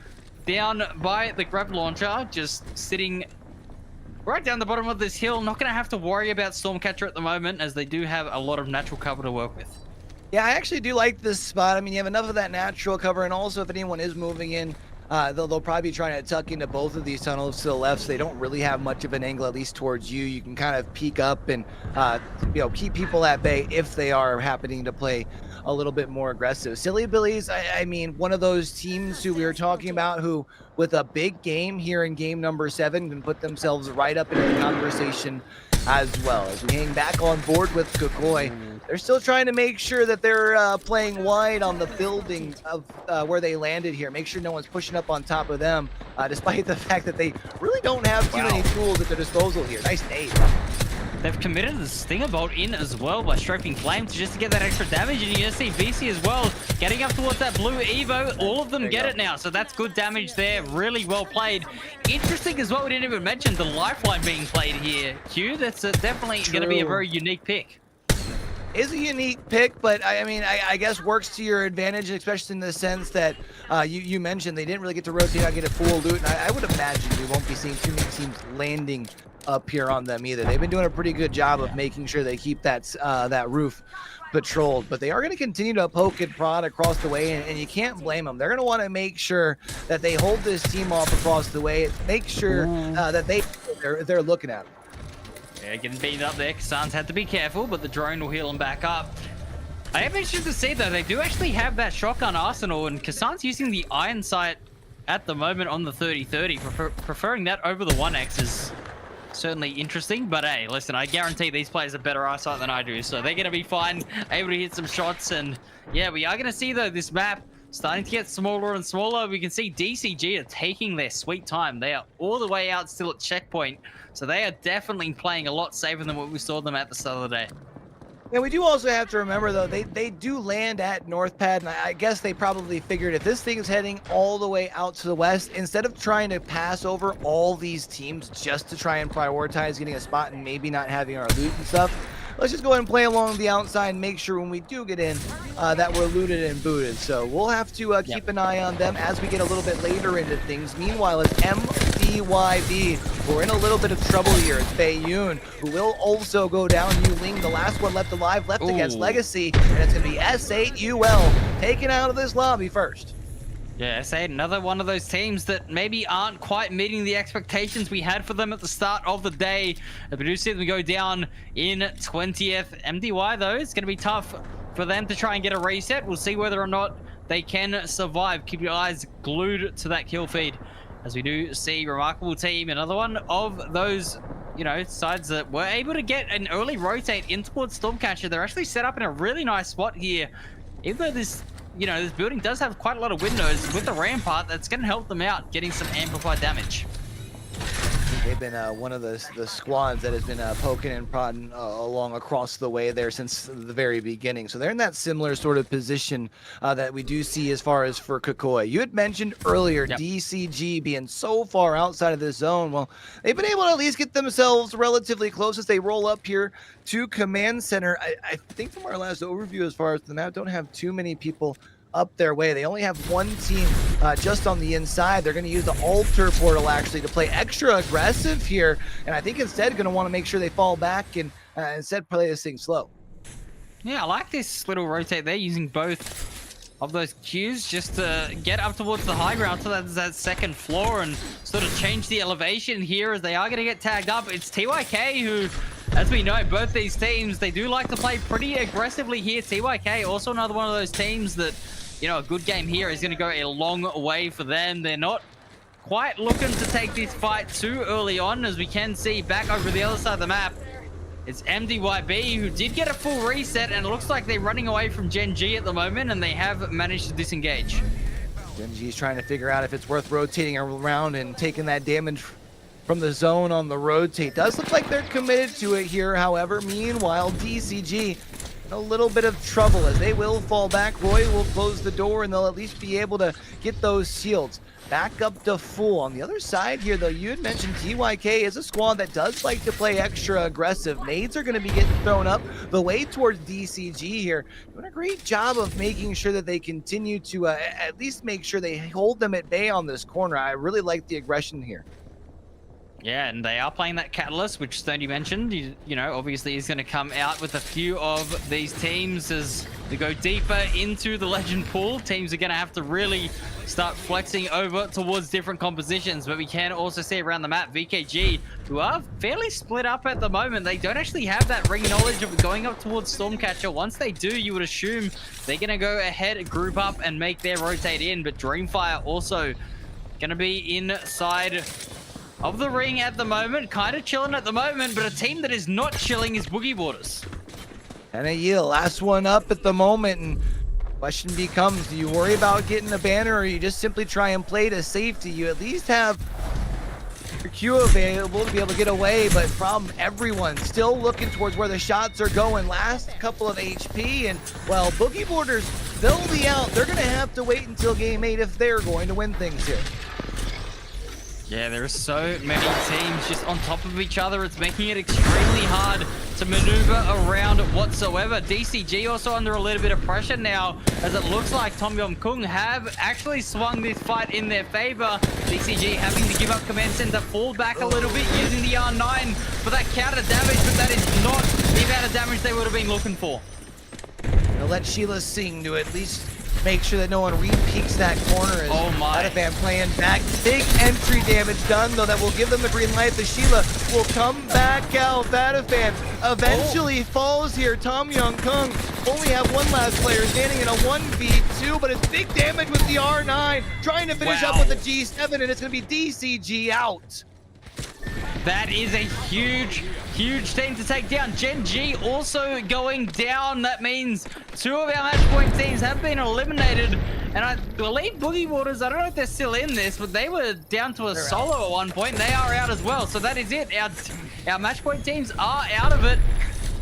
[SPEAKER 7] down by the grab launcher, just sitting right down the bottom of this hill. Not going to have to worry about Stormcatcher at the moment, as they do have a lot of natural cover to work with.
[SPEAKER 6] Yeah, I actually do like this spot. I mean, you have enough of that natural cover, and also if anyone is moving in, they'll probably be trying to tuck into both of these tunnels to the left, so they don't really have much of an angle, at least towards you. You can kind of peek up and keep people at bay if they are happening to play a little bit more aggressive. Silly Billies, I mean, one of those teams who we were talking about who, with a big game here in game number 7, can put themselves right up into the conversation as well. As we hang back on board with Kokoi, they're still trying to make sure that they're playing wide on the building of where they landed here. Make sure no one's pushing up on top of them, despite the fact that they really don't have too many tools at their disposal here. Nice nade.
[SPEAKER 7] They've committed the Stinger Bolt in as well by Strafing Flame just to get that extra damage. And you're going to see BC as well getting up towards that blue Evo. All of them get it now, so that's good damage there. Really well played. Interesting as well, we didn't even mention the lifeline being played here. Q, that's definitely going to be a very unique pick.
[SPEAKER 6] Is a unique pick, but I mean, I guess works to your advantage, especially in the sense that you mentioned they didn't really get to rotate out, get a full loot, and I would imagine we won't be seeing too many teams landing up here on them either. They've been doing a pretty good job of making sure they keep that roof patrolled, but they are going to continue to poke and prod across the way, and you can't blame them. They're going to want to make sure that they hold this team off across the way, make sure that they're looking at them.
[SPEAKER 7] Yeah, getting beaten up there. Kassan's had to be careful, but the drone will heal him back up. I am interested to see, though, they do actually have that shotgun arsenal, and Kassan's using the iron sight at the moment on the 30-30. Preferring that over the 1X is certainly interesting, but hey, listen, I guarantee these players have better eyesight than I do, so they're going to be fine, able to hit some shots. And yeah, we are going to see, though, this map starting to get smaller and smaller. We can see DCG are taking their sweet time. They are all the way out still at checkpoint, so they are definitely playing a lot safer than what we saw them at the start of the day.
[SPEAKER 6] And we do also have to remember, though, they do land at North Pad, and I guess they probably figured if this thing is heading all the way out to the west, instead of trying to pass over all these teams just to try and prioritize getting a spot and maybe not having our loot and stuff, let's just go ahead and play along the outside and make sure when we do get in that we're looted and booted. So we'll have to keep an eye on them as we get a little bit later into things. Meanwhile, it's MDYB. We're in a little bit of trouble here. It's Bayoon, who will also go down. Yuling, the last one left alive, left against Legacy, and it's going to be S8UL taken out of this lobby first.
[SPEAKER 7] Yeah, S8, another one of those teams that maybe aren't quite meeting the expectations we had for them at the start of the day. We do see them go down in 20th. MDY, though, it's going to be tough for them to try and get a reset. We'll see whether or not they can survive. Keep your eyes glued to that kill feed, as we do see remarkable team, another one of those, you know, sides that were able to get an early rotate in towards Stormcatcher. They're actually set up in a really nice spot here, even though this, you know, this building does have quite a lot of windows. With the rampart, that's going to help them out getting some amplified damage.
[SPEAKER 6] They've been one of the squads that has been poking and prodding along across the way there since the very beginning. So they're in that similar sort of position that we do see as far as for Kokoi. You had mentioned earlier DCG being so far outside of the zone. Well, they've been able to at least get themselves relatively close as they roll up here to Command Center. I think from our last overview as far as the map, don't have too many people up their way. They only have one team just on the inside. They're going to use the altar portal actually to play extra aggressive here, and I think instead going to want to make sure they fall back and instead play this thing slow.
[SPEAKER 7] Yeah, I like this little rotate there, using both of those queues just to get up towards the high ground to that second floor and sort of change the elevation here, as they are going to get tagged up. It's TYK who, as we know, both these teams, they do like to play pretty aggressively here. TYK also another one of those teams that, you know, a good game here is going to go a long way for them. They're not quite looking to take this fight too early on, as we can see back over the other side of the map. It's MDYB who did get a full reset, and it looks like they're running away from Gen G at the moment, and they have managed to disengage.
[SPEAKER 6] Gen G's trying to figure out if it's worth rotating around and taking that damage from the zone on the rotate. Does look like they're committed to it here, however. Meanwhile, DCG in a little bit of trouble as they will fall back. Roy will close the door, and they'll at least be able to get those shields back up to full. On the other side here, though, you had mentioned TYK is a squad that does like to play extra aggressive. Nades are going to be getting thrown up the way towards DCG here. Doing a great job of making sure that they continue to at least make sure they hold them at bay on this corner. I really like the aggression here.
[SPEAKER 7] Yeah, and they are playing that Catalyst, which Stoney mentioned. You know, obviously he's going to come out with a few of these teams as they go deeper into the Legend pool. Teams are going to have to really start flexing over towards different compositions. But we can also see around the map, VKG, who are fairly split up at the moment. They don't actually have that ring knowledge of going up towards Stormcatcher. Once they do, you would assume they're going to go ahead, group up, and make their rotate in. But Dreamfire also going to be inside of the ring at the moment, kind of chilling at the moment, but a team that is not chilling is Boogie Waters.
[SPEAKER 6] And a yield, last one up at the moment, and question becomes, do you worry about getting a banner, or you just simply try and play to safety? You at least have your Q available to be able to get away, but from everyone still looking towards where the shots are going. Last couple of HP, and well, Boogie Waters, they'll be out. They're going to have to wait until game 8 if they're going to win things here.
[SPEAKER 7] Yeah, there are so many teams just on top of each other. It's making it extremely hard to maneuver around whatsoever. DCG also under a little bit of pressure now, as it looks like Kmannamk have actually swung this fight in their favor. DCG having to give up command center, fall back a little bit using the R9 for that counter damage, but that is not the amount of damage they would have been looking for.
[SPEAKER 6] Gonna let Sheila sing to at least make sure that no one re-peeks that corner as Vatafan playing back. Big entry damage done, though, that will give them the green light. The Sheila will come back out. Vatafan eventually falls here. Kmannamk only have one last player standing in a 1v2, but it's big damage with the R9. Trying to finish up with the G7, and it's going to be DCG out.
[SPEAKER 7] That is a huge team to take down. Gen G also going down. That means 2 of our match point teams have been eliminated. And I believe Boogie Waters, I don't know if they're still in this, but they were down to a solo at one point. And they are out as well. So that is it. Our match point teams are out of it.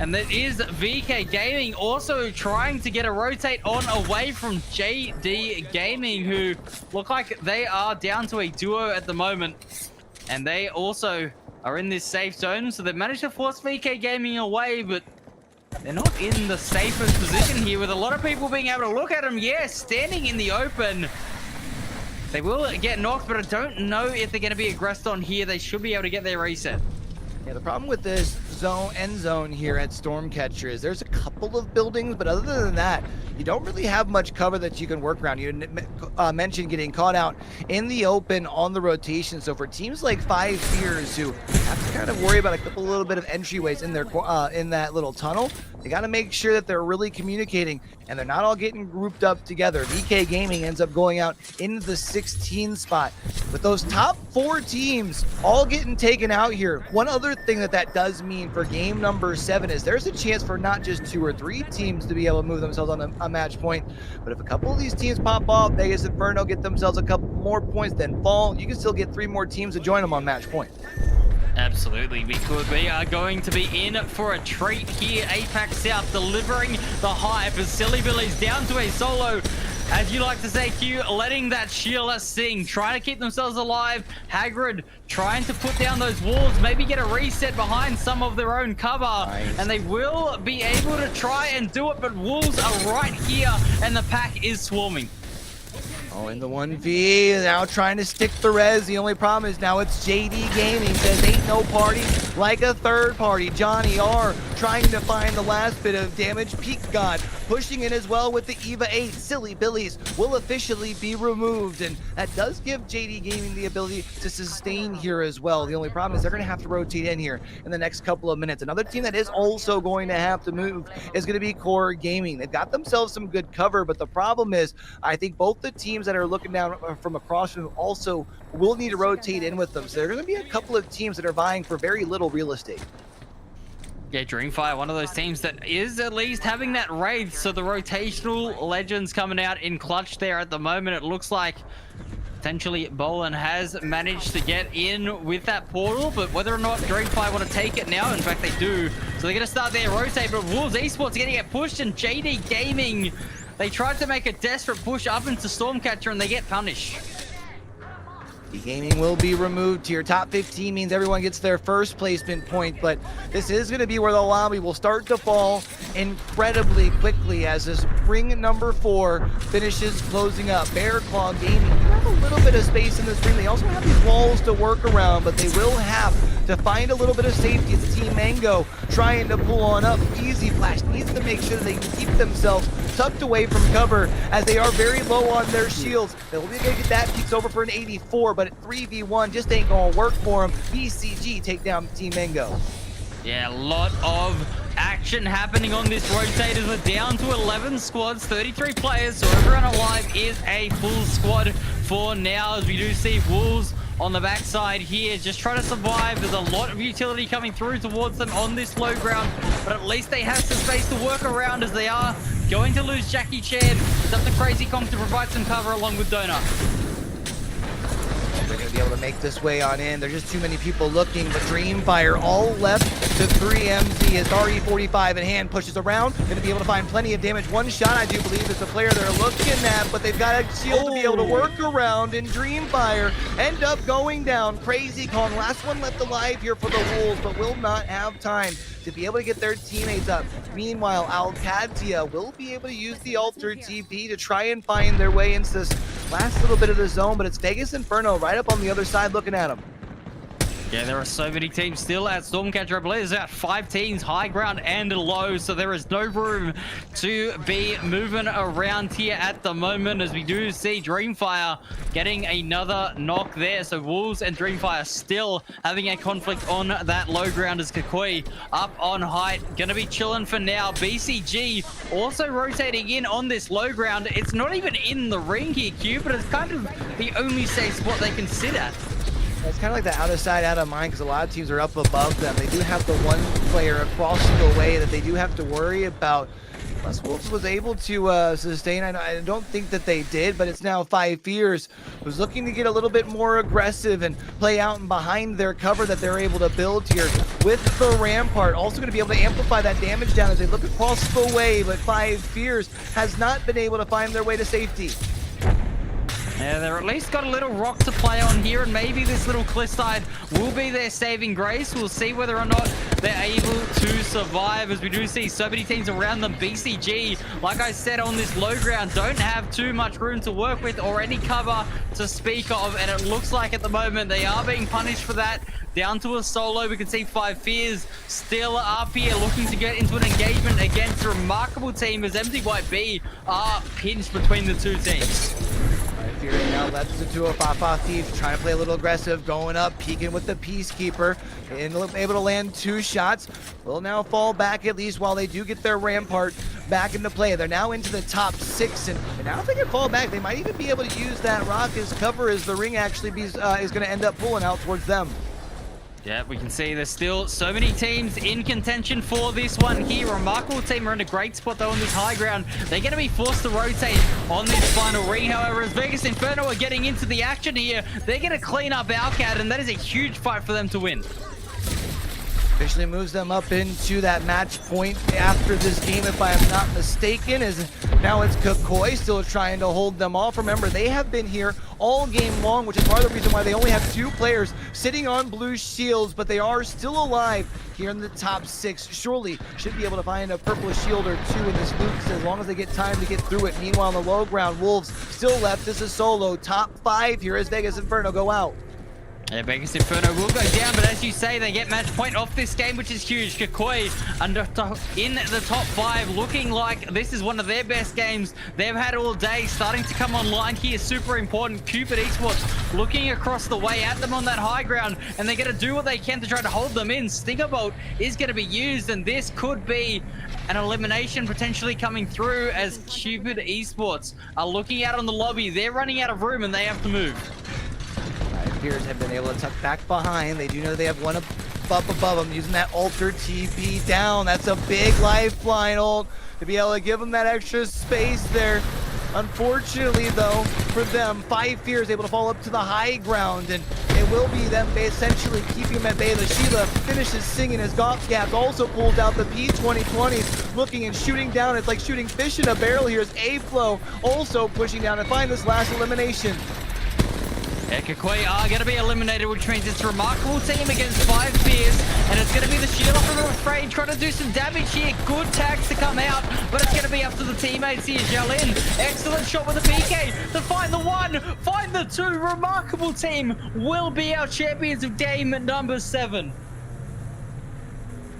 [SPEAKER 7] And that is VK Gaming also trying to get a rotate on away from JD Gaming, who look like they are down to a duo at the moment. And they also are in this safe zone, so they've managed to force VK Gaming away, but they're not in the safest position here, with a lot of people being able to look at them. Yes, standing in the open. They will get knocked, but I don't know if they're going to be aggressed on here. They should be able to get their reset.
[SPEAKER 6] Yeah, the problem with this end zone here at Stormcatcher is there's a couple of buildings, but other than that, you don't really have much cover that you can work around. You mentioned getting caught out in the open on the rotation. So for teams like Five Fears, who have to kind of worry about a little bit of entryways in their in that little tunnel, they got to make sure that they're really communicating and they're not all getting grouped up together. VK Gaming ends up going out into the 16 spot with those top 4 teams all getting taken out here. One other thing that does mean for game number 7 is there's a chance for not just 2 or 3 teams to be able to move themselves on a match point, but if a couple of these teams pop off, Vegas Inferno get themselves a couple more points, then fall, you can still get 3 more teams to join them on match point.
[SPEAKER 7] Absolutely, we are going to be in for a treat here. APAC South delivering the hype as Silly Billy's down to a solo. As you like to say, Q, letting that Sheila sing, trying to keep themselves alive. Hagrid trying to put down those walls, maybe get a reset behind some of their own cover. Nice. And they will be able to try and do it, but Wolves are right here and the pack is swarming.
[SPEAKER 6] Oh, in the 1v, now trying to stick the res. The only problem is now it's JD Gaming. Says ain't no party like a third party. Johnny R trying to find the last bit of damage. Peak God pushing in as well with the EVA 8. Silly Billies will officially be removed, and that does give JD Gaming the ability to sustain here as well. The only problem is they're going to have to rotate in here in the next couple of minutes. Another team that is also going to have to move is going to be Core Gaming. They've got themselves some good cover, but the problem is I think both the teams that are looking down from across them also will need to rotate in with them. So there are going to be a couple of teams that are vying for very little real estate.
[SPEAKER 7] Yeah, Dreamfire, one of those teams that is at least having that Wraith, so the rotational legends coming out in clutch there at the moment. It looks like potentially Bolin has managed to get in with that portal, but whether or not Dreamfire want to take it now, in fact they do. So they're going to start their rotate, but Wolves Esports are going to get pushed, and JD Gaming, they tried to make a desperate push up into Stormcatcher and they get punished.
[SPEAKER 6] Gaming will be removed here. Top 15 means everyone gets their first placement point, but this is going to be where the lobby will start to fall incredibly quickly as this ring number 4 finishes closing up. Bear Claw Gaming, you have a little bit of space in this ring. They also have these walls to work around, but they will have to find a little bit of safety. It's Team Mango trying to pull on up. Easy Flash needs to make sure they can keep themselves tucked away from cover as they are very low on their shields. They'll be able to get that. Peeks over for an 84, but at 3v1 just ain't gonna work for them. BCG take down Team Mango.
[SPEAKER 7] Yeah, a lot of action happening on this rotate as we're down to 11 squads, 33 players, so everyone alive is a full squad for now, as we do see Wolves on the backside here, just trying to survive. There's a lot of utility coming through towards them on this low ground, but at least they have some space to work around as they are going to lose Jackie Chan. It's up to Crazy Kong to provide some cover along with Donut.
[SPEAKER 6] be able to make this way on in. There's just too many people looking, but Dreamfire all left to 3MZ. His RE45 in hand, pushes around, gonna be able to find plenty of damage. One shot, I do believe, is the player they're looking at, but they've got a shield to be able to work around, and Dreamfire end up going down. Crazy Kong, last one left alive here for the Wolves, but will not have time to be able to get their teammates up. Meanwhile, Alcatia will be able to use the Alter TP to try and find their way into this last little bit of the zone, but it's Vegas Inferno right up on the other side looking at them.
[SPEAKER 7] Yeah, there are so many teams still at Stormcatcher. I believe there's about 5 teams, high ground and low, so there is no room to be moving around here at the moment, as we do see Dreamfire getting another knock there. So Wolves and Dreamfire still having a conflict on that low ground, as Kakoi up on height, gonna be chilling for now. BCG also rotating in on this low ground. It's not even in the ring here, Q, but it's kind of the only safe spot they can sit at.
[SPEAKER 6] It's kind of like the out of sight, out of mind, because a lot of teams are up above them. They do have the one player crossing away that they do have to worry about. Unless Wolves was able to sustain, I don't think that they did, but it's now 5 Fears who's looking to get a little bit more aggressive and play out and behind their cover that they're able to build here with the Rampart. Also going to be able to amplify that damage down as they look across the way, but 5 Fears has not been able to find their way to safety.
[SPEAKER 7] Yeah, they're at least got a little rock to play on here, and maybe this little cliffside will be their saving grace. We'll see whether or not they're able to survive, as we do see so many teams around them. BCG, like I said, on this low ground, don't have too much room to work with or any cover to speak of, and it looks like at the moment they are being punished for that. Down to a solo, we can see 5 Fears still up here looking to get into an engagement against a remarkable team, as MDYB are pinched between the two teams.
[SPEAKER 6] Fury now left into a Fafa Thief, trying to play a little aggressive, going up, peeking with the Peacekeeper, and able to land 2 shots. Will now fall back, at least while they do get their Rampart back into play. They're now into the top 6, and now if they can fall back, they might even be able to use that rock as cover, as the ring actually is going to end up pulling out towards them.
[SPEAKER 7] Yeah, we can see there's still so many teams in contention for this one here. Remarkable team are in a great spot though on this high ground. They're going to be forced to rotate on this final ring. However, as Vegas Inferno are getting into the action here, they're going to clean up Alcat, and that is a huge fight for them to win.
[SPEAKER 6] Officially moves them up into that match point after this game, if I am not mistaken, as now it's Kakoi still trying to hold them off. Remember, they have been here all game long, which is part of the reason why they only have 2 players sitting on blue shields, but they are still alive here in the top 6. Surely should be able to find a purple shield or 2 in this loop, as long as they get time to get through it. Meanwhile, on the low ground, Wolves still left as a solo. Top 5 here as Vegas Inferno go out.
[SPEAKER 7] Yeah, Vegas Inferno will go down, but as you say, they get match point off this game, which is huge. Kakoi in the top 5, looking like this is one of their best games they've had all day. Starting to come online here, super important. Cupid Esports looking across the way at them on that high ground, and they're going to do what they can to try to hold them in. Stinger Bolt is going to be used, and this could be an elimination potentially coming through, as Cupid Esports are looking out on the lobby. They're running out of room, and they have to move.
[SPEAKER 6] Fears have been able to tuck back behind. They do know they have one up above them, using that Alter TP down. That's a big lifeline ult to be able to give them that extra space there. Unfortunately, though, for them, 5 Fears able to fall up to the high ground, and it will be them essentially keeping them at bay. The Sheila finishes singing as Golf Gaps also pulls out the P2020s, looking and shooting down. It's like shooting fish in a barrel here as A-Flow also pushing down to find this last elimination.
[SPEAKER 7] Yeah, Kakoi are going to be eliminated, which means it's a remarkable team against 5 Fears, and it's going to be the Sheila from Afraid trying to do some damage here. Good tags to come out, but it's going to be up to the teammates here. Jalin, excellent shot with the PK to find the 1, find the 2. Remarkable team will be our champions of game number 7.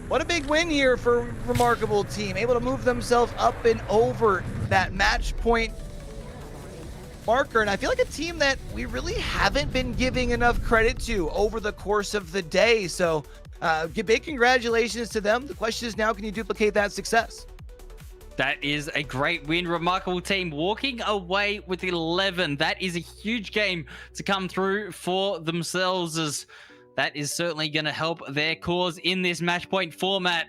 [SPEAKER 6] What a big win here for Remarkable team, able to move themselves up and over that match point marker, and I feel like a team that we really haven't been giving enough credit to over the course of the day. So big congratulations to them. The question is now, can you duplicate that success?
[SPEAKER 7] That is a great win. Remarkable team walking away with 11. That is a huge game to come through for themselves, as that is certainly going to help their cause in this match point format.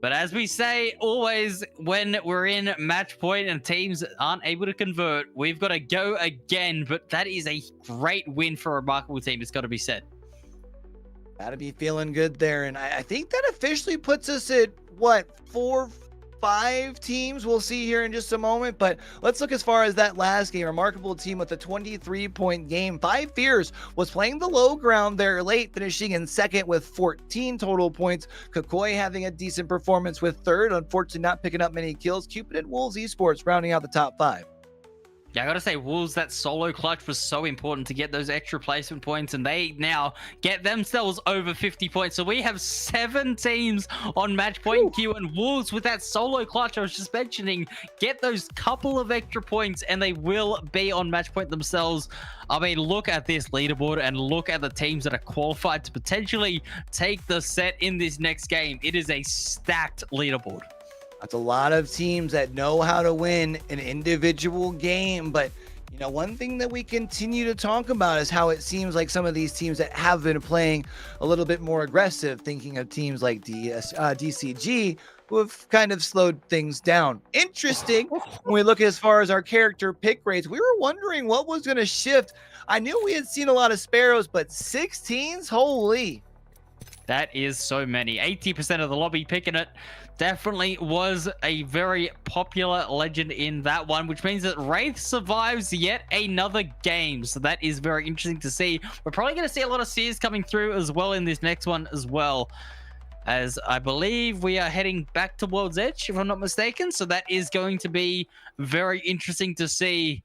[SPEAKER 7] But as we say always, when we're in match point and teams aren't able to convert, we've got to go again. But that is a great win for a remarkable team, it's got to be said.
[SPEAKER 6] Gotta be feeling good there. And I think that officially puts us at what, 4-5 teams? We'll see here in just a moment. But let's look as far as that last game. Remarkable team with a 23-point game. Five Fears was playing the low ground there late, finishing in second with 14 total points. Kakoi having a decent performance with third. Unfortunately, not picking up many kills. Cupid and Wolves Esports rounding out the top 5.
[SPEAKER 7] Yeah, I gotta say, Wolves, that solo clutch was so important to get those extra placement points, and they now get themselves over 50 points. So we have 7 teams on match point queue, and Wolves with that solo clutch I was just mentioning, get those couple of extra points, and they will be on match point themselves. I mean, look at this leaderboard and look at the teams that are qualified to potentially take the set in this next game. It is a stacked leaderboard.
[SPEAKER 6] That's a lot of teams that know how to win an individual game. But, you know, one thing that we continue to talk about is how it seems like some of these teams that have been playing a little bit more aggressive, thinking of teams like DCG, who have kind of slowed things down. Interesting. When we look as far as our character pick rates, we were wondering what was going to shift. I knew we had seen a lot of Sparrows, but 16s? Holy.
[SPEAKER 7] That is so many. 80% of the lobby picking it. Definitely was a very popular legend in that one, which means that Wraith survives yet another game. So that is very interesting to see. We're probably going to see a lot of Sears coming through as well in this next one as well, as I believe we are heading back to World's Edge, if I'm not mistaken. So that is going to be very interesting to see.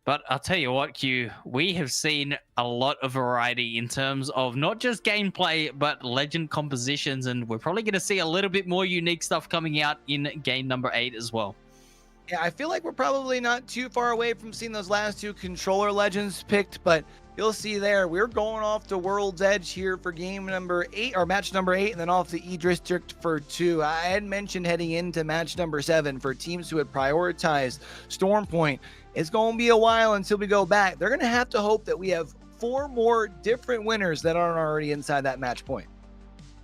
[SPEAKER 7] But I'll tell you what, Q, we have seen a lot of variety in terms of not just gameplay, but legend compositions. And we're probably going to see a little bit more unique stuff coming out in game number 8 as well.
[SPEAKER 6] Yeah, I feel like we're probably not too far away from seeing those last 2 controller legends picked, but you'll see there, we're going off to World's Edge here for game number 8, or match number 8, and then off to E-District for 2. I had mentioned heading into match number 7 for teams who had prioritized Storm Point. It's going to be a while until we go back. They're going to have to hope that we have 4 more different winners that aren't already inside that match point.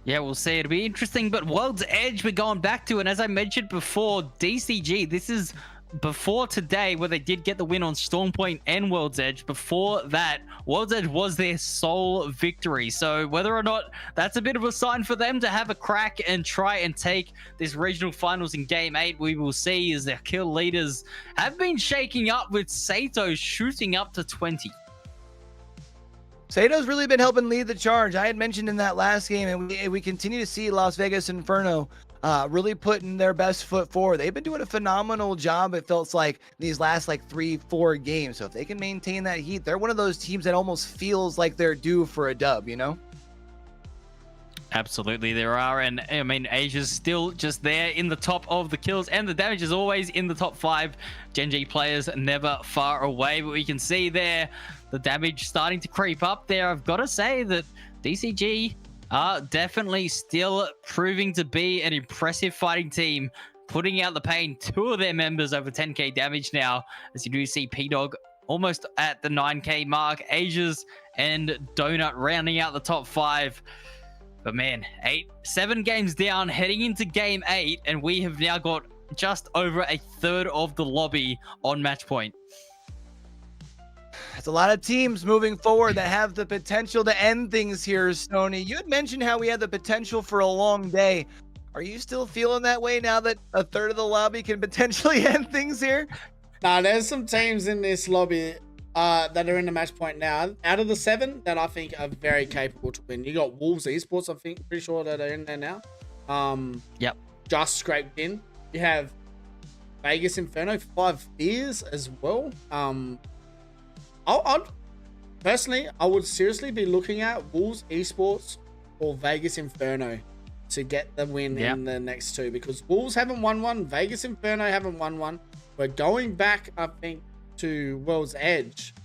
[SPEAKER 7] Yeah, we'll see. It'll be interesting, but World's Edge we're going back to, and as I mentioned before, DCG, this is before today where they did get the win on Storm Point and World's Edge. Before that, World's Edge was their sole victory. So whether or not that's a bit of a sign for them to have a crack and try and take this regional finals in game 8, we will see as their kill leaders have been shaking up, with Sato shooting up to 20.
[SPEAKER 6] Sato's really been helping lead the charge. I had mentioned in that last game, and we continue to see Las Vegas Inferno really putting their best foot forward. They've been doing a phenomenal job, it feels like, these last 3-4 games. So if they can maintain that heat, they're one of those teams that almost feels like they're due for a dub, you know?
[SPEAKER 7] Absolutely, there are. And I mean, Asia's still just there in the top of the kills, and the damage is always in the top 5. Gen G players never far away, but we can see there the damage starting to creep up there. I've got to say that DCG are definitely still proving to be an impressive fighting team, putting out the pain. 2 of their members over 10k damage now, as you do see P-Dog almost at the 9k mark. Asia's and Donut rounding out the top 5. But man, 7 games down, heading into game 8, and we have now got just over a third of the lobby on match point.
[SPEAKER 6] It's a lot of teams moving forward that have the potential to end things here, Stoney. You had mentioned how we had the potential for a long day. Are you still feeling that way now that a third of the lobby can potentially end things here?
[SPEAKER 5] Nah, there's some teams in this lobby that are in the match point now. Out of the 7 that I think are very capable to win. You got Wolves Esports, I think, pretty sure that are in there now.
[SPEAKER 7] Yep.
[SPEAKER 5] Just scraped in. You have Vegas Inferno, 5 Fears as well. I'd personally, I would seriously be looking at Wolves Esports or Vegas Inferno to get the win in the next 2, because Wolves haven't won one, Vegas Inferno haven't won one. We're going back, I think, to World's Edge.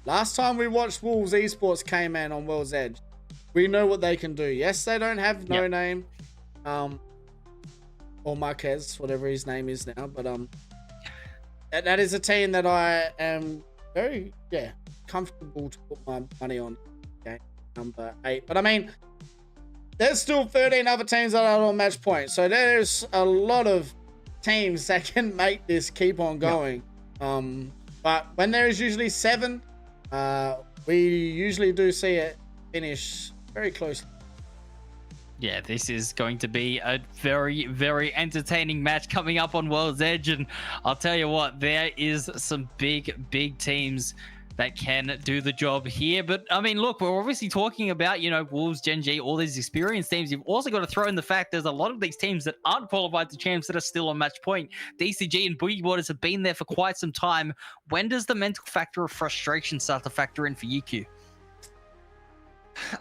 [SPEAKER 5] Last time we watched Wolves Esports came in on World's Edge, we know what they can do. Yes, they don't have No Name, or Marquez, whatever his name is now, but that is a team that I am very comfortable to put my money on. Okay, number 8. But I mean, there's still 13 other teams that are on match point. So there's a lot of teams that can make this keep on going. But when there is usually 7, we usually do see it finish very close.
[SPEAKER 7] Yeah, this is going to be a very, very entertaining match coming up on World's Edge. And I'll tell you what, there is some big, big teams that can do the job here. But I mean, look, we're obviously talking about, you know, Wolves, Gen G, all these experienced teams. You've also got to throw in the fact there's a lot of these teams that aren't qualified to champs that are still on match point. DCG and Boogie Boarders have been there for quite some time. When does the mental factor of frustration start to factor in for UQ?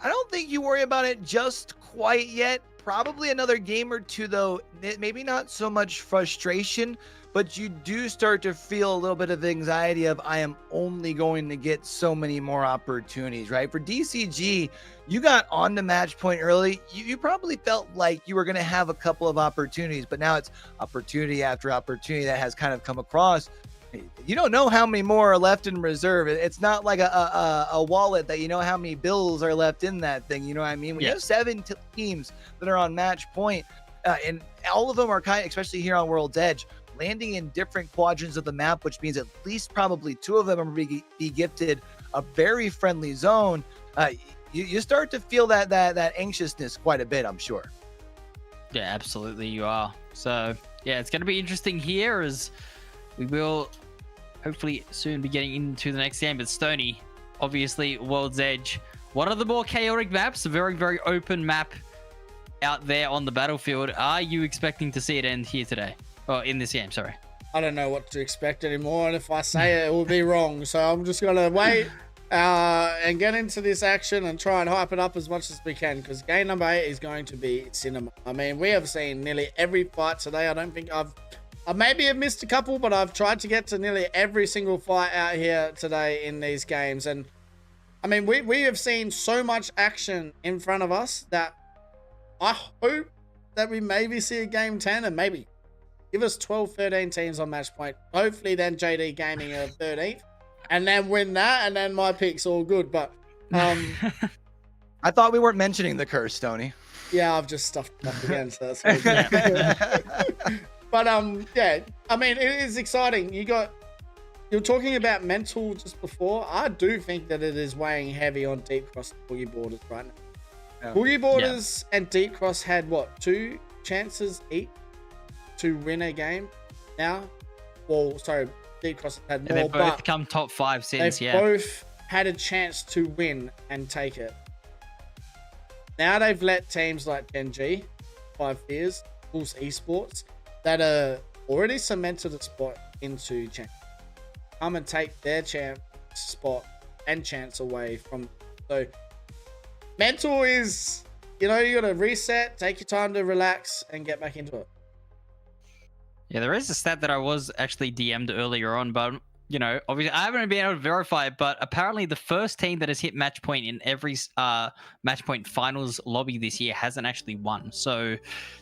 [SPEAKER 6] I don't think you worry about it just quite yet. Probably another game or two, though. Maybe not so much frustration, but you do start to feel a little bit of anxiety of, I am only going to get so many more opportunities, right? For DCG, you got on the match point early. You probably felt like you were going to have a couple of opportunities, but now it's opportunity after opportunity that has kind of come across. You don't know how many more are left in reserve. It's not like a wallet that you know how many bills are left in that thing. You know what I mean? We have 7 teams that are on match point, and all of them are kind of, especially here on World's Edge, landing in different quadrants of the map, which means at least probably 2 of them are be gifted a very friendly zone. You start to feel that anxiousness quite a bit, I'm sure.
[SPEAKER 7] Yeah, absolutely you are. So yeah, it's going to be interesting here as we will hopefully soon be getting into the next game. But Stoney, obviously World's Edge, one of the more chaotic maps, a very, very open map out there on the battlefield. Are you expecting to see it end here today? Or in this game, sorry.
[SPEAKER 5] I don't know what to expect anymore, and if I say it, it will be wrong. So I'm just going to wait and get into this action and try and hype it up as much as we can, because game number 8 is going to be cinema. I mean, we have seen nearly every fight today. I don't think I maybe have missed a couple, but I've tried to get to nearly every single fight out here today in these games. And I mean, we have seen so much action in front of us that I hope that we maybe see a game 10 and maybe give us 12, 13 teams on match point. Hopefully then JD Gaming are 13th and then win that, and then my pick's all good. But
[SPEAKER 6] I thought we weren't mentioning the curse, Stoney.
[SPEAKER 5] Yeah, I've just stuffed it up again, so that's good. But yeah, I mean, it is exciting. You're talking about mental just before. I do think that it is weighing heavy on Deep Cross and Boogie Boarders right now. Yeah. Boogie Boarders and Deep Cross had what, 2 chances each to win a game now? Well, sorry, Deep Cross had more.
[SPEAKER 7] They've both come top 5 since,
[SPEAKER 5] they've both had a chance to win and take it. Now they've let teams like Gen G, 5 Fears, Pulse Esports, that are already cemented a spot into champ, come and take their champ spot and chance away from. So mental is, you know, you got to reset, take your time to relax and get back into it.
[SPEAKER 7] Yeah, there is a stat that I was actually DM'd earlier on, but you know, obviously I haven't been able to verify it, but apparently the first team that has hit match point in every match point finals lobby this year hasn't actually won. So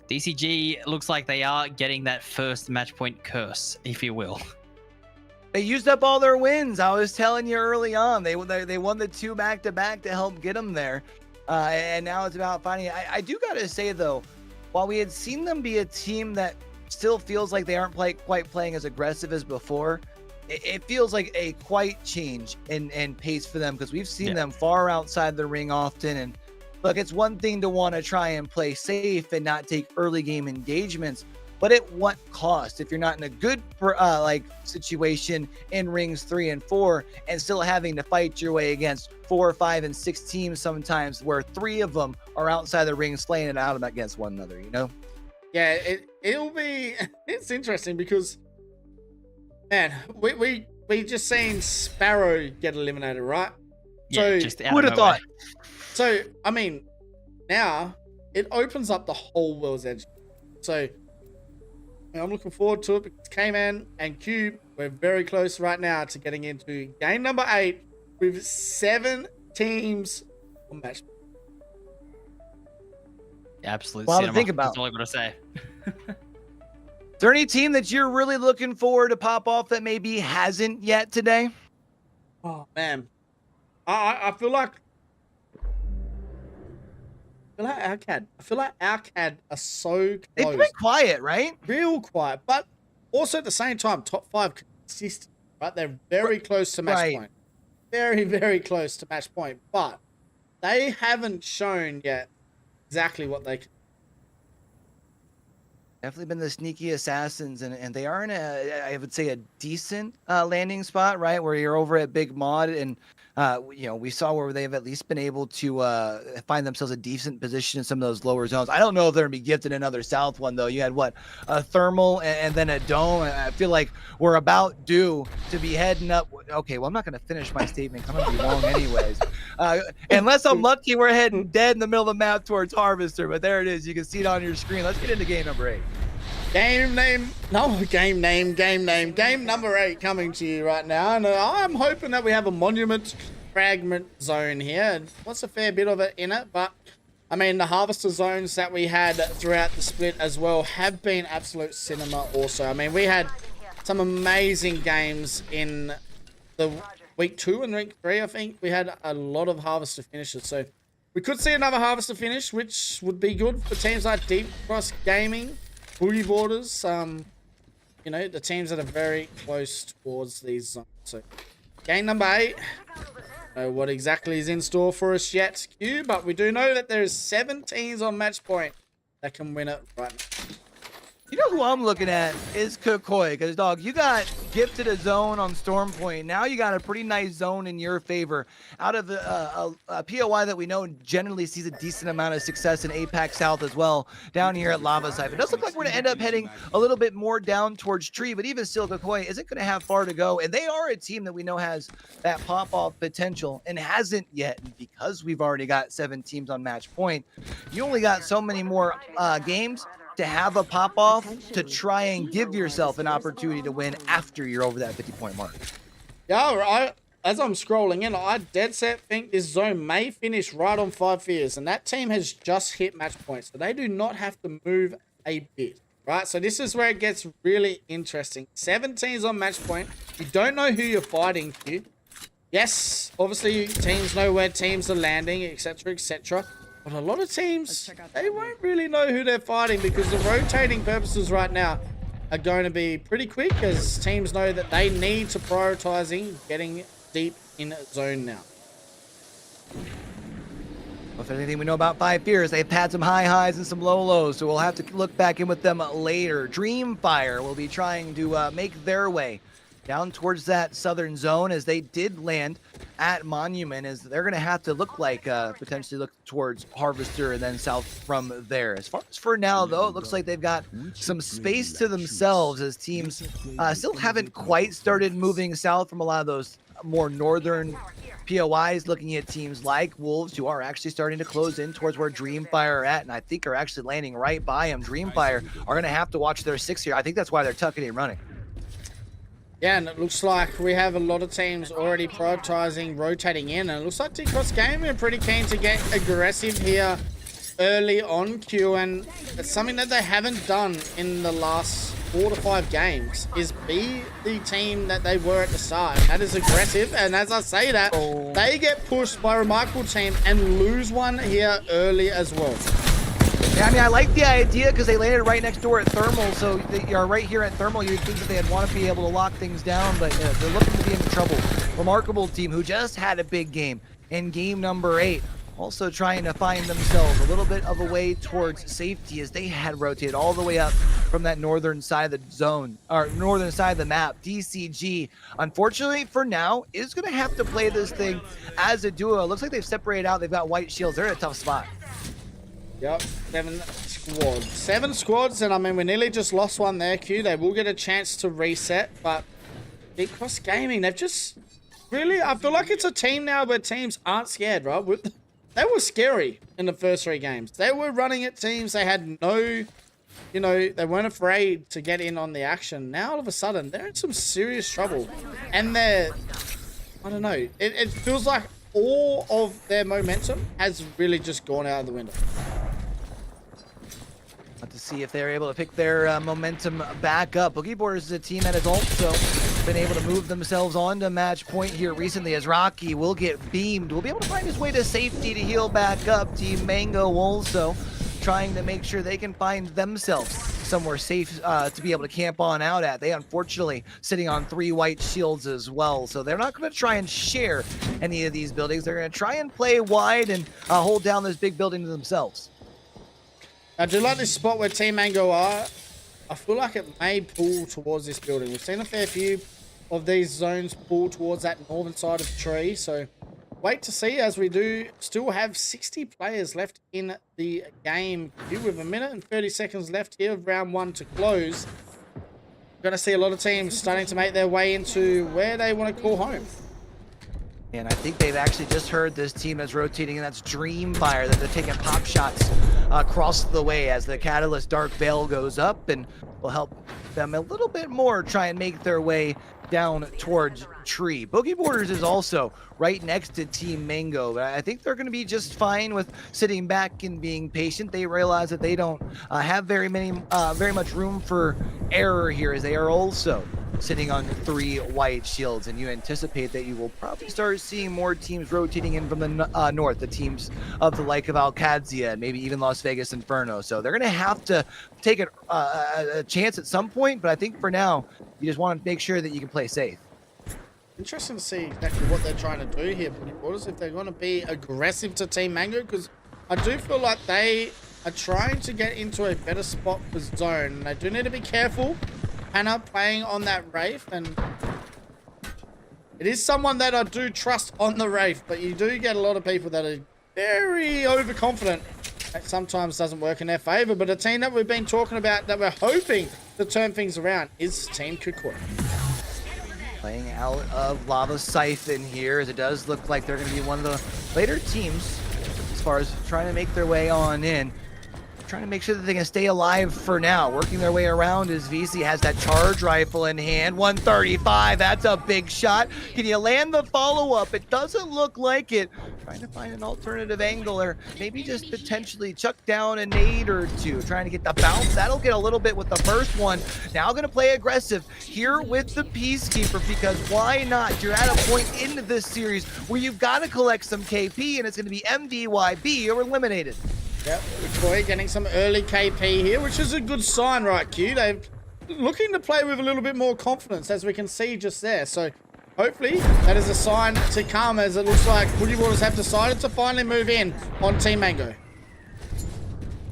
[SPEAKER 7] DCG looks like they are getting that first match point curse, if you will.
[SPEAKER 6] They used up all their wins. I was telling you early on, they won the 2 back-to-back to help get them there. And now it's about finding. I do got to say, though, while we had seen them be a team that still feels like they aren't quite playing as aggressive as before, it feels like a quite change in pace for them, because we've seen them far outside the ring often. And look, it's one thing to want to try and play safe and not take early game engagements, but at what cost? If you're not in a good situation in rings 3 and 4 and still having to fight your way against 4, 5, and 6 teams sometimes, where 3 of them are outside the ring slaying it out against one another, you know?
[SPEAKER 5] Yeah, it'll be, it's interesting because, man, we just seen Sparrow get eliminated, right?
[SPEAKER 7] Yeah,
[SPEAKER 5] so
[SPEAKER 7] just
[SPEAKER 6] who would have thought?
[SPEAKER 5] So I mean, now it opens up the whole World's Edge. So I'm looking forward to it because Kmannamk and Cube, we're very close right now to getting into game number 8 with 7 teams on match.
[SPEAKER 7] Absolute
[SPEAKER 6] Well,
[SPEAKER 7] cinema.
[SPEAKER 6] to think about.
[SPEAKER 7] That's all I gotta say.
[SPEAKER 6] Is there any team that you're really looking forward to pop off that maybe hasn't yet today?
[SPEAKER 5] Oh man, I feel like I feel like our CAD are so
[SPEAKER 6] They've
[SPEAKER 5] close.
[SPEAKER 6] been quiet, right?
[SPEAKER 5] Real quiet, but also at the same time, top 5 consistent, right? They're very close to match point. Very, very close to match point, but they haven't shown yet exactly what they can.
[SPEAKER 6] Definitely been the sneaky assassins, and they are in I would say, a decent landing spot, right? Where you're over at Big Mod, and we saw where they've at least been able to find themselves a decent position in some of those lower zones. I don't know if they're gonna be gifted another south one though. You had a thermal and then a dome. I feel like we're about due to be heading up. Okay, well I'm not gonna finish my statement. I'm gonna be long anyways. Unless I'm lucky, we're heading dead in the middle of the map towards Harvester. But there it is. You can see it on your screen. Let's get into game number 8.
[SPEAKER 5] Game number 8 coming to you right now, and I'm hoping that we have a monument fragment zone here, and what's a fair bit of it in it, but I mean the harvester zones that we had throughout the split as well have been absolute cinema also. I mean we had some amazing games in the week 2 and week 3. I think we had a lot of harvester finishes, so we could see another harvester finish, which would be good for teams like Deep Cross Gaming, Boogie Borders, the teams that are very close towards these zones. So, game number 8. Don't know what exactly is in store for us yet, Q, but we do know that there's 7 teams on match point that can win it right now.
[SPEAKER 6] You know who I'm looking at is Kukoi, because dog, you got gifted a zone on Storm Point. Now you got a pretty nice zone in your favor. Out of a POI that we know generally sees a decent amount of success in APAC South as well, down here at Lava Siphon. It does look like we're going to end up heading a little bit more down towards Tree, but even still, Kukoi isn't going to have far to go. And they are a team that we know has that pop-off potential and hasn't yet. And because we've already got 7 teams on match point, you only got so many more games to have a pop-off to try and give yourself an opportunity to win after you're over that 50-point mark.
[SPEAKER 5] Yeah, as I'm scrolling in, I dead set think this zone may finish right on 5 fears, and that team has just hit match points, so they do not have to move a bit, right? So this is where it gets really interesting. 7 teams on match point. You don't know who you're fighting, Q. Yes, obviously teams know where teams are landing, etc., etc. But a lot of teams, they won't really know who they're fighting because the rotating purposes right now are going to be pretty quick as teams know that they need to prioritizing getting deep in zone now.
[SPEAKER 6] Well, if anything we know about 5 Fears, they've had some high highs and some low lows, so we'll have to look back in with them later. Dreamfire will be trying to make their way down towards that southern zone as they did land at Monument, as they're going to have to potentially look towards Harvester and then south from there. As far as for now, though, it looks like they've got some space to themselves as teams still haven't quite started moving south from a lot of those more northern POIs, looking at teams like Wolves, who are actually starting to close in towards where Dreamfire are at, and I think are actually landing right by them. Dreamfire are going to have to watch their 6 here. I think that's why they're tucking and running.
[SPEAKER 5] Yeah, and it looks like we have a lot of teams already prioritizing rotating in, and it looks like T-Cross Gaming are pretty keen to get aggressive here early on, Q, and it's something that they haven't done in the last 4 to 5 games, is be the team that they were at the start. That is aggressive, and as I say that, they get pushed by a remarkable team and lose one here early as well.
[SPEAKER 6] Yeah, I mean, I like the idea because they landed right next door at Thermal, so they are right here at Thermal. You'd think that they'd want to be able to lock things down, but they're looking to be in trouble. Remarkable team who just had a big game in game number 8. Also trying to find themselves a little bit of a way towards safety as they had rotated all the way up from that northern side of the zone, or northern side of the map. DCG, unfortunately for now, is going to have to play this thing as a duo. It looks like they've separated out. They've got white shields. They're in a tough spot.
[SPEAKER 5] Yep, 7 squads. 7 squads, and I mean, we nearly just lost one there, Q. They will get a chance to reset, but Big Cross Gaming, they've just really, I feel like it's a team now where teams aren't scared, right? They were scary in the first 3 games. They were running at teams. They had no, they weren't afraid to get in on the action. Now, all of a sudden, they're in some serious trouble. And I don't know, it feels like all of their momentum has really just gone out of the window.
[SPEAKER 6] To see if they're able to pick their momentum back up. Boogie Borders is a team that is also been able to move themselves onto match point here recently as Rocky will get beamed. Will be able to find his way to safety to heal back up. Team Mango also trying to make sure they can find themselves somewhere safe to be able to camp on out at. They unfortunately sitting on 3 white shields as well, so they're not going to try and share any of these buildings. They're going to try and play wide and hold down this big building to themselves.
[SPEAKER 5] I do like this spot where Team Mango are. I feel like it may pull towards this building. We've seen a fair few of these zones pull towards that northern side of the tree, so wait to see, as we do still have 60 players left in the game with 1 minute and 30 seconds left here of round 1 to close. We're going to see a lot of teams starting to make their way into where they want to call home.
[SPEAKER 6] And I think they've actually just heard this team that's rotating, and that's Dreamfire, that they're taking pop shots across the way as the Catalyst Dark Veil goes up, and will help them a little bit more try and make their way down towards tree. Boogie Borders is also right next to Team Mango, but I think they're going to be just fine with sitting back and being patient. They realize that they don't have very much room for error here, as they are also sitting on 3 white shields, and you anticipate that you will probably start seeing more teams rotating in from the north, the teams of the like of Alcadzia and maybe even Las Vegas Inferno. So they're going to have to take a chance at some point, but I think for now you just want to make sure that you can play safe.
[SPEAKER 5] Interesting to see exactly what they're trying to do here, Boogie Borders, if they're going to be aggressive to Team Mango, because I do feel like they are trying to get into a better spot for zone, and they do need to be careful. Hannah playing on that Wraith, and it is someone that I do trust on the Wraith, but you do get a lot of people that are very overconfident. That sometimes doesn't work in their favor, but a team that we've been talking about that we're hoping to turn things around is Team Kukui.
[SPEAKER 6] Playing out of Lava Siphon here, as it does look like they're going to be one of the later teams as far as trying to make their way on in. Trying to make sure that they can stay alive for now. Working their way around as VC has that charge rifle in hand. 135, that's a big shot. Can you land the follow-up? It doesn't look like it. Trying to find an alternative angle, or maybe just potentially chuck down a nade or two. Trying to get the bounce. That'll get a little bit with the first one. Now going to play aggressive here with the Peacekeeper, because why not? You're at a point into this series where you've got to collect some KP, and it's going to be MDYB or eliminated.
[SPEAKER 5] Yep, Kukui getting some early KP here, which is a good sign, right, Q? They're looking to play with a little bit more confidence, as we can see just there. So hopefully that is a sign to come, as it looks like Boogie Borders have decided to finally move in on Team Mango.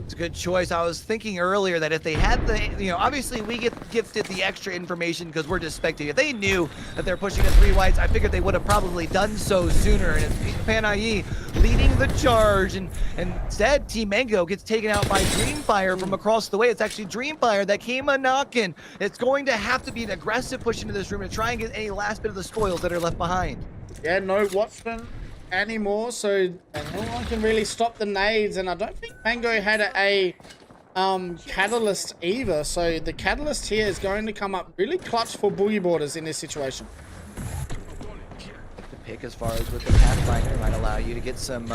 [SPEAKER 6] It's a good choice. I was thinking earlier that if they had the, obviously we get gifted the extra information because we're just spectating. If they knew that they're pushing the 3 whites, I figured they would have probably done so sooner. And it's Kmannamk leading the charge, and instead Team Mango gets taken out by Dreamfire from across the way. It's actually Dreamfire that came a knocking. It's going to have to be an aggressive push into this room to try and get any last bit of the spoils that are left behind.
[SPEAKER 5] Yeah, no Watson anymore, so no one can really stop the nades, and I don't think Mango had a catalyst either, so the catalyst here is going to come up really clutch for Boogie Borders in this situation.
[SPEAKER 6] The pick as far as with the Pathfinder might allow you to get some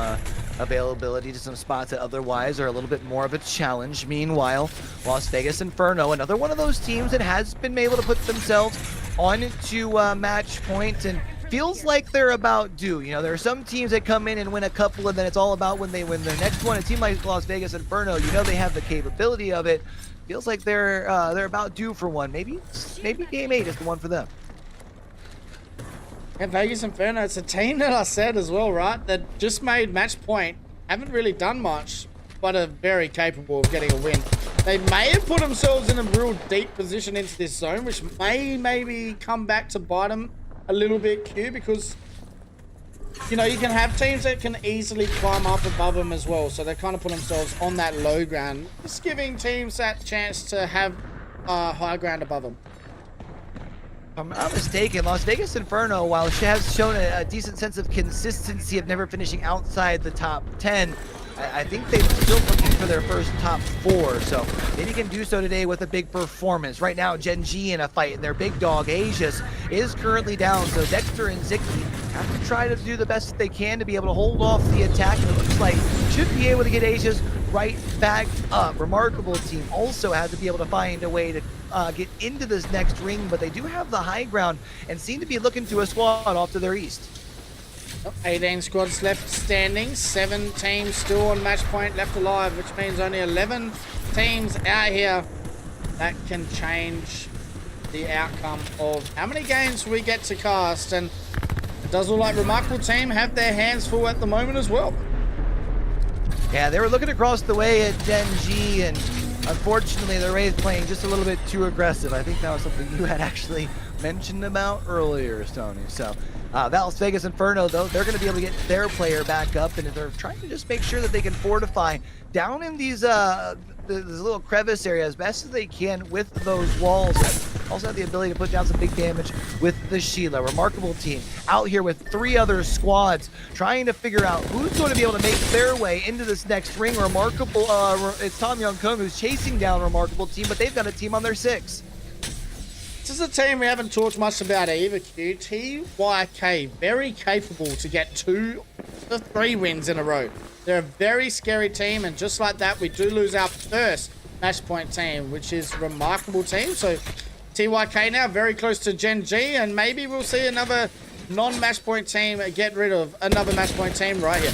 [SPEAKER 6] availability to some spots that otherwise are a little bit more of a challenge. Meanwhile, Las Vegas Inferno, another one of those teams that has been able to put themselves on to match point, and feels like they're about due. There are some teams that come in and win a couple, and then it's all about when they win their next one. A team like Las Vegas Inferno, they have the capability of it. Feels like they're about due for one. Maybe game 8 is the one for them.
[SPEAKER 5] Yeah, Vegas Inferno, it's a team that I said as well, right? That just made match point. Haven't really done much, but are very capable of getting a win. They may have put themselves in a real deep position into this zone, which may maybe come back to bite them a little bit, Q, because you can have teams that can easily climb up above them as well, so they kind of put themselves on that low ground, just giving teams that chance to have high ground above them.
[SPEAKER 6] If I'm not mistaken, Las Vegas Inferno, while she has shown a decent sense of consistency of never finishing outside the top 10, I think they're still looking for their first top 4, so maybe can do so today with a big performance. Right now, Gen G in a fight, and their big dog, Aegis, is currently down, so Dexter and Ziki have to try to do the best that they can to be able to hold off the attack, and it looks like should be able to get Aegis right back up. Remarkable team also had to be able to find a way to get into this next ring, but they do have the high ground and seem to be looking to a squad off to their east.
[SPEAKER 5] 18 squads left standing, 7 teams still on match point left alive, which means only 11 teams out here that can change the outcome of how many games we get to cast. And it does look like Remarkable Team have their hands full at the moment as well.
[SPEAKER 6] Yeah, they were looking across the way at Gen G, and unfortunately the Wraith playing just a little bit too aggressive. I think that was something you had actually mentioned about earlier, Stoney. So Las Vegas Inferno, though, they're going to be able to get their player back up, and they're trying to just make sure that they can fortify down in these little crevice area as best as they can with those walls. Also have the ability to put down some big damage with the Sheila. Remarkable Team out here with 3 other squads trying to figure out who's going to be able to make their way into this next ring. Remarkable, it's Tom Young-Kung who's chasing down Remarkable Team, but they've got a team on their 6.
[SPEAKER 5] This is a team we haven't talked much about either, Q. TYK, very capable to get 2 to 3 wins in a row. They're a very scary team, and just like that, we do lose our first match point team, which is Remarkable Team. So TYK now very close to Gen G, and maybe we'll see another non-match point team get rid of another match point team right here.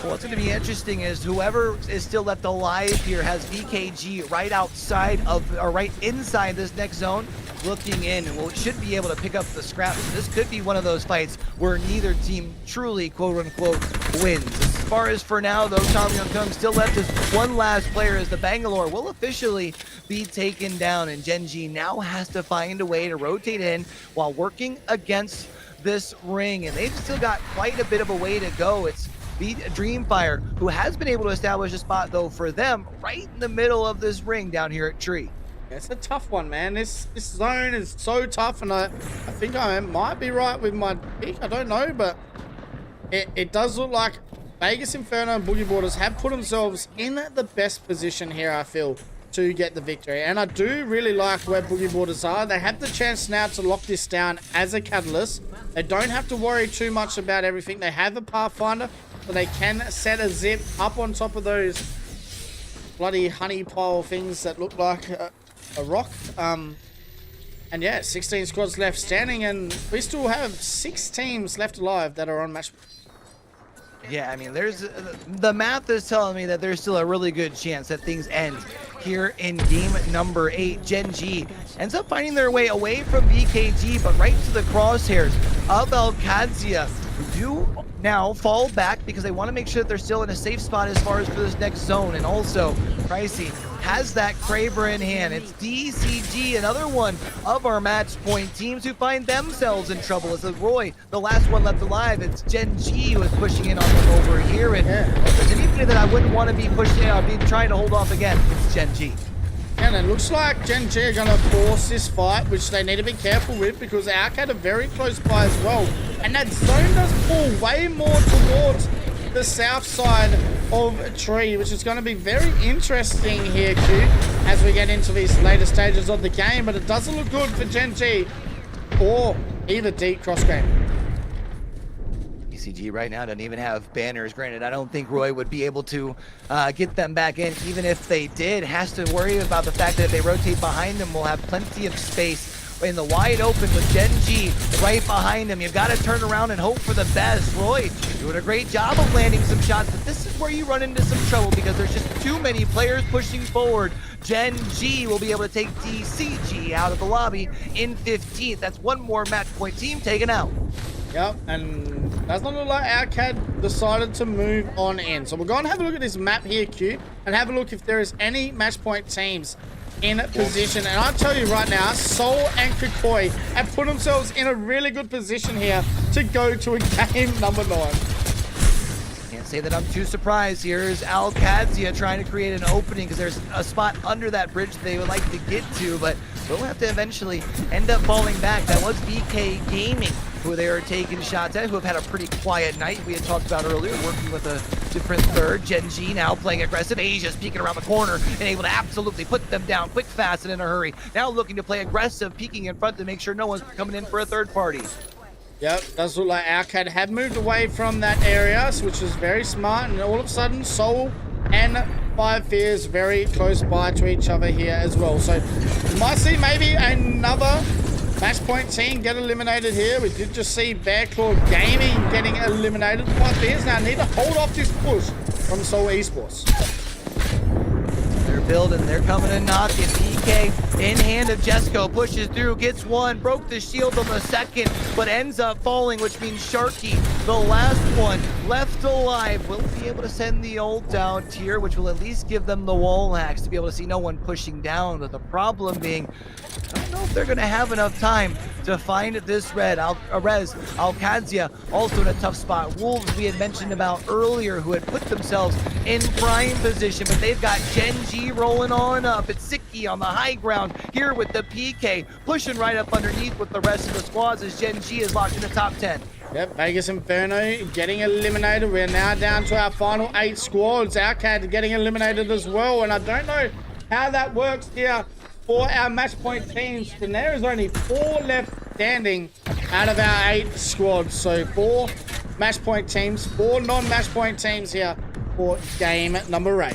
[SPEAKER 6] What's going to be interesting is whoever is still left alive here has VKG right outside of, or right inside this next zone, looking in, and should be able to pick up the scraps. So this could be one of those fights where neither team truly, quote-unquote, wins. As far as for now, though, Tom Young-Kung still left as one last player as the Bangalore will officially be taken down, and Gen G now has to find a way to rotate in while working against this ring, and they've still got quite a bit of a way to go. It's Dreamfire, who has been able to establish a spot, though, for them right in the middle of this ring down here at Tree.
[SPEAKER 5] It's a tough one, man. This zone is so tough, and I think I might be right with my pick. I don't know, but it does look like Vegas Inferno and Boogie Boarders have put themselves in the best position here, I feel, to get the victory. And I do really like where Boogie Boarders are. They have the chance now to lock this down as a catalyst. They don't have to worry too much about everything. They have a Pathfinder, so they can set a zip up on top of those bloody honey pile things that look like a rock. And yeah, 16 squads left standing, and we still have 6 teams left alive that are on match.
[SPEAKER 6] Yeah, I mean, there's the math is telling me that there's still a really good chance that things end here in game number 8. Gen G ends up finding their way away from VKG, but right to the crosshairs of Al-Qadzia, who do now fall back because they want to make sure that they're still in a safe spot as far as for this next zone. And also, Pricey has that Kraber in hand. It's DCG, another one of our match point teams who find themselves in trouble. As Roy, the last one left alive, it's Gen G who is pushing in on them over here. And if there's anybody that I wouldn't want to be pushing out, be trying to hold off again, it's Gen G.
[SPEAKER 5] And it looks like Gen G are going to force this fight, which they need to be careful with because Arcade are very close by as well. And that zone does pull way more towards the south side of Tree, which is going to be very interesting here, Q, as we get into these later stages of the game. But it doesn't look good for Gen G or either Deep Cross Game.
[SPEAKER 6] DCG right now doesn't even have banners. Granted, I don't think Roy would be able to get them back in. Even if they did, has to worry about the fact that if they rotate behind them, we'll have plenty of space in the wide open with Gen G right behind him. You've got to turn around and hope for the best. Roy doing a great job of landing some shots, but this is where you run into some trouble because there's just too many players pushing forward. Gen G will be able to take DCG out of the lobby in 15th. That's one more match point team taken out.
[SPEAKER 5] Yep, and that's not look like Arcade decided to move on in. So we're going to have a look at this map here, Q, and have a look if there is any match point teams in position. And I'll tell you right now, Soul and Kukoi have put themselves in a really good position here to go to a game number 9.
[SPEAKER 6] Can't say that I'm too surprised. Here's Al-Qadzia trying to create an opening because there's a spot under that bridge they would like to get to, but we'll have to eventually end up falling back. That was BK Gaming who they are taking shots at, who have had a pretty quiet night. We had talked about earlier, working with a different third. Gen G now playing aggressive. Asia's peeking around the corner and able to absolutely put them down quick, fast, and in a hurry. Now looking to play aggressive, peeking in front to make sure no one's coming in for a third party.
[SPEAKER 5] Yep, does look like Arcade have moved away from that area, which is very smart. And all of a sudden, Soul and Five Fears very close by to each other here as well. So you might see maybe another match point team get eliminated here. We did just see Bear Claw Gaming getting eliminated. Five Fears now need to hold off this push from Zowie Esports.
[SPEAKER 6] They're building, they're coming and knocking. PK in hand of Jesco, pushes through, gets one, broke the shield on the second, but ends up falling, which means Sharky, the last one left alive, will be able to send the ult down tier, which will at least give them the wall hacks to be able to see no one pushing down. But the problem being, I don't know if they're going to have enough time to find this Rez. Alcadzia also in a tough spot. Wolves we had mentioned about earlier who had put themselves in prime position, but they've got Gen G rolling on up. It's Siki on the high ground here with the PK, pushing right up underneath with the rest of the squads as Gen G is locked in the top 10.
[SPEAKER 5] Yep, Vegas Inferno getting eliminated. We're now down to our final 8 squads. Outcad getting eliminated as well, and I don't know how that works here for our match point teams. And there is only 4 left standing out of our 8 squads. So 4 match point teams, 4 non-match point teams here for game number 8.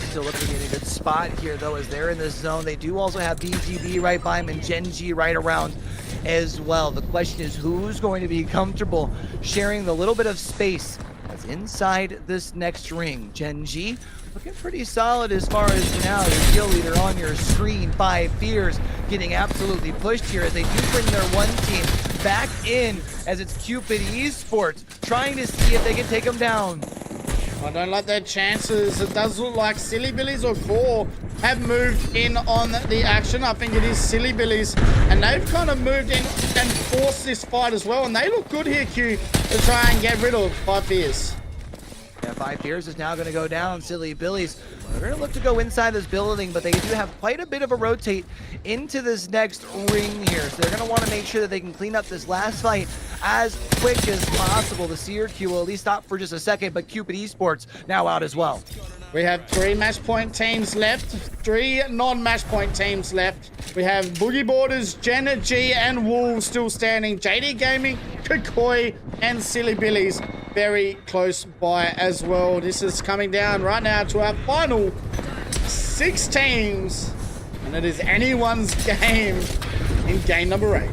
[SPEAKER 6] Still looking in a good spot here though as they're in this zone. They do also have BGB right by him and Gen G right around as well. The question is who's going to be comfortable sharing the little bit of space that's inside this next ring. Gen G looking pretty solid as far as now. Your kill leader on your screen, 5 Fears, getting absolutely pushed here as they do bring their one team back in as it's Cupid Esports trying to see if they can take them down.
[SPEAKER 5] I don't like their chances. It does look like Silly Billies or Core have moved in on the action. I think it is Silly Billies, and they've kind of moved in and forced this fight as well, and they look good here, Q, to try and get rid of 5 Fears.
[SPEAKER 6] Yeah, 5 Fears is now going to go down. Silly Billies, they're going to look to go inside this building, but they do have quite a bit of a rotate into this next ring here. So they're going to want to make sure that they can clean up this last fight as quick as possible. The Seer Q will at least stop for just a second, but Cupid Esports now out as well.
[SPEAKER 5] We have 3 match point teams left, 3 non-match point teams left. We have Boogie Borders, Gen G, and Wolves still standing. JD Gaming, Kukoi, and Silly Billies very close by as well. This is coming down right now to our final 6 teams, and it is anyone's game in game number 8.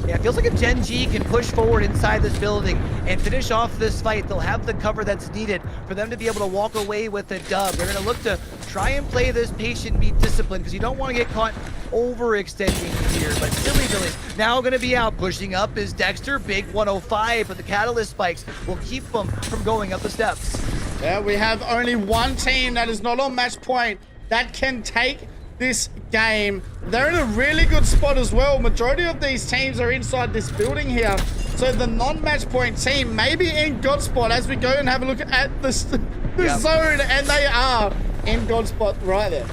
[SPEAKER 6] Yeah, it feels like if Gen G can push forward inside this building and finish off this fight, they'll have the cover that's needed for them to be able to walk away with a dub. They're going to look to try and play this patient, be disciplined, because you don't want to get caught overextending here. But Silly Billies now going to be out. Pushing up is Dexter, big 105, but the Catalyst spikes will keep them from going up the steps.
[SPEAKER 5] Yeah, we have only one team that is not on match point that can take this game. They're in a really good spot as well. Majority of these teams are inside this building here. So the non-match point team may be in God spot as we go and have a look at the zone, and they are in God spot right there.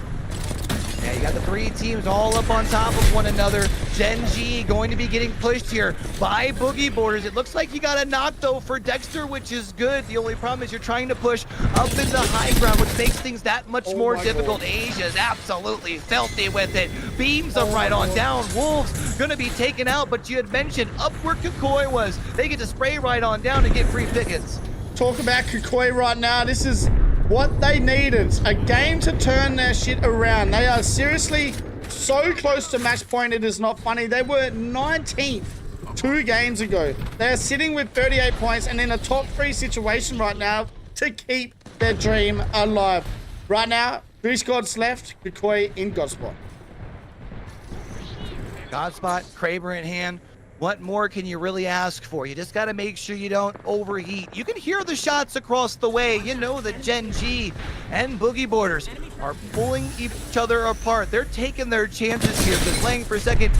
[SPEAKER 6] Yeah, you got the 3 teams all up on top of one another. Gen G going to be getting pushed here by Boogie Borders. It looks like you got a knock though for Dexter, which is good. The only problem is you're trying to push up in the high ground, which makes things that much more difficult. Asia's absolutely filthy with it. Beams them right on down. Wolves gonna be taken out, but you had mentioned up where Kukoi was. They get to spray right on down and get free pickets.
[SPEAKER 5] Talk about Kukoi right now. This is what they needed, a game to turn their shit around. They are seriously so close to match point, it is not funny. They were 19th 2 games ago. They're sitting with 38 points and in a top 3 situation right now to keep their dream alive. Right now, 3 squads left, Kukoi in Godspot.
[SPEAKER 6] Godspot, Kraber in hand. What more can you really ask for? You just got to make sure you don't overheat. You can hear the shots across the way. You know that Gen G and Boogie Borders are pulling each other apart. They're taking their chances here. They're playing for a second.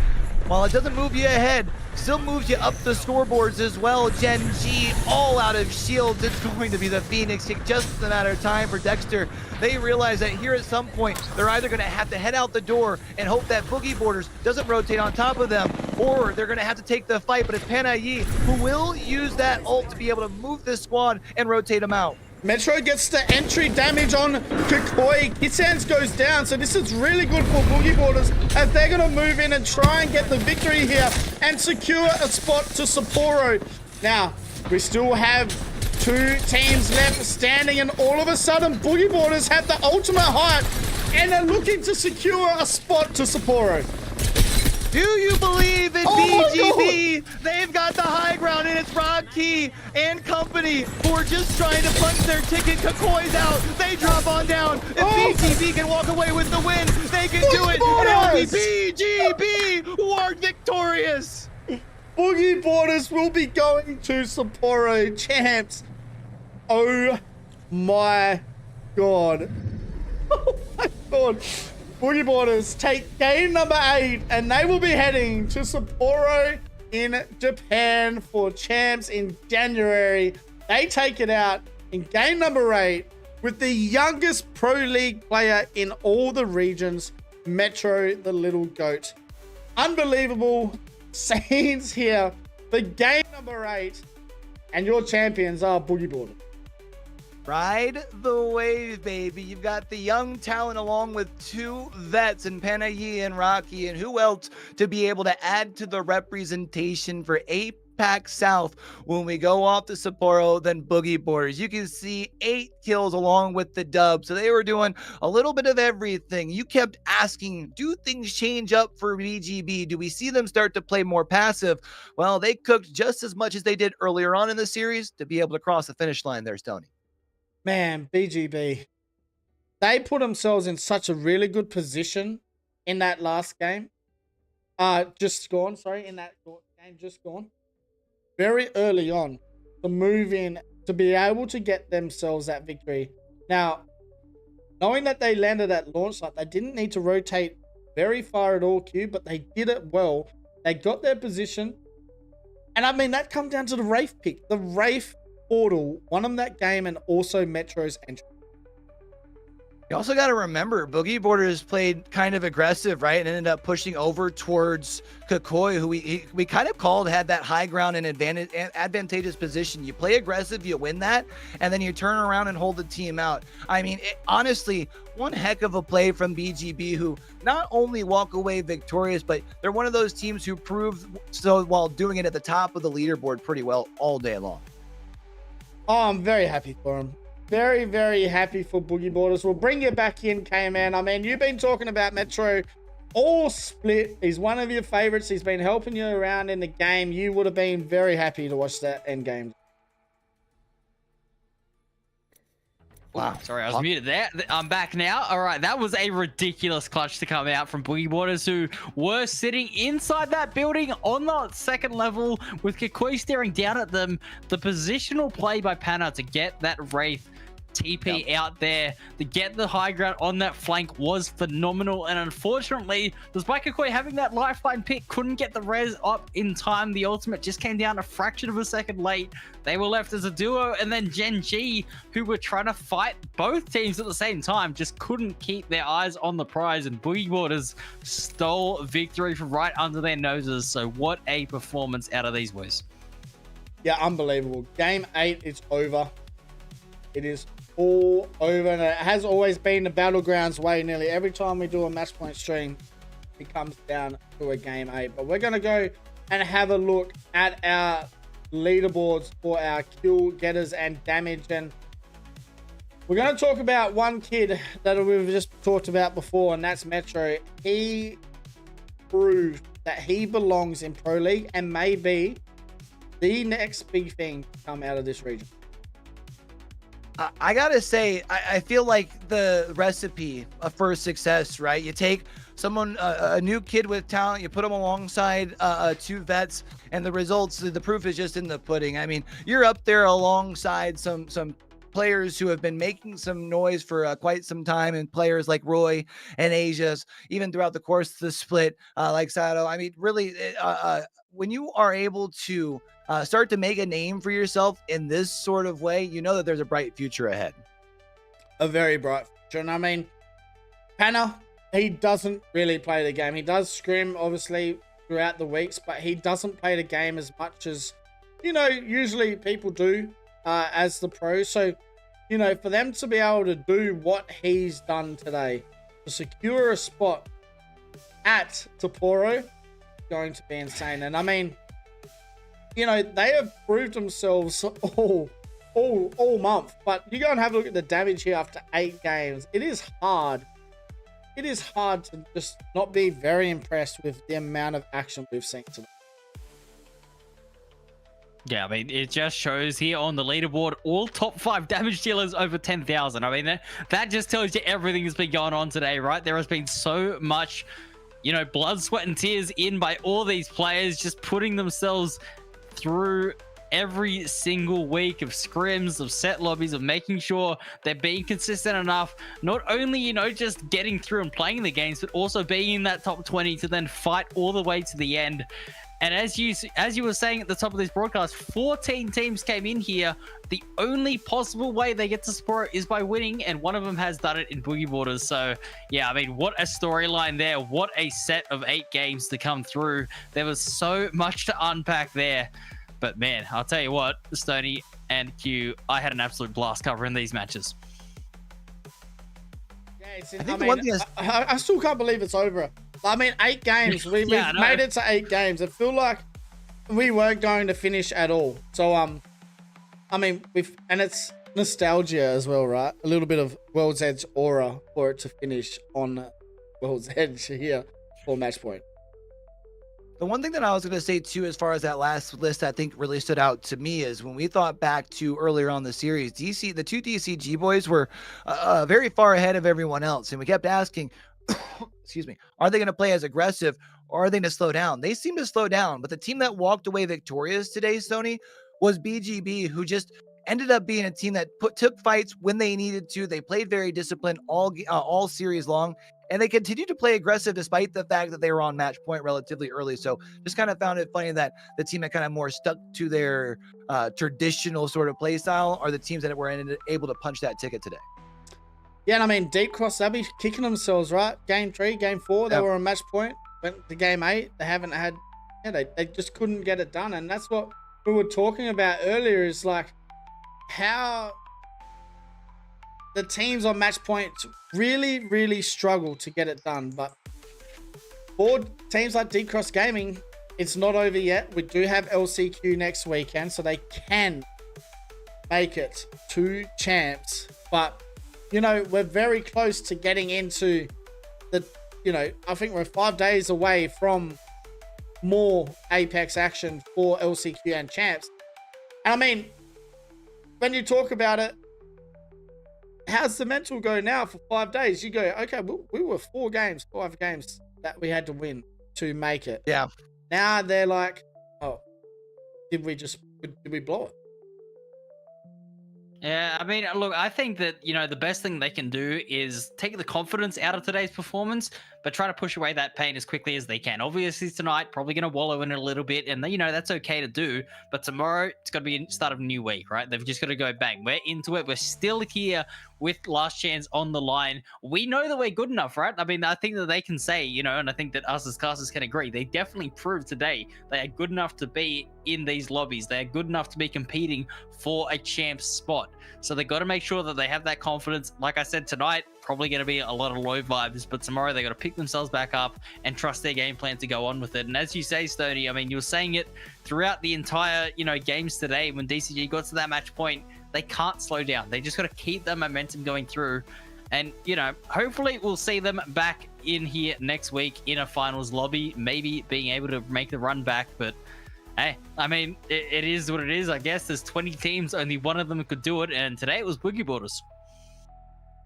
[SPEAKER 6] While it doesn't move you ahead, still moves you up the scoreboards as well. Gen G all out of shields. It's going to be the Phoenix. It's just a matter of time for Dexter. They realize that here at some point, they're either going to have to head out the door and hope that Boogie Borders doesn't rotate on top of them, or they're going to have to take the fight. But it's Kmannamk who will use that ult to be able to move this squad and rotate them out.
[SPEAKER 5] Metro gets the entry damage on Kukoi. His hands goes down, so this is really good for Boogie Borders as they're going to move in and try and get the victory here and secure a spot to Sapporo. Now, we still have 2 teams left standing, and all of a sudden, Boogie Boarders have the ultimate height, and they're looking to secure a spot to Sapporo.
[SPEAKER 6] Do you believe in
[SPEAKER 5] Oh
[SPEAKER 6] BGB? They've got the high ground, and it's Rocky and company who are just trying to punch their ticket. Kakoi's out. They drop on down. If BGB can walk away with the win, they can do it. And it'll be BGB who are victorious.
[SPEAKER 5] Boogie Boarders will be going to Sapporo champs. Oh my god. Oh my god. Boogie Boarders take game number 8, and they will be heading to Sapporo in Japan for champs in January. They take it out in game number 8 with the youngest Pro League player in all the regions, Metro the Little Goat. Unbelievable scenes here for game number 8, and your champions are Boogie Boarders.
[SPEAKER 6] Ride the wave, baby. You've got the young talent along with 2 vets in Panayi and Rocky, and who else to be able to add to the representation for APAC South when we go off to Sapporo than Boogie Boarders. You can see 8 kills along with the dub. So they were doing a little bit of everything. You kept asking, do things change up for BGB? Do we see them start to play more passive? Well, they cooked just as much as they did earlier on in the series to be able to cross the finish line there, Stoney.
[SPEAKER 5] Man, BGB, they put themselves in such a really good position in that last game. Just gone. Very early on to move in to be able to get themselves that victory. Now, knowing that they landed at launch site, they didn't need to rotate very far at all, Q, but they did it well. They got their position. And I mean, that comes down to the Wraith pick. The Wraith Portal won them that game, and also Metro's entry.
[SPEAKER 6] You also got to remember, Boogie Boarders played kind of aggressive, right? And ended up pushing over towards Kakoi, who we kind of called had that high ground and advantageous position. You play aggressive, you win that, and then you turn around and hold the team out. I mean, honestly, one heck of a play from BGB, who not only walk away victorious, but they're one of those teams who proved so while doing it at the top of the leaderboard pretty well all day long.
[SPEAKER 5] Oh, I'm very happy for him. Very, very happy for Boogie Boarders. We'll bring you back in, Kman. I mean, you've been talking about Metro all split. He's one of your favorites. He's been helping you around in the game. You would have been very happy to watch that end game.
[SPEAKER 7] Wow. Sorry, I was muted there. I'm back now. All right, that was a ridiculous clutch to come out from Boogie Boarders, who were sitting inside that building on the second level with Kakoi staring down at them. The positional play by Panna to get that Wraith TP out there to get the high ground on that flank was phenomenal, and unfortunately, despite Kakoi having that lifeline pick, couldn't get the res up in time. The ultimate just came down a fraction of a second late. They were left as a duo, and then Gen G, who were trying to fight both teams at the same time, just couldn't keep their eyes on the prize, and Boogie Boarders stole victory from right under their noses. So what a performance out of these boys.
[SPEAKER 5] Yeah, unbelievable. Game 8 is over. It is all over, and it has always been the Battlegrounds way. Nearly every time we do a match point stream, it comes down to a game 8. But we're going to go and have a look at our leaderboards for our kill getters and damage, and we're going to talk about one kid that we've just talked about before, and that's Metro. He proved that he belongs in Pro League and may be the next big thing to come out of this region.
[SPEAKER 6] I gotta say, I feel like the recipe for success, right? You take someone, a new kid with talent, you put them alongside 2 vets, and the results, the proof is just in the pudding. I mean, you're up there alongside some players who have been making some noise for quite some time, and players like Roy and Asia's, even throughout the course of the split, like Sato. I mean, really, when you are able to start to make a name for yourself in this sort of way, you know that there's a bright future ahead.
[SPEAKER 5] A very bright future. And I mean, Panna, he doesn't really play the game. He does scrim, obviously, throughout the weeks, but he doesn't play the game as much as, you know, usually people do as the pro. So, you know, for them to be able to do what he's done today, to secure a spot at Sapporo, going to be insane. And I mean, you know, they have proved themselves all all month. But you go and have a look at the damage here after 8 games. It is hard. It is hard to just not be very impressed with the amount of action we've seen today.
[SPEAKER 7] Yeah, I mean, it just shows here on the leaderboard, all top 5 damage dealers over 10,000. I mean, that just tells you everything that's been going on today, right? There has been so much, you know, blood, sweat, and tears in by all these players, just putting themselves through every single week of scrims, of set lobbies, of making sure they're being consistent enough, not only, you know, just getting through and playing the games, but also being in that top 20 to then fight all the way to the end. And as you were saying at the top of this broadcast, 14 teams came in here. The only possible way they get to Sapporo is by winning, and one of them has done it in Boogie Borders. So, yeah, I mean, what a storyline there. What a set of 8 games to come through. There was so much to unpack there. But, man, I'll tell you what, Stoney and Q, I had an absolute blast covering these matches.
[SPEAKER 5] Yeah, I still can't believe it's over. I mean, 8 games. We've made it to 8 games. I feel like we weren't going to finish at all. So, I mean, and it's nostalgia as well, right? A little bit of World's Edge aura for it to finish on World's Edge here for match point.
[SPEAKER 6] The one thing that I was going to say too, as far as that last list, I think really stood out to me is when we thought back to earlier on the series, the 2 DCG boys were very far ahead of everyone else. And we kept asking, excuse me, are they going to play as aggressive or are they going to slow down? They seem to slow down, but the team that walked away victorious today, Stoney, was BGB, who just ended up being a team that took fights when they needed to. They played very disciplined all series long, and they continued to play aggressive despite the fact that they were on match point relatively early. So just kind of found it funny that the team that kind of more stuck to their traditional sort of play style are the teams that were able to punch that ticket today.
[SPEAKER 5] Yeah, and I mean, Deep Cross, they'll be kicking themselves, right? Game 3, Game 4, they were on match point. Went to Game 8, they haven't had, they just couldn't get it done. And that's what we were talking about earlier, is like how the teams on match point really, really struggle to get it done. But for teams like Deep Cross Gaming, it's not over yet. We do have LCQ next weekend, so they can make it to champs. But, you know, we're very close to getting into the, you know, I think we're 5 days away from more Apex action for LCQ and champs. And I mean, when you talk about it, how's the mental go now for 5 days? You go, okay, we were 5 games that we had to win to make it.
[SPEAKER 6] Yeah.
[SPEAKER 5] Now they're like, oh, did we blow it?
[SPEAKER 7] Yeah, I mean, look, I think that, you know, the best thing they can do is take the confidence out of today's performance, but try to push away that pain as quickly as they can. Obviously, tonight, probably going to wallow in it a little bit, and, you know, that's okay to do. But tomorrow, it's got to be the start of a new week, right? They've just got to go bang. We're into it. We're still here with last chance on the line. We know that we're good enough, right? I mean, I think that they can say, you know, and I think that us as casters can agree, they definitely proved today they are good enough to be in these lobbies. They are good enough to be competing for a champ spot. So they got to make sure that they have that confidence. Like I said, tonight, probably going to be a lot of low vibes, but tomorrow they got to pick themselves back up and trust their game plan to go on with it. And as you say, Stoney, I mean, you were saying it throughout the entire, you know, games today. When DCG got to that match point, they can't slow down. They just got to keep the momentum going through. And, you know, hopefully we'll see them back in here next week in a finals lobby, maybe being able to make the run back. But hey, I mean, it is what it is, I guess. There's 20 teams, only one of them could do it, and today it was Boogie Borders.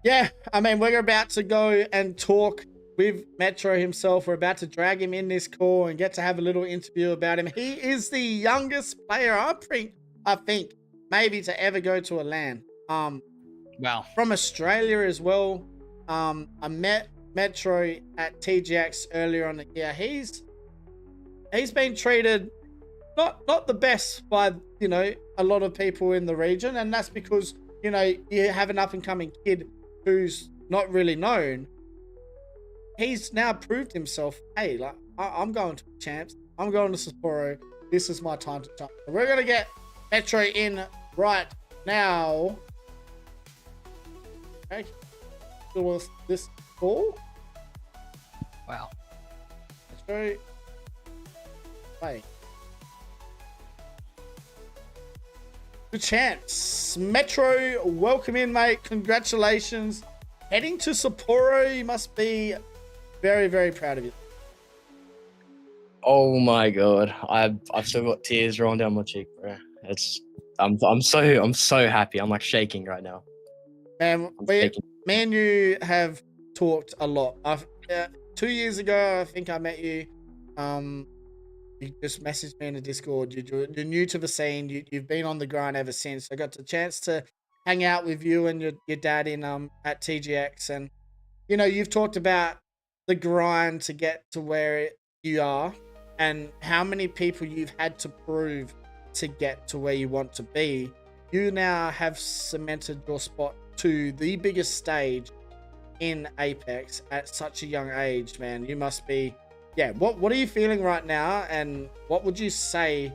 [SPEAKER 5] Yeah, I mean, we're about to go and talk with Metro himself. We're about to drag him in this call and get to have a little interview about him. He is the youngest player, I think, maybe to ever go to a LAN.
[SPEAKER 7] Wow.
[SPEAKER 5] From Australia as well. I met Metro at TGX earlier on the year. He's been treated not the best by, you know, a lot of people in the region, and that's because, you know, you have an up-and-coming kid who's not really known. He's now proved himself. Hey, like, I'm going to champs. I'm going to Sapporo. This is my time to shine. We're going to get Metro in right now. Okay. So this call.
[SPEAKER 7] Wow.
[SPEAKER 5] the champs. Metro, welcome in, mate. Congratulations. Heading to Sapporo, you must be very, very proud of you.
[SPEAKER 9] Oh my god, I've still got tears rolling down my cheek, bro. I'm so happy. I'm like shaking right now.
[SPEAKER 5] Man, me and you have talked a lot. 2 years ago, I think I met you. You just messaged me in the Discord. You're new to the scene. You've been on the grind ever since. I got the chance to hang out with you and your dad in at TGX, and you know you've talked about the grind to get to where you are, and how many people you've had to prove to get to where you want to be. You now have cemented your spot to the biggest stage in Apex at such a young age, man. You must be, yeah. What are you feeling right now, and what would you say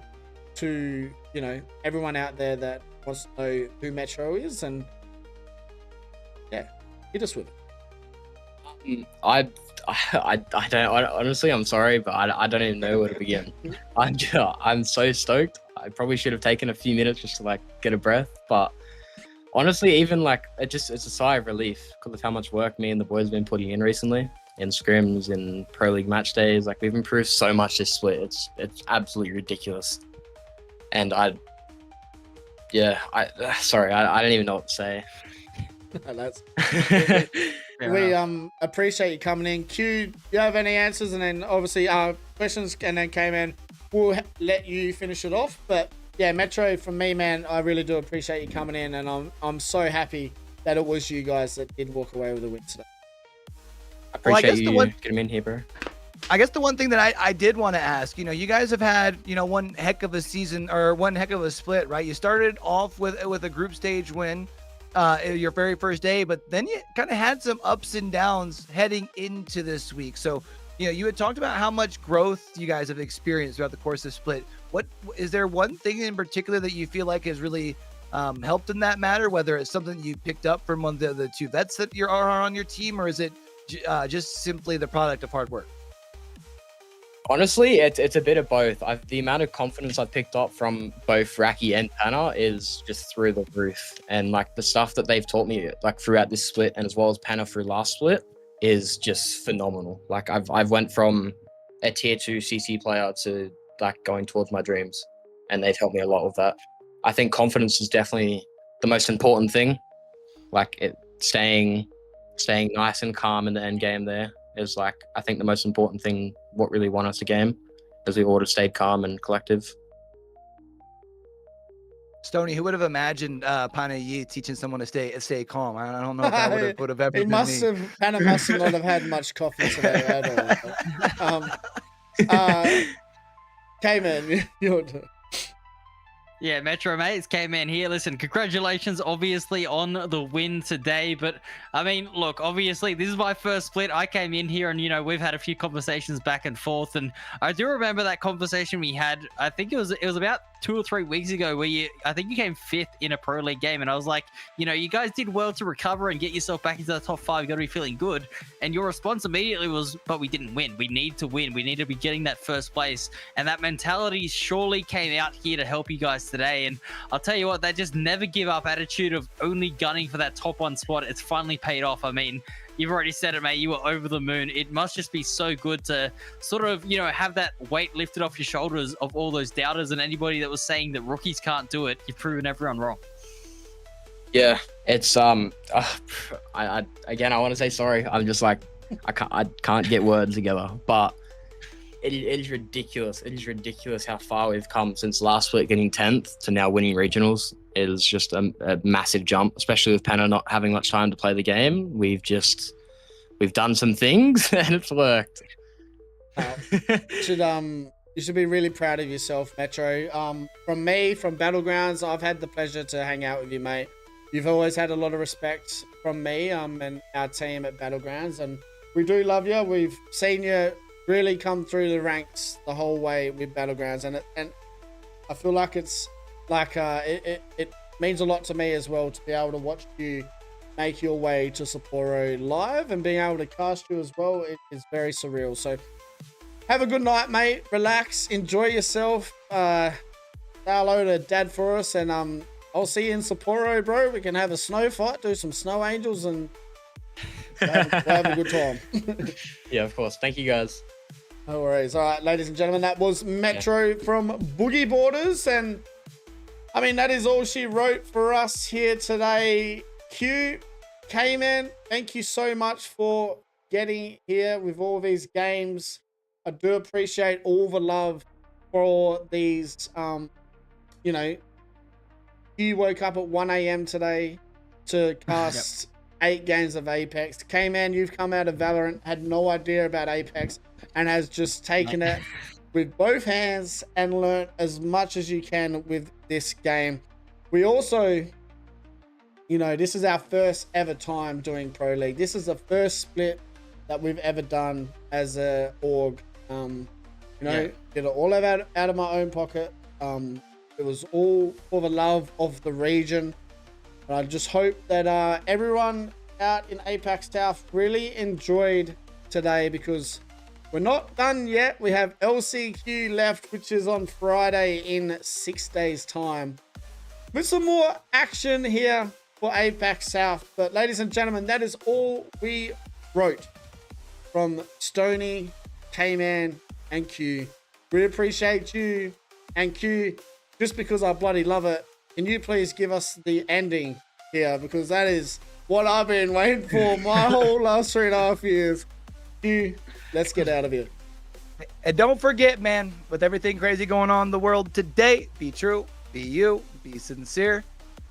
[SPEAKER 5] to, you know, everyone out there that wants to know who Metro is? And yeah, hit us with it.
[SPEAKER 9] I don't honestly. I'm sorry, but I don't even know where to begin. I'm so stoked. I probably should have taken a few minutes just to like get a breath, but honestly, even like it's a sigh of relief because of how much work me and the boys have been putting in recently in scrims, in pro league match days. Like we've improved so much this split. It's absolutely ridiculous. And sorry, I don't even know what to say.
[SPEAKER 5] We appreciate you coming in. Q, do you have any answers? And then obviously questions, and then Kmannamk, we'll let you finish it off. But yeah, Metro, from me, man, I really do appreciate you coming in, and I'm so happy that it was you guys that did walk away with the win today.
[SPEAKER 9] I appreciate you getting me in here, bro.
[SPEAKER 6] I guess the one thing that I did want to ask, you know, you guys have had, you know, one heck of a season or one heck of a split, right? You started off with a group stage win your very first day, but then you kind of had some ups and downs heading into this week. So, you know, you had talked about how much growth you guys have experienced throughout the course of split. What is there one thing in particular that you feel like has really helped in that matter, whether it's something you picked up from one of the two vets that are on your team, or is it just simply the product of hard work?
[SPEAKER 9] Honestly, it's a bit of both. The amount of confidence I've picked up from both Raki and Panna is just through the roof. And like the stuff that they've taught me like throughout this split, and as well as Panna through last split, is just phenomenal. Like I've went from a tier 2 CC player to like going towards my dreams, and they've helped me a lot with that. I think confidence is definitely the most important thing. Like staying nice and calm in the end game there is like, I think the most important thing, what really won us the game, is we all just stayed calm and collective.
[SPEAKER 6] Stoney, who would have imagined Pana Yi teaching someone to stay calm? I don't know if that would have ever been me.
[SPEAKER 5] Pana must not have had much coffee today at all. Kmannamk, your turn.
[SPEAKER 7] Yeah, Metro, mate, it's Kmannamk here. Listen, congratulations, obviously, on the win today. But, I mean, look, obviously, this is my first split. I came in here and, you know, we've had a few conversations back and forth. And I do remember that conversation we had, I think it was about 2 or 3 weeks ago, where I think you came 5th in a pro league game. And I was like, you know, you guys did well to recover and get yourself back into the top 5. You got to be feeling good. And your response immediately was, but we didn't win. We need to win. We need to be getting that first place. And that mentality surely came out here to help you guys today. And I'll tell you what, that just never give up attitude of only gunning for that top 1 spot, it's finally paid off. I mean, you've already said it, mate. You were over the moon. It must just be so good to sort of, you know, have that weight lifted off your shoulders of all those doubters and anybody that was saying that rookies can't do it. You've proven everyone wrong.
[SPEAKER 9] Yeah, it's I want to say sorry. I'm just like, I can't get words together, but it is ridiculous. It is ridiculous how far we've come since last split getting 10th to now winning regionals. It is just a massive jump, especially with Panna not having much time to play the game. We've done some things and it's worked.
[SPEAKER 5] You should be really proud of yourself, Metro. From Battlegrounds, I've had the pleasure to hang out with you, mate. You've always had a lot of respect from me and our team at Battlegrounds, and we do love you. We've seen you really come through the ranks the whole way with Battlegrounds, and I feel like it's like it means a lot to me as well to be able to watch you make your way to Sapporo live, and being able to cast you as well. It is very surreal. So have a good night, mate. Relax, enjoy yourself. Say hello to Dad for us, and I'll see you in Sapporo, bro. We can have a snow fight, do some snow angels, and we'll have a good time.
[SPEAKER 9] Yeah, of course. Thank you guys.
[SPEAKER 5] No worries. All right, ladies and gentlemen, that was Metro from Boogie Borders. And I mean, that is all she wrote for us here today. Q, Kmannamk, thank you so much for getting here with all these games. I do appreciate all the love for these. You know, you woke up at 1 a.m. today to cast 8 games of Apex. Kmannamk, you've come out of Valorant, had no idea about Apex, and has just taken it with both hands and learned as much as you can with this game. We also, you know, this is our first ever time doing Pro League. This is the first split that we've ever done as a org. You know, did it all out of my own pocket. It was all for the love of the region. And I just hope that everyone out in APAC South really enjoyed today, because we're not done yet. We have LCQ left, which is on Friday in 6 days' time, with some more action here for APAC South. But ladies and gentlemen, that is all we wrote from Stoney, Kmannamk, and Q. We appreciate you. And Q, just because I bloody love it, can you please give us the ending here? Because that is what I've been waiting for my whole last 3.5 years. Q, let's get out of here.
[SPEAKER 6] And don't forget, man, with everything crazy going on in the world today, be true, be you, be sincere,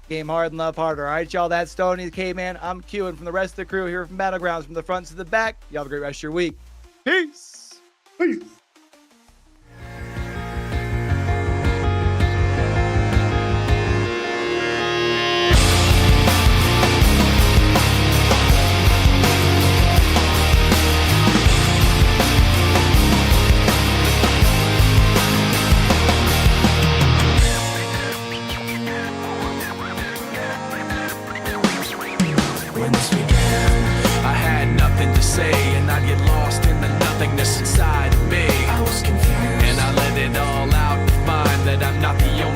[SPEAKER 6] game hard and love harder. All right, y'all, that's Stoney, Kmannamk. I'm Q, and from the rest of the crew here from Battlegrounds, from the front to the back, y'all have a great rest of your week. Peace.
[SPEAKER 5] Peace.
[SPEAKER 4] When this began, I had nothing to say, and I'd get lost in the nothingness inside of me. I was confused, and I let it all out to find that I'm not the only